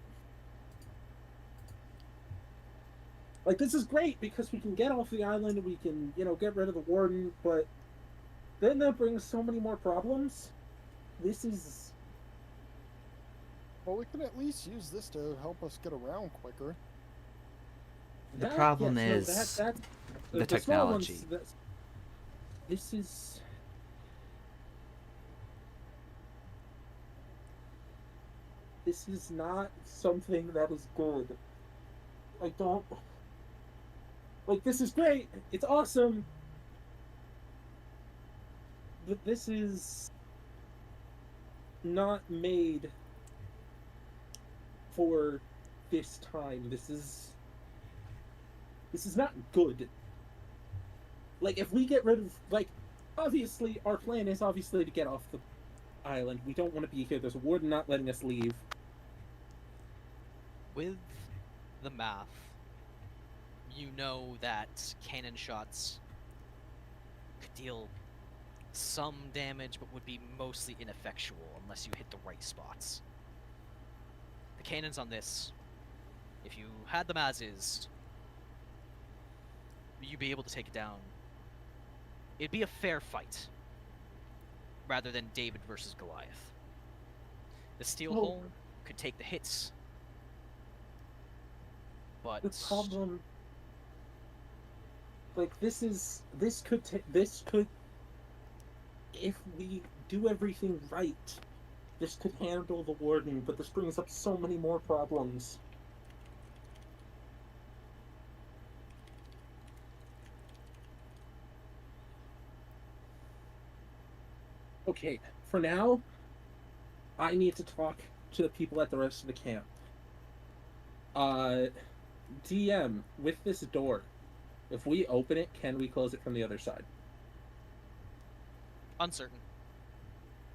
[SPEAKER 3] like, this is great because we can get off the island and we can, get rid of the warden, but then that brings so many more problems. This is
[SPEAKER 5] Well, we can at least use this to help us get around quicker.
[SPEAKER 1] The problem is
[SPEAKER 3] that,
[SPEAKER 1] the
[SPEAKER 3] small ones,
[SPEAKER 1] technology.
[SPEAKER 3] This is not something that is good. I don't like. This is great. It's awesome. But this is not made for this time. This is not good. Like, if we get rid of, like, obviously our plan is obviously to get off the island. We don't want to be here. There's a warden not letting us leave.
[SPEAKER 2] With the math, you know that cannon shots could deal some damage, but would be mostly ineffectual unless you hit the right spots. The cannons on this, if you had them as is, you'd be able to take it down. It'd be a fair fight, rather than David versus Goliath. The steel
[SPEAKER 3] Oh.
[SPEAKER 2] hole could take the hits, but
[SPEAKER 3] The problem, like, this could, if we do everything right, this could handle the warden, but this brings up so many more problems. Okay, for now, I need to talk to the people at the rest of the camp. DM, with this door, if we open it, can we close it from the other side?
[SPEAKER 2] uncertain.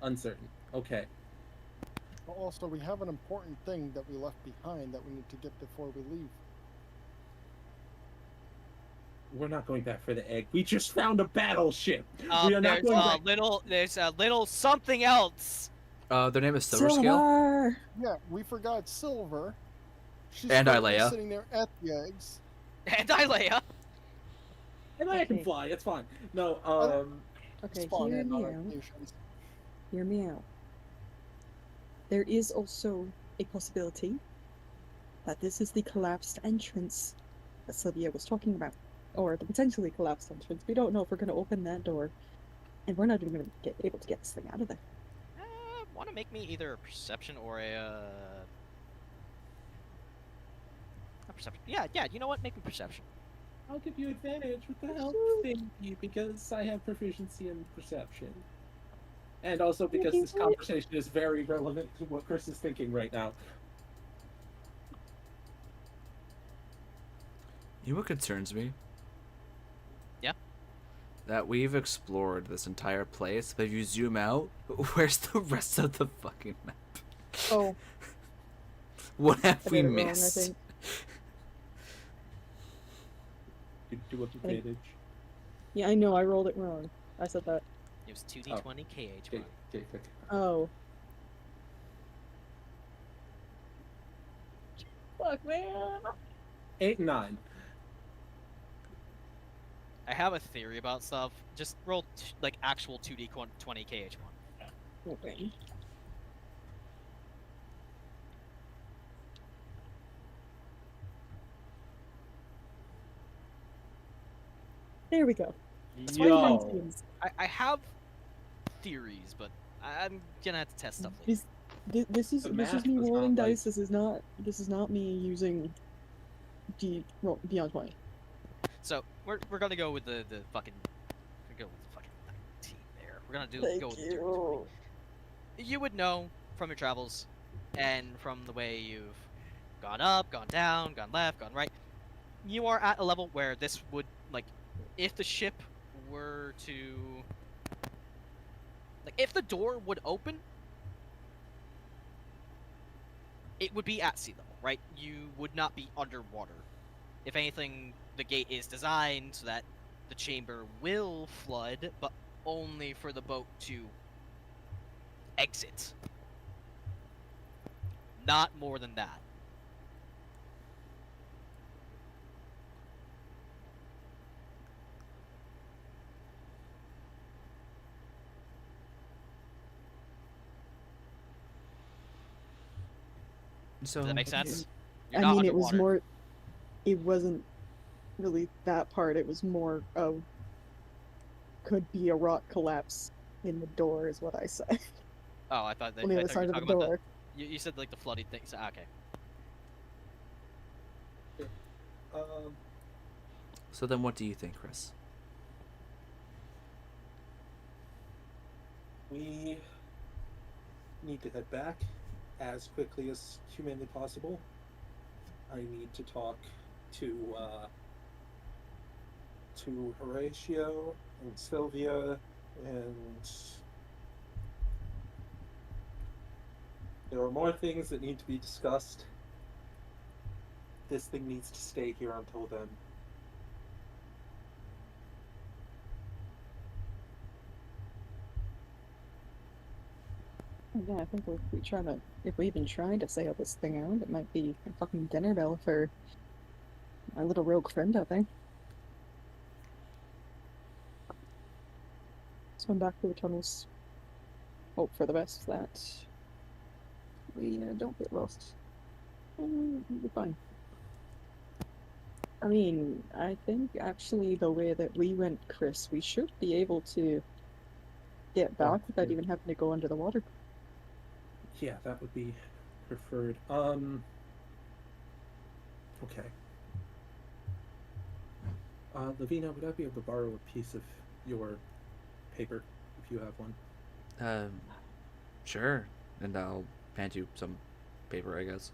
[SPEAKER 3] Uncertain. Okay.
[SPEAKER 5] Also, we have an important thing that we left behind that we need to get before we leave.
[SPEAKER 3] We're not going back for the egg. We just found a battleship. We are not
[SPEAKER 2] There's
[SPEAKER 3] going
[SPEAKER 2] a
[SPEAKER 3] back.
[SPEAKER 2] there's a little something else.
[SPEAKER 1] Their name is Silver Scale.
[SPEAKER 5] Yeah, we forgot Silver. She's
[SPEAKER 1] And
[SPEAKER 5] currently
[SPEAKER 1] Aelea.
[SPEAKER 5] sitting there at the eggs.
[SPEAKER 2] And Aelea.
[SPEAKER 3] And I can
[SPEAKER 4] Okay.
[SPEAKER 3] fly. It's fine. No.
[SPEAKER 4] Okay,
[SPEAKER 5] Spawn
[SPEAKER 4] hear
[SPEAKER 5] in
[SPEAKER 4] me
[SPEAKER 5] on our
[SPEAKER 4] out.
[SPEAKER 5] stations.
[SPEAKER 4] Hear me out. There is also a possibility that this is the collapsed entrance that Sylvia was talking about. Or the potentially collapsed entrance. We don't know if we're going to open that door. And we're not even going to get able to get this thing out of there.
[SPEAKER 2] Want to make me either a perception or a perception? Yeah. You know what? Make me perception.
[SPEAKER 3] I'll give you advantage with the help thingy because I have proficiency in perception. And also because this conversation is very relevant to what Chris is thinking right now.
[SPEAKER 1] You know what concerns me?
[SPEAKER 2] Yeah?
[SPEAKER 1] That we've explored this entire place, but if you zoom out, where's the rest of the fucking map?
[SPEAKER 4] Oh,
[SPEAKER 1] What have
[SPEAKER 4] I
[SPEAKER 1] we
[SPEAKER 4] got it wrong, I
[SPEAKER 1] missed?
[SPEAKER 4] think.
[SPEAKER 3] Do advantage.
[SPEAKER 4] Yeah, I know, I rolled it wrong. I said that.
[SPEAKER 2] It was 2d20 KH.
[SPEAKER 3] Okay, okay.
[SPEAKER 4] Oh. Fuck, man.
[SPEAKER 3] 8 and 9.
[SPEAKER 2] I have a theory about stuff. Just roll like actual 2d20 KH1.
[SPEAKER 4] Okay. There we go.
[SPEAKER 3] Yo.
[SPEAKER 2] I have theories, but I'm gonna have to test stuff later.
[SPEAKER 4] This is
[SPEAKER 3] The
[SPEAKER 4] this is
[SPEAKER 3] math
[SPEAKER 4] me
[SPEAKER 3] was not
[SPEAKER 4] rolling
[SPEAKER 3] like-
[SPEAKER 4] dice. This is not me using beyond 20.
[SPEAKER 2] So we're gonna go with the fucking. We're gonna go with the fucking team there. We're gonna
[SPEAKER 4] Thank
[SPEAKER 2] go with the
[SPEAKER 4] you.
[SPEAKER 2] You would know from your travels, and from the way you've gone up, gone down, gone left, gone right. You are at a level where this would like, if the ship were to, like, if the door would open, it would be at sea level, right? You would not be underwater. If anything, the gate is designed so that the chamber will flood, but only for the boat to exit. Not more than that.
[SPEAKER 1] So
[SPEAKER 2] Does that make sense?
[SPEAKER 4] I mean, it was more. It wasn't really that part. It was more of could be a rock collapse in the door, is what I said.
[SPEAKER 2] Oh, I thought that.
[SPEAKER 4] On the
[SPEAKER 2] I
[SPEAKER 4] other
[SPEAKER 2] thought you
[SPEAKER 4] side
[SPEAKER 2] were
[SPEAKER 4] of the
[SPEAKER 2] talking about
[SPEAKER 4] door.
[SPEAKER 2] You said like the flooding thing. So, okay.
[SPEAKER 1] So then what do you think, Chris?
[SPEAKER 3] We need to head back as quickly as humanly possible. I need to talk to Horatio and Sylvia, and there are more things that need to be discussed. This thing needs to stay here until then.
[SPEAKER 4] Yeah, I think if we even try to sail this thing out, it might be a fucking dinner bell for my little rogue friend, I think. Swim back to the tunnels. Hope for the best that we don't get lost. We'll be fine. I mean, I think actually the way that we went, Chris, we should be able to get back without even having to go under the water.
[SPEAKER 3] Yeah, that would be preferred. Okay. Levina, would I be able to borrow a piece of your paper if you have one?
[SPEAKER 1] Sure. And I'll hand you some paper, I guess.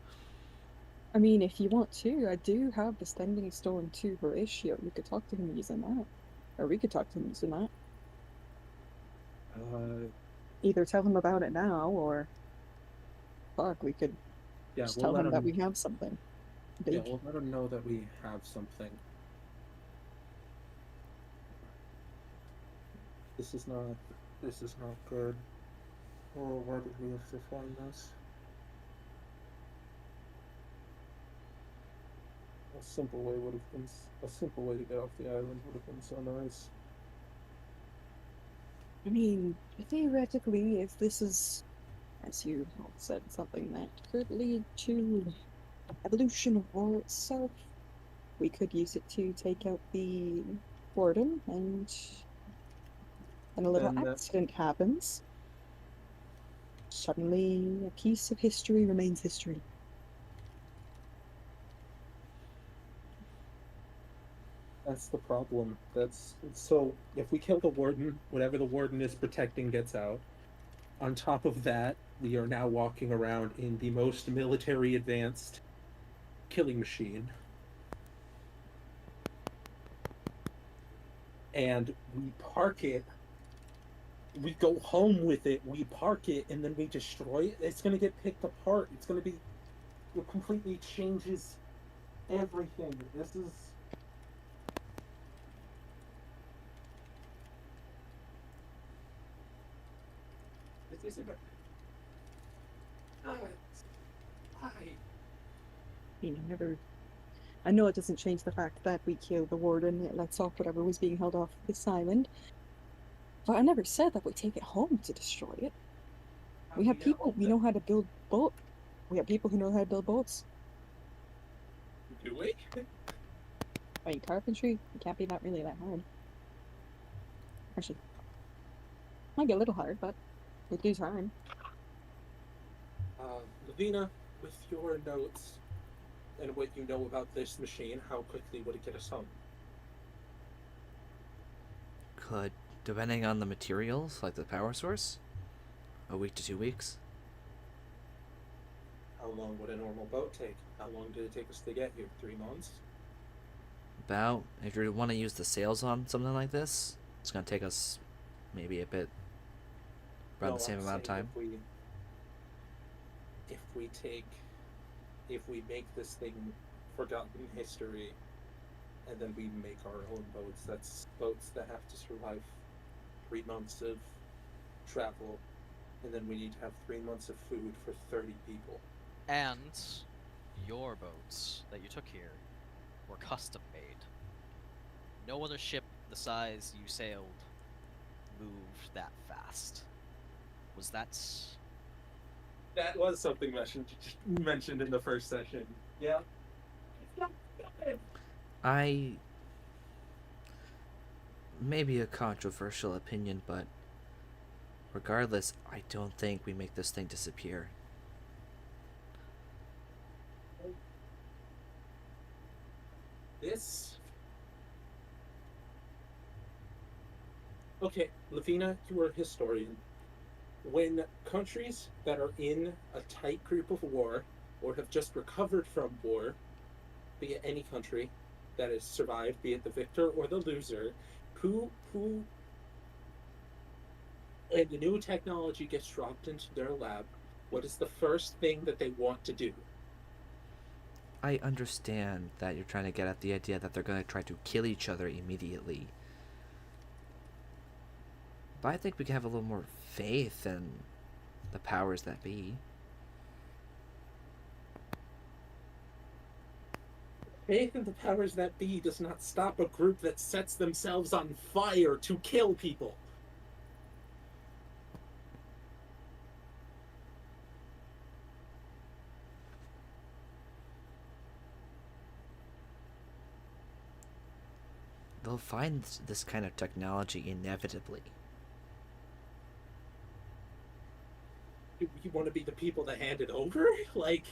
[SPEAKER 4] I mean, if you want to, I do have the Standing Stone to Horatio. You could talk to him using that. Or we could talk to him using that. Either tell him about it now, or... Fuck, we could just tell him that we have something.
[SPEAKER 3] Yeah, we'll let him know that we have something. This is not good. Oh, why did we have to find this? A simple way to get off the island would have been so nice.
[SPEAKER 4] I mean, theoretically, if this is, as you all said, something that could lead to evolution of war itself, we could use it to take out the warden, and then a little
[SPEAKER 3] And
[SPEAKER 4] accident happens. Suddenly, a piece of history remains history.
[SPEAKER 3] that's the problem. That's so if we kill the warden, whatever the warden is protecting gets out. On top of that, we are now walking around in the most military advanced killing machine. And we park it. We go home with it, we park it, and then we destroy it. It's going to get picked apart. It's going to be. It completely changes everything. This is. This isn't. Why?
[SPEAKER 4] You never. I know it doesn't change the fact that we killed the warden, it lets off whatever was being held off this island. But I never said that we take it home to destroy it. We have people who know how to build boat. We have people who know how to build boats.
[SPEAKER 3] Do we?
[SPEAKER 4] I mean, carpentry, it can't be that really that hard. Actually, might be a little hard, but it do time.
[SPEAKER 3] Levina, with your notes and what you know about this machine, how quickly would it get us home?
[SPEAKER 1] Could, depending on the materials, like the power source, a week to 2 weeks.
[SPEAKER 3] How long would a normal boat take? How long did it take us to get here? 3 months?
[SPEAKER 1] About, if you want to use the sails on something like this, it's going to take us maybe a bit, around
[SPEAKER 3] No,
[SPEAKER 1] the same
[SPEAKER 3] I'm
[SPEAKER 1] amount of
[SPEAKER 3] saying
[SPEAKER 1] time.
[SPEAKER 3] If we make this thing forgotten history, and then we make our own boats, that's boats that have to survive 3 months of travel, and then we need to have 3 months of food for 30 people.
[SPEAKER 2] And your boats that you took here were custom made. No other ship the size you sailed moved that fast. Was that...
[SPEAKER 3] That was something mentioned in the first session. Yeah.
[SPEAKER 1] Maybe a controversial opinion, but regardless, I don't think we make this thing disappear.
[SPEAKER 3] This. Okay, Levina, you are a historian. When countries that are in a tight group of war or have just recovered from war, be it any country that has survived, be it the victor or the loser, who and the new technology gets dropped into their lab, what is the first thing that they want to do?
[SPEAKER 1] I understand that you're trying to get at the idea that they're going to try to kill each other immediately. But I think we can have a little more faith in the powers that be.
[SPEAKER 3] Faith in the powers that be does not stop a group that sets themselves on fire to kill people.
[SPEAKER 1] They'll find this kind of technology inevitably.
[SPEAKER 3] You want to be the people that hand it over? Like...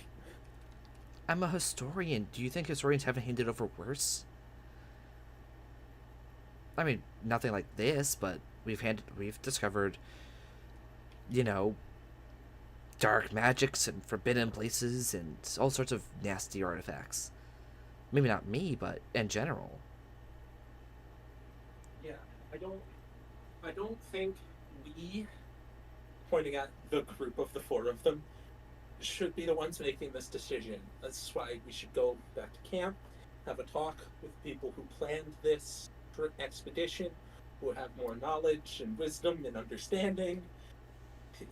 [SPEAKER 1] I'm a historian. Do you think historians haven't handed over worse? I mean, nothing like this, but we've discovered, you know, dark magics and forbidden places and all sorts of nasty artifacts. Maybe not me, but in general.
[SPEAKER 3] Yeah, I don't think we, pointing at the group of the 4 of them, should be the ones making this decision. That's why we should go back to camp, have a talk with people who planned this expedition, who have more knowledge and wisdom and understanding,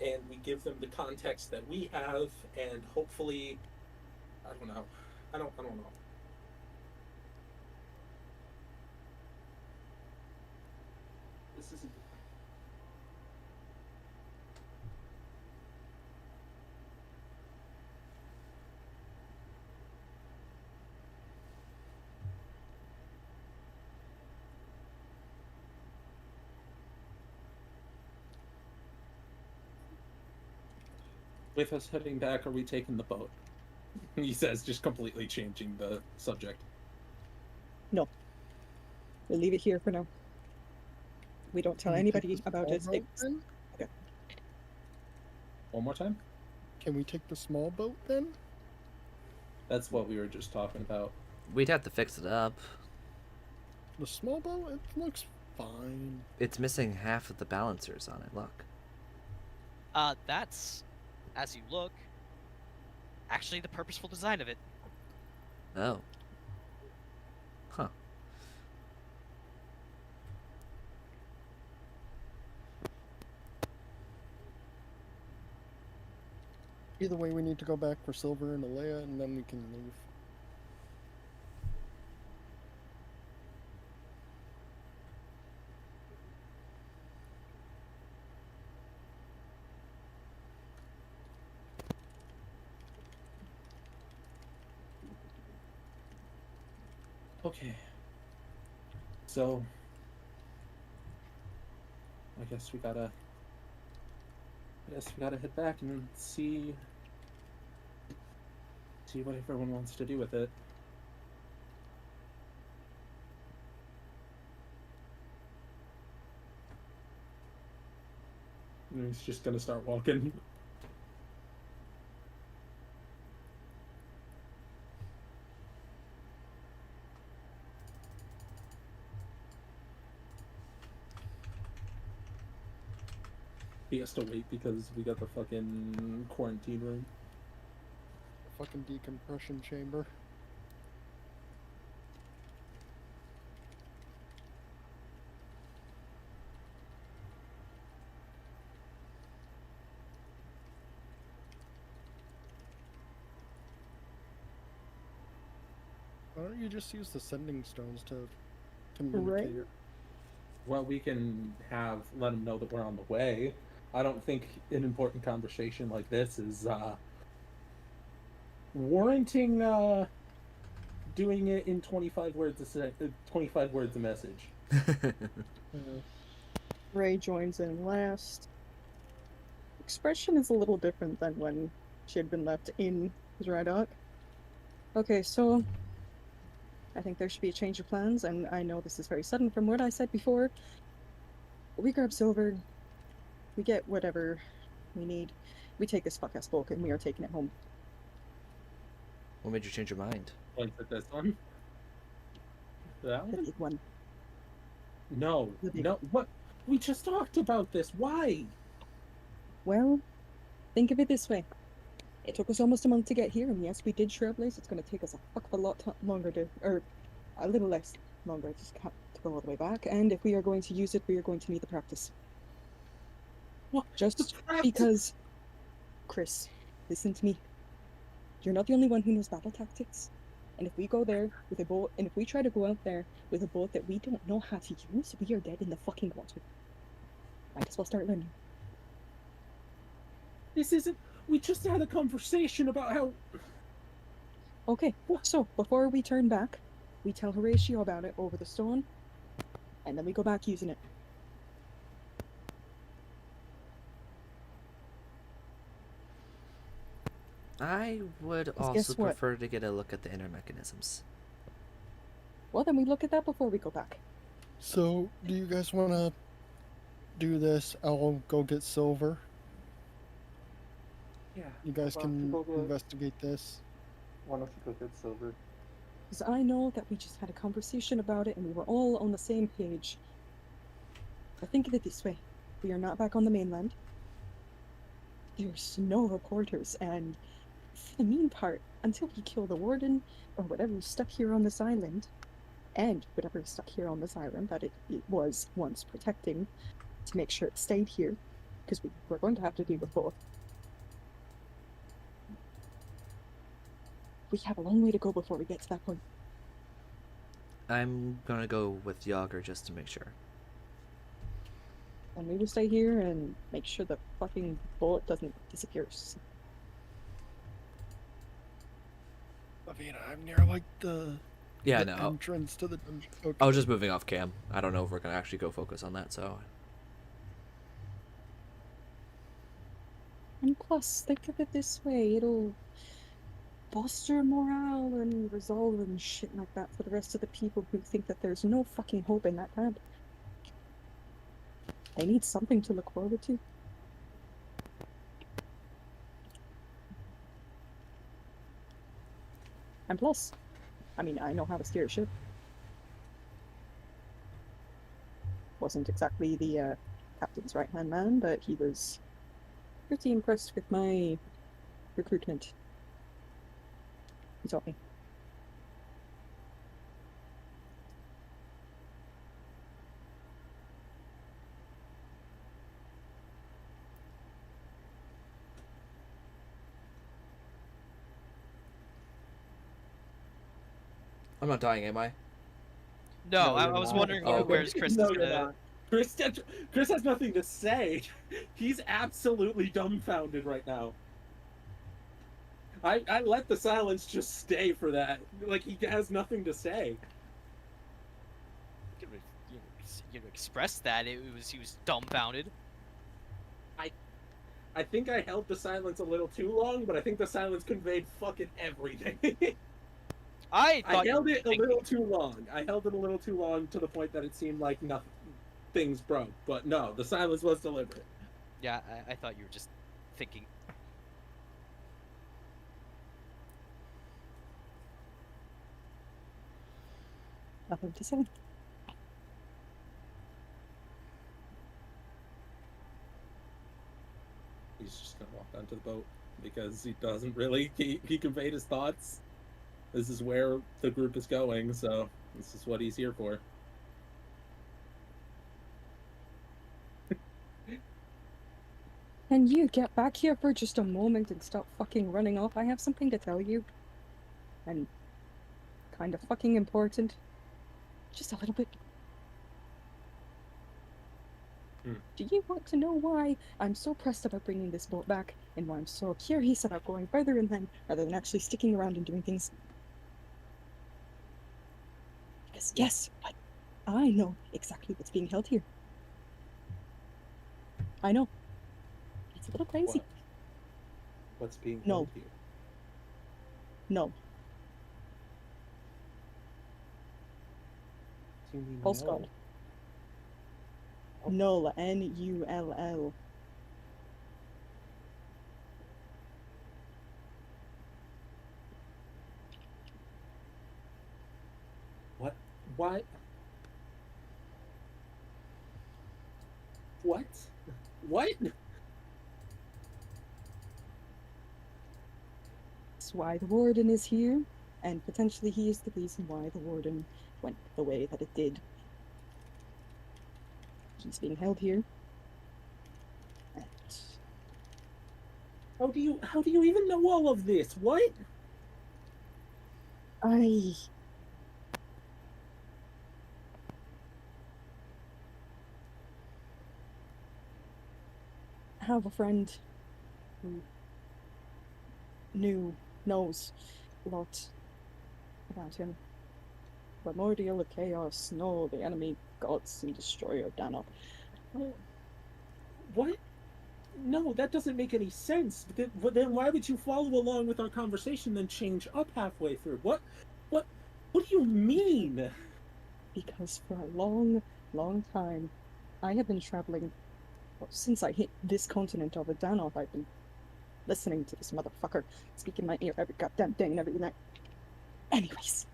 [SPEAKER 3] and we give them the context that we have, and hopefully, I don't know. I don't know. This isn't. With us heading back, are we taking the boat? He says, just completely changing the subject.
[SPEAKER 4] No. We'll leave it here for now. We don't tell
[SPEAKER 5] Can we take
[SPEAKER 4] anybody
[SPEAKER 5] the
[SPEAKER 4] about
[SPEAKER 5] small
[SPEAKER 4] it.
[SPEAKER 5] boat then?
[SPEAKER 3] One more time?
[SPEAKER 5] Can we take the small boat then?
[SPEAKER 3] That's what we were just talking about.
[SPEAKER 1] We'd have to fix it up.
[SPEAKER 5] The small boat? It looks fine.
[SPEAKER 1] It's missing half of the balancers on it, look.
[SPEAKER 2] That's, as you look, actually the purposeful design of it.
[SPEAKER 1] Oh. Huh.
[SPEAKER 5] Either way, we need to go back for Silver and Aelea, and then we can leave.
[SPEAKER 3] Okay. So, I guess we gotta head back and see what everyone wants to do with it. And he's just gonna start walking. He has to wait because we got the fucking quarantine room.
[SPEAKER 5] Fucking decompression chamber. Why don't you just use the sending stones to communicate?
[SPEAKER 4] Right.
[SPEAKER 3] Well, we can let him know that we're on the way. I don't think an important conversation like this is warranting doing it in 25 words 25 words a message.
[SPEAKER 4] Rae joins in last. Expression is a little different than when she had been left in Drydock. Okay, so I think there should be a change of plans, and I know this is very sudden from what I said before. We grab Silver, we get whatever we need, we take this fuck-ass book, and we are taking it home.
[SPEAKER 1] What made you change your mind?
[SPEAKER 3] Like this one? That
[SPEAKER 4] The
[SPEAKER 3] one?
[SPEAKER 4] big one.
[SPEAKER 3] No.
[SPEAKER 4] The big
[SPEAKER 3] No. What? We just talked about this. Why?
[SPEAKER 4] Well, think of it this way. It took us almost a month to get here, and yes, we did trailblaze. It's going to take us a fuck of a lot longer to, or a little less longer, just to go all the way back. And if we are going to use it, we are going to need the practice.
[SPEAKER 3] What?
[SPEAKER 4] Just
[SPEAKER 3] The practice?
[SPEAKER 4] because, Chris, listen to me. You're not the only one who knows battle tactics. And if we go there with a boat, and if we try to go out there with a boat that we don't know how to use, we are dead in the fucking water. Might as well start learning.
[SPEAKER 3] This isn't. We just had a conversation about how.
[SPEAKER 4] Okay, so before we turn back, we tell Horatio about it over the stone, and then we go back using it.
[SPEAKER 1] I would
[SPEAKER 4] guess
[SPEAKER 1] also
[SPEAKER 4] what?
[SPEAKER 1] prefer to get a look at the inner mechanisms.
[SPEAKER 4] Well, then we look at that before we go back.
[SPEAKER 5] So, do you guys want to do this? I'll go get Silver.
[SPEAKER 3] Yeah.
[SPEAKER 5] You guys can investigate this.
[SPEAKER 3] Why don't you go get Silver?
[SPEAKER 4] Because I know that we just had a conversation about it and we were all on the same page. But think of it this way. We are not back on the mainland. There's no reporters, and for the mean part, until we kill the warden, or whatever's stuck here on this island, and whatever's stuck here on this island that it was once protecting, to make sure it stayed here, because we're going to have to deal with both. We have a long way to go before we get to that point.
[SPEAKER 1] I'm gonna go with Jauger just to make sure.
[SPEAKER 4] And we will stay here and make sure the fucking bullet doesn't disappear.
[SPEAKER 5] Levina, I'm near like the
[SPEAKER 1] Yeah,
[SPEAKER 5] the
[SPEAKER 1] no.
[SPEAKER 5] entrance to the dungeon. Okay.
[SPEAKER 1] I was just moving off cam. I don't know if we're gonna actually go focus on that, so
[SPEAKER 4] And plus, think of it this way, it'll foster morale and resolve and shit like that for the rest of the people who think that there's no fucking hope in that camp. They need something to look forward to. And plus, I mean, I know how to steer a ship. Wasn't exactly the captain's right-hand man, but he was pretty impressed with my recruitment. He taught me.
[SPEAKER 1] I'm not dying, am I?
[SPEAKER 2] No,
[SPEAKER 3] No,
[SPEAKER 2] I
[SPEAKER 3] you're
[SPEAKER 2] was
[SPEAKER 3] not.
[SPEAKER 2] wondering
[SPEAKER 1] Oh,
[SPEAKER 2] where's Chris
[SPEAKER 3] No,
[SPEAKER 2] is
[SPEAKER 3] you're
[SPEAKER 2] gonna...
[SPEAKER 3] not. Chris has nothing to say. He's absolutely dumbfounded right now. I let the silence just stay for that. Like, he has nothing to say.
[SPEAKER 2] You expressed that he was dumbfounded.
[SPEAKER 3] I think I held the silence a little too long, but I think the silence conveyed fucking everything.
[SPEAKER 2] I
[SPEAKER 3] I
[SPEAKER 2] thought you
[SPEAKER 3] held
[SPEAKER 2] were
[SPEAKER 3] it a
[SPEAKER 2] thinking-
[SPEAKER 3] little too long. I held it a little too long to the point that it seemed like nothing, things broke. But no, the silence was deliberate.
[SPEAKER 2] Yeah, I thought you were just thinking.
[SPEAKER 4] Nothing to say.
[SPEAKER 3] He's just gonna walk onto the boat because he doesn't really. He conveyed his thoughts. This is where the group is going, so this is what he's here for.
[SPEAKER 4] Can you get back here for just a moment and stop fucking running off? I have something to tell you. And kind of fucking important. Just a little bit. Do you want to know why I'm so pressed about bringing this boat back, and why I'm so curious about going further inland rather than actually sticking around and doing things? Because guess what? I know exactly what's being held here. I know. It's a little crazy.
[SPEAKER 3] What? What's being
[SPEAKER 4] No.
[SPEAKER 3] held here?
[SPEAKER 4] No.
[SPEAKER 3] What do you mean,
[SPEAKER 4] False
[SPEAKER 3] no?
[SPEAKER 4] God. Null. Null.
[SPEAKER 3] What? What? What? What?
[SPEAKER 4] That's why the warden is here, and potentially he is the reason why the warden went the way that it did. He's being held here. And
[SPEAKER 3] How do you even know all of this? What?
[SPEAKER 4] I have a friend who knows a lot about him. Primordial of Chaos, no, the enemy gods and destroyer of Dano.
[SPEAKER 3] Well, what? No, that doesn't make any sense. But then why would you follow along with our conversation then change up halfway through? What do you mean?
[SPEAKER 4] Because for a long, long time, I have been traveling. Well, since I hit this continent of Adanov, I've been listening to this motherfucker speak in my ear every goddamn day and every night. Anyways.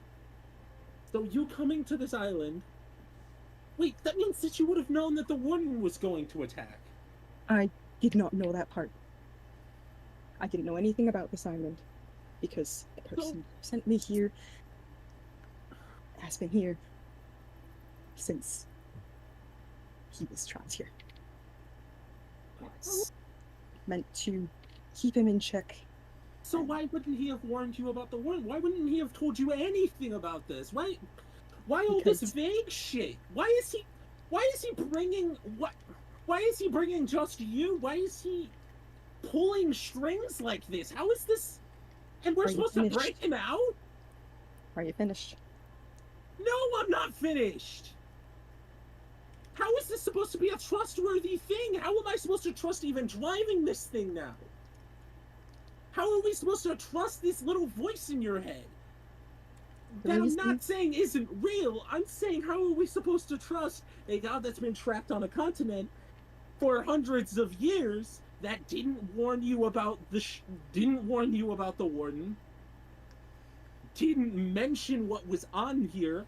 [SPEAKER 3] So you coming to this island... Wait, that means that you would have known that the warden was going to attack.
[SPEAKER 4] I did not know that part. I didn't know anything about this island. Because the person who sent me here has been here since he was trapped here. It's meant to keep him in check.
[SPEAKER 3] So why wouldn't he have warned you about the warden? Why wouldn't he have told you anything about this? Why all this
[SPEAKER 4] Because-
[SPEAKER 3] vague shit? Why is he bringing why is he bringing just you? Why is he pulling strings like this? How is this? And we're
[SPEAKER 4] Are you
[SPEAKER 3] supposed to
[SPEAKER 4] finished?
[SPEAKER 3] break him out?
[SPEAKER 4] Are you finished?
[SPEAKER 3] No, I'm not finished. How is this supposed to be a trustworthy thing? How am I supposed to trust even driving this thing now? How are we supposed to trust this little voice in your head?
[SPEAKER 4] The
[SPEAKER 3] That I'm
[SPEAKER 4] reason-
[SPEAKER 3] not saying isn't real. I'm saying, how are we supposed to trust a god that's been trapped on a continent for hundreds of years that didn't warn you about the warden, didn't mention what was on here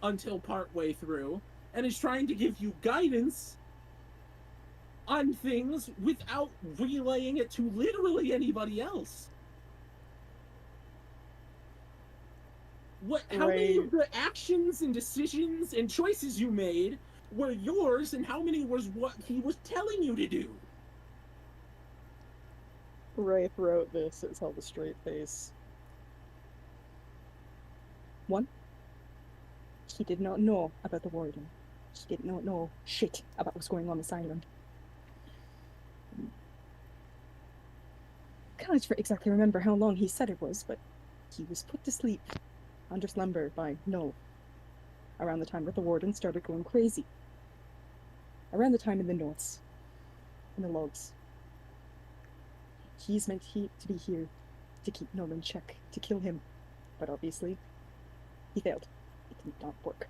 [SPEAKER 3] until partway through, and is trying to give you guidance on things without relaying it to literally anybody else? How many of the actions and decisions and choices you made were yours, and how many was what he was telling you to do?
[SPEAKER 4] Rae throughout this has held a straight face. 1. He did not know about the warden. He did not know shit about what's going on this island. Can't exactly remember how long he said it was, but he was put to sleep under slumber by Null around the time that the warden started going crazy. Around the time in the notes, in the logs. He's meant to be here to keep Null in check, to kill him, but obviously he failed. It did not work.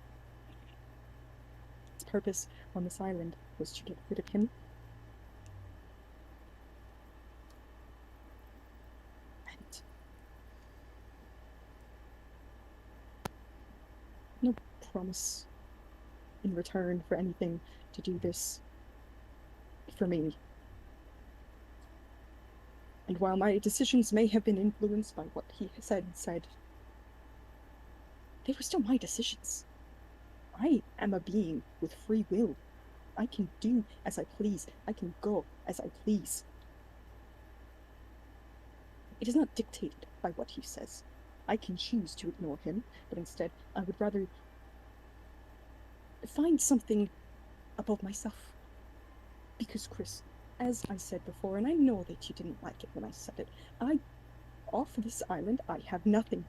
[SPEAKER 4] His purpose on this island was to get rid of him. And no promise in return for anything to do this for me. And while my decisions may have been influenced by what he said, they were still my decisions. I am a being with free will. I can do as I please. I can go as I please. It is not dictated by what he says. I can choose to ignore him, but instead I would rather find something above myself. Because, Chris, as I said before, and I know that you didn't like it when I said it, off this island, I have nothing.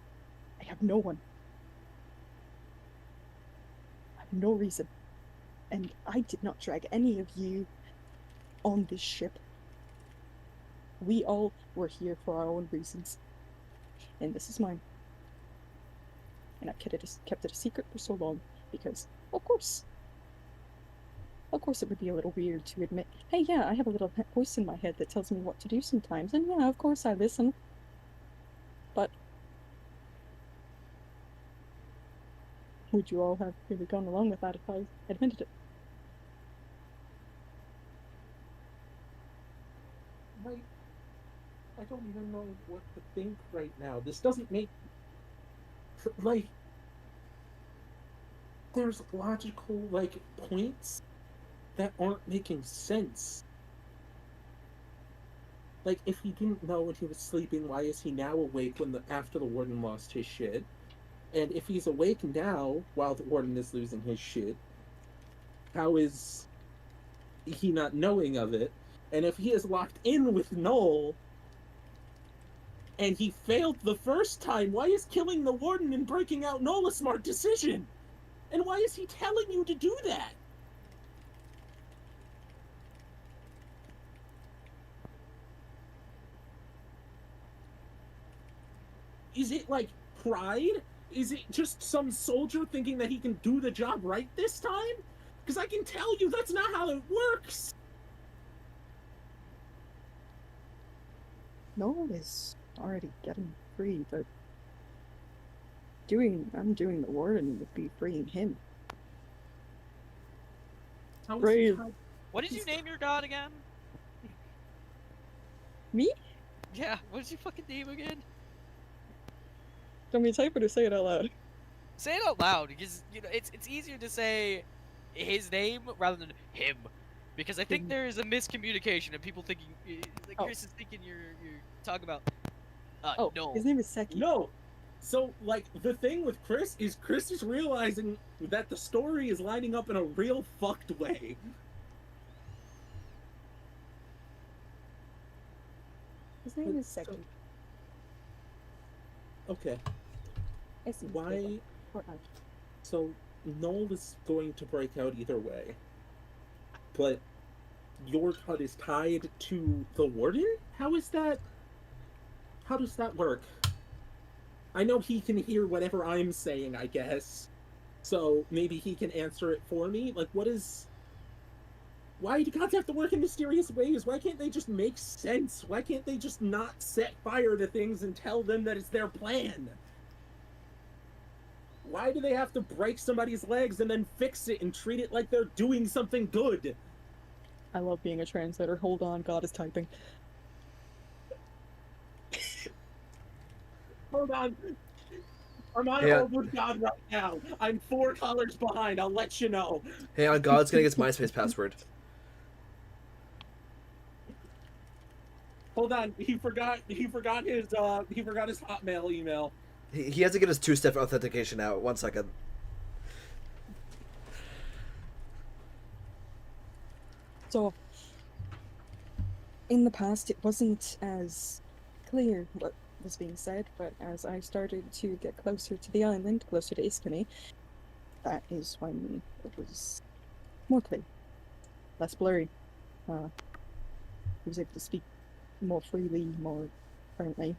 [SPEAKER 4] I have no one. I have no reason. And I did not drag any of you on this ship. We all were here for our own reasons. And this is mine. And I've kept it a secret for so long because, of course it would be a little weird to admit, hey, yeah, I have a little voice in my head that tells me what to do sometimes, and yeah, of course I listen. But would you all have really gone along with that if I admitted it?
[SPEAKER 3] I don't even know what to think right now. This doesn't make... Like... There's logical, points that aren't making sense. Like, if he didn't know when he was sleeping, why is he now awake after the warden lost his shit? And if he's awake now, while the warden is losing his shit, how is he not knowing of it? And if he is locked in with Null, and he failed the first time, why is killing the warden and breaking out Null a smart decision? And why is he telling you to do that? Is it, pride? Is it just some soldier thinking that he can do the job right this time? Because I can tell you that's not how it works!
[SPEAKER 4] Noel is already getting free, but I'm doing the warden would be freeing him.
[SPEAKER 3] How is
[SPEAKER 4] Rae
[SPEAKER 3] he
[SPEAKER 4] is-
[SPEAKER 3] tied-
[SPEAKER 2] What did you name your god again?
[SPEAKER 4] Me?
[SPEAKER 2] Yeah, what is your fucking name again?
[SPEAKER 4] Do you want me to type it or say it out loud?
[SPEAKER 2] Say it out loud, because it's easier to say his name rather than him, because I think
[SPEAKER 4] Him.
[SPEAKER 2] there is a miscommunication of people thinking
[SPEAKER 4] Oh.
[SPEAKER 2] Chris is thinking you're talking about no.
[SPEAKER 4] His name is Seki.
[SPEAKER 3] No! So, the thing with Chris is realizing that the story is lining up in a real fucked way.
[SPEAKER 4] His name is Seki.
[SPEAKER 3] Okay,
[SPEAKER 4] S-E-K.
[SPEAKER 3] why...
[SPEAKER 4] Fortnite.
[SPEAKER 3] So, Noel is going to break out either way. But your cut is tied to the warden? How is that... How does that work? I know he can hear whatever I'm saying, I guess. So maybe he can answer it for me? Like, what is... Why do gods have to work in mysterious ways? Why can't they just make sense? Why can't they just not set fire to things and tell them that it's their plan? Why do they have to break somebody's legs and then fix it and treat it like they're doing something good?
[SPEAKER 4] I love being a translator. Hold on, God is typing.
[SPEAKER 3] Hold on. I'm on
[SPEAKER 1] Yeah.
[SPEAKER 3] hold with God right now. I'm 4 colors behind. I'll let you know.
[SPEAKER 1] Hey, on God's gonna get his MySpace password.
[SPEAKER 3] Hold on. He forgot his Hotmail email.
[SPEAKER 1] He has to get his 2-step authentication out. 1 second.
[SPEAKER 4] So, in the past, it wasn't as clear what was being said, but as I started to get closer to the island, closer to Iskany, that is when it was more clear, less blurry. He was able to speak more freely, more currently.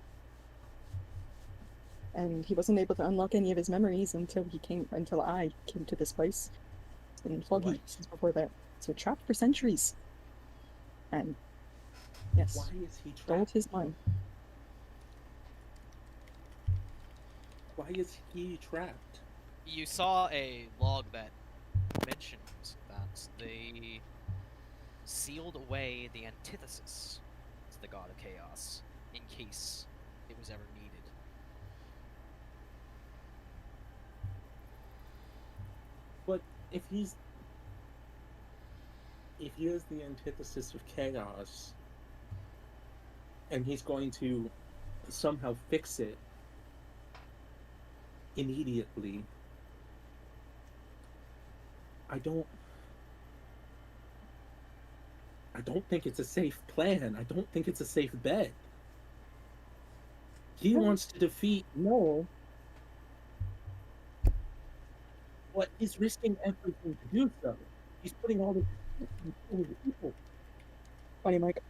[SPEAKER 4] And he wasn't able to unlock any of his memories until I came to this place. It's been foggy
[SPEAKER 3] What?
[SPEAKER 4] since before that. So trapped for centuries. And yes,
[SPEAKER 3] Why is he
[SPEAKER 4] dulled
[SPEAKER 3] trapped?
[SPEAKER 4] his mind.
[SPEAKER 3] Why is he trapped?
[SPEAKER 2] You saw a log that mentioned that they sealed away the antithesis to the god of chaos in case it was ever needed.
[SPEAKER 3] But if he is the antithesis of chaos, and he's going to somehow fix it immediately, I don't think it's a safe plan. I don't think it's a safe bet. He wants to defeat Noel, but he's risking everything to do so. He's putting all the people.
[SPEAKER 4] Funny, Mike.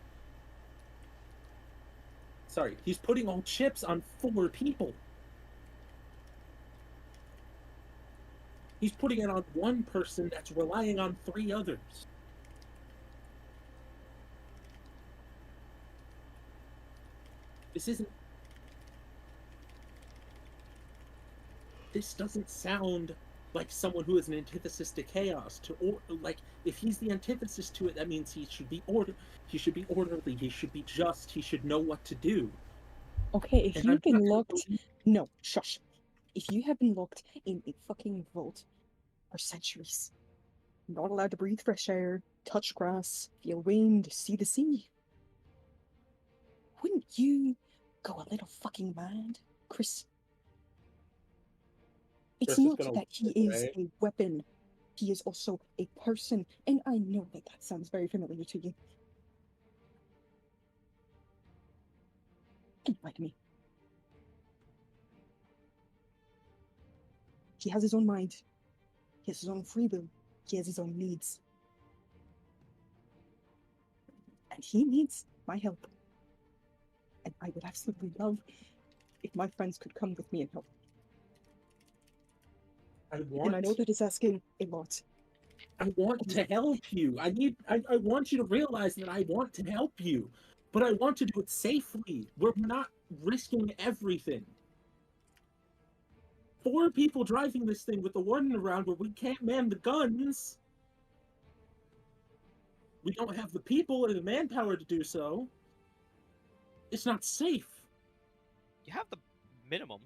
[SPEAKER 3] Sorry, he's putting all chips on 4 people. He's putting it on one person that's relying on 3 others. This doesn't sound like someone who is an antithesis to chaos. Like, if he's the antithesis to it, that means he should be orderly, he should be just, he should know what to do.
[SPEAKER 4] Okay, if
[SPEAKER 3] And
[SPEAKER 4] you've
[SPEAKER 3] I'm
[SPEAKER 4] been
[SPEAKER 3] not gonna
[SPEAKER 4] locked...
[SPEAKER 3] believe-
[SPEAKER 4] No, shush. If you have been locked in a fucking vault for centuries, not allowed to breathe fresh air, touch grass, feel wind, see the sea, wouldn't you go a little fucking mad, Chris? It's
[SPEAKER 3] Chris is
[SPEAKER 4] not
[SPEAKER 3] gonna
[SPEAKER 4] that he
[SPEAKER 3] lose it,
[SPEAKER 4] is
[SPEAKER 3] right?
[SPEAKER 4] a weapon. He is also a person, and I know that that sounds very familiar to you. Don't lie to me. He has his own mind. He has his own free will. He has his own needs. And he needs my help. And I would absolutely love if my friends could come with me and help.
[SPEAKER 3] I
[SPEAKER 4] And I know that is asking a lot.
[SPEAKER 3] want to help you. I want you to realize that I want to help you, but I want to do it safely. We're not risking everything. 4 people driving this thing with the warden around where we can't man the guns. We don't have the people or the manpower to do so. It's not safe.
[SPEAKER 2] You have the minimum.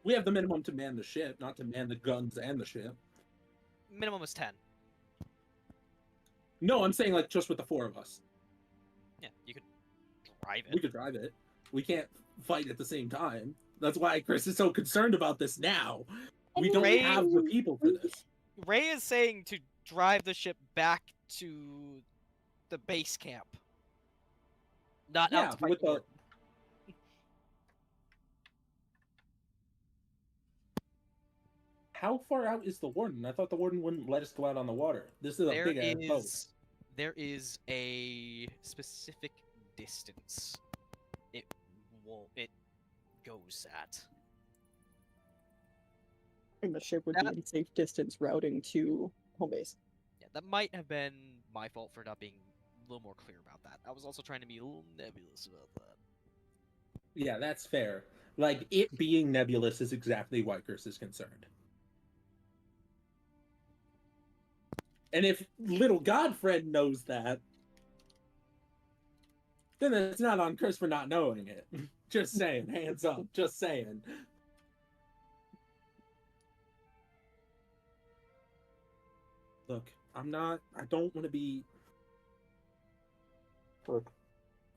[SPEAKER 3] We have the minimum to man the ship, not to man the guns and the ship.
[SPEAKER 2] Minimum is 10.
[SPEAKER 3] No, I'm saying like just with the 4 of us.
[SPEAKER 2] Yeah, you could drive it.
[SPEAKER 3] We could drive it. We can't fight at the same time. That's why Chris is so concerned about this now. We don't
[SPEAKER 2] Rae-
[SPEAKER 3] have the people for this.
[SPEAKER 2] Rae is saying to drive the ship back to the base camp. Not
[SPEAKER 3] Yeah,
[SPEAKER 2] out to fight
[SPEAKER 3] with
[SPEAKER 2] the
[SPEAKER 3] the...
[SPEAKER 2] warden.
[SPEAKER 3] How far out is the warden? I thought the warden wouldn't let us go out on the water. This is a big ass boat.
[SPEAKER 2] There is a specific distance it it goes at.
[SPEAKER 4] And the ship would
[SPEAKER 2] That-
[SPEAKER 4] be in safe distance routing to home base.
[SPEAKER 2] Yeah, that might have been my fault for not being a little more clear about that. I was also trying to be a little nebulous about that.
[SPEAKER 3] Yeah, that's fair. Like, it being nebulous is exactly why Curse is concerned. And if little Godfriend knows that, then it's not on Curse for not knowing it. Just saying, hands up, just saying. Look, I don't want to be... Look,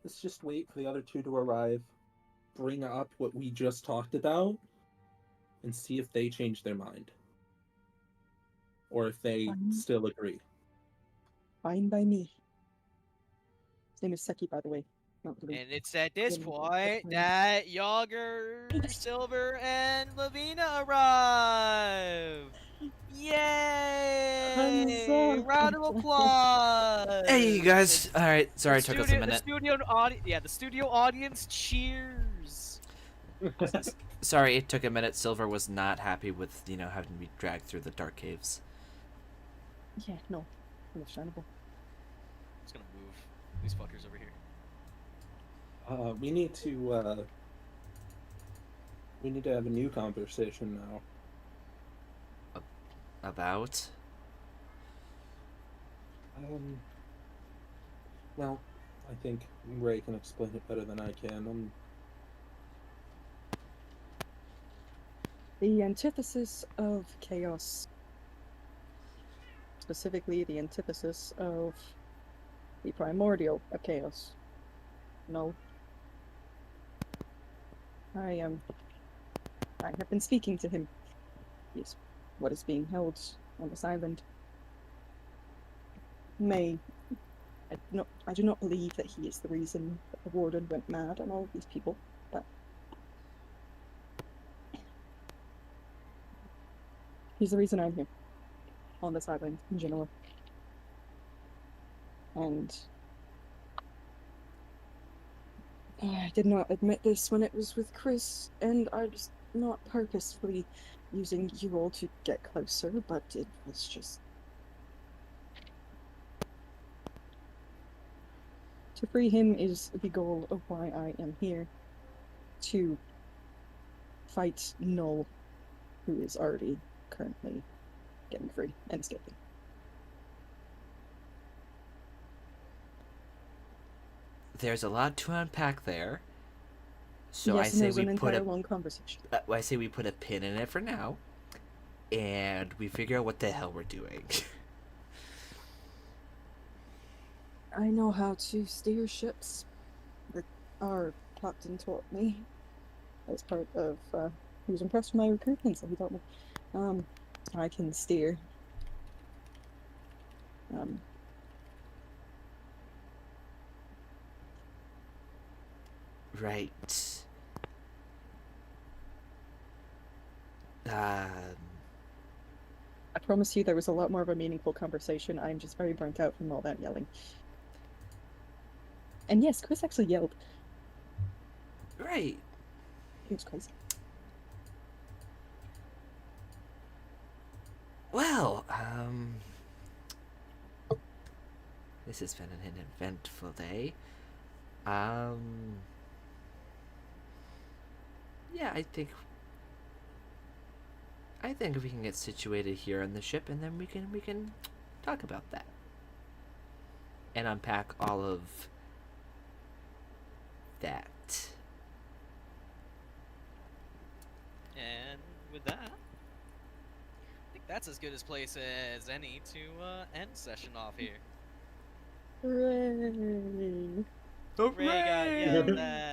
[SPEAKER 3] let's just wait for the other two to arrive, bring up what we just talked about, and see if they change their mind. Or if they still agree.
[SPEAKER 4] Fine by me. His name is Seki, by the way. Not Louis.
[SPEAKER 2] And it's at this
[SPEAKER 4] Yeah,
[SPEAKER 2] point
[SPEAKER 4] that's
[SPEAKER 2] that Jauger, Silver, and Levina arrive. Yay!
[SPEAKER 4] Huzzah!
[SPEAKER 2] Round of applause.
[SPEAKER 1] Hey, you guys. All right. Sorry, it
[SPEAKER 2] The
[SPEAKER 1] took us a
[SPEAKER 2] studio-
[SPEAKER 1] minute.
[SPEAKER 2] The studio audience cheers.
[SPEAKER 1] Sorry, it took a minute. Silver was not happy with having to be dragged through the dark caves.
[SPEAKER 4] Yeah, no. Understandable.
[SPEAKER 2] I'm just gonna move these fuckers over here.
[SPEAKER 3] We need to have a new conversation now.
[SPEAKER 1] About?
[SPEAKER 3] Well, I think Rae can explain it better than I can.
[SPEAKER 4] The antithesis of chaos. Specifically, the antithesis of the primordial of chaos. No. I have been speaking to him. He is what is being held on this island. I do not believe that he is the reason that the warden went mad on all of these people, but he's the reason I'm here. On this island in general. And I did not admit this when it was with Chris, and I was not purposefully using you all to get closer, but it was just... To free him is the goal of why I am here. To fight Null, who is already currently getting free and escaping.
[SPEAKER 1] There's a lot to unpack there. So
[SPEAKER 4] yes,
[SPEAKER 1] I
[SPEAKER 4] and
[SPEAKER 1] say
[SPEAKER 4] it was
[SPEAKER 1] we
[SPEAKER 4] an
[SPEAKER 1] put
[SPEAKER 4] entire
[SPEAKER 1] a
[SPEAKER 4] long conversation.
[SPEAKER 1] I say we put a pin in it for now, and we figure out what the hell we're doing.
[SPEAKER 4] I know how to steer ships. Our captain taught me as part of, he was impressed with my recruitment, so he taught me. I can steer.
[SPEAKER 1] Right.
[SPEAKER 4] I promise you there was a lot more of a meaningful conversation. I'm just very burnt out from all that yelling. And yes, Chris actually yelled.
[SPEAKER 1] Right.
[SPEAKER 4] He was crazy.
[SPEAKER 1] Well, this has been an eventful day. Yeah, I think we can get situated here on the ship, and then we can talk about that and unpack all of that.
[SPEAKER 2] And with that, I think that's as good a place as any to end session off here.
[SPEAKER 4] Hooray!
[SPEAKER 2] Ray got yelled at.